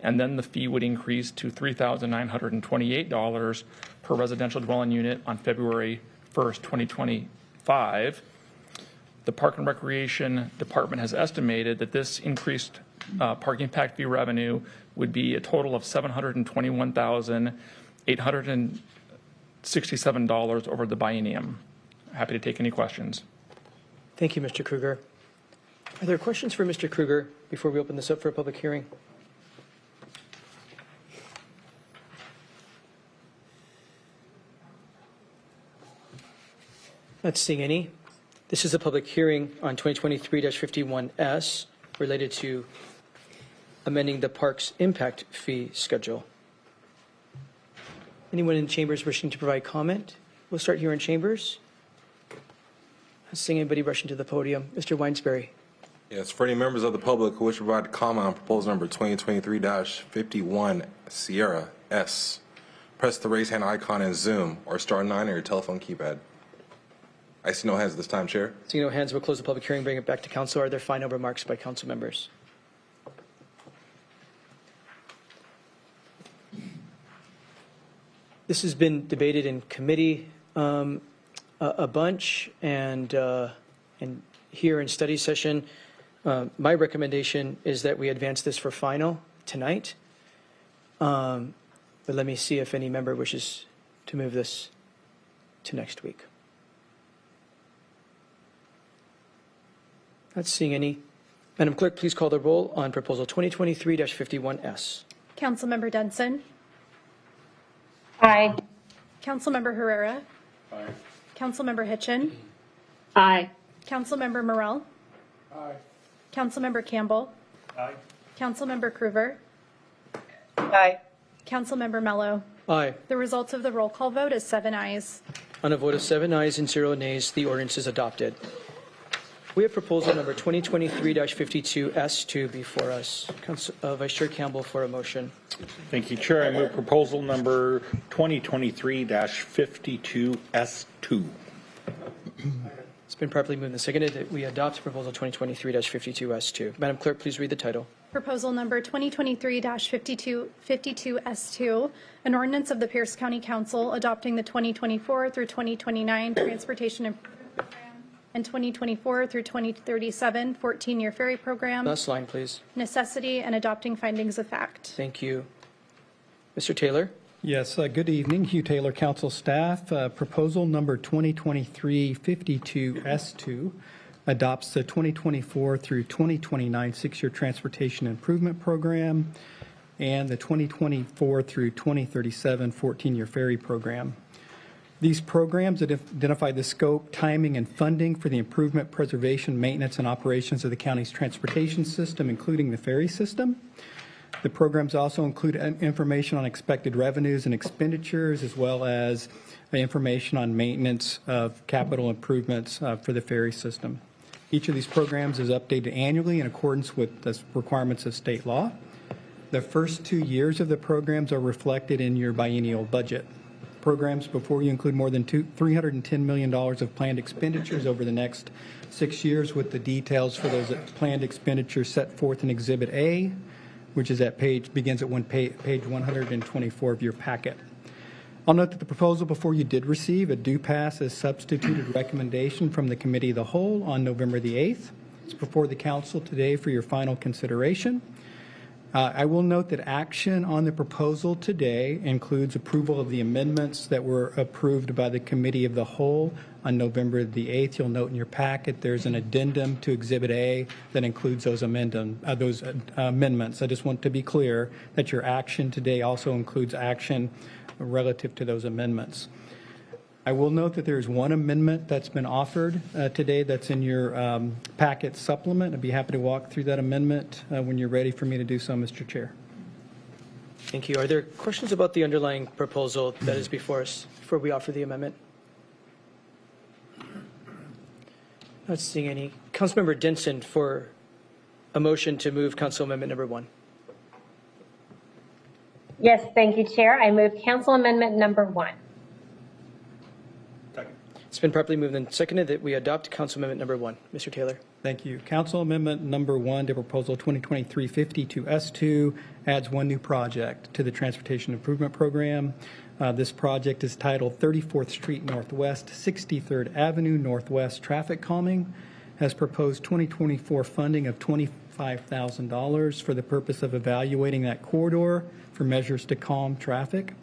and then the fee would increase to $3,928 per residential dwelling unit on February 1st, 2025. The Park and Recreation Department has estimated that this increased park impact fee revenue would be a total of $721,867 over the biennium. Happy to take any questions. Thank you, Mr. Kruger. Are there questions for Mr. Kruger before we open this up for a public hearing? Not seeing any. This is a public hearing on 2023-51S related to amending the park's impact fee schedule. Anyone in chambers wishing to provide comment? We'll start here in chambers. Not seeing anybody rushing to the podium. Mr. Weinsberry. Yes, for any members of the public who wish to provide comment on proposal number 2023-51 Sierra S, press the raise hand icon in Zoom or star 9 on your telephone keypad. I see no hands at this time, Chair. Seeing no hands, we'll close the public hearing, bring it back to council. Are there final remarks by council members? This has been debated in committee a bunch, and here in study session. My recommendation is that we advance this for final tonight. But let me see if any member wishes to move this to next week. Not seeing any. Madam Clerk, please call the roll on Proposal 2023-51S. Councilmember Denson. Aye. Councilmember Herrera. Aye. Councilmember Hitchin. Aye. Councilmember Morell. Aye. Councilmember Campbell. Aye. Councilmember Kruger. Aye. Councilmember Mello. Aye. The results of the roll call vote is 7 ayes. On a vote of 7 ayes and 0 nays, the ordinance is adopted. We have proposal number 2023-52S2 before us. Vice Chair Campbell for a motion. Thank you, Chair. I move proposal number 2023-52S2. It's been properly moved and seconded that we adopt proposal 2023-52S2. Madam Clerk, please read the title. Proposal number 2023-52S2, an ordinance of the Pierce County Council adopting the 2024 through 2029 Transportation Improvement Program and 2024 through 2037 14-year ferry program. Last line, please. Necessity and adopting findings of fact. Thank you. Mr. Taylor. Yes, good evening. Hugh Taylor, Council Staff. Proposal number 2023-52S2 adopts the 2024 through 2029 6-year Transportation Improvement Program and the 2024 through 2037 14-year ferry program. These programs identify the scope, timing, and funding for the improvement, preservation, maintenance, and operations of the county's transportation system, including the ferry system. The programs also include information on expected revenues and expenditures, as well as information on maintenance of capital improvements for the ferry system. Each of these programs is updated annually in accordance with the requirements of state law. The first 2 years of the programs are reflected in your biennial budget. Programs before you include more than $310 million of planned expenditures over the next 6 years, with the details for those planned expenditures set forth in Exhibit A, which is begins at page 124 of your packet. I'll note that the proposal before you did receive a due pass as substituted recommendation from the Committee of the Whole on November the 8th. It's before the Council today for your final consideration. I will note that action on the proposal today includes approval of the amendments that were approved by the Committee of the Whole on November the 8th. You'll note in your packet there's an addendum to Exhibit A that includes those amendments. I just want to be clear that your action today also includes action relative to those amendments. I will note that there's one amendment that's been offered today that's in your packet supplement. I'd be happy to walk through that amendment when you're ready for me to do so, Mr. Chair. Thank you. Are there questions about the underlying proposal that is before us before we offer the amendment? Not seeing any. Councilmember Denson for a motion to move Council Amendment number 1. Yes, thank you, Chair. I move Council Amendment number 1. It's been properly moved and seconded that we adopt Council Amendment number 1. Mr. Taylor. Thank you. Council Amendment number 1 to Proposal 2023-52S2 adds one new project to the Transportation Improvement Program. This project is titled 34th Street Northwest, 63rd Avenue Northwest Traffic Calming. Has proposed 2024 funding of $25,000 for the purpose of evaluating that corridor for measures to calm traffic.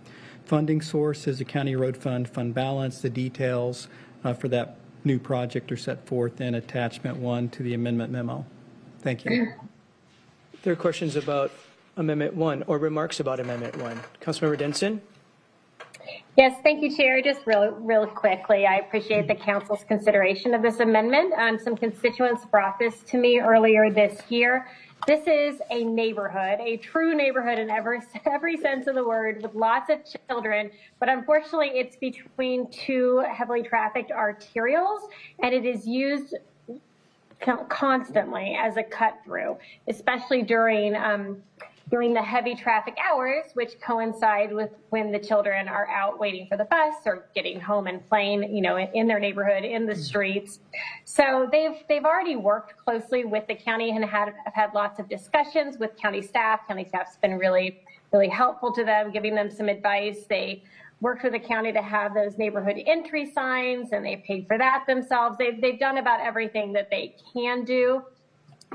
Funding source is a county road fund balance. The details for that new project are set forth in attachment 1 to the amendment memo. Thank you. There are questions about Amendment 1 or remarks about Amendment 1. Councilmember Denson. Yes, thank you, Chair. Just real quickly, I appreciate the council's consideration of this amendment. Some constituents brought this to me earlier this year. This is a neighborhood, a true neighborhood in every sense of the word, with lots of children. But unfortunately, it's between two heavily trafficked arterials, and it is used constantly as a cut through, especially during the heavy traffic hours, which coincide with when the children are out waiting for the bus or getting home and playing, in their neighborhood, in the streets. So they've already worked closely with the county and have had lots of discussions with county staff. County staff's been really, really helpful to them, giving them some advice. They worked with the county to have those neighborhood entry signs, and they paid for that themselves. They've done about everything that they can do,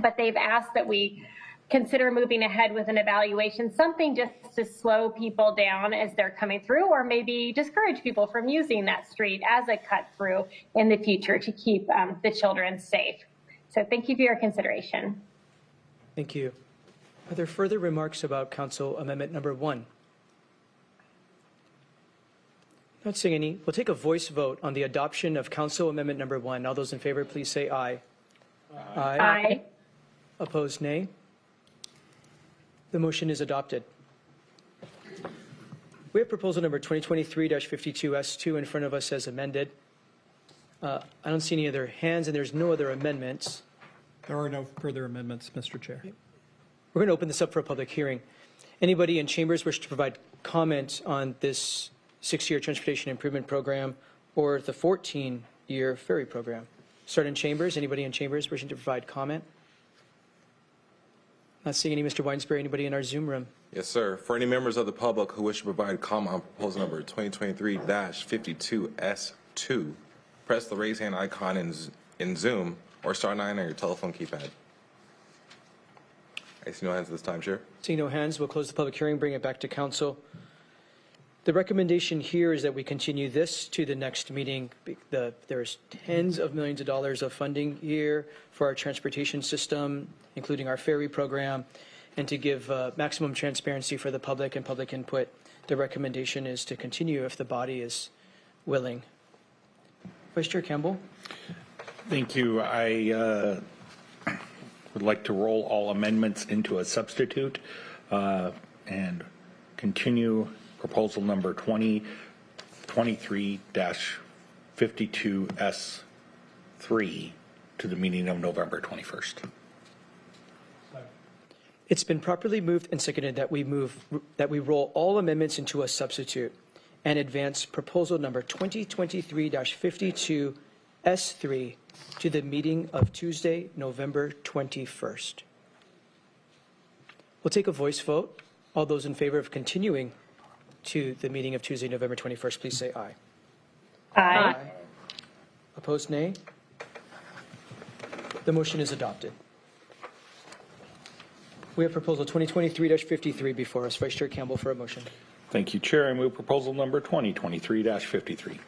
but they've asked that we consider moving ahead with an evaluation, something just to slow people down as they're coming through, or maybe discourage people from using that street as a cut through in the future to keep the children safe. So thank you for your consideration. Thank you. Are there further remarks about Council Amendment number 1? Not seeing any. We'll take a voice vote on the adoption of Council Amendment number 1. All those in favor, please say aye. Aye. Aye. Opposed, nay. The motion is adopted. We have proposal number 2023-52S2 in front of us as amended. I don't see any other hands, and there's no other amendments. There are no further amendments, Mr. Chair. We're going to open this up for a public hearing. Anybody in chambers wish to provide comment on this 6-year transportation improvement program or the 14-year ferry program? Start in chambers. Anybody in chambers wishing to provide comment? Not seeing any. Mr. Weinsberry, anybody in our Zoom room? Yes, sir. For any members of the public who wish to provide comment on proposal number 2023-52S2, press the raise hand icon in Zoom or star 9 on your telephone keypad. I see no hands this time, Chair. Seeing no hands, we'll close the public hearing, bring it back to council. The recommendation here is that we continue this to the next meeting. There's tens of millions of dollars of funding here for our transportation system, including our ferry program, and to give maximum transparency for the public and public input. The recommendation is to continue if the body is willing. Vice Chair Campbell. Thank you. I would like to roll all amendments into a substitute and continue proposal number 2023-52S3 to the meeting of November 21st. It's been properly moved and seconded that we roll all amendments into a substitute and advance proposal number 2023-52S3 to the meeting of Tuesday, November 21st. We'll take a voice vote. All those in favor of continuing to the meeting of Tuesday, November 21st, please say aye. Aye. Opposed, nay. The motion is adopted. We have proposal 2023-53 before us. Vice Chair Campbell for a motion. Thank you, Chair. I move proposal number 2023-53.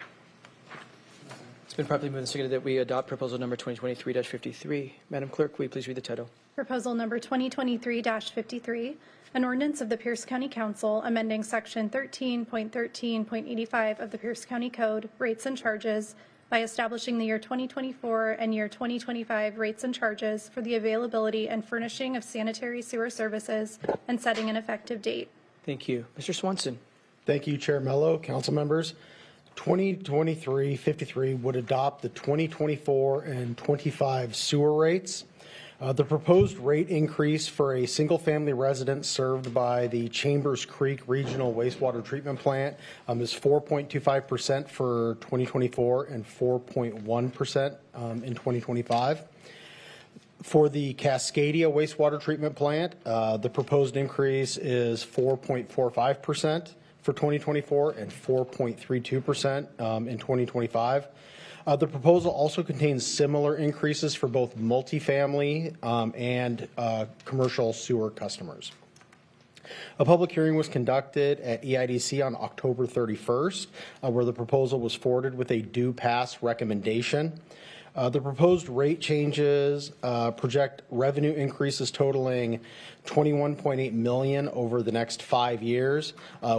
It's been properly moved and seconded that we adopt proposal number 2023-53. Madam Clerk, will you please read the title? Proposal number 2023-53, an ordinance of the Pierce County Council amending section 13.13.85 of the Pierce County Code, rates and charges, by establishing the year 2024 and year 2025 rates and charges for the availability and furnishing of sanitary sewer services and setting an effective date. Thank you. Mr. Swanson. Thank you, Chair Mello, council members. 2023-53 would adopt the 2024 and 25 sewer rates. The proposed rate increase for a single-family residence served by the Chambers Creek Regional Wastewater Treatment Plant is 4.25% for 2024 and 4.1% in 2025. For the Cascadia Wastewater Treatment Plant, the proposed increase is 4.45% for 2024 and 4.32% in 2025. The proposal also contains similar increases for both multifamily and commercial sewer customers. A public hearing was conducted at EIDC on October 31st, where the proposal was forwarded with a due pass recommendation. The proposed rate changes project revenue increases totaling $21.8 million over the next 5 years,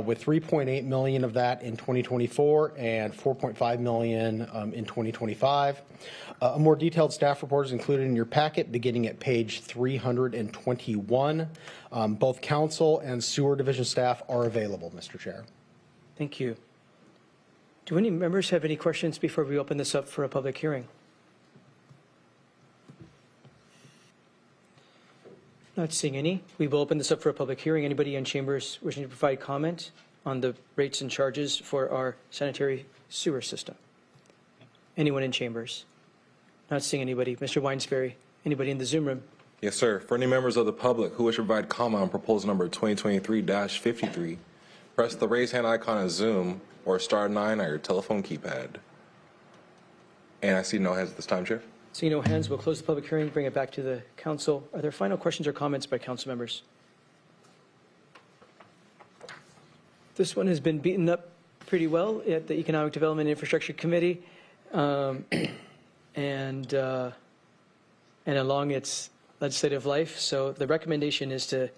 with $3.8 million of that in 2024 and $4.5 million in 2025. A more detailed staff report is included in your packet beginning at page 321. Both council and sewer division staff are available, Mr. Chair. Thank you. Do any members have any questions before we open this up for a public hearing? Not seeing any. We will open this up for a public hearing. Anybody in chambers wishing to provide comment on the rates and charges for our sanitary sewer system? Anyone in chambers? Not seeing anybody. Mr. Weinsberry, anybody in the Zoom room? Yes, sir. For any members of the public who wish to provide comment on proposal number 2023-53, press the raise hand icon on Zoom or star 9 on your telephone keypad. And I see no hands at this time, Chair. Seeing no hands, we'll close the public hearing, bring it back to the council. Are there final questions or comments by council members? This one has been beaten up pretty well at the Economic Development and Infrastructure Committee and along its legislative life. So the recommendation is to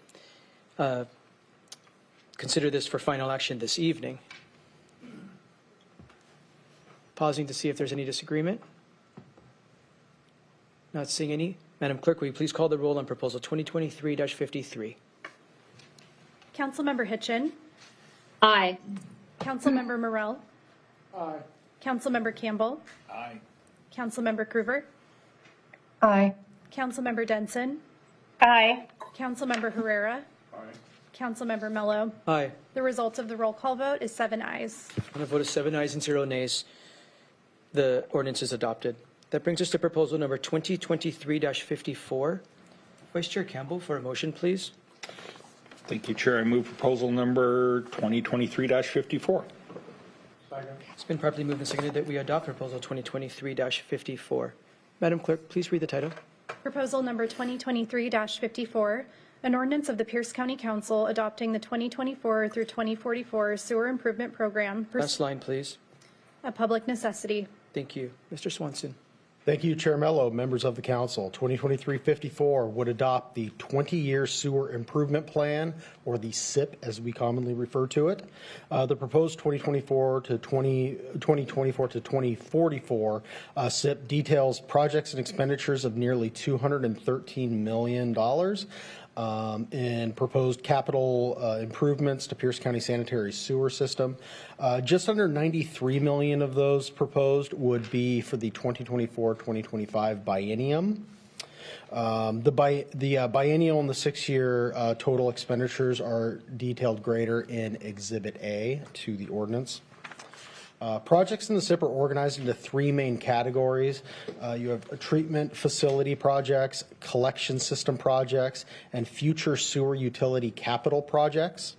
consider this for final action this evening. Pausing to see if there's any disagreement. Not seeing any. Madam Clerk, will you please call the roll on proposal 2023-53? Councilmember Hitchin. Aye. Councilmember Morell. Aye. Councilmember Campbell. Aye. Councilmember Krueger. Aye. Councilmember Denson. Aye. Councilmember Herrera. Aye. Councilmember Mello. Aye. The result of the roll call vote is 7 ayes. On a vote of 7 ayes and 0 nays, the ordinance is adopted. That brings us to proposal number 2023-54. Vice Chair Campbell for a motion, please. Thank you, Chair. I move proposal number 2023-54. It's been properly moved and seconded that we adopt proposal 2023-54. Madam Clerk, please read the title. Proposal number 2023-54, an ordinance of the Pierce County Council adopting the 2024 through 2044 sewer improvement program. Last line, please. A public necessity. Thank you. Mr. Swanson. Thank you, Chair Mello, members of the council. 2023-54 would adopt the 20-year sewer improvement plan, or the SIP as we commonly refer to it. The proposed 2024 to 2044 SIP details projects and expenditures of nearly $213 million in proposed capital improvements to Pierce County sanitary sewer system. Just under 93 million of those proposed would be for the 2024-2025 biennium. The biennial and the 6-year total expenditures are detailed greater in Exhibit A to the ordinance. Projects in the SIP are organized into 3 main categories. You have treatment facility projects, collection system projects, and future sewer utility capital projects.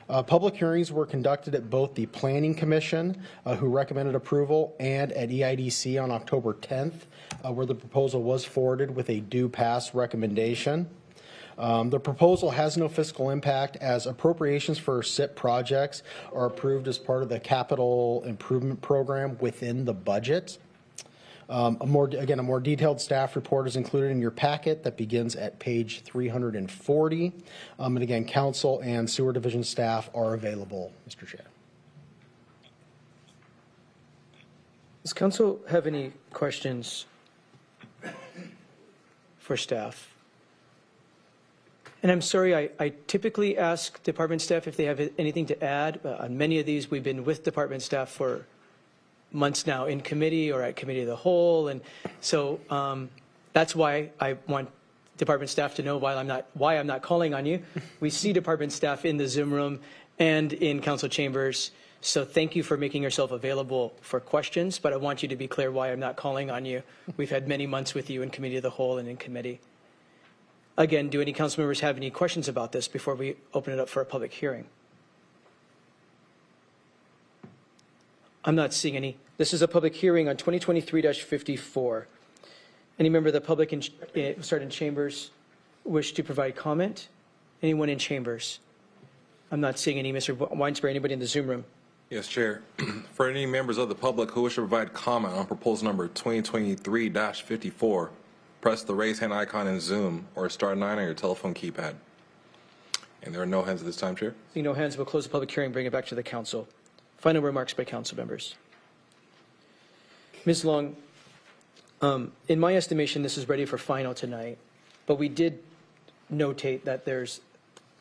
Public hearings were conducted at both the Planning Commission, who recommended approval, and at EIDC on October 10th, where the proposal was forwarded with a due pass recommendation. The proposal has no fiscal impact as appropriations for SIP projects are approved as part of the capital improvement program within the budget. A more detailed staff report is included in your packet that begins at page 340. And again, council and sewer division staff are available, Mr. Chair. Does council have any questions for staff? And I'm sorry, I typically ask department staff if they have anything to add. On many of these, we've been with department staff for months now in committee or at committee of the whole. And so that's why I want department staff to know why I'm not calling on you. We see department staff in the Zoom room and in council chambers. So thank you for making yourself available for questions, but I want you to be clear why I'm not calling on you. We've had many months with you in committee of the whole and in committee. Again, do any council members have any questions about this before we open it up for a public hearing? I'm not seeing any. This is a public hearing on 2023-54. Any member of the public, start in chambers, wish to provide comment? Anyone in chambers? I'm not seeing any. Mr. Weinsberry, anybody in the Zoom room? Yes, Chair. For any members of the public who wish to provide comment on proposal number 2023-54, press the raise hand icon in Zoom or star 9 on your telephone keypad. And there are no hands at this time, Chair. Seeing no hands, we'll close the public hearing, bring it back to the council. Final remarks by council members. Ms. Long, in my estimation, this is ready for final tonight, but we did notate that there's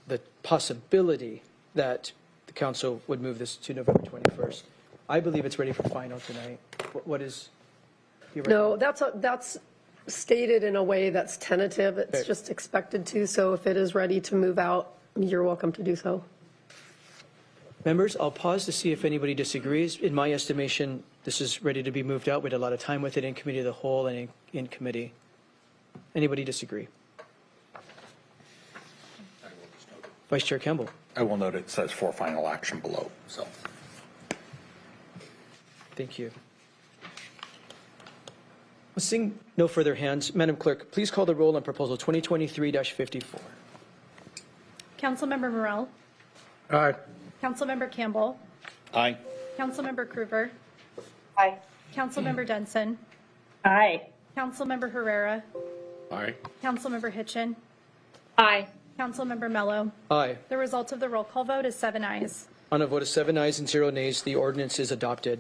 the possibility that the council would move this to November 21st. I believe it's ready for final tonight. What is your recommendation? No, that's stated in a way that's tentative. It's just expected to. So if it is ready to move out, you're welcome to do so. Members, I'll pause to see if anybody disagrees. In my estimation, this is ready to be moved out. We had a lot of time with it in committee of the whole and in committee. Anybody disagree? Vice Chair Campbell. I will note it says for final action below. So, thank you. Seeing no further hands, Madam Clerk, please call the roll on proposal 2023-54. Councilmember Morell. Aye. Councilmember Campbell. aye. Councilmember Krueger. Aye. Councilmember Denson. Aye. Councilmember Herrera. Aye. Councilmember Hitchin. Aye. Councilmember Mello. Aye. The result of the roll call vote is 7 ayes. On a vote of 7 ayes and 0 nays, the ordinance is adopted.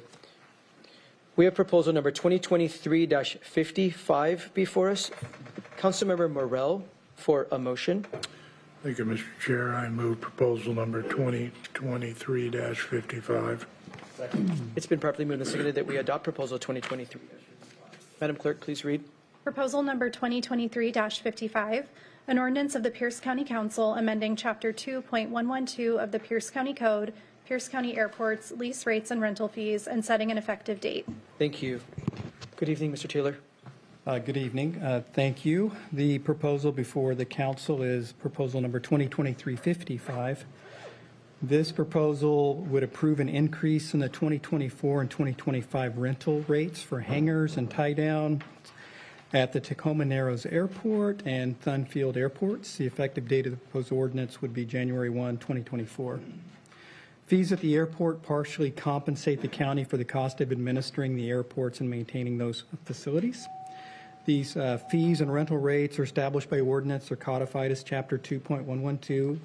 We have proposal number 2023-55 before us. Councilmember Morell for a motion. Thank you, Mr. Chair. I move proposal number 2023-55. It's been properly moved and seconded that we adopt proposal 2023. Madam Clerk, please read. Proposal number 2023-55, an ordinance of the Pierce County Council amending Chapter 2.112 of the Pierce County Code, Pierce County Airports, lease rates and rental fees, and setting an effective date. Thank you. Good evening, Mr. Taylor. Good evening. Thank you. The proposal before the council is proposal number 2023-55. This proposal would approve an increase in the 2024 and 2025 rental rates for hangars and tie-down at the Tacoma Narrows Airport and Thunfield Airports. The effective date of the proposed ordinance would be January 1, 2024. Fees at the airport partially compensate the county for the cost of administering the airports and maintaining those facilities. These fees and rental rates are established by ordinance or codified as Chapter 2.112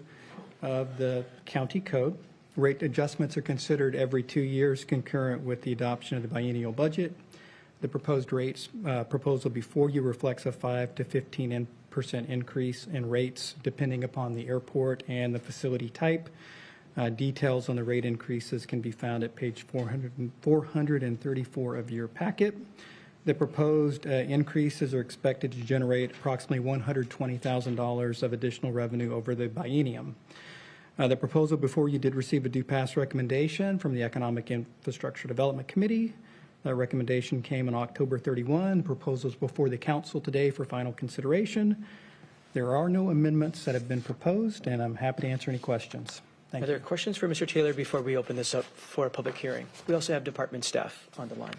of the county code. Rate adjustments are considered every 2 years concurrent with the adoption of the biennial budget. The proposed rates proposal before you reflects a 5 to 15% increase in rates depending upon the airport and the facility type. Details on the rate increases can be found at page 434 of your packet. The proposed increases are expected to generate approximately $120,000 of additional revenue over the biennium. The proposal before you did receive a due pass recommendation from the Economic Infrastructure Development Committee. That recommendation came on October 31. The proposal is before the council today for final consideration. There are no amendments that have been proposed, and I'm happy to answer any questions. Thank Are there questions for Mr. Taylor before we open this up for a public hearing? We also have department staff on the line.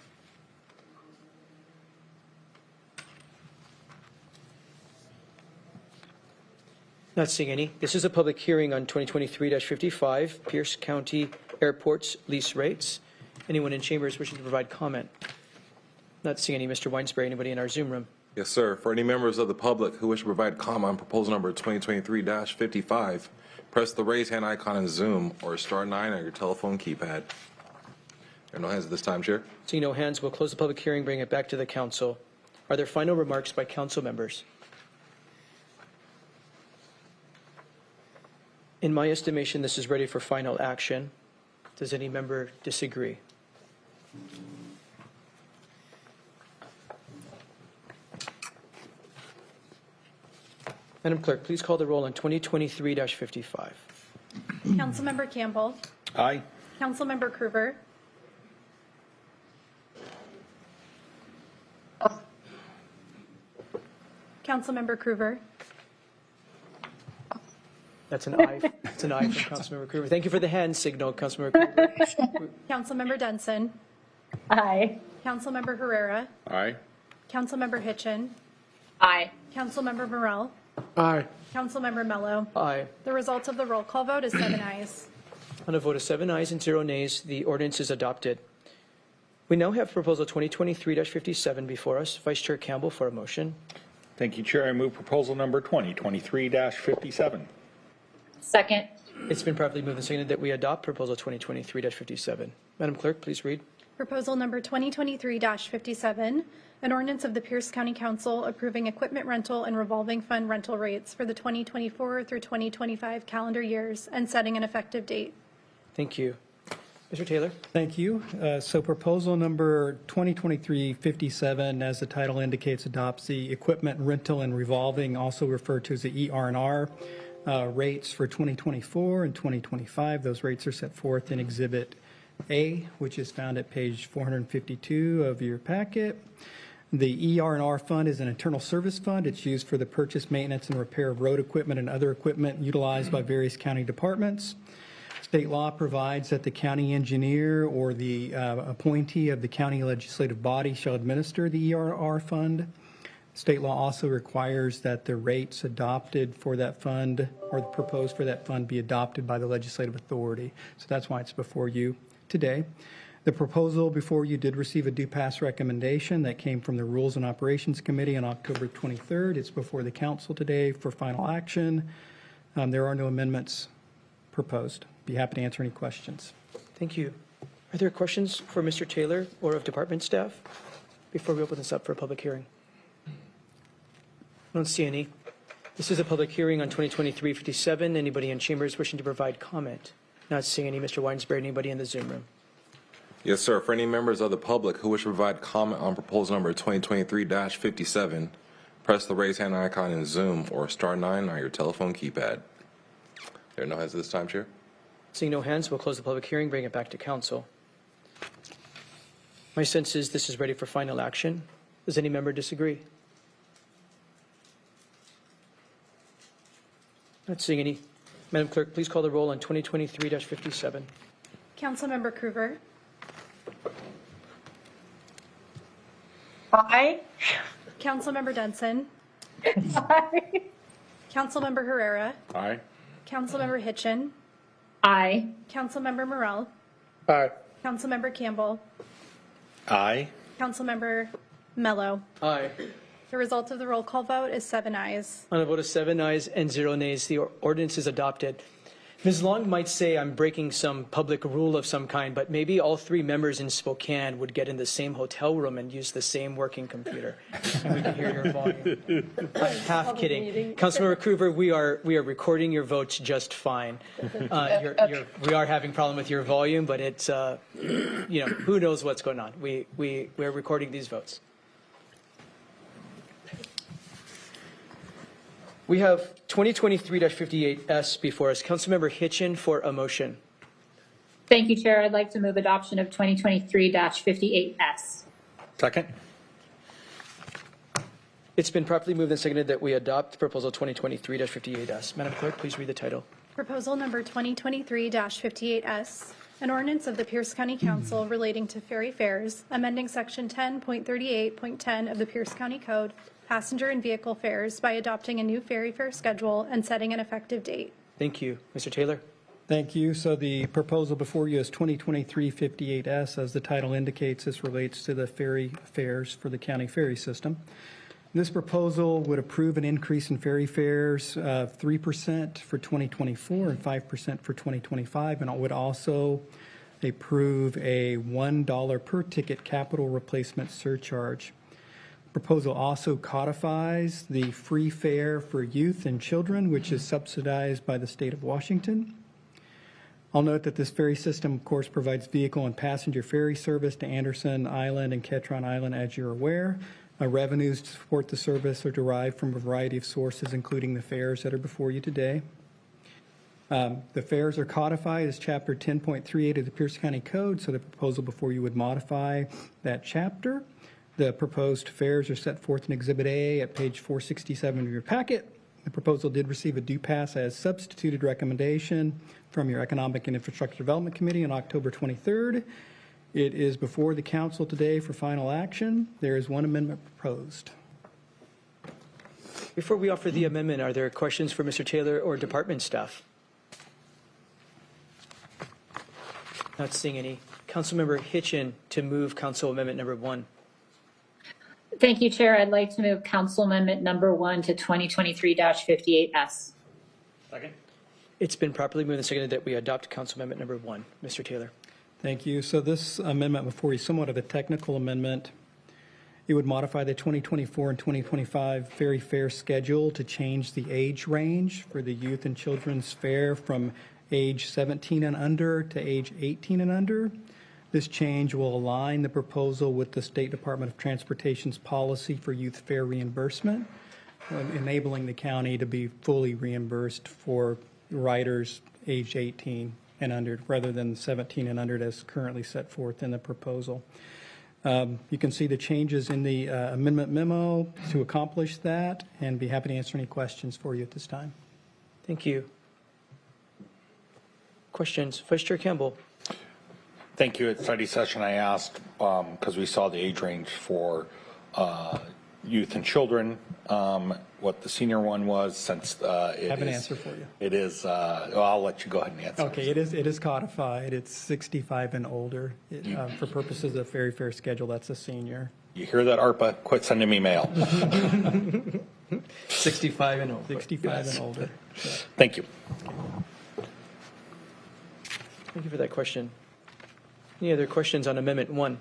Not seeing any. This is a public hearing on 2023-55, Pierce County Airports lease rates. Anyone in chambers wishing to provide comment? Not seeing any. Mr. Weinsberry, anybody in our Zoom room? Yes, sir. For any members of the public who wish to provide comment on proposal number 2023-55, press the raise hand icon in Zoom or star 9 on your telephone keypad. There are no hands at this time, Chair. Seeing no hands, we'll close the public hearing, bring it back to the council. Are there final remarks by council members? In my estimation, this is ready for final action. Does any member disagree? Madam Clerk, please call the roll on 2023-55. Councilmember Campbell. Aye. Councilmember Krueger. Councilmember Krueger. That's an aye. That's an aye from Councilmember Krueger. Thank you for the hand signal, Councilmember Krueger. Councilmember Dunson. Aye. Councilmember Herrera. Aye. Councilmember Hitchin. Aye. Councilmember Morell. Aye. Councilmember Mello. Aye. The result of the roll call vote is 7 ayes. On a vote of 7 ayes and 0 nays, the ordinance is adopted. We now have proposal 2023-57 before us. Vice Chair Campbell for a motion. Thank you, Chair. I move proposal number 2023-57. Second. It's been properly moved and seconded that we adopt proposal 2023-57. Madam Clerk, please read. Proposal number 2023-57, an ordinance of the Pierce County Council approving equipment rental and revolving fund rental rates for the 2024 through 2025 calendar years and setting an effective date. Thank you. Mr. Taylor. Thank you. So proposal number 2023-57, as the title indicates, adopts the equipment rental and revolving, also referred to as the ER&R rates for 2024 and 2025. Those rates are set forth in Exhibit A, which is found at page 452 of your packet. The ER&R fund is an internal service fund. It's used for the purchase, maintenance, and repair of road equipment and other equipment utilized by various county departments. State law provides that the county engineer or the appointee of the county legislative body shall administer the ER&R fund. State law also requires that the rates adopted for that fund or proposed for that fund be adopted by the legislative authority. So that's why it's before you today. The proposal before you did receive a due pass recommendation that came from the Rules and Operations Committee on October 23rd. It's before the council today for final action. There are no amendments proposed. Be happy to answer any questions. Thank you. Are there questions for Mr. Taylor or of department staff before we open this up for a public hearing? I don't see any. This is a public hearing on 2023-57. Anybody in chambers wishing to provide comment? Not seeing any. Mr. Weinsberry, anybody in the Zoom room? Yes, sir. For any members of the public who wish to provide comment on proposal number 2023-57, press the raise hand icon in Zoom or star 9 on your telephone keypad. There are no hands at this time, Chair. Seeing no hands, we'll close the public hearing, bring it back to council. My sense is this is ready for final action. Does any member disagree? Not seeing any. Madam Clerk, please call the roll on 2023-57. Councilmember Krueger. Aye. Councilmember Dunson. Aye. Councilmember Herrera. Aye. Councilmember Hitchin. Aye. Councilmember Morell. Aye. Councilmember Campbell. Aye. Councilmember Mello. Aye. The result of the roll call vote is 7 ayes. On a vote of 7 ayes and 0 nays, the ordinance is adopted. Ms. Long might say I'm breaking some public rule of some kind, but maybe all 3 members in Spokane would get in the same hotel room and use the same working computer, and we can hear your volume. I'm half kidding. Councilmember Krueger, we are recording your votes just fine. We are having a problem with your volume, but it's who knows what's going on. We're recording these votes. We have 2023-58S before us. Councilmember Hitchin for a motion. Thank you, Chair. I'd like to move adoption of 2023-58S. Second. It's been properly moved and seconded that we adopt proposal 2023-58S. Madam Clerk, please read the title. Proposal number 2023-58S, an ordinance of the Pierce County Council relating to ferry fares, amending section 10.38.10 of the Pierce County Code passenger and vehicle fares by adopting a new ferry fare schedule and setting an effective date. Thank you. Mr. Taylor? Thank you. So the proposal before you is 2023-58S. As the title indicates, this relates to the ferry fares for the county ferry system. This proposal would approve an increase in ferry fares of 3% for 2024 and 5% for 2025, and it would also approve a $1 per ticket capital replacement surcharge. Proposal also codifies the free fare for youth and children, which is subsidized by the state of Washington. I'll note that this ferry system, of course, provides vehicle and passenger ferry service to Anderson Island and Ketron Island, as you're aware. Revenues to support the service are derived from a variety of sources, including the fares that are before you today. The fares are codified as Chapter 10.38 of the Pierce County Code, so the proposal before you would modify that chapter. The proposed fares are set forth in Exhibit A at page 467 of your packet. The proposal did receive a due pass as substituted recommendation from your Economic and Infrastructure Development Committee on October 23rd. It is before the council today for final action. There is one amendment proposed. Before we offer the amendment, are there questions for Mr. Taylor or department staff? Not seeing any. Councilmember Hitchin to move Council Amendment number 1. Thank you, Chair. I'd like to move Council Amendment number 1 to 2023-58S. Second. It's been properly moved and seconded that we adopt Council Amendment number 1. Mr. Taylor. Thank you. So this amendment before you is somewhat of a technical amendment. It would modify the 2024 and 2025 ferry fare schedule to change the age range for the youth and children's fare from age 17 and under to age 18 and under. This change will align the proposal with the State Department of Transportation's policy for youth fare reimbursement, enabling the county to be fully reimbursed for riders aged 18 and under, rather than 17 and under as currently set forth in the proposal. You can see the changes in the amendment memo to accomplish that, and be happy to answer any questions for you at this time. Thank you. Questions? Vice Chair Campbell. Thank you. At study session, I asked, because we saw the age range for youth and children, what the senior one was, since I have an answer for you. It is, well, I'll let you go ahead and answer. Okay, it is codified. It's 65 and older. For purposes of ferry fare schedule, that's a senior. You hear that, ARPA? Quit sending me mail. 65 and older. 65 Yes. and older. Yeah. Thank you. Thank you for that question. Any other questions on Amendment 1?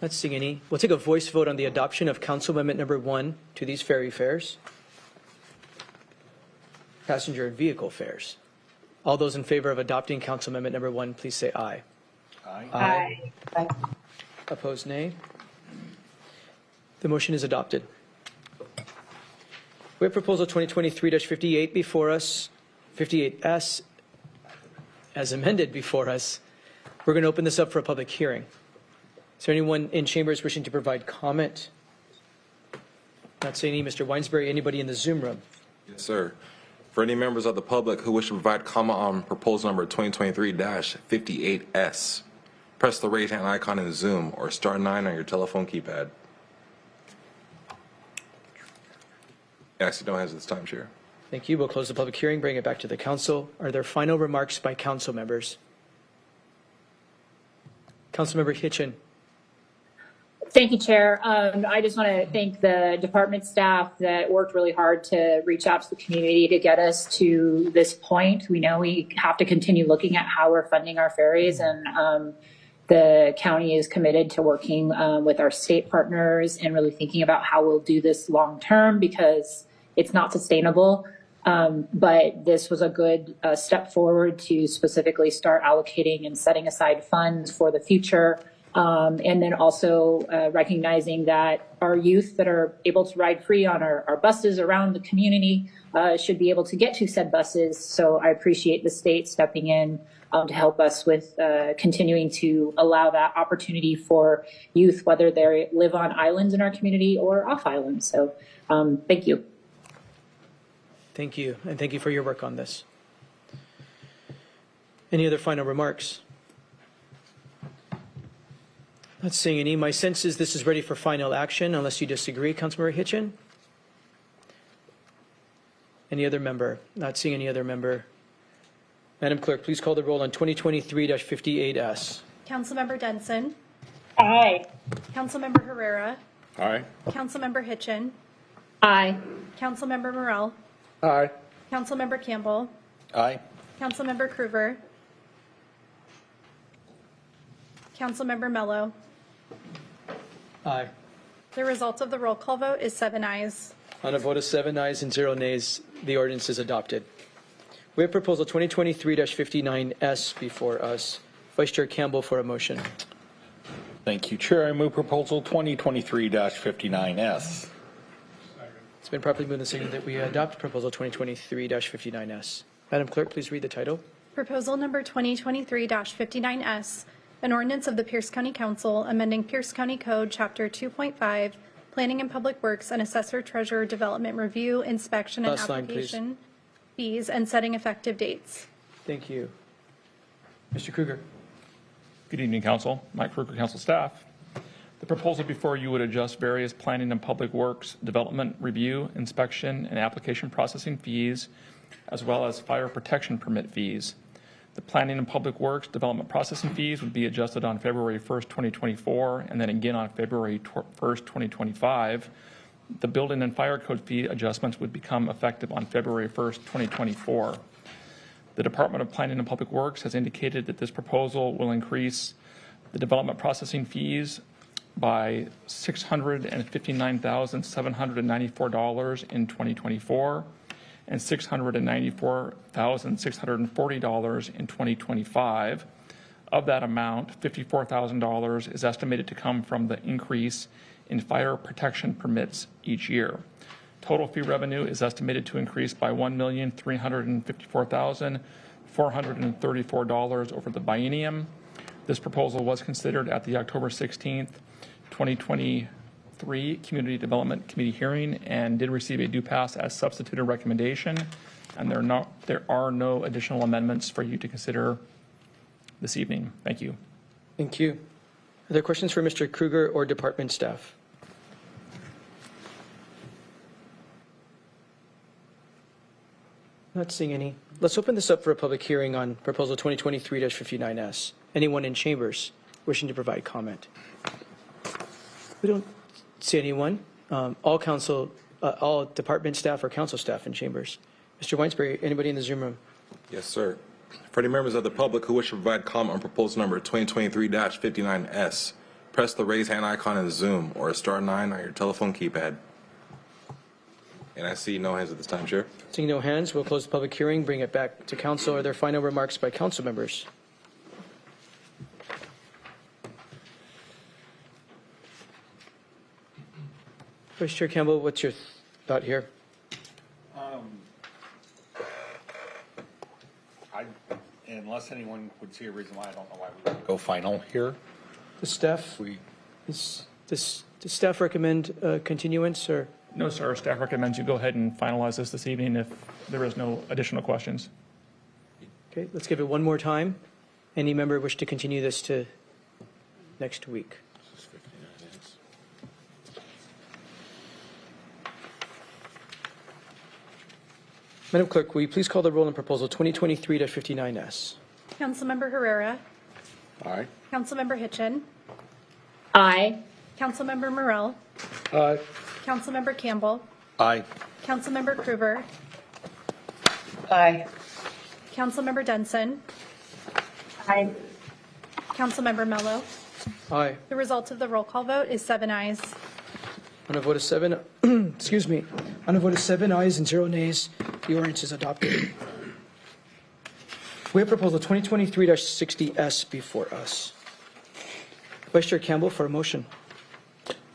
Not seeing any. We'll take a voice vote on the adoption of Council Amendment number 1 to these ferry fares. Passenger and vehicle fares. All those in favor of adopting Council Amendment number 1, please say aye. Aye. Aye. Opposed, nay. The motion is adopted. We have Proposal 2023-58 before us, 58S as amended before us. We're going to open this up for a public hearing. Is there anyone in chambers wishing to provide comment? Not seeing any. Mr. Weinsberry, anybody in the Zoom room? Yes, sir. For any members of the public who wish to provide comment on proposal number 2023-58S, press the raise hand icon in Zoom or star 9 on your telephone keypad. I see no hands at this time, Chair. Thank you. We'll close the public hearing, bring it back to the council. Are there final remarks by council members? Councilmember Hitchin. Thank you, Chair. I just want to thank the department staff that worked really hard to reach out to the community to get us to this point. We know we have to continue looking at how we're funding our ferries, and the county is committed to working with our state partners and really thinking about how we'll do this long term, because it's not sustainable. But this was a good step forward to specifically start allocating and setting aside funds for the future. And then also recognizing that our youth that are able to ride free on our buses around the community should be able to get to said buses. So I appreciate the state stepping in to help us with continuing to allow that opportunity for youth, whether they live on islands in our community or off islands. So thank you. Thank you, and thank you for your work on this. Any other final remarks? Not seeing any. My sense is this is ready for final action unless you disagree. Councilmember Hitchin? Any other member? Not seeing any other member. Madam Clerk, please call the roll on 2023-58S. Councilmember Denson. Aye. Councilmember Herrera. Aye. Councilmember Hitchin. Aye. Councilmember Morell. Aye. Councilmember Campbell. Aye. Councilmember Krueger. Councilmember Mello. Aye. The result of the roll call vote is 7 ayes. On a vote of 7 ayes and 0 nays, the ordinance is adopted. We have proposal 2023-59S before us. Vice Chair Campbell for a motion. Thank you, Chair. I move proposal 2023-59S. It's been properly moved and seconded that we adopt proposal 2023-59S. Madam Clerk, please read the title. Proposal number 2023-59S, an ordinance of the Pierce County Council amending Pierce County Code Chapter 2.5, Planning and Public Works and Assessor Treasurer Development Review, Inspection, and Last line, please. Application fees and setting effective dates. Thank you. Mr. Krueger. Good evening, Council. Mike Krueger, Council staff. The proposal before you would adjust various planning and public works, development review, inspection, and application processing fees, as well as fire protection permit fees. The planning and public works development processing fees would be adjusted on February 1st, 2024, and then again on February 1st, 2025. The building and fire code fee adjustments would become effective on February 1st, 2024. The Department of Planning and Public Works has indicated that this proposal will increase the development processing fees by $659,794 in 2024 and $694,640 in 2025. Of that amount, $54,000 is estimated to come from the increase in fire protection permits each year. Total fee revenue is estimated to increase by $1,354,434 over the biennium. This proposal was considered at the October 16th, 2023 Community Development Committee hearing and did receive a due pass as substituted recommendation. And there are no additional amendments for you to consider this evening. Thank you. Thank you. Are there questions for Mr. Krueger or department staff? Not seeing any. Let's open this up for a public hearing on proposal 2023-59S. Anyone in chambers wishing to provide comment? We don't see anyone. All department staff or council staff in chambers. Mr. Weinsberry, anybody in the Zoom room? Yes, sir. For any members of the public who wish to provide comment on proposal number 2023-59S, press the raise hand icon in Zoom or *9 on your telephone keypad. And I see no hands at this time, Chair. Seeing no hands, we'll close the public hearing, bring it back to council. Are there final remarks by council members? Vice Chair Campbell, what's your thought here? Unless anyone would see a reason why, I don't know why we would go final here. The staff, does staff recommend continuance or? No, sir. Staff recommends you go ahead and finalize this evening if there is no additional questions. Okay, let's give it one more time. Any member wish to continue this to next week? Madam Clerk, will you please call the roll on proposal 2023-59S? Councilmember Herrera. Aye. Councilmember Hitchin. Aye. Councilmember Morell. Aye. Councilmember Campbell. Aye. Councilmember Krueger. Aye. Councilmember Denson. Aye. Councilmember Mello. Aye. The result of the roll call vote is 7 ayes. On a vote of 7, excuse me, on a vote of 7 ayes and 0 nays, the ordinance is adopted. We have proposal 2023-60S before us. Vice Chair Campbell for a motion.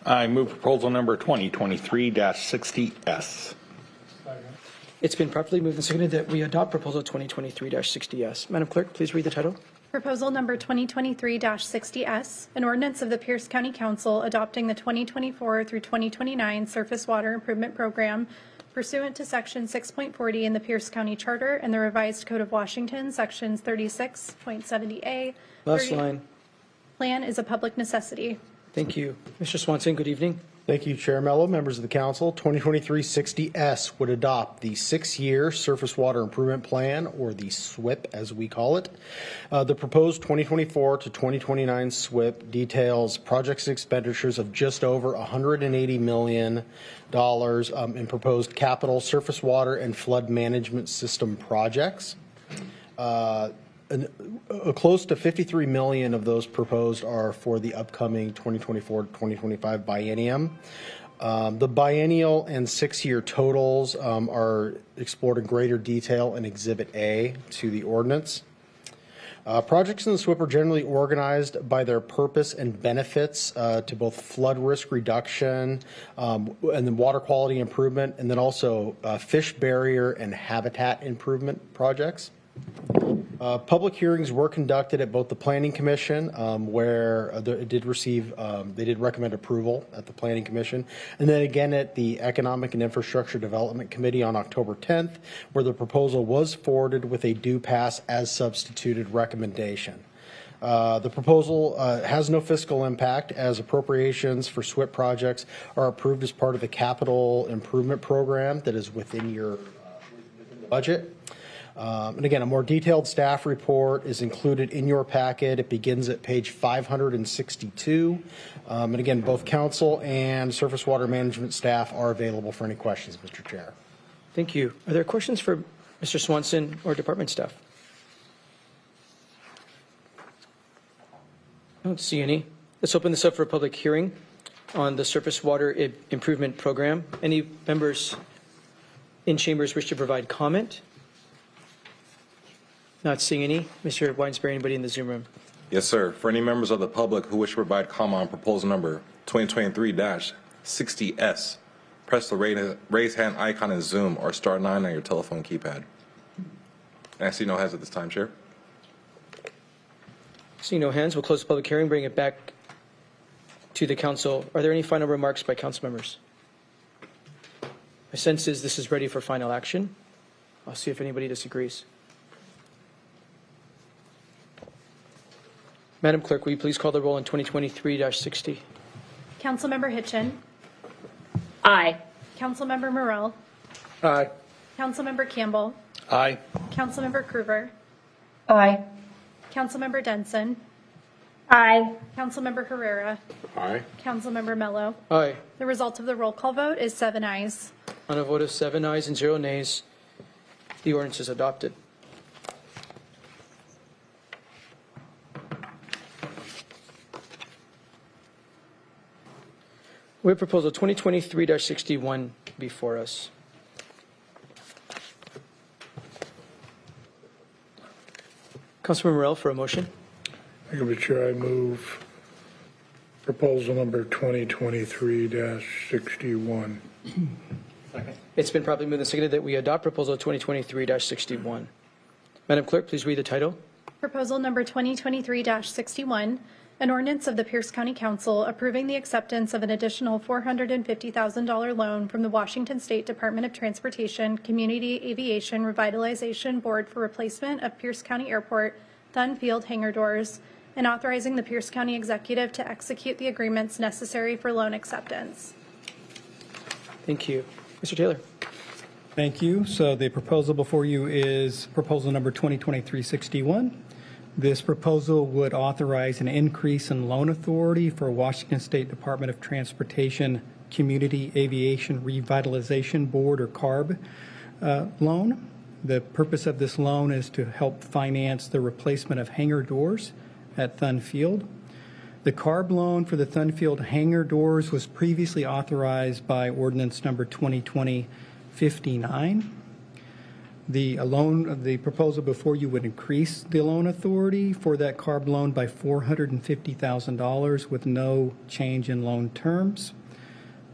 I move proposal number 2023-60S. It's been properly moved and seconded that we adopt proposal 2023-60S. Madam Clerk, please read the title. Proposal number 2023-60S, an ordinance of the Pierce County Council adopting the 2024 through 2029 Surface Water Improvement Program pursuant to Section 6.40 in the Pierce County Charter and the Revised Code of Washington, Sections 36.70A. Last line. plan is a public necessity. Thank you. Mr. Swanson, good evening. Thank you, Chair Mello, members of the council. 2023-60S would adopt the 6-year Surface Water Improvement Plan, or the SWIP as we call it. The proposed 2024 to 2029 SWIP details projects and expenditures of just over $180 million in proposed capital surface water and flood management system projects. Close to $53 million of those proposed are for the upcoming 2024-2025 biennium. The biennial and 6-year totals are explored in greater detail in Exhibit A to the ordinance. Projects in the SWIP are generally organized by their purpose and benefits to both flood risk reduction and then water quality improvement, and then also fish barrier and habitat improvement projects. Public hearings were conducted at both the Planning Commission, where it did receive, they did recommend approval at the Planning Commission, and then again at the Economic and Infrastructure Development Committee on October 10th, where the proposal was forwarded with a do pass as substituted recommendation. The proposal has no fiscal impact, as appropriations for SWIP projects are approved as part of the capital improvement program that is within your budget. And again, a more detailed staff report is included in your packet. It begins at page 562. And again, both council and surface water management staff are available for any questions, Mr. Chair. Thank you. Are there questions for Mr. Swanson or department staff? I don't see any. Let's open this up for a public hearing on the surface water improvement program. Any members in chambers wish to provide comment? Not seeing any. Mr. Weinsberry, anybody in the Zoom room? Yes, sir. For any members of the public who wish to provide comment on proposal number 2023-60S, press the raise hand icon in Zoom or star 9 on your telephone keypad. And I see no hands at this time, Chair. Seeing no hands, we'll close the public hearing, bring it back to the council. Are there any final remarks by council members? My sense is this is ready for final action. I'll see if anybody disagrees. Madam Clerk, will you please call the roll on 2023-60? Councilmember Hitchin. Aye. Councilmember Morell. Aye. Councilmember Campbell. Aye. Councilmember Krueger. Aye. Councilmember Denson. Aye. Councilmember Herrera. Aye. Councilmember Mello. Aye. The result of the roll call vote is 7 ayes. On a vote of 7 ayes and 0 nays, the ordinance is adopted. We have proposal 2023-61 before us. Councilman Morell for a motion. Thank you, Mr. Chair. I move proposal number 2023-61. It's been properly moved and seconded that we adopt proposal 2023-61. Madam Clerk, please read the title. Proposal number 2023-61, an ordinance of the Pierce County Council approving the acceptance of an additional $450,000 loan from the Washington State Department of Transportation Community Aviation Revitalization Board for replacement of Pierce County Airport Thun Field hangar doors, and authorizing the Pierce County Executive to execute the agreements necessary for loan acceptance. Thank you. Mr. Taylor. Thank you. So the proposal before you is proposal number 2023-61. This proposal would authorize an increase in loan authority for Washington State Department of Transportation Community Aviation Revitalization Board, or CARB, loan. The purpose of this loan is to help finance the replacement of hangar doors at Thun Field. The CARB loan for the Thun Field hangar doors was previously authorized by ordinance number 2020-59. The proposal before you would increase the loan authority for that CARB loan by $450,000 with no change in loan terms.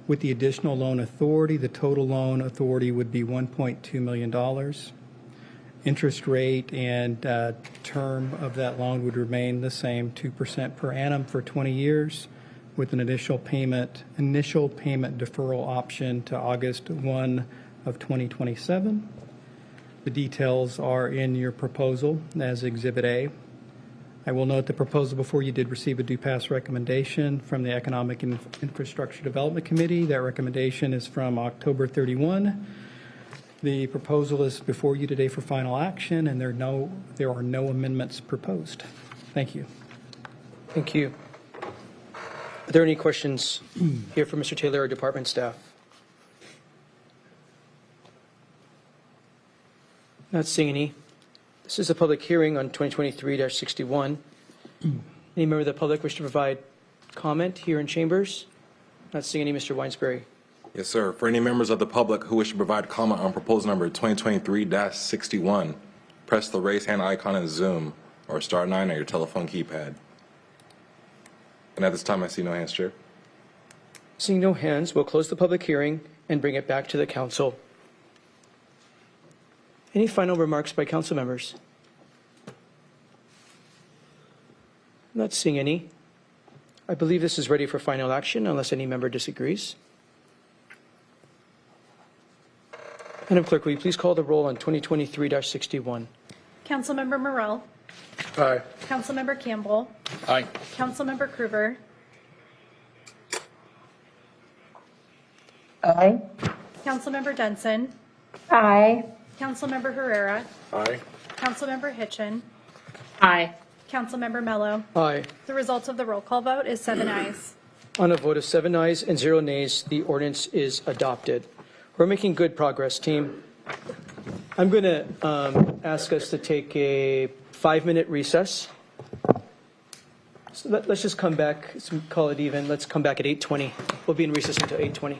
With the additional loan authority, the total loan authority would be $1.2 million. Interest rate and term of that loan would remain the same, 2% per annum for 20 years, with an initial payment deferral option to August 1 of 2027. The details are in your proposal as Exhibit A. I will note the proposal before you did receive a do-pass recommendation from the Economic and Infrastructure Development Committee. That recommendation is from October 31. The proposal is before you today for final action, and there are no amendments proposed. Thank you. Thank you. Are there any questions here for Mr. Taylor or department staff? Not seeing any. This is a public hearing on 2023-61. Any member of the public wish to provide comment here in chambers? Not seeing any. Mr. Weinsbury. Yes, sir. For any members of the public who wish to provide comment on proposal number 2023-61, press the raise hand icon in Zoom or star 9 on your telephone keypad. And at this time, I see no hands, Chair. Seeing no hands, we'll close the public hearing and bring it back to the council. Any final remarks by council members? Not seeing any. I believe this is ready for final action unless any member disagrees. Madam Clerk, will you please call the roll on 2023-61? Councilmember Morell. Aye. Councilmember Campbell. Aye. Councilmember Krueger. Aye. Councilmember Denson. Aye. Councilmember Herrera. Aye. Councilmember Hitchin. Aye. Councilmember Mello. Aye. The results of the roll call vote is 7 ayes. On a vote of 7 ayes and 0 nays, the ordinance is adopted. We're making good progress, team. I'm going to ask us to take a 5-minute recess. So let's just come back, call it even. Let's come back at 8:20. We'll be in recess until 8:20.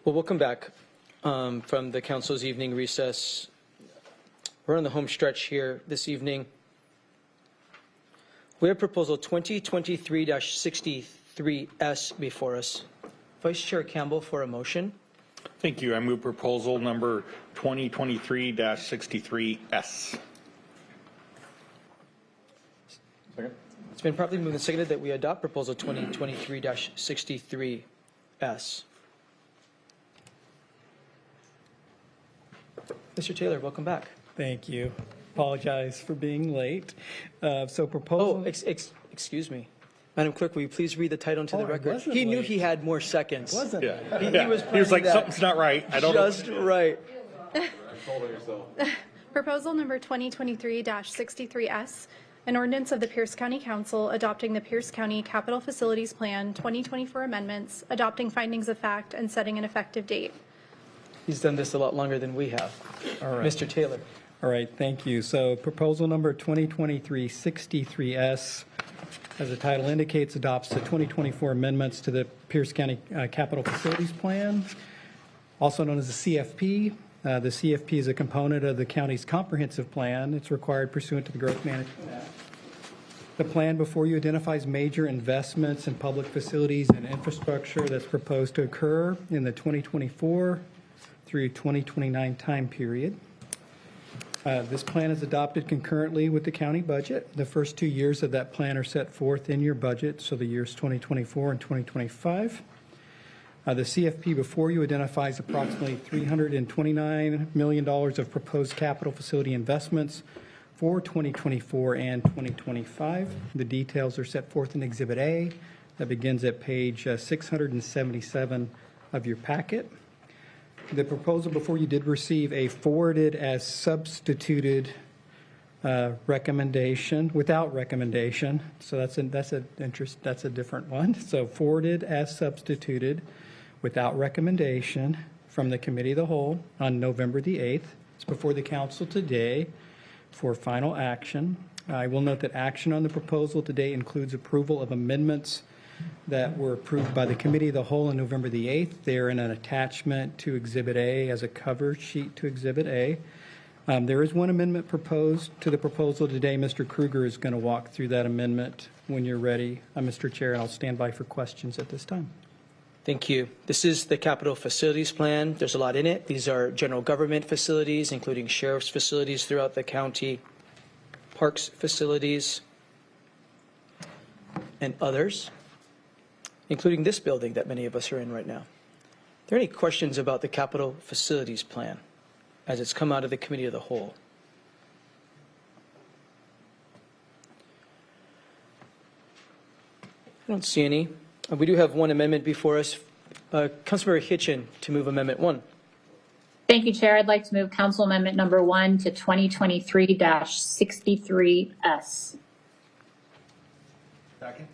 Well, welcome back from the council's evening recess. We're on the home stretch here this evening. We have proposal 2023-63S before us. Vice Chair Campbell for a motion. Thank you. I move proposal number 2023-63S. It's been properly moved and seconded that we adopt proposal 2023-63S. Mr. Taylor, welcome back. Thank you. Apologize for being late. So proposal. Oh, excuse me. Madam Clerk, will you please read the title into the record? wasn't He knew late. he had more seconds. Wasn't Yeah. He Yeah. was He was like, planning that something's not right. I don't just right. Proposal number 2023-63S, an ordinance of the Pierce County Council adopting the Pierce County Capital Facilities Plan 2024 amendments, adopting findings of fact, and setting an effective date. He's done this a lot longer than we have. All right. Mr. Taylor. All right, thank you. So proposal number 2023-63S, as the title indicates, adopts the 2024 amendments to the Pierce County Capital Facilities Plan, also known as the CFP. The CFP is a component of the county's comprehensive plan. It's required pursuant to the Growth Management Act. The plan before you identifies major investments in public facilities and infrastructure that's proposed to occur in the 2024 through 2029 time period. This plan is adopted concurrently with the county budget. The first 2 years of that plan are set forth in your budget, so the years 2024 and 2025. The CFP before you identifies approximately $329 million of proposed capital facility investments for 2024 and 2025. The details are set forth in Exhibit A that begins at page 677 of your packet. The proposal before you did receive a forwarded as substituted recommendation, without recommendation. So that's a different one. So forwarded as substituted without recommendation from the Committee of the Whole on November the 8th. It's before the council today for final action. I will note that action on the proposal today includes approval of amendments that were approved by the Committee of the Whole on November the 8th. They're in an attachment to Exhibit A as a cover sheet to Exhibit A. There is one amendment proposed to the proposal today. Mr. Kruger is going to walk through that amendment when you're ready, Mr. Chair, and I'll stand by for questions at this time. Thank you. This is the Capital Facilities Plan. There's a lot in it. These are general government facilities, including sheriff's facilities throughout the county, parks facilities, and others, including this building that many of us are in right now. Are there any questions about the Capital Facilities Plan as it's come out of the Committee of the Whole? I don't see any. We do have one amendment before us. Councilmember Hitchin to move Amendment 1. Thank you, Chair. I'd like to move Council Amendment Number 1 to 2023-63S. Second.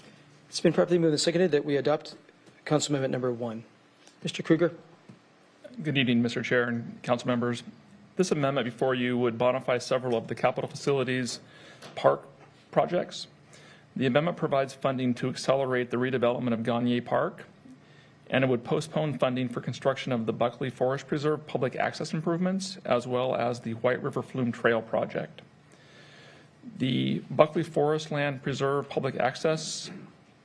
It's been properly moved and seconded that we adopt Council Amendment Number 1. Mr. Kruger. Good evening, Mr. Chair and council members. This amendment before you would modify several of the capital facilities park projects. The amendment provides funding to accelerate the redevelopment of Gagne Park, and it would postpone funding for construction of the Buckley Forest Preserve public access improvements, as well as the White River Flume Trail project. The Buckley Forest Land Preserve public access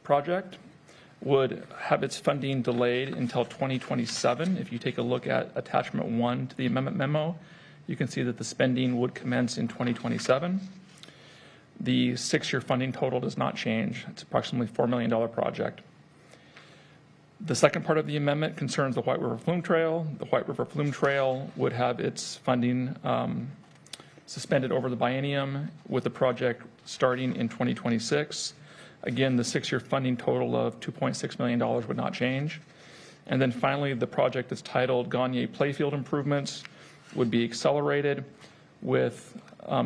project would have its funding delayed until 2027. If you take a look at attachment 1 to the amendment memo, you can see that the spending would commence in 2027. The 6-year funding total does not change. It's approximately $4 million project. The second part of the amendment concerns the White River Flume Trail. The White River Flume Trail would have its funding suspended over the biennium, with the project starting in 2026. Again, the 6-year funding total of $2.6 million would not change. And then finally, the project that's titled Gagne Playfield Improvements would be accelerated with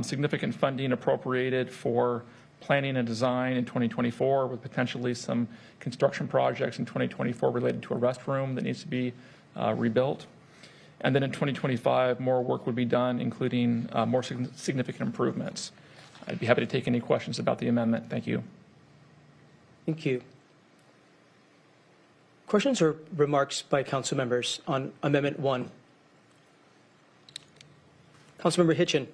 significant funding appropriated for planning and design in 2024, with potentially some construction projects in 2024 related to a restroom that needs to be rebuilt. And then in 2025, more work would be done, including more significant improvements. I'd be happy to take any questions about the amendment. Thank you. Thank you. Questions or remarks by council members on Amendment 1? Councilmember Hitchin.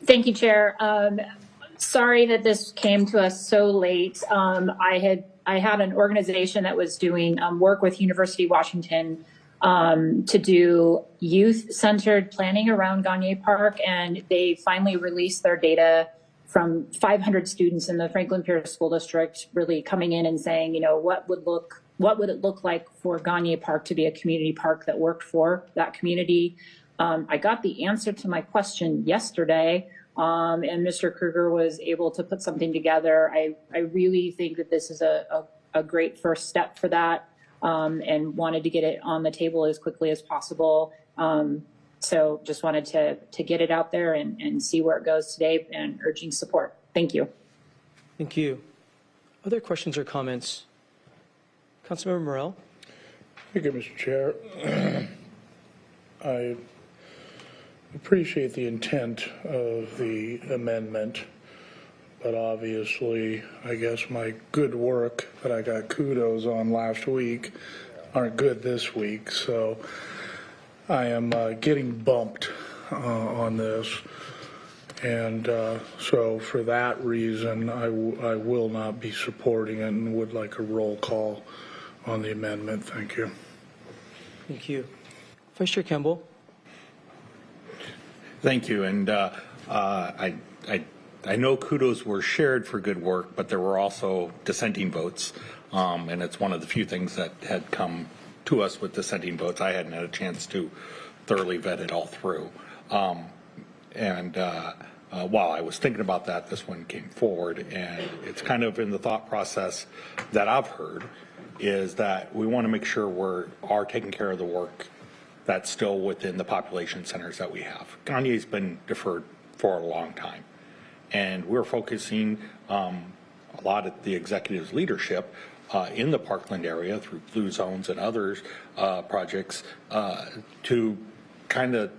Thank you, Chair. Sorry that this came to us so late. I had an organization that was doing work with University of Washington to do youth-centered planning around Gagne Park, and they finally released their data from 500 students in the Franklin Pierce School District, really coming in and saying, you know, what would it look like for Gagne Park to be a community park that worked for that community? I got the answer to my question yesterday, and Mr. Kruger was able to put something together. I really think that this is a great first step for that, and wanted to get it on the table as quickly as possible. So just wanted to get it out there and see where it goes today, and urging support. Thank you. Thank you. Other questions or comments? Councilmember Morell. Thank you, Mr. Chair. I appreciate the intent of the amendment, but obviously, I guess my good work that I got kudos on last week aren't good this week, so I am getting bumped on this, and so for that reason, I will not be supporting it and would like a roll call on the amendment. Thank you. Thank you. Vice Chair Campbell. Thank you, and I know kudos were shared for good work, but there were also dissenting votes, and it's one of the few things that had come to us with dissenting votes. I hadn't had a chance to thoroughly vet it all through. While I was thinking about that, this one came forward, and it's kind of in the thought process that I've heard is that we want to make sure we are taking care of the work that's still within the population centers that we have. Gagne's been deferred for a long time, and we're focusing a lot of the executive's leadership in the Parkland area through Blue Zones and others projects to kind of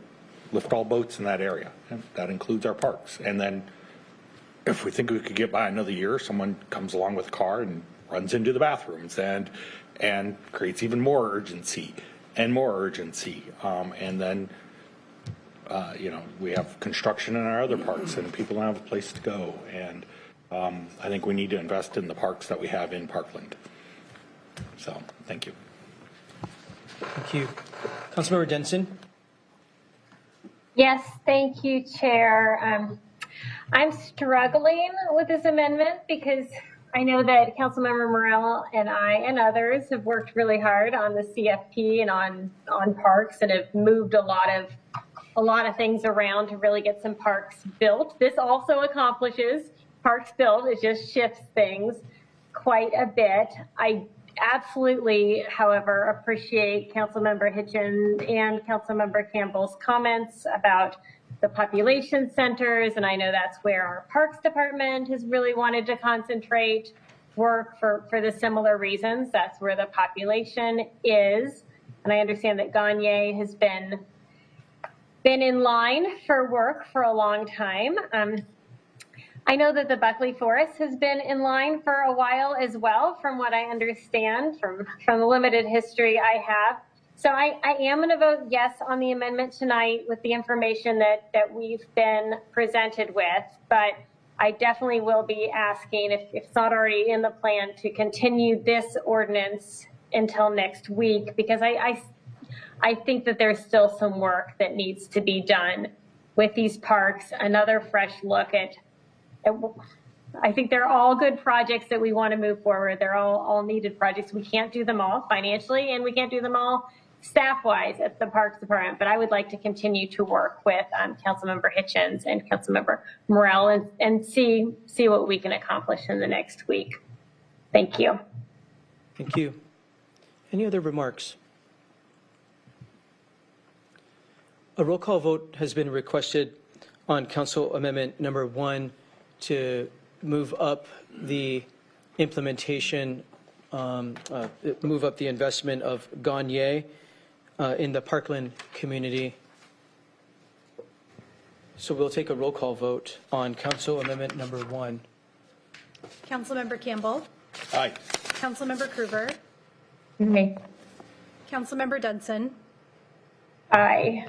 lift all boats in that area. And that includes our parks. And then if we think we could get by another year, someone comes along with a car and runs into the bathrooms and creates even more urgency and more urgency. And then, we have construction in our other parks and people don't have a place to go. And I think we need to invest in the parks that we have in Parkland. So, thank you. Thank you. Councilmember Denson. Yes, thank you, Chair. I'm struggling with this amendment because I know that Councilmember Morell and I and others have worked really hard on the CFP and on parks and have moved a lot of things around to really get some parks built. This also accomplishes parks built. It just shifts things quite a bit. I absolutely, however, appreciate Councilmember Hitchin and Councilmember Campbell's comments about the population centers, and I know that's where our Parks Department has really wanted to concentrate work for the similar reasons. That's where the population is, and I understand that Gagne has been in line for work for a long time. I know that the Buckley Forest has been in line for a while as well, from what I understand from the limited history I have. So I am going to vote yes on the amendment tonight with the information that we've been presented with, but I definitely will be asking, if it's not already in the plan, to continue this ordinance until next week, because I think that there's still some work that needs to be done with these parks, another fresh look at I think they're all good projects that we want to move forward. They're all needed projects. We can't do them all financially, and we can't do them all staff-wise at the Parks Department, but I would like to continue to work with Councilmember Hitchens and Councilmember Morell and see what we can accomplish in the next week. Thank you. Thank you. Any other remarks? A roll call vote has been requested on Council Amendment number 1 to move up the implementation, move up the investment of Gagne in the Parkland community. So we'll take a roll call vote on Council Amendment number 1. Councilmember Campbell. Aye. Councilmember Kruger. Nay. Councilmember Dunson. Aye.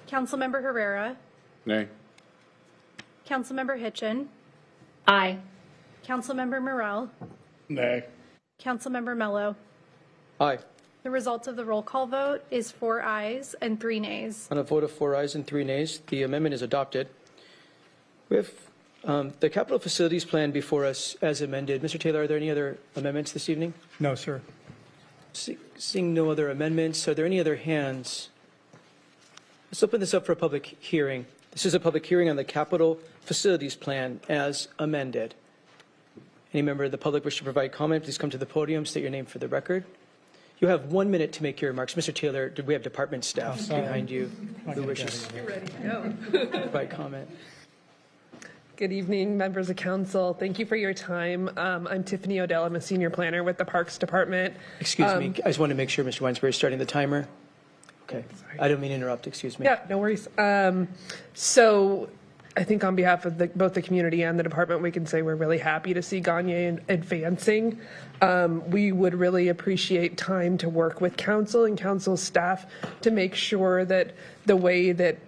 Councilmember Herrera. Nay. Councilmember Hitchin. Aye. Councilmember Morrell. Nay. Councilmember Mello. Aye. The result of the roll call vote is 4 ayes and 3 nays. On a vote of 4 ayes and 3 nays, the amendment is adopted. We have the capital facilities plan before us as amended. Mr. Taylor, are there any other amendments this evening? No, sir. Seeing no other amendments, are there any other hands? Let's open this up for a public hearing. This is a public hearing on the capital facilities plan as amended. Any member of the public wish to provide comment, please come to the podium, state your name for the record. You have 1 minute to make your remarks. Mr. Taylor, do we have department staff behind you who wishes to provide comment? Good evening, members of council. Thank you for your time. I'm Tiffany Odell. I'm a senior planner with the Parks Department. Excuse me. I just want to make sure Mr. Weinsberry is starting the timer. Okay. I don't mean to interrupt. Excuse me. Yeah, no worries. So I think on behalf of both the community and the department, we can say we're really happy to see Gagne advancing. We would really appreciate time to work with council and council staff to make sure that the way that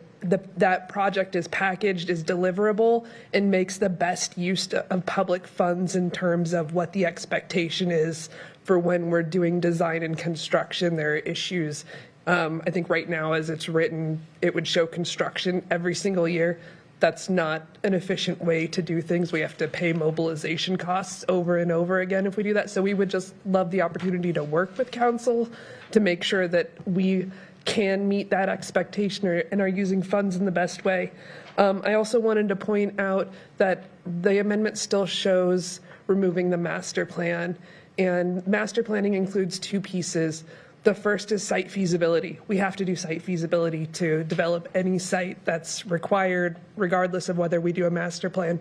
that project is packaged is deliverable and makes the best use of public funds in terms of what the expectation is for when we're doing design and construction. There are issues. I think right now, as it's written, it would show construction every single year. That's not an efficient way to do things. We have to pay mobilization costs over and over again if we do that. So we would just love the opportunity to work with council to make sure that we can meet that expectation and are using funds in the best way. I also wanted to point out that the amendment still shows removing the master plan, and master planning includes 2 pieces. The first is site feasibility. We have to do site feasibility to develop any site that's required, regardless of whether we do a master plan.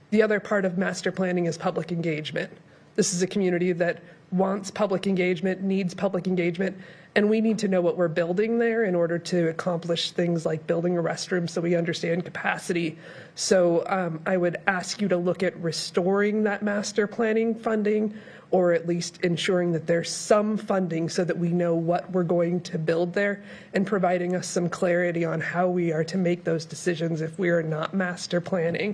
The other part of master planning is public engagement. This is a community that wants public engagement, needs public engagement, and we need to know what we're building there in order to accomplish things like building a restroom so we understand capacity. So I would ask you to look at restoring that master planning funding, or at least ensuring that there's some funding so that we know what we're going to build there, and providing us some clarity on how we are to make those decisions if we are not master planning.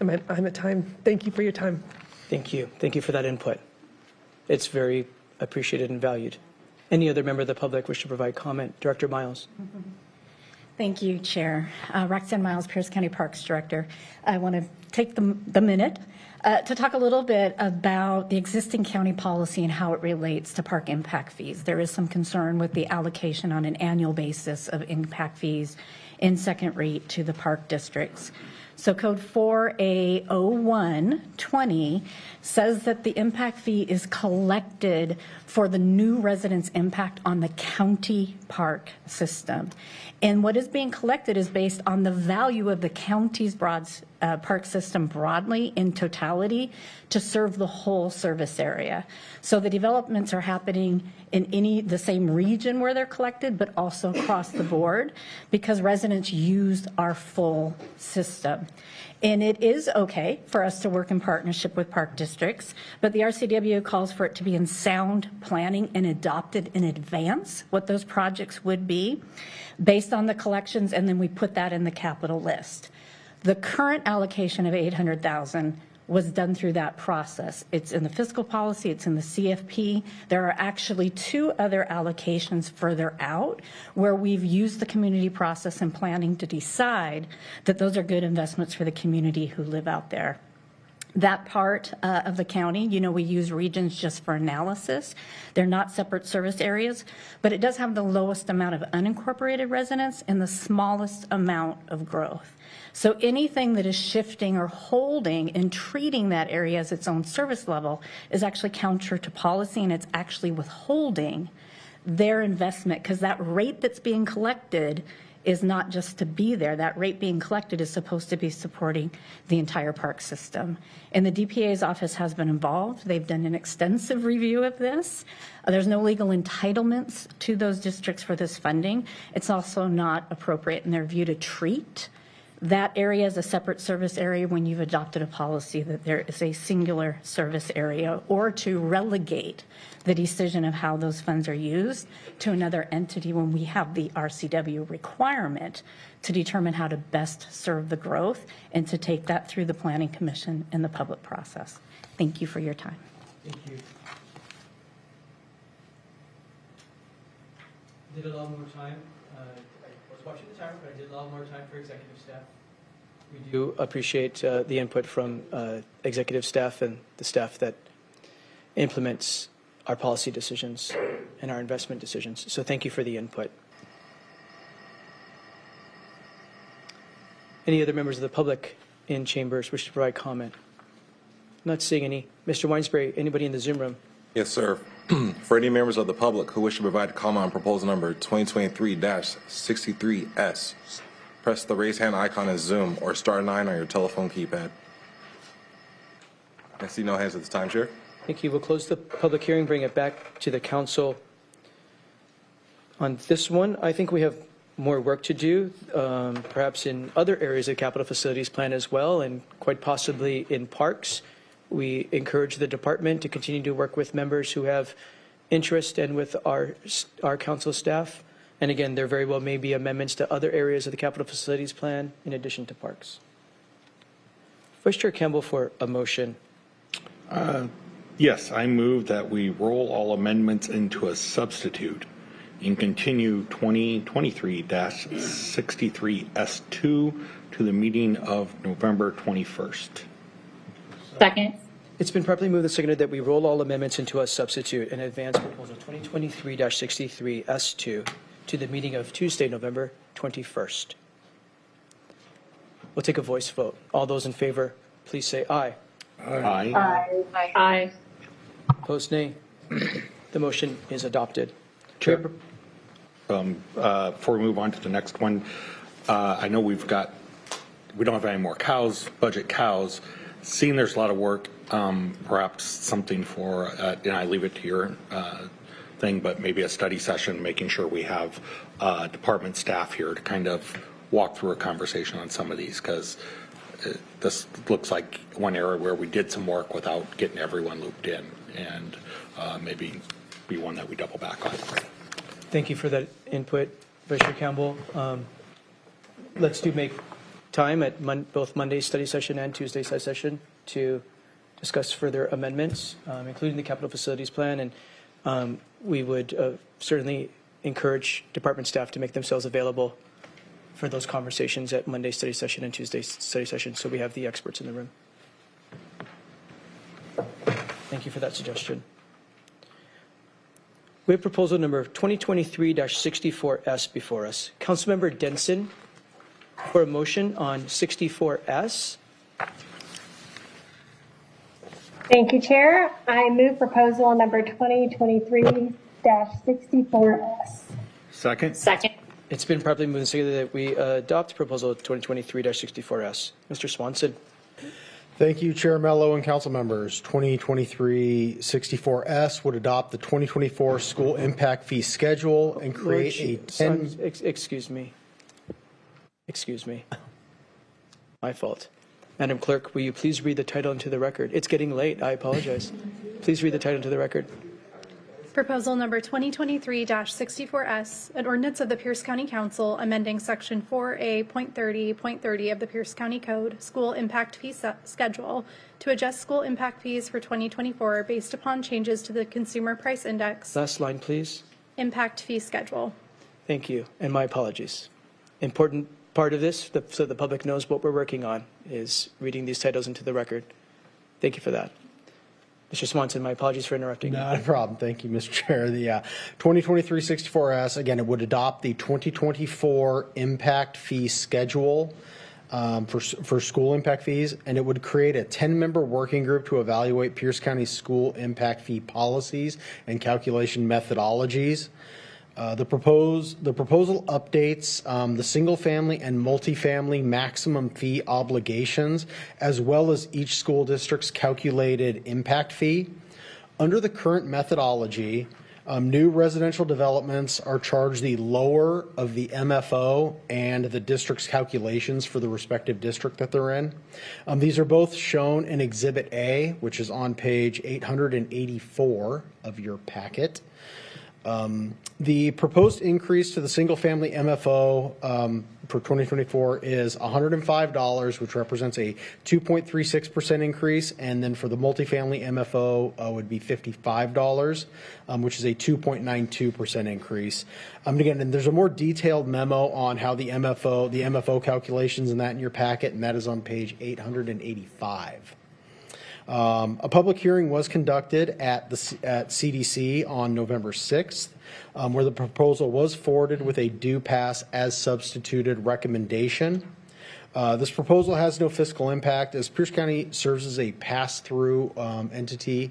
I'm at time. Thank you for your time. Thank you. Thank you for that input. It's very appreciated and valued. Any other member of the public wish to provide comment? Director Miles. Thank you, Chair. Roxanne Miles, Pierce County Parks Director. I want to take the minute to talk a little bit about the existing county policy and how it relates to park impact fees. There is some concern with the allocation on an annual basis of impact fees in second rate to the park districts. So Code 4A0120 says that the impact fee is collected for the new residents' impact on the county park system. And what is being collected is based on the value of the county's park system broadly in totality to serve the whole service area. So the developments are happening in the same region where they're collected, but also across the board because residents use our full system. And it is okay for us to work in partnership with park districts, but the RCW calls for it to be in sound planning and adopted in advance what those projects would be based on the collections, and then we put that in the capital list. The current allocation of $800,000 was done through that process. It's in the fiscal policy, it's in the CFP. There are actually 2 other allocations further out where we've used the community process and planning to decide that those are good investments for the community who live out there. That part of the county, we use regions just for analysis. They're not separate service areas, but it does have the lowest amount of unincorporated residents and the smallest amount of growth. So anything that is shifting or holding and treating that area as its own service level is actually counter to policy, and it's actually withholding their investment because that rate that's being collected is not just to be there. That rate being collected is supposed to be supporting the entire park system. And the DPA's office has been involved. They've done an extensive review of this. There's no legal entitlements to those districts for this funding. It's also not appropriate in their view to treat that area is a separate service area when you've adopted a policy that there is a singular service area, or to relegate the decision of how those funds are used to another entity when we have the RCW requirement to determine how to best serve the growth and to take that through the Planning Commission and the public process. Thank you for your time. Thank you. Did allow more time. I was watching the timer, but I did allow more time for executive staff. We do appreciate the input from executive staff and the staff that implements our policy decisions and our investment decisions. So thank you for the input. Any other members of the public in chambers wish to provide comment? Not seeing any. Mr. Weinsbury, anybody in the Zoom room? Yes, sir. For any members of the public who wish to provide comment on proposal number 2023-63S, press the raise hand icon in Zoom or *9 on your telephone keypad. I see no hands at this time, Chair. Thank you. We'll close the public hearing, bring it back to the council. On this one, I think we have more work to do, perhaps in other areas of capital facilities plan as well, and quite possibly in parks. We encourage the department to continue to work with members who have interest and with our council staff. And again, there very well may be amendments to other areas of the capital facilities plan in addition to parks. Vice Chair Campbell for a motion. Yes, I move that we roll all amendments into a substitute and continue 2023-63S2 to the meeting of November 21st. Second. It's been properly moved and seconded that we roll all amendments into a substitute and advance proposal 2023-63S2 to the meeting of Tuesday, November 21st. We'll take a voice vote. All those in favor, please say aye. Aye. Aye. Aye. Opposed, nay. The motion is adopted. Chair, before we move on to the next one, I know we don't have any more budget cows. Seeing there's a lot of work, perhaps something for, and I leave it to your thing, but maybe a study session, making sure we have department staff here to kind of walk through a conversation on some of these, because this looks like one area where we did some work without getting everyone looped in, and maybe be one that we double back on. Thank you for that input, Vice Chair Campbell. Let's make time at both Monday's study session and Tuesday's study session to discuss further amendments, including the capital facilities plan. And we would certainly encourage department staff to make themselves available for those conversations at Monday's study session and Tuesday's study session, so we have the experts in the room. Thank you for that suggestion. We have proposal number 2023-64S before us. Councilmember Denson for a motion on 64S. Thank you, Chair. I move proposal number 2023-64S. Second. Second. It's been properly moved and seconded that we adopt proposal 2023-64S. Mr. Swanson. Thank you, Chair Mello and council members. 2023-64S would adopt the 2024 school impact fee schedule and create a 10... Excuse me. My fault. Madam Clerk, will you please read the title into the record? It's getting late. I apologize. Please read the title into the record. Proposal number 2023-64S, an ordinance of the Pierce County Council amending section 4A.30.30 of the Pierce County Code, school impact fee schedule, to adjust school impact fees for 2024 based upon changes to the consumer price index. Last line, please. Impact fee schedule. Thank you, and my apologies. Important part of this, so the public knows what we're working on, is reading these titles into the record. Thank you for that. Mr. Swanson, my apologies for interrupting. Not a problem. Thank you, Mr. Chair. The 2023-64S, again, it would adopt the 2024 impact fee schedule for school impact fees, and it would create a 10-member working group to evaluate Pierce County school impact fee policies and calculation methodologies. The proposal updates the single-family and multifamily maximum fee obligations, as well as each school district's calculated impact fee. Under the current methodology, New residential developments are charged the lower of the MFO and the district's calculations for the respective district that they're in. These are both shown in Exhibit A, which is on page 884 of your packet. The proposed increase to the single-family MFO for 2024 is $105, which represents a 2.36% increase, and then for the multifamily MFO would be $55, which is a 2.92% increase. And again, and there's a more detailed memo on how the MFO calculations and that in your packet, and that is on page 885. A public hearing was conducted at CDC on November 6th, where the proposal was forwarded with a do pass as substituted recommendation. This proposal has no fiscal impact as Pierce County serves as a pass-through entity.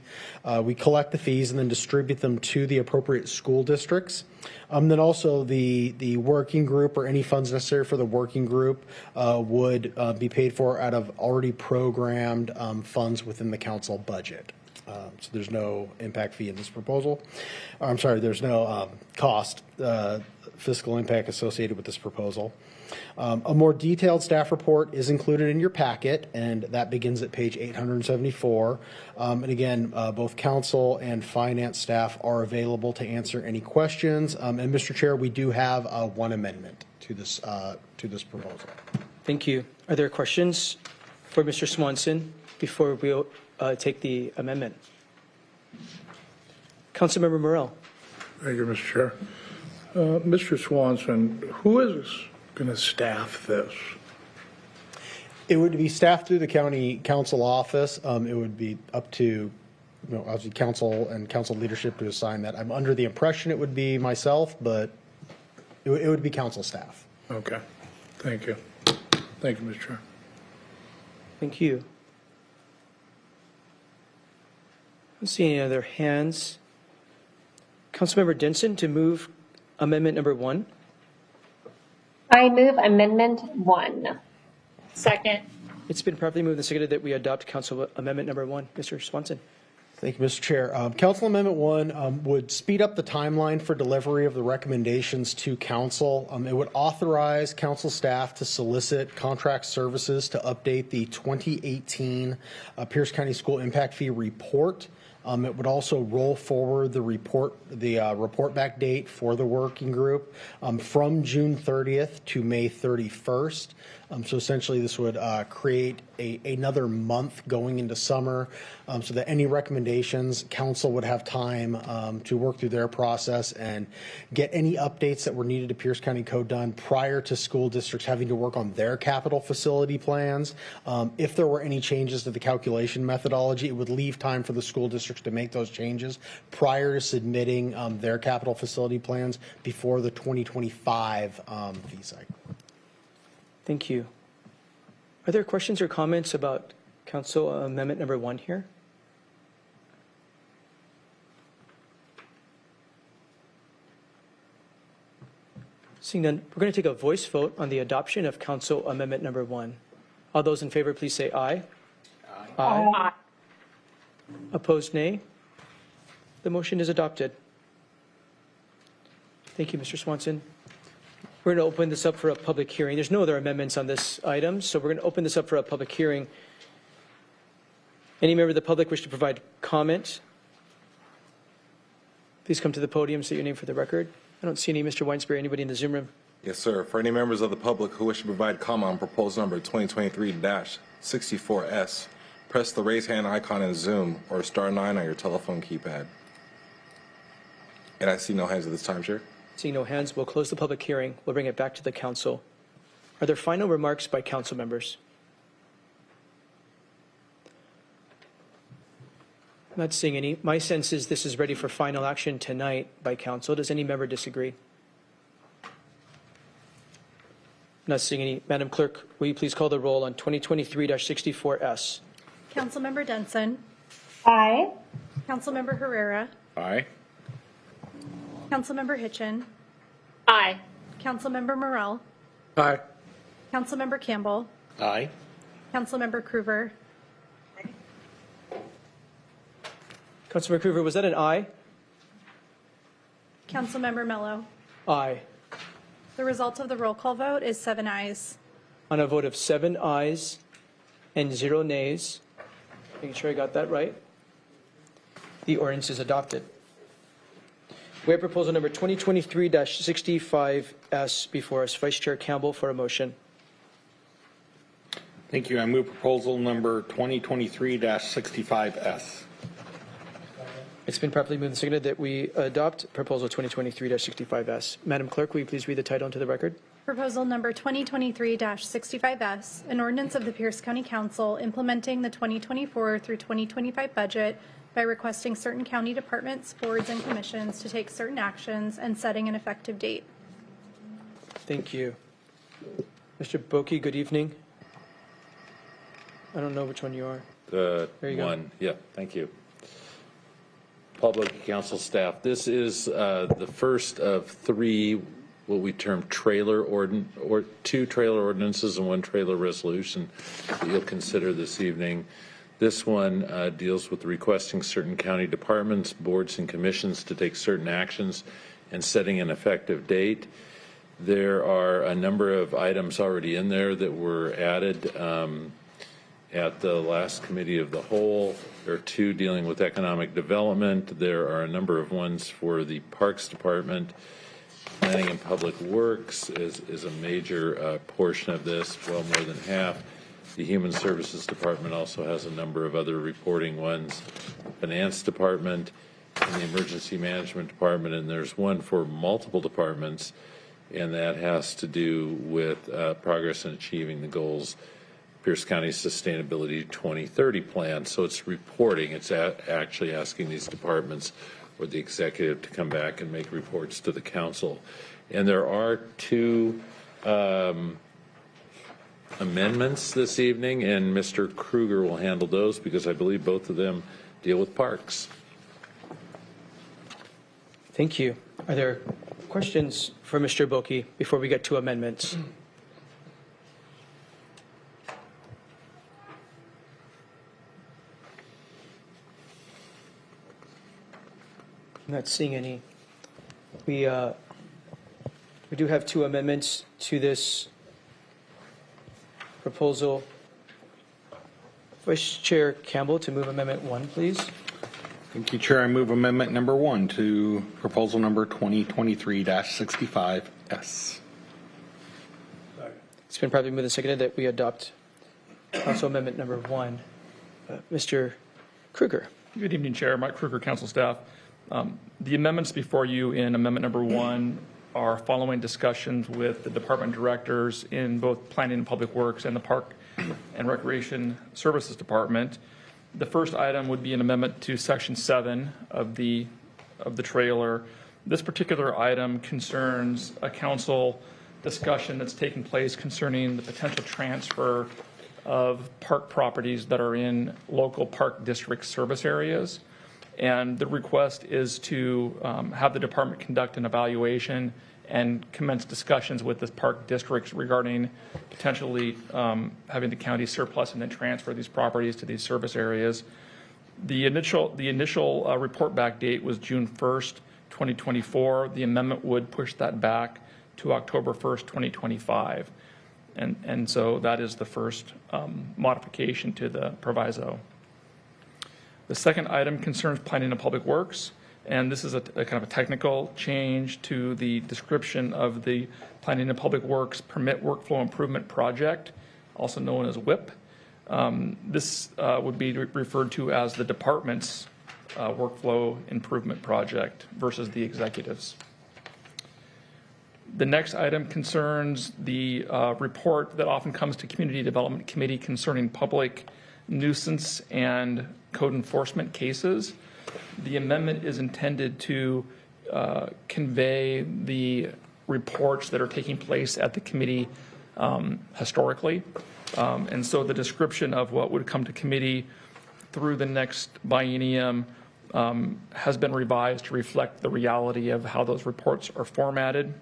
We collect the fees and then distribute them to the appropriate school districts. Then also the working group or any funds necessary for the working group would be paid for out of already programmed funds within the council budget. So there's no impact fee in this proposal. I'm sorry, there's no cost fiscal impact associated with this proposal. A more detailed staff report is included in your packet, and that begins at page 874. And again, both council and finance staff are available to answer any questions. And Mr. Chair, we do have one amendment to this proposal. Thank you. Are there questions for Mr. Swanson before we take the amendment? Councilmember Morrell. Thank you, Mr. Chair. Mr. Swanson, who is going to staff this? It would be staffed through the county council office. It would be up to, obviously council and council leadership to assign that. I'm under the impression it would be myself, but it would be council staff. Okay. Thank you. Thank you, Mr. Chair. Thank you. I don't see any other hands. Councilmember Denson to move amendment number 1. I move Amendment 1. Second. It's been properly moved and seconded that we adopt Council Amendment number 1. Mr. Swanson. Thank you, Mr. Chair. Council Amendment 1 would speed up the timeline for delivery of the recommendations to council. It would authorize council staff to solicit contract services to update the 2018 Pierce County School Impact Fee Report. It would also roll forward the report back date for the working group from June 30th to May 31st. So essentially this would create another month going into summer so that any recommendations, council would have time to work through their process and get any updates that were needed to Pierce County Code done prior to school districts having to work on their capital facility plans. If there were any changes to the calculation methodology, it would leave time for the school districts to make those changes prior to submitting their capital facility plans before the 2025 fee cycle. Thank you. Are there questions or comments about Council Amendment number 1 here? Seeing none, we're going to take a voice vote on the adoption of Council Amendment number 1. All those in favor, please say aye. Aye. Aye. Opposed, nay. The motion is adopted. Thank you, Mr. Swanson. We're going to open this up for a public hearing. There's no other amendments on this item, so we're going to open this up for a public hearing. Any member of the public wish to provide comment? Please come to the podium, state your name for the record. I don't see any. Mr. Weinsberry, anybody in the Zoom room? Yes, sir. For any members of the public who wish to provide comment on proposal number 2023-64S, press the raise hand icon in Zoom or *9 on your telephone keypad. And I see no hands at this time, Chair. Seeing no hands, we'll close the public hearing. We'll bring it back to the council. Are there final remarks by council members? I'm not seeing any. My sense is this is ready for final action tonight by council. Does any member disagree? Not seeing any. Madam Clerk, will you please call the roll on 2023-64S? Councilmember Denson. Aye. Councilmember Herrera. Aye. Councilmember Hitchin. Aye. Councilmember Morrell. Aye. Councilmember Campbell. Aye. Councilmember Krueger. Councilmember Krueger, was that an aye? Councilmember Mello. Aye. The result of the roll call vote is 7 ayes. On a vote of 7 ayes and 0 nays, making sure I got that right, the ordinance is adopted. We have proposal number 2023-65S before us. Vice Chair Campbell for a motion. Thank you. I move proposal number 2023-65S. It's been properly moved and seconded that we adopt proposal 2023-65S. Madam Clerk, will you please read the title into the record? Proposal number 2023-65S, an ordinance of the Pierce County Council implementing the 2024 through 2025 budget by requesting certain county departments, boards, and commissions to take certain actions and setting an effective date. Thank you. Mr. Boki, good evening. I don't know which one you are. The There you go. one, yeah, thank you. Public Council staff, this is the first of 3 what we term or 2 trailer ordinances and 1 trailer resolution that you'll consider this evening. This one deals with requesting certain county departments, boards, and commissions to take certain actions and setting an effective date. There are a number of items already in there that were added at the last committee of the whole. There are 2 dealing with economic development. There are a number of ones for the Parks Department. Planning and Public Works is a major portion of this, well more than half. The Human Services Department also has a number of other reporting ones. Finance Department and the Emergency Management Department, and there's one for multiple departments, and that has to do with progress in achieving the goals Pierce County's Sustainability 2030 plan. So it's reporting. It's actually asking these departments or the executive to come back and make reports to the council. And there are 2 amendments this evening, and Mr. Kruger will handle those because I believe both of them deal with parks. Thank you. Are there questions for Mr. Boki before we get to amendments? I'm not seeing any. We do have 2 amendments to this proposal. Vice Chair Campbell to move Amendment 1, please. Thank you, Chair. I move amendment number 1 to proposal number 2023-65S. It's been probably moved and seconded that we adopt Council Amendment number 1. Mr. Kruger. Good evening, Chair. Mike Kruger, Council staff. The amendments before you in Amendment number 1 are following discussions with the department directors in both Planning and Public Works and the Park and Recreation Services Department. The first item would be an amendment to Section 7 of the trailer. This particular item concerns a council discussion that's taking place concerning the potential transfer of park properties that are in local park district service areas. And the request is to have the department conduct an evaluation and commence discussions with the park districts regarding potentially having the county surplus and then transfer these properties to these service areas. The initial report back date was June 1st, 2024. The amendment would push that back to October 1st, 2025. And so that is the first modification to the proviso. The second item concerns Planning and Public Works, and this is a kind of a technical change to the description of the Planning and Public Works Permit Workflow Improvement Project, also known as WIP. This would be referred to as the department's workflow improvement project versus the executive's. The next item concerns the report that often comes to Community Development Committee concerning public nuisance and code enforcement cases. The amendment is intended to convey the reports that are taking place at the committee historically. And so the description of what would come to committee through the next biennium has been revised to reflect the reality of how those reports are formatted.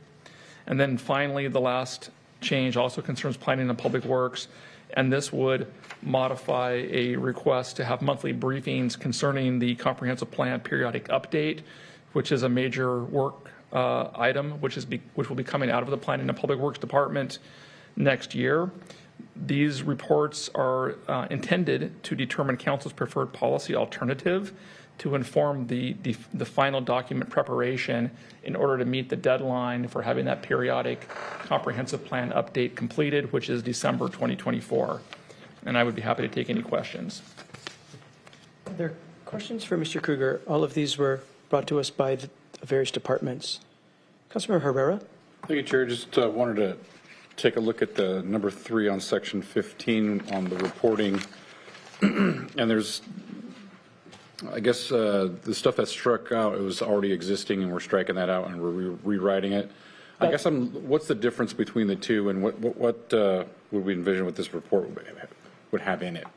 And then finally, the last change also concerns Planning and Public Works, and this would modify a request to have monthly briefings concerning the comprehensive plan periodic update, which is a major work item, which will be coming out of the Planning and Public Works Department next year. These reports are intended to determine council's preferred policy alternative to inform the final document preparation in order to meet the deadline for having that periodic comprehensive plan update completed, which is December 2024. And I would be happy to take any questions. Are there questions for Mr. Kruger? All of these were brought to us by the various departments. Councilmember Herrera? Thank you, Chair. Just wanted to take a look at the number 3 on section 15 on the reporting. And there's, I guess, the stuff that's struck out, it was already existing and we're striking that out and we're rewriting it. I guess what's the difference between the two, and what would we envision what this report would have in it?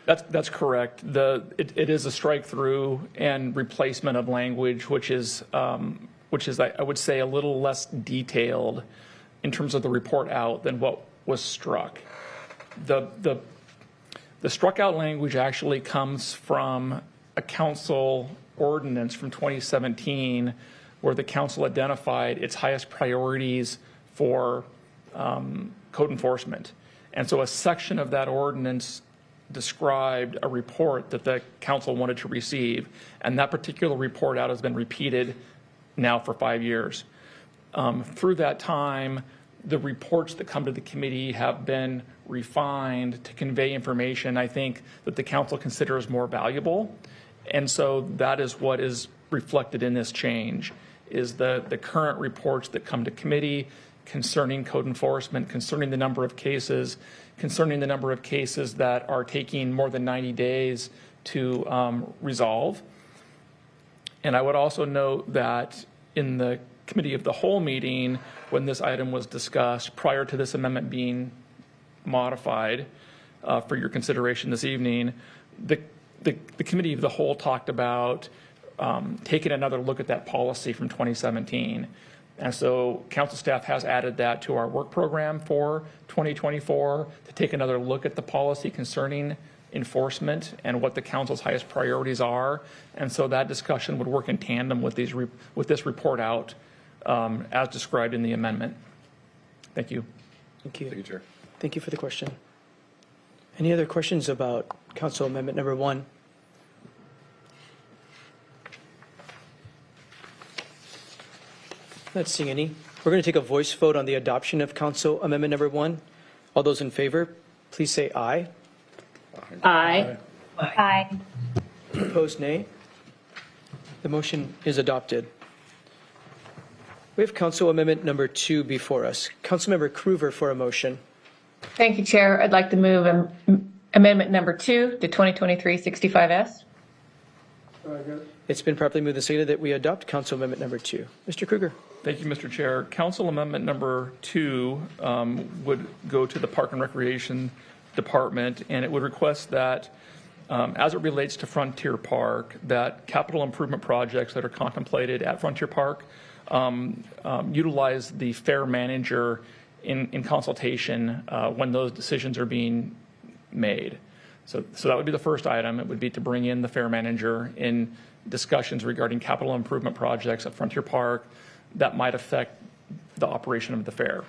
That's correct. It is a strike through and replacement of language, which is I would say a little less detailed in terms of the report out than what was struck. The struck out language actually comes from a council ordinance from 2017 where the council identified its highest priorities for code enforcement. And so a section of that ordinance described a report that the council wanted to receive. And that particular report out has been repeated now for 5 years. Through that time, the reports that come to the committee have been refined to convey information I think that the council considers more valuable. And so that is what is reflected in this change, is the current reports that come to committee concerning code enforcement, concerning the number of cases that are taking more than 90 days to resolve. And I would also note that in the committee of the whole meeting, when this item was discussed prior to this amendment being modified for your consideration this evening, the committee of the whole talked about taking another look at that policy from 2017. And so council staff has added that to our work program for 2024 to take another look at the policy concerning enforcement and what the council's highest priorities are. And so that discussion would work in tandem with this report out as described in the amendment. Thank you. Thank you. Thank you, Chair. Thank you for the question. Any other questions about Council Amendment number 1? Not seeing any. We're going to take a voice vote on the adoption of Council Amendment number 1. All those in favor, please say aye. Aye. Aye. Opposed, nay. The motion is adopted. We have Council Amendment number 2 before us. Councilmember Kruger for a motion. Thank you, Chair. I'd like to move amendment number 2 to 2023-65S. It's been properly moved and seconded that we adopt Council Amendment number 2. Mr. Kruger. Thank you, Mr. Chair. Council Amendment number 2 would go to the Park and Recreation Department, and it would request that, as it relates to Frontier Park, that capital improvement projects that are contemplated at Frontier Park utilize the fair manager in consultation when those decisions are being made. So that would be the first item. It would be to bring in the fair manager in discussions regarding capital improvement projects at Frontier Park that might affect the operation of the fair.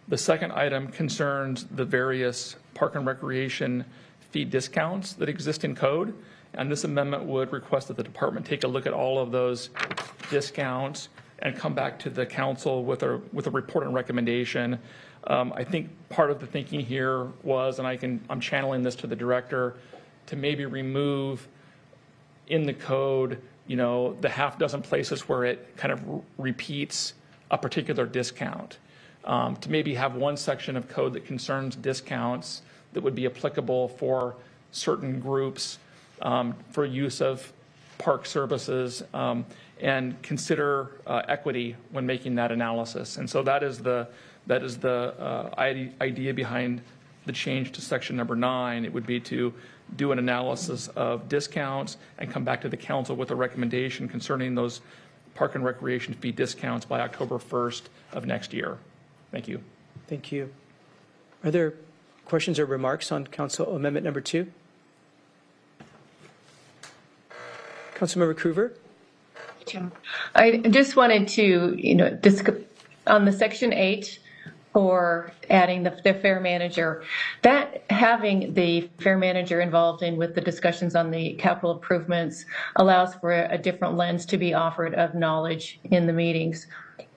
The second item concerns the various park and recreation fee discounts that exist in code. And this amendment would request that the department take a look at all of those discounts and come back to the council with a report and recommendation. I think part of the thinking here was, and I'm channeling this to the director, to maybe remove in the code, the half dozen places where it kind of repeats a particular discount. To maybe have one section of code that concerns discounts that would be applicable for certain groups for use of park services, and consider equity when making that analysis. And so that is the idea behind the change to section number 9. It would be to do an analysis of discounts and come back to the council with a recommendation concerning those park and recreation fee discounts by October 1st of next year. Thank you. Thank you. Are there questions or remarks on Council Amendment number 2? Councilmember Kruger? I just wanted to, on the Section 8 for adding the fair manager, that having the fair manager involved with the discussions on the capital improvements allows for a different lens to be offered of knowledge in the meetings.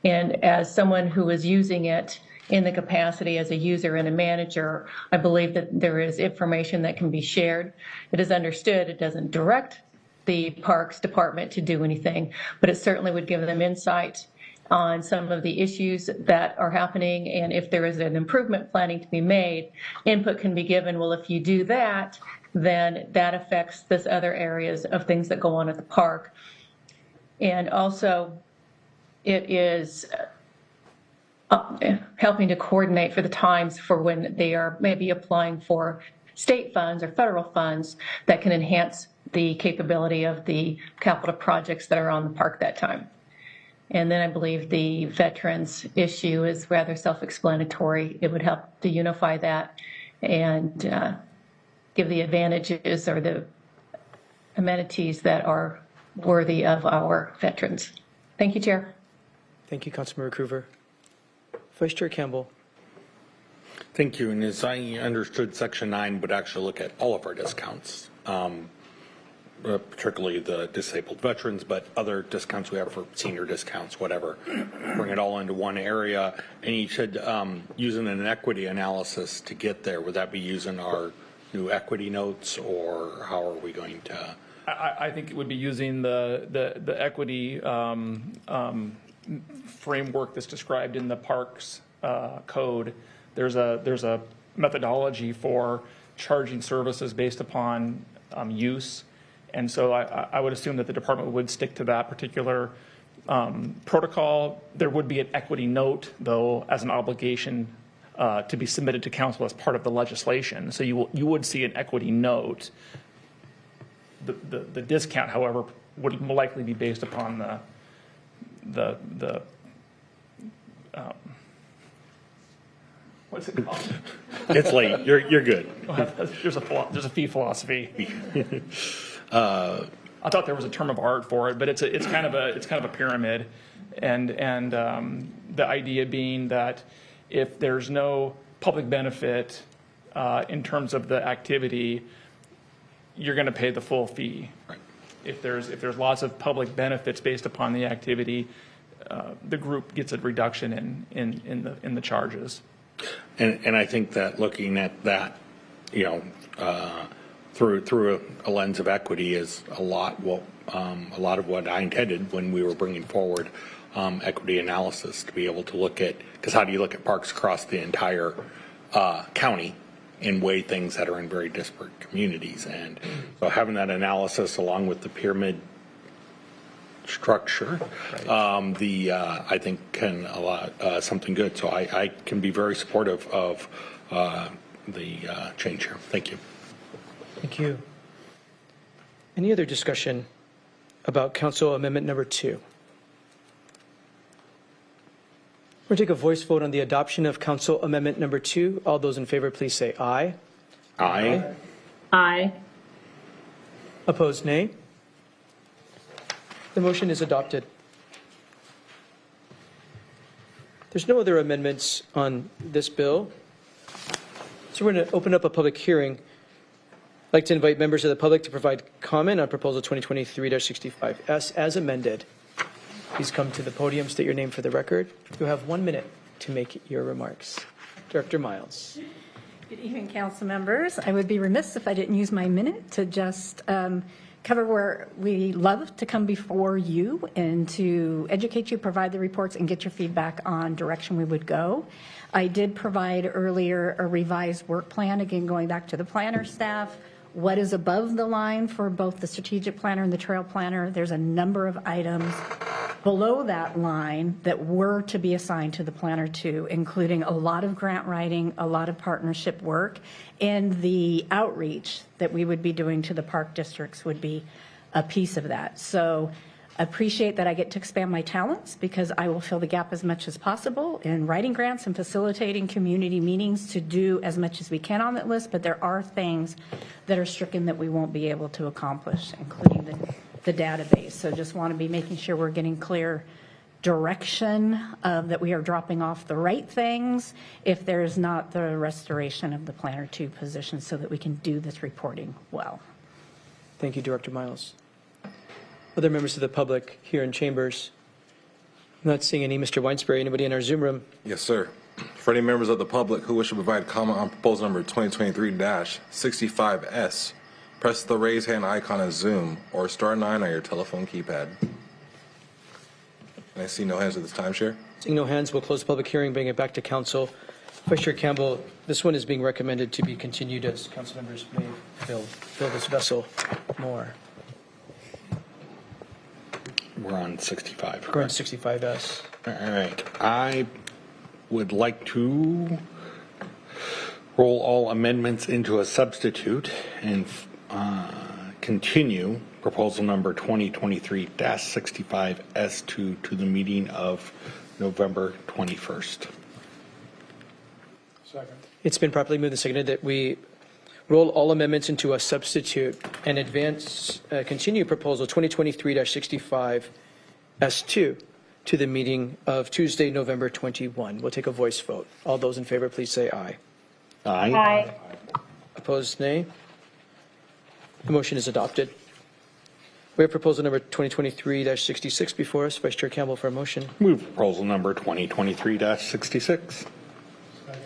And as someone who is using it in the capacity as a user and a manager, I believe that there is information that can be shared. It is understood it doesn't direct the Parks Department to do anything, but it certainly would give them insight on some of the issues that are happening, and if there is an improvement planning to be made, input can be given. Well, if you do that, then that affects this other areas of things that go on at the park. And also, it is helping to coordinate for the times for when they are maybe applying for state funds or federal funds that can enhance the capability of the capital projects that are on the park that time. And then I believe the veterans issue is rather self-explanatory. It would help to unify that and give the advantages or the amenities that are worthy of our veterans. Thank you, Chair. Thank you, Councilmember Cruver. Vice Chair Campbell. Thank you. And as I understood, Section 9 would actually look at all of our discounts, particularly the disabled veterans, but other discounts we have for senior discounts, whatever. Bring it all into one area. And you should, using an equity analysis to get there, would that be using our new equity notes, or how are we going to? I think it would be using the equity framework that's described in the Parks Code. There's a methodology for charging services based upon use. And so I would assume that the department would stick to that particular protocol. There would be an equity note, though, as an obligation to be submitted to council as part of the legislation. So you would see an equity note. The discount, however, would likely be based upon the what's it called? It's late. You're good. There's a fee philosophy. I thought there was a term of art for it, but it's kind of a pyramid, and the idea being that if there's no public benefit in terms of the activity, you're going to pay the full fee. Right. If there's lots of public benefits based upon the activity, the group gets a reduction in the charges. And I think that looking at that, through a lens of equity is a lot of what I intended when we were bringing forward equity analysis, to be able to look at, because how do you look at parks across the entire county and weigh things that are in very disparate communities? And so having that analysis along with the pyramid structure, I think can allow something good. So I can be very supportive of the change here. Thank you. Thank you. Any other discussion about Council Amendment number 2? We're going to take a voice vote on the adoption of Council Amendment number 2. All those in favor, please say aye. Aye. Aye. Opposed, nay. The motion is adopted. There's no other amendments on this bill, so we're going to open up a public hearing. I'd like to invite members of the public to provide comment on Proposal 2023-65S as amended. Please come to the podium, state your name for the record. You'll have 1 minute to make your remarks. Director Miles. Good evening, council members. I would be remiss if I didn't use my minute to just cover where we love to come before you and to educate you, provide the reports, and get your feedback on direction we would go. I did provide earlier a revised work plan, again, going back to the planner staff. What is above the line for both the strategic planner and the trail planner? There's a number of items below that line that were to be assigned to the planner too, including a lot of grant writing, a lot of partnership work, and the outreach that we would be doing to the park districts would be a piece of that. So appreciate that I get to expand my talents because I will fill the gap as much as possible in writing grants and facilitating community meetings to do as much as we can on that list. But there are things that are stricken that we won't be able to accomplish, including the database. So just want to be making sure we're getting clear direction that we are dropping off the right things if there's not the restoration of the Planner 2 position so that we can do this reporting well. Thank you, Director Miles. Other members of the public here in chambers? I'm not seeing any. Mr. Weinsbury, anybody in our Zoom room? Yes, sir. For any members of the public who wish to provide comment on proposal number 2023-65S, press the raise hand icon in Zoom or star 9 on your telephone keypad. And I see no hands at this time, Chair. Seeing no hands, we'll close the public hearing, bring it back to council. Vice Chair Campbell, this one is being recommended to be continued as council members may fill this vessel more. We're on 65. We're on 65S. All right. I would like to roll all amendments into a substitute and continue proposal number 2023-65S2 to the meeting of November 21st. Second. It's been properly moved and seconded that we roll all amendments into a substitute and continue proposal 2023-65S2 to the meeting of Tuesday, November 21. We'll take a voice vote. All those in favor, please say aye. Aye. Aye. Opposed, nay. The motion is adopted. We have proposal number 2023-66 before us. Vice Chair Campbell for a motion. Move proposal number 2023-66.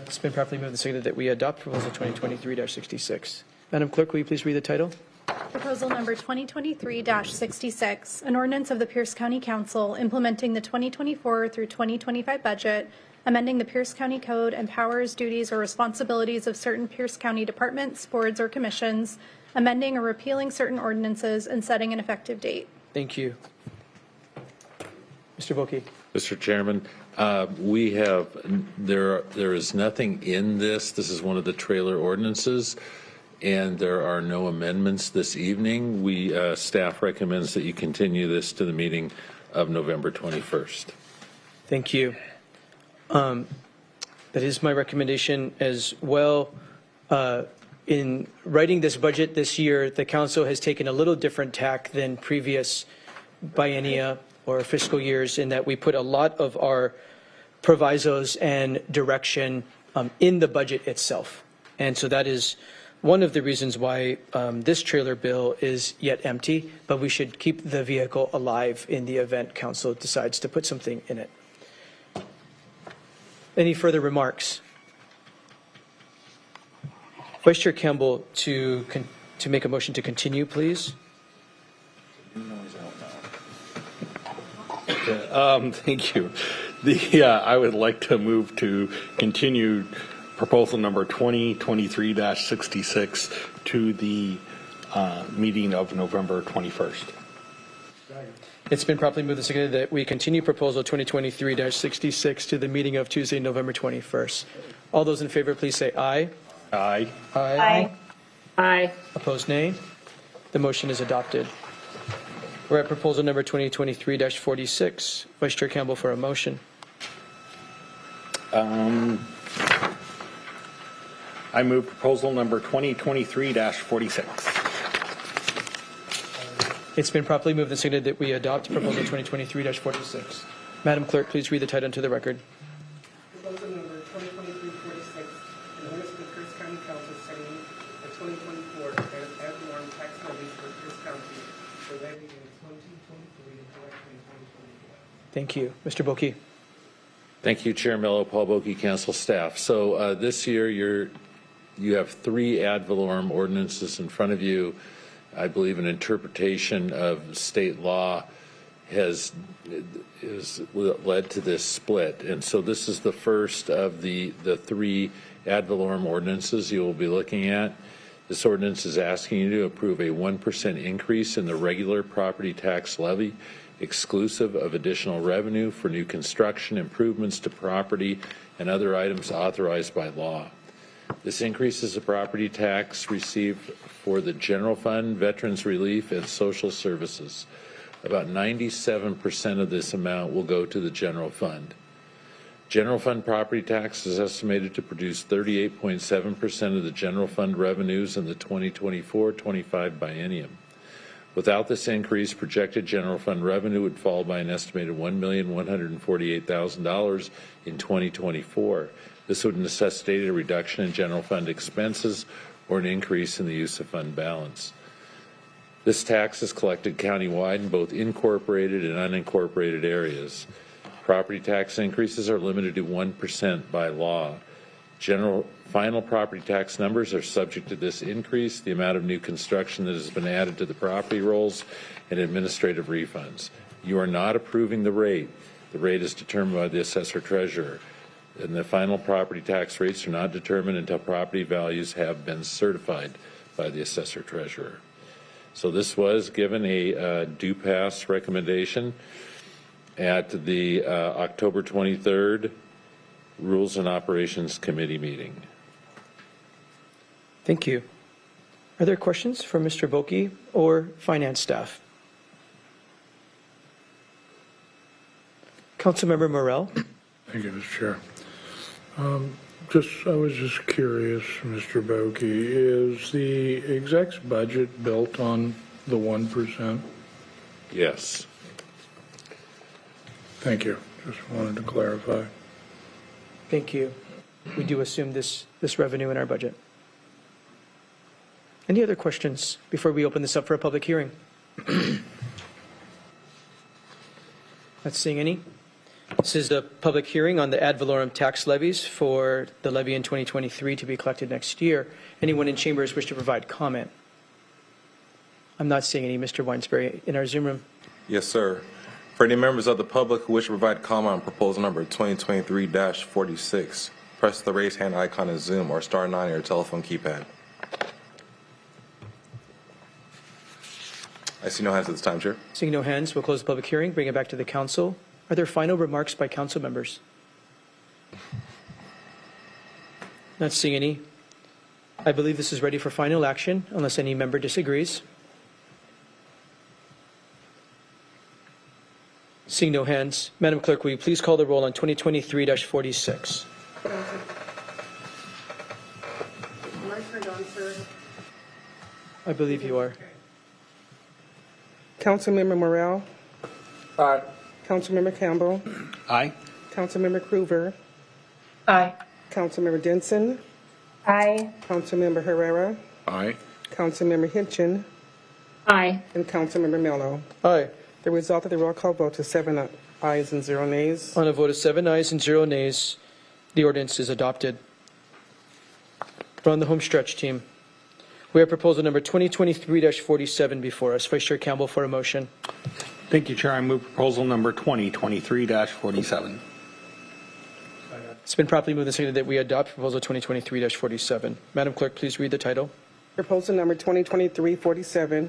It's been properly moved and seconded that we adopt proposal 2023-66. Madam Clerk, will you please read the title? Proposal number 2023-66, an ordinance of the Pierce County Council implementing the 2024 through 2025 budget, amending the Pierce County Code and powers, duties, or responsibilities of certain Pierce County departments, boards, or commissions, amending or repealing certain ordinances, and setting an effective date. Thank you. Mr. Boki. Mr. Chairman, there is nothing in this. This is one of the trailer ordinances, and there are no amendments this evening. Staff recommends that you continue this to the meeting of November 21st. Thank you. That is my recommendation as well. In writing this budget this year, the council has taken a little different tack than previous biennia or fiscal years in that we put a lot of our provisos and direction in the budget itself. And so that is one of the reasons why this trailer bill is yet empty, but we should keep the vehicle alive in the event council decides to put something in it. Any further remarks? Vice Chair Campbell to make a motion to continue, please. Thank you. I would like to move to continue proposal number 2023-66 to the meeting of November 21st. It's been properly moved and seconded that we continue proposal 2023-66 to the meeting of Tuesday, November 21st. All those in favor, please say aye. Aye. Aye. Aye. Aye. Opposed, nay. The motion is adopted. We're at proposal number 2023-46. Vice Chair Campbell for a motion. I move proposal number 2023-46. It's been properly moved and seconded that we adopt proposal 2023-46. Madam Clerk, please read the title into the record. Proposal number 2023-46, an ordinance of the Pierce County Council setting the 2024 ad valorem tax levies for Pierce County for levy in 2023 and collection in 2024. Thank you. Mr. Boki. Thank you, Chair Mello, Paul Boki, Council staff. So this year you have 3 ad valorem ordinances in front of you. I believe an interpretation of state law has led to this split. And so this is the first of the 3 ad valorem ordinances you will be looking at. This ordinance is asking you to approve a 1% increase in the regular property tax levy, exclusive of additional revenue for new construction, improvements to property, and other items authorized by law. This increases the property tax received for the general fund, veterans relief, and social services. About 97% of this amount will go to the general fund. General fund property tax is estimated to produce 38.7% of the general fund revenues in the 2024-25 biennium. Without this increase, projected general fund revenue would fall by an estimated $1,148,000 in 2024. This would necessitate a reduction in general fund expenses or an increase in the use of fund balance. This tax is collected countywide in both incorporated and unincorporated areas. Property tax increases are limited to 1% by law. General final property tax numbers are subject to this increase, the amount of new construction that has been added to the property rolls, and administrative refunds. You are not approving the rate. The rate is determined by the assessor treasurer, and the final property tax rates are not determined until property values have been certified by the assessor treasurer. So this was given a due pass recommendation at the October 23rd Rules and Operations Committee meeting. Thank you. Are there questions for Mr. Boki or finance staff? Councilmember Morrell. Thank you, Mr. Chair. I was just curious, Mr. Boki, is the exec's budget built on the 1%? Yes. Thank you. Just wanted to clarify. Thank you. We do assume this revenue in our budget. Any other questions before we open this up for a public hearing? Not seeing any. This is the public hearing on the ad valorem tax levies for the levy in 2023 to be collected next year. Anyone in chambers wish to provide comment? I'm not seeing any. Mr. Weinsberry in our Zoom room. Yes, sir. For any members of the public who wish to provide comment on proposal number 2023-46, press the raise hand icon in Zoom or star 9 on your telephone keypad. I see no hands at this time, Chair. Seeing no hands, we'll close the public hearing, bring it back to the council. Are there final remarks by council members? Not seeing any. I believe this is ready for final action unless any member disagrees. Seeing no hands, Madam Clerk, will you please call the roll on 2023-46? Am I turned on, sir? I believe you are. Councilmember Morrell? Aye. Councilmember Campbell? Aye. Councilmember Krueger? Aye. Councilmember Denson? Aye. Councilmember Herrera? Aye. Councilmember Hitchin? Aye. And Councilmember Mello. Aye. The result of the roll call vote is 7 ayes and 0 nays. On a vote of 7 ayes and 0 nays, the ordinance is adopted. We're on the home stretch, team. We have proposal number 2023-47 before us. Vice Chair Campbell for a motion. Thank you, Chair. I move proposal number 2023-47. It's been properly moved and seconded that we adopt proposal 2023-47. Madam Clerk, please read the title. Proposal number 2023-47,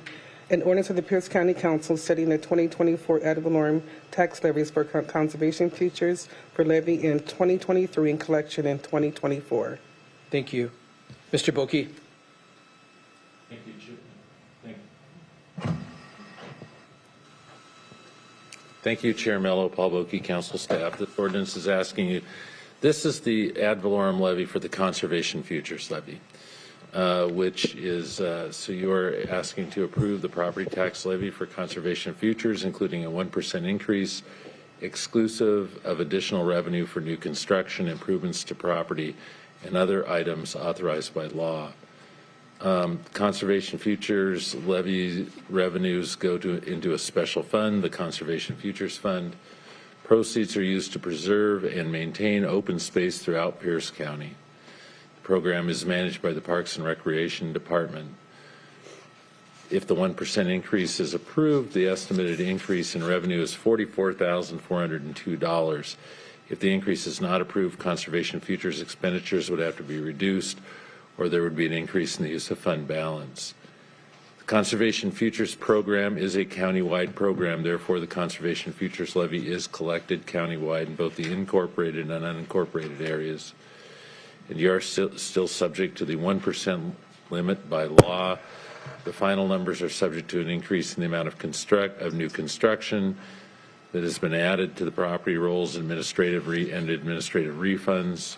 an ordinance of the Pierce County Council setting the 2024 ad valorem tax levies for conservation features for levy in 2023 and collection in 2024. Thank you. Mr. Boki. Thank you, Chip. Thank you, Chair Mello, Paul Boki, council staff. This ordinance is asking you, this is the ad valorem levy for the conservation futures levy, which is, so you are asking to approve the property tax levy for conservation futures, including a 1% increase, exclusive of additional revenue for new construction, improvements to property, and other items authorized by law. Conservation futures levy revenues go into a special fund, the Conservation Futures Fund. Proceeds are used to preserve and maintain open space throughout Pierce County. The program is managed by the Parks and Recreation Department. If the 1% increase is approved, the estimated increase in revenue is $44,402. If the increase is not approved, conservation futures expenditures would have to be reduced, or there would be an increase in the use of fund balance. The Conservation Futures Program is a countywide program. Therefore, the Conservation Futures Levy is collected countywide in both the incorporated and unincorporated areas. And you are still subject to the 1% limit by law. The final numbers are subject to an increase in the amount of new construction that has been added to the property rolls, administrative refunds.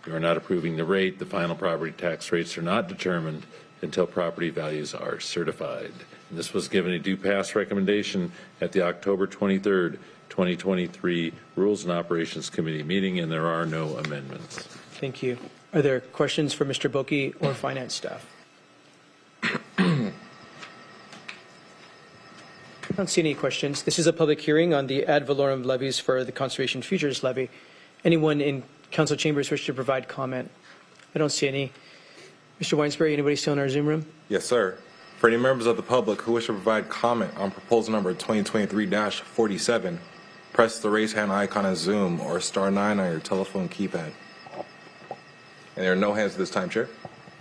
You are not approving the rate. The final property tax rates are not determined until property values are certified. And this was given a due pass recommendation at the October 23rd, 2023 Rules and Operations Committee meeting, and there are no amendments. Thank you. Are there questions for Mr. Boki or finance staff? I don't see any questions. This is a public hearing on the ad valorem levies for the Conservation Futures Levy. Anyone in council chambers wish to provide comment? I don't see any. Mr. Weinsberry, anybody still in our Zoom room? Yes, sir. For any members of the public who wish to provide comment on proposal number 2023-47, press the raise hand icon on Zoom or *9 on your telephone keypad. And there are no hands at this time, Chair.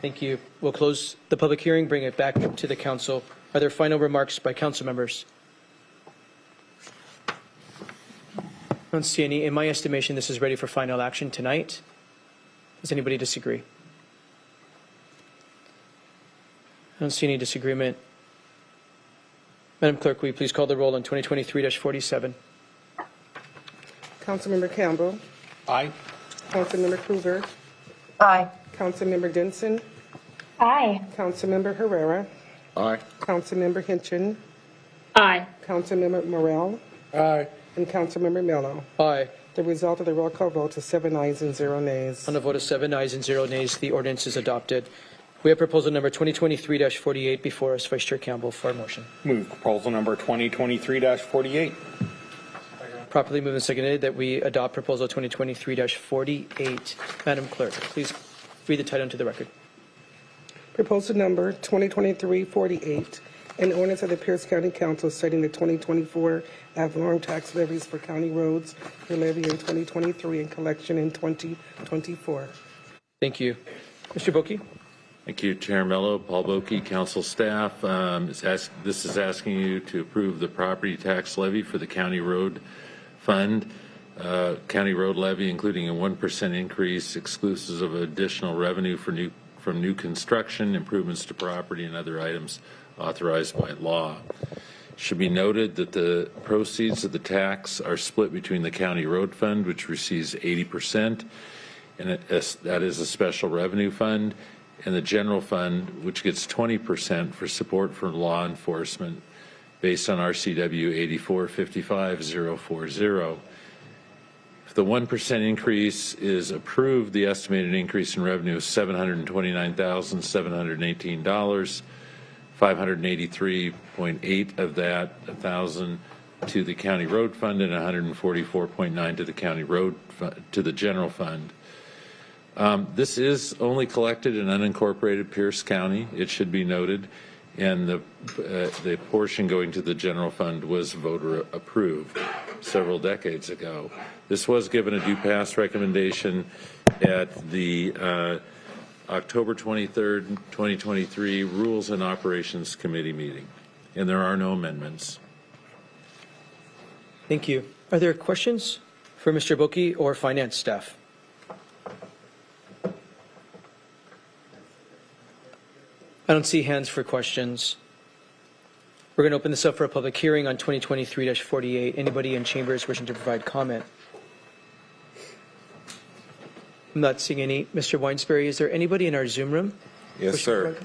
Thank you. We'll close the public hearing, bring it back to the council. Are there final remarks by council members? I don't see any. In my estimation, this is ready for final action tonight. Does anybody disagree? I don't see any disagreement. Madam Clerk, will you please call the roll on 2023-47? Councilmember Campbell. Aye. Councilmember Krueger. Aye. Councilmember Denson. Aye. Councilmember Herrera. Aye. Councilmember Hitchin. Aye. Councilmember Morrell. Aye. And Councilmember Mello. Aye. The result of the roll call vote is 7 ayes and 0 nays. On a vote of 7 ayes and 0 nays, the ordinance is adopted. We have proposal number 2023-48 before us. Vice Chair Campbell for a motion. Move proposal number 2023-48. Properly moved and seconded that we adopt proposal 2023-48. Madam Clerk, please read the title into the record. Proposal number 2023-48, an ordinance of the Pierce County Council setting the 2024 ad valorem tax levies for county roads for levy in 2023 and collection in 2024. Thank you. Mr. Boki? Thank you, Chair Mello, Paul Boki, council staff. This is asking you to approve the property tax levy for the county road fund. County road levy, including a 1% increase exclusive of additional revenue from new construction, improvements to property, and other items authorized by law. It should be noted that the proceeds of the tax are split between the county road fund, which receives 80%, and that is a special revenue fund, and the general fund, which gets 20% for support for law enforcement based on RCW 8455040. If the 1% increase is approved, the estimated increase in revenue is $729,718, 583.8 of that, 1,000 to the county road fund, and 144.9 to the county road to the general fund. This is only collected in unincorporated Pierce County, it should be noted, and the portion going to the general fund was voter approved several decades ago. This was given a due pass recommendation at the October 23rd, 2023 Rules and Operations Committee meeting, and there are no amendments. Thank you. Are there questions for Mr. Boki or finance staff? I don't see hands for questions. We're going to open this up for a public hearing on 2023-48. Anybody in chambers wishing to provide comment? I'm not seeing any. Mr. Weinsberry, is there anybody in our Zoom room? Yes, sir.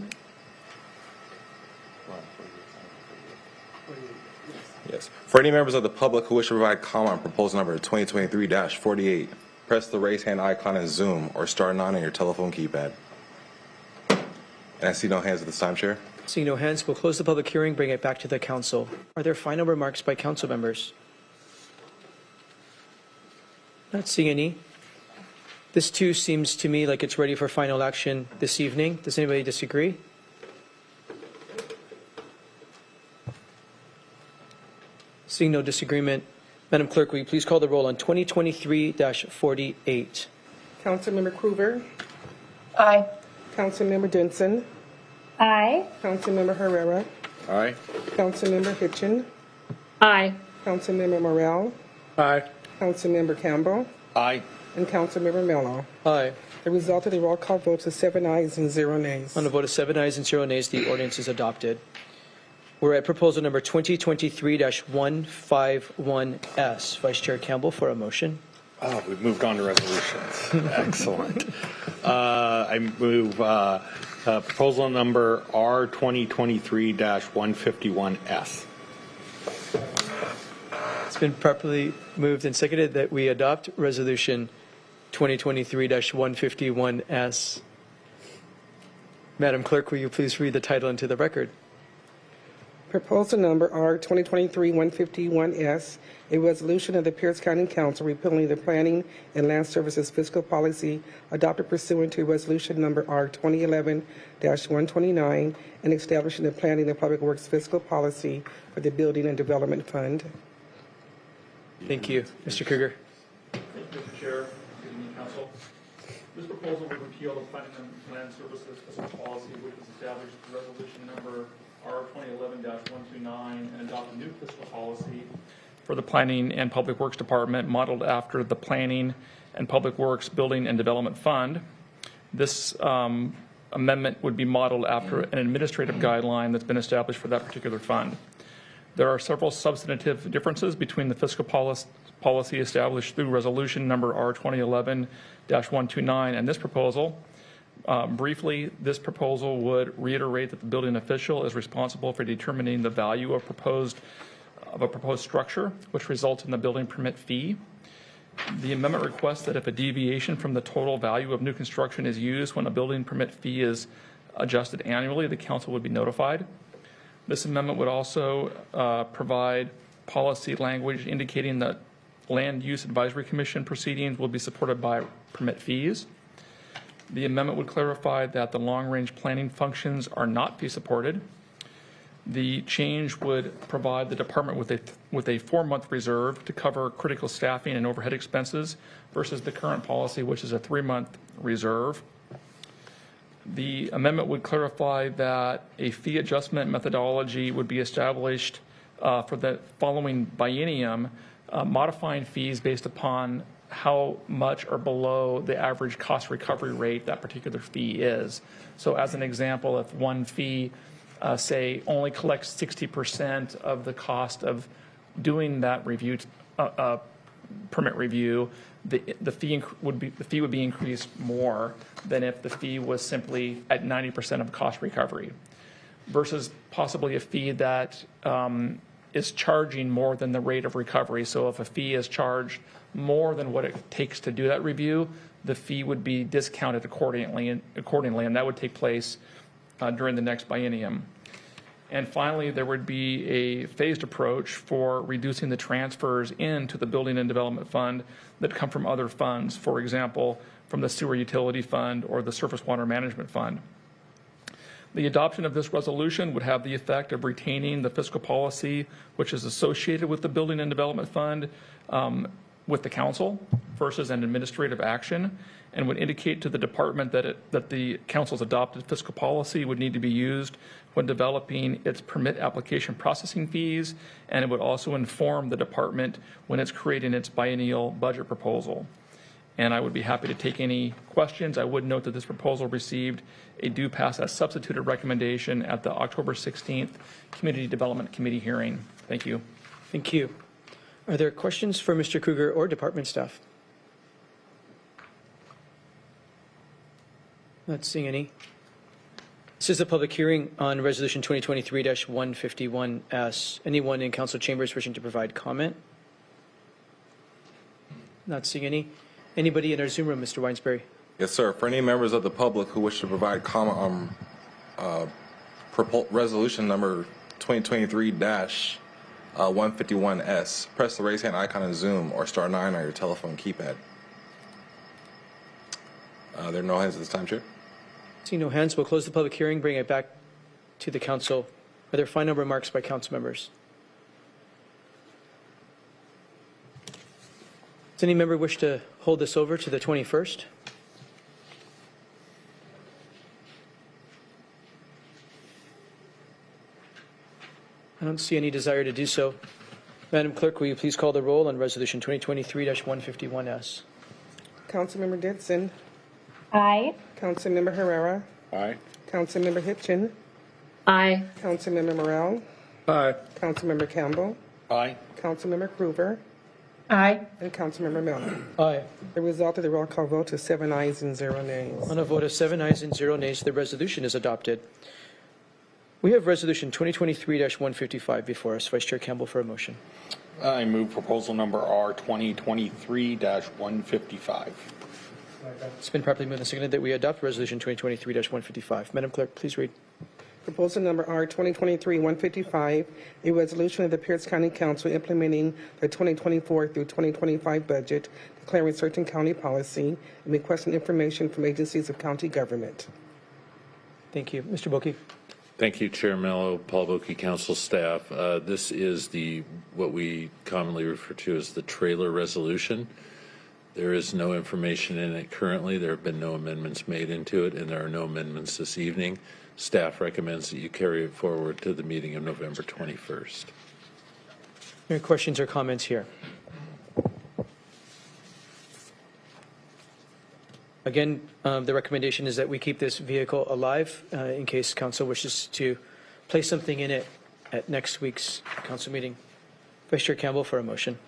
Yes. For any members of the public who wish to provide comment on proposal number 2023-48, press the raise hand icon in Zoom or *9 on your telephone keypad. And I see no hands at this time, Chair. Seeing no hands, we'll close the public hearing, bring it back to the council. Are there final remarks by council members? Not seeing any. This too seems to me like it's ready for final action this evening. Does anybody disagree? Seeing no disagreement, Madam Clerk, will you please call the roll on 2023-48? Councilmember Krueger. Aye. Councilmember Denson. Aye. Councilmember Herrera. Aye. Councilmember Hitchin. Aye. Councilmember Morrell. Aye. Councilmember Campbell. Aye. and Councilmember Mello. Aye. The result of the roll call votes is 7 ayes and 0 nays. On a vote of 7 ayes and 0 nays, the ordinance is adopted. We're at proposal number 2023-151S. Vice Chair Campbell for a motion. Oh, we've moved on to resolutions. Excellent. I move proposal number R 2023-151S. It's been properly moved and seconded that we adopt resolution 2023-151S. Madam Clerk, will you please read the title into the record? Proposal number R 2023-151S, a resolution of the Pierce County Council repealing the Planning and Land Services fiscal policy adopted pursuant to resolution number R 2011-129 and establishing the Planning and Public Works fiscal policy for the Building and Development Fund. Thank you. Mr. Kruger. Thank you, Mr. Chair. Good evening, Council. This proposal would repeal the Planning and Land Services fiscal policy, which was established with resolution number R 2011-129 and adopt a new fiscal policy for the Planning and Public Works Department modeled after the Planning and Public Works Building and Development Fund. This amendment would be modeled after an administrative guideline that's been established for that particular fund. There are several substantive differences between the fiscal policy established through resolution number R 2011-129 and this proposal. Briefly, this proposal would reiterate that the building official is responsible for determining the value of a proposed structure, which results in the building permit fee. The amendment requests that if a deviation from the total value of new construction is used when a building permit fee is adjusted annually, the council would be notified. This amendment would also provide policy language indicating that Land Use Advisory Commission proceedings will be supported by permit fees. The amendment would clarify that the long-range planning functions are not fee-supported. The change would provide the department with a 4-month reserve to cover critical staffing and overhead expenses versus the current policy, which is a 3-month reserve. The amendment would clarify that a fee adjustment methodology would be established for the following biennium, modifying fees based upon how much or below the average cost recovery rate that particular fee is. So as an example, if one fee, say, only collects 60% of the cost of doing that review, permit review, the fee would be increased more than if the fee was simply at 90% of cost recovery, versus possibly a fee that is charging more than the rate of recovery. So if a fee is charged more than what it takes to do that review, the fee would be discounted accordingly, and that would take place during the next biennium. And finally, there would be a phased approach for reducing the transfers into the Building and Development Fund that come from other funds, for example, from the Sewer Utility Fund or the Surface Water Management Fund. The adoption of this resolution would have the effect of retaining the fiscal policy which is associated with the Building and Development Fund with the council versus an administrative action, and would indicate to the department that the council's adopted fiscal policy would need to be used when developing its permit application processing fees, and it would also inform the department when it's creating its biennial budget proposal. And I would be happy to take any questions. I would note that this proposal received a due pass as substituted recommendation at the October 16th Community Development Committee hearing. Thank you. Thank you. Are there questions for Mr. Kruger or department staff? Not seeing any. This is a public hearing on Resolution 2023-151S. Anyone in council chambers wishing to provide comment? Not seeing any. Anybody in our Zoom room, Mr. Weinsbury? Yes, sir. For any members of the public who wish to provide comment on resolution number 2023-151S, press the raise hand icon in Zoom or star 9 on your telephone keypad. There are no hands at this time, Chair. Seeing no hands, we'll close the public hearing, bring it back to the council. Are there final remarks by council members? Does any member wish to hold this over to the 21st? I don't see any desire to do so. Madam Clerk, will you please call the roll on Resolution 2023-151S? Councilmember Ditson. Aye. Councilmember Herrera. Aye. Councilmember Hitchin. Aye. Councilmember Morrell. Aye. Councilmember Campbell. Aye. Councilmember Krueger. Aye. And Councilmember Miller. Aye. The result of the roll call vote is 7 ayes and 0 nays. On a vote of 7 ayes and 0 nays, the resolution is adopted. We have Resolution 2023-155 before us. Vice Chair Campbell for a motion. I move proposal number R 2023-155. It's been properly moved and seconded that we adopt Resolution 2023-155. Madam Clerk, please read. Proposal number R 2023-155, a resolution of the Pierce County Council implementing the 2024 through 2025 budget, declaring certain county policy, and requesting information from agencies of county government. Thank you. Mr. Boki. Thank you, Chair Mello, Paul Boki, council staff. This is what we commonly refer to as the trailer resolution. There is no information in it currently. There have been no amendments made into it, and there are no amendments this evening. Staff recommends that you carry it forward to the meeting of November 21st. Any questions or comments here? Again, the recommendation is that we keep this vehicle alive in case council wishes to place something in it at next week's council meeting. Vice Chair Campbell for a motion.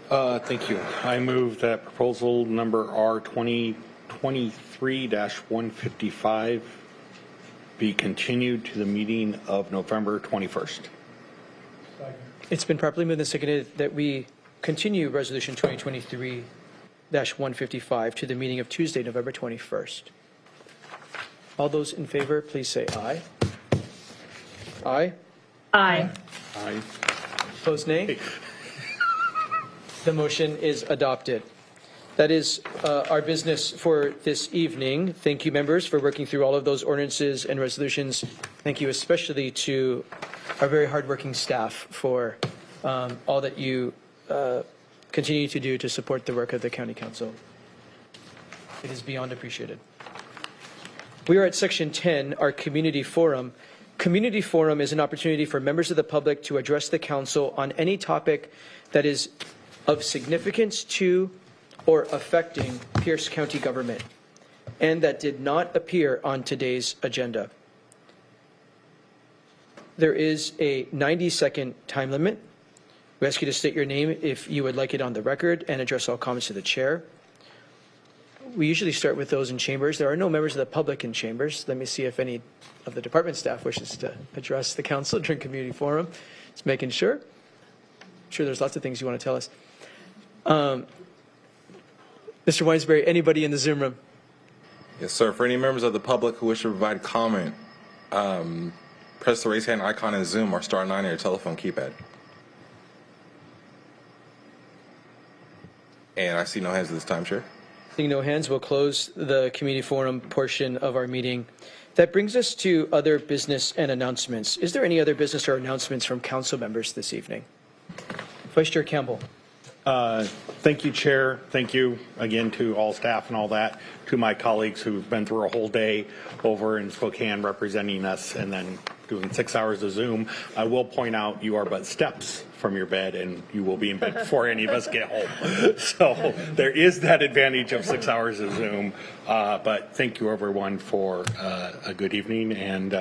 Thank you. I move that proposal number R 2023-155 be continued to the meeting of November 21st. It's been properly moved and seconded that we continue Resolution 2023-155 to the meeting of Tuesday, November 21st. All those in favor, please say aye. Aye. Aye. Aye. Opposed, nay? The motion is adopted. That is our business for this evening. Thank you, members, for working through all of those ordinances and resolutions. Thank you especially to our very hardworking staff for all that you continue to do to support the work of the County Council. It is beyond appreciated. We are at Section 10, our Community Forum. Community Forum is an opportunity for members of the public to address the Council on any topic that is of significance to or affecting Pierce County government and that did not appear on today's agenda. There is a 90-second time limit. We ask you to state your name if you would like it on the record and address all comments to the chair. We usually start with those in chambers. There are no members of the public in chambers. Let me see if any of the department staff wishes to address the council during community forum. Just making sure. I'm sure there's lots of things you want to tell us. Mr. Weinsberry, anybody in the Zoom room? Yes, sir. For any members of the public who wish to provide comment, press the raise hand icon in Zoom or star 9 on your telephone keypad. And I see no hands at this time, Chair. Seeing no hands, we'll close the community forum portion of our meeting. That brings us to other business and announcements. Is there any other business or announcements from council members this evening? Vice Chair Campbell. Thank you, Chair. Thank you again to all staff and all that, to my colleagues who've been through a whole day over in Spokane representing us and then doing 6 hours of Zoom. I will point out you are but steps from your bed and you will be in bed before any of us get home. So there is that advantage of 6 hours of Zoom. But thank you everyone for a good evening, and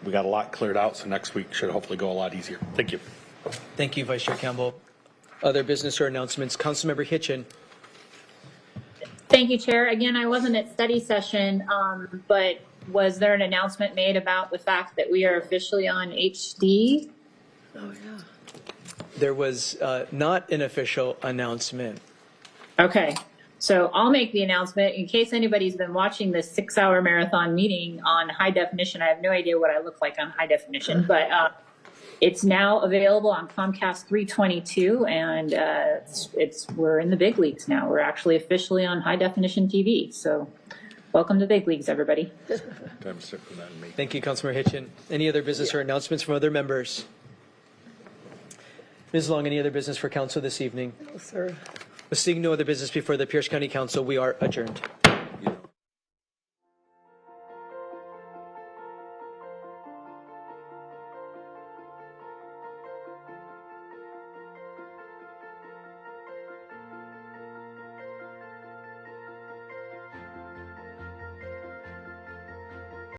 we got a lot cleared out, so next week should hopefully go a lot easier. Thank you. Thank you, Vice Chair Campbell. Other business or announcements? Councilmember Hitchin. Thank you, Chair. Again, I wasn't at study session, but was there an announcement made about the fact that we are officially on HD? Oh, yeah. There was not an official announcement. Okay, so I'll make the announcement in case anybody's been watching this 6-hour marathon meeting on high definition. I have no idea what I look like on high definition, but it's now available on Comcast 322, and we're in the big leagues now. We're actually officially on high definition TV. So welcome to big leagues, everybody. Thank you, Councilmember Hitchin. Any other business or announcements from other members? Ms. Long, any other business for council this evening? No, sir. Seeing no other business before the Pierce County Council, we are adjourned.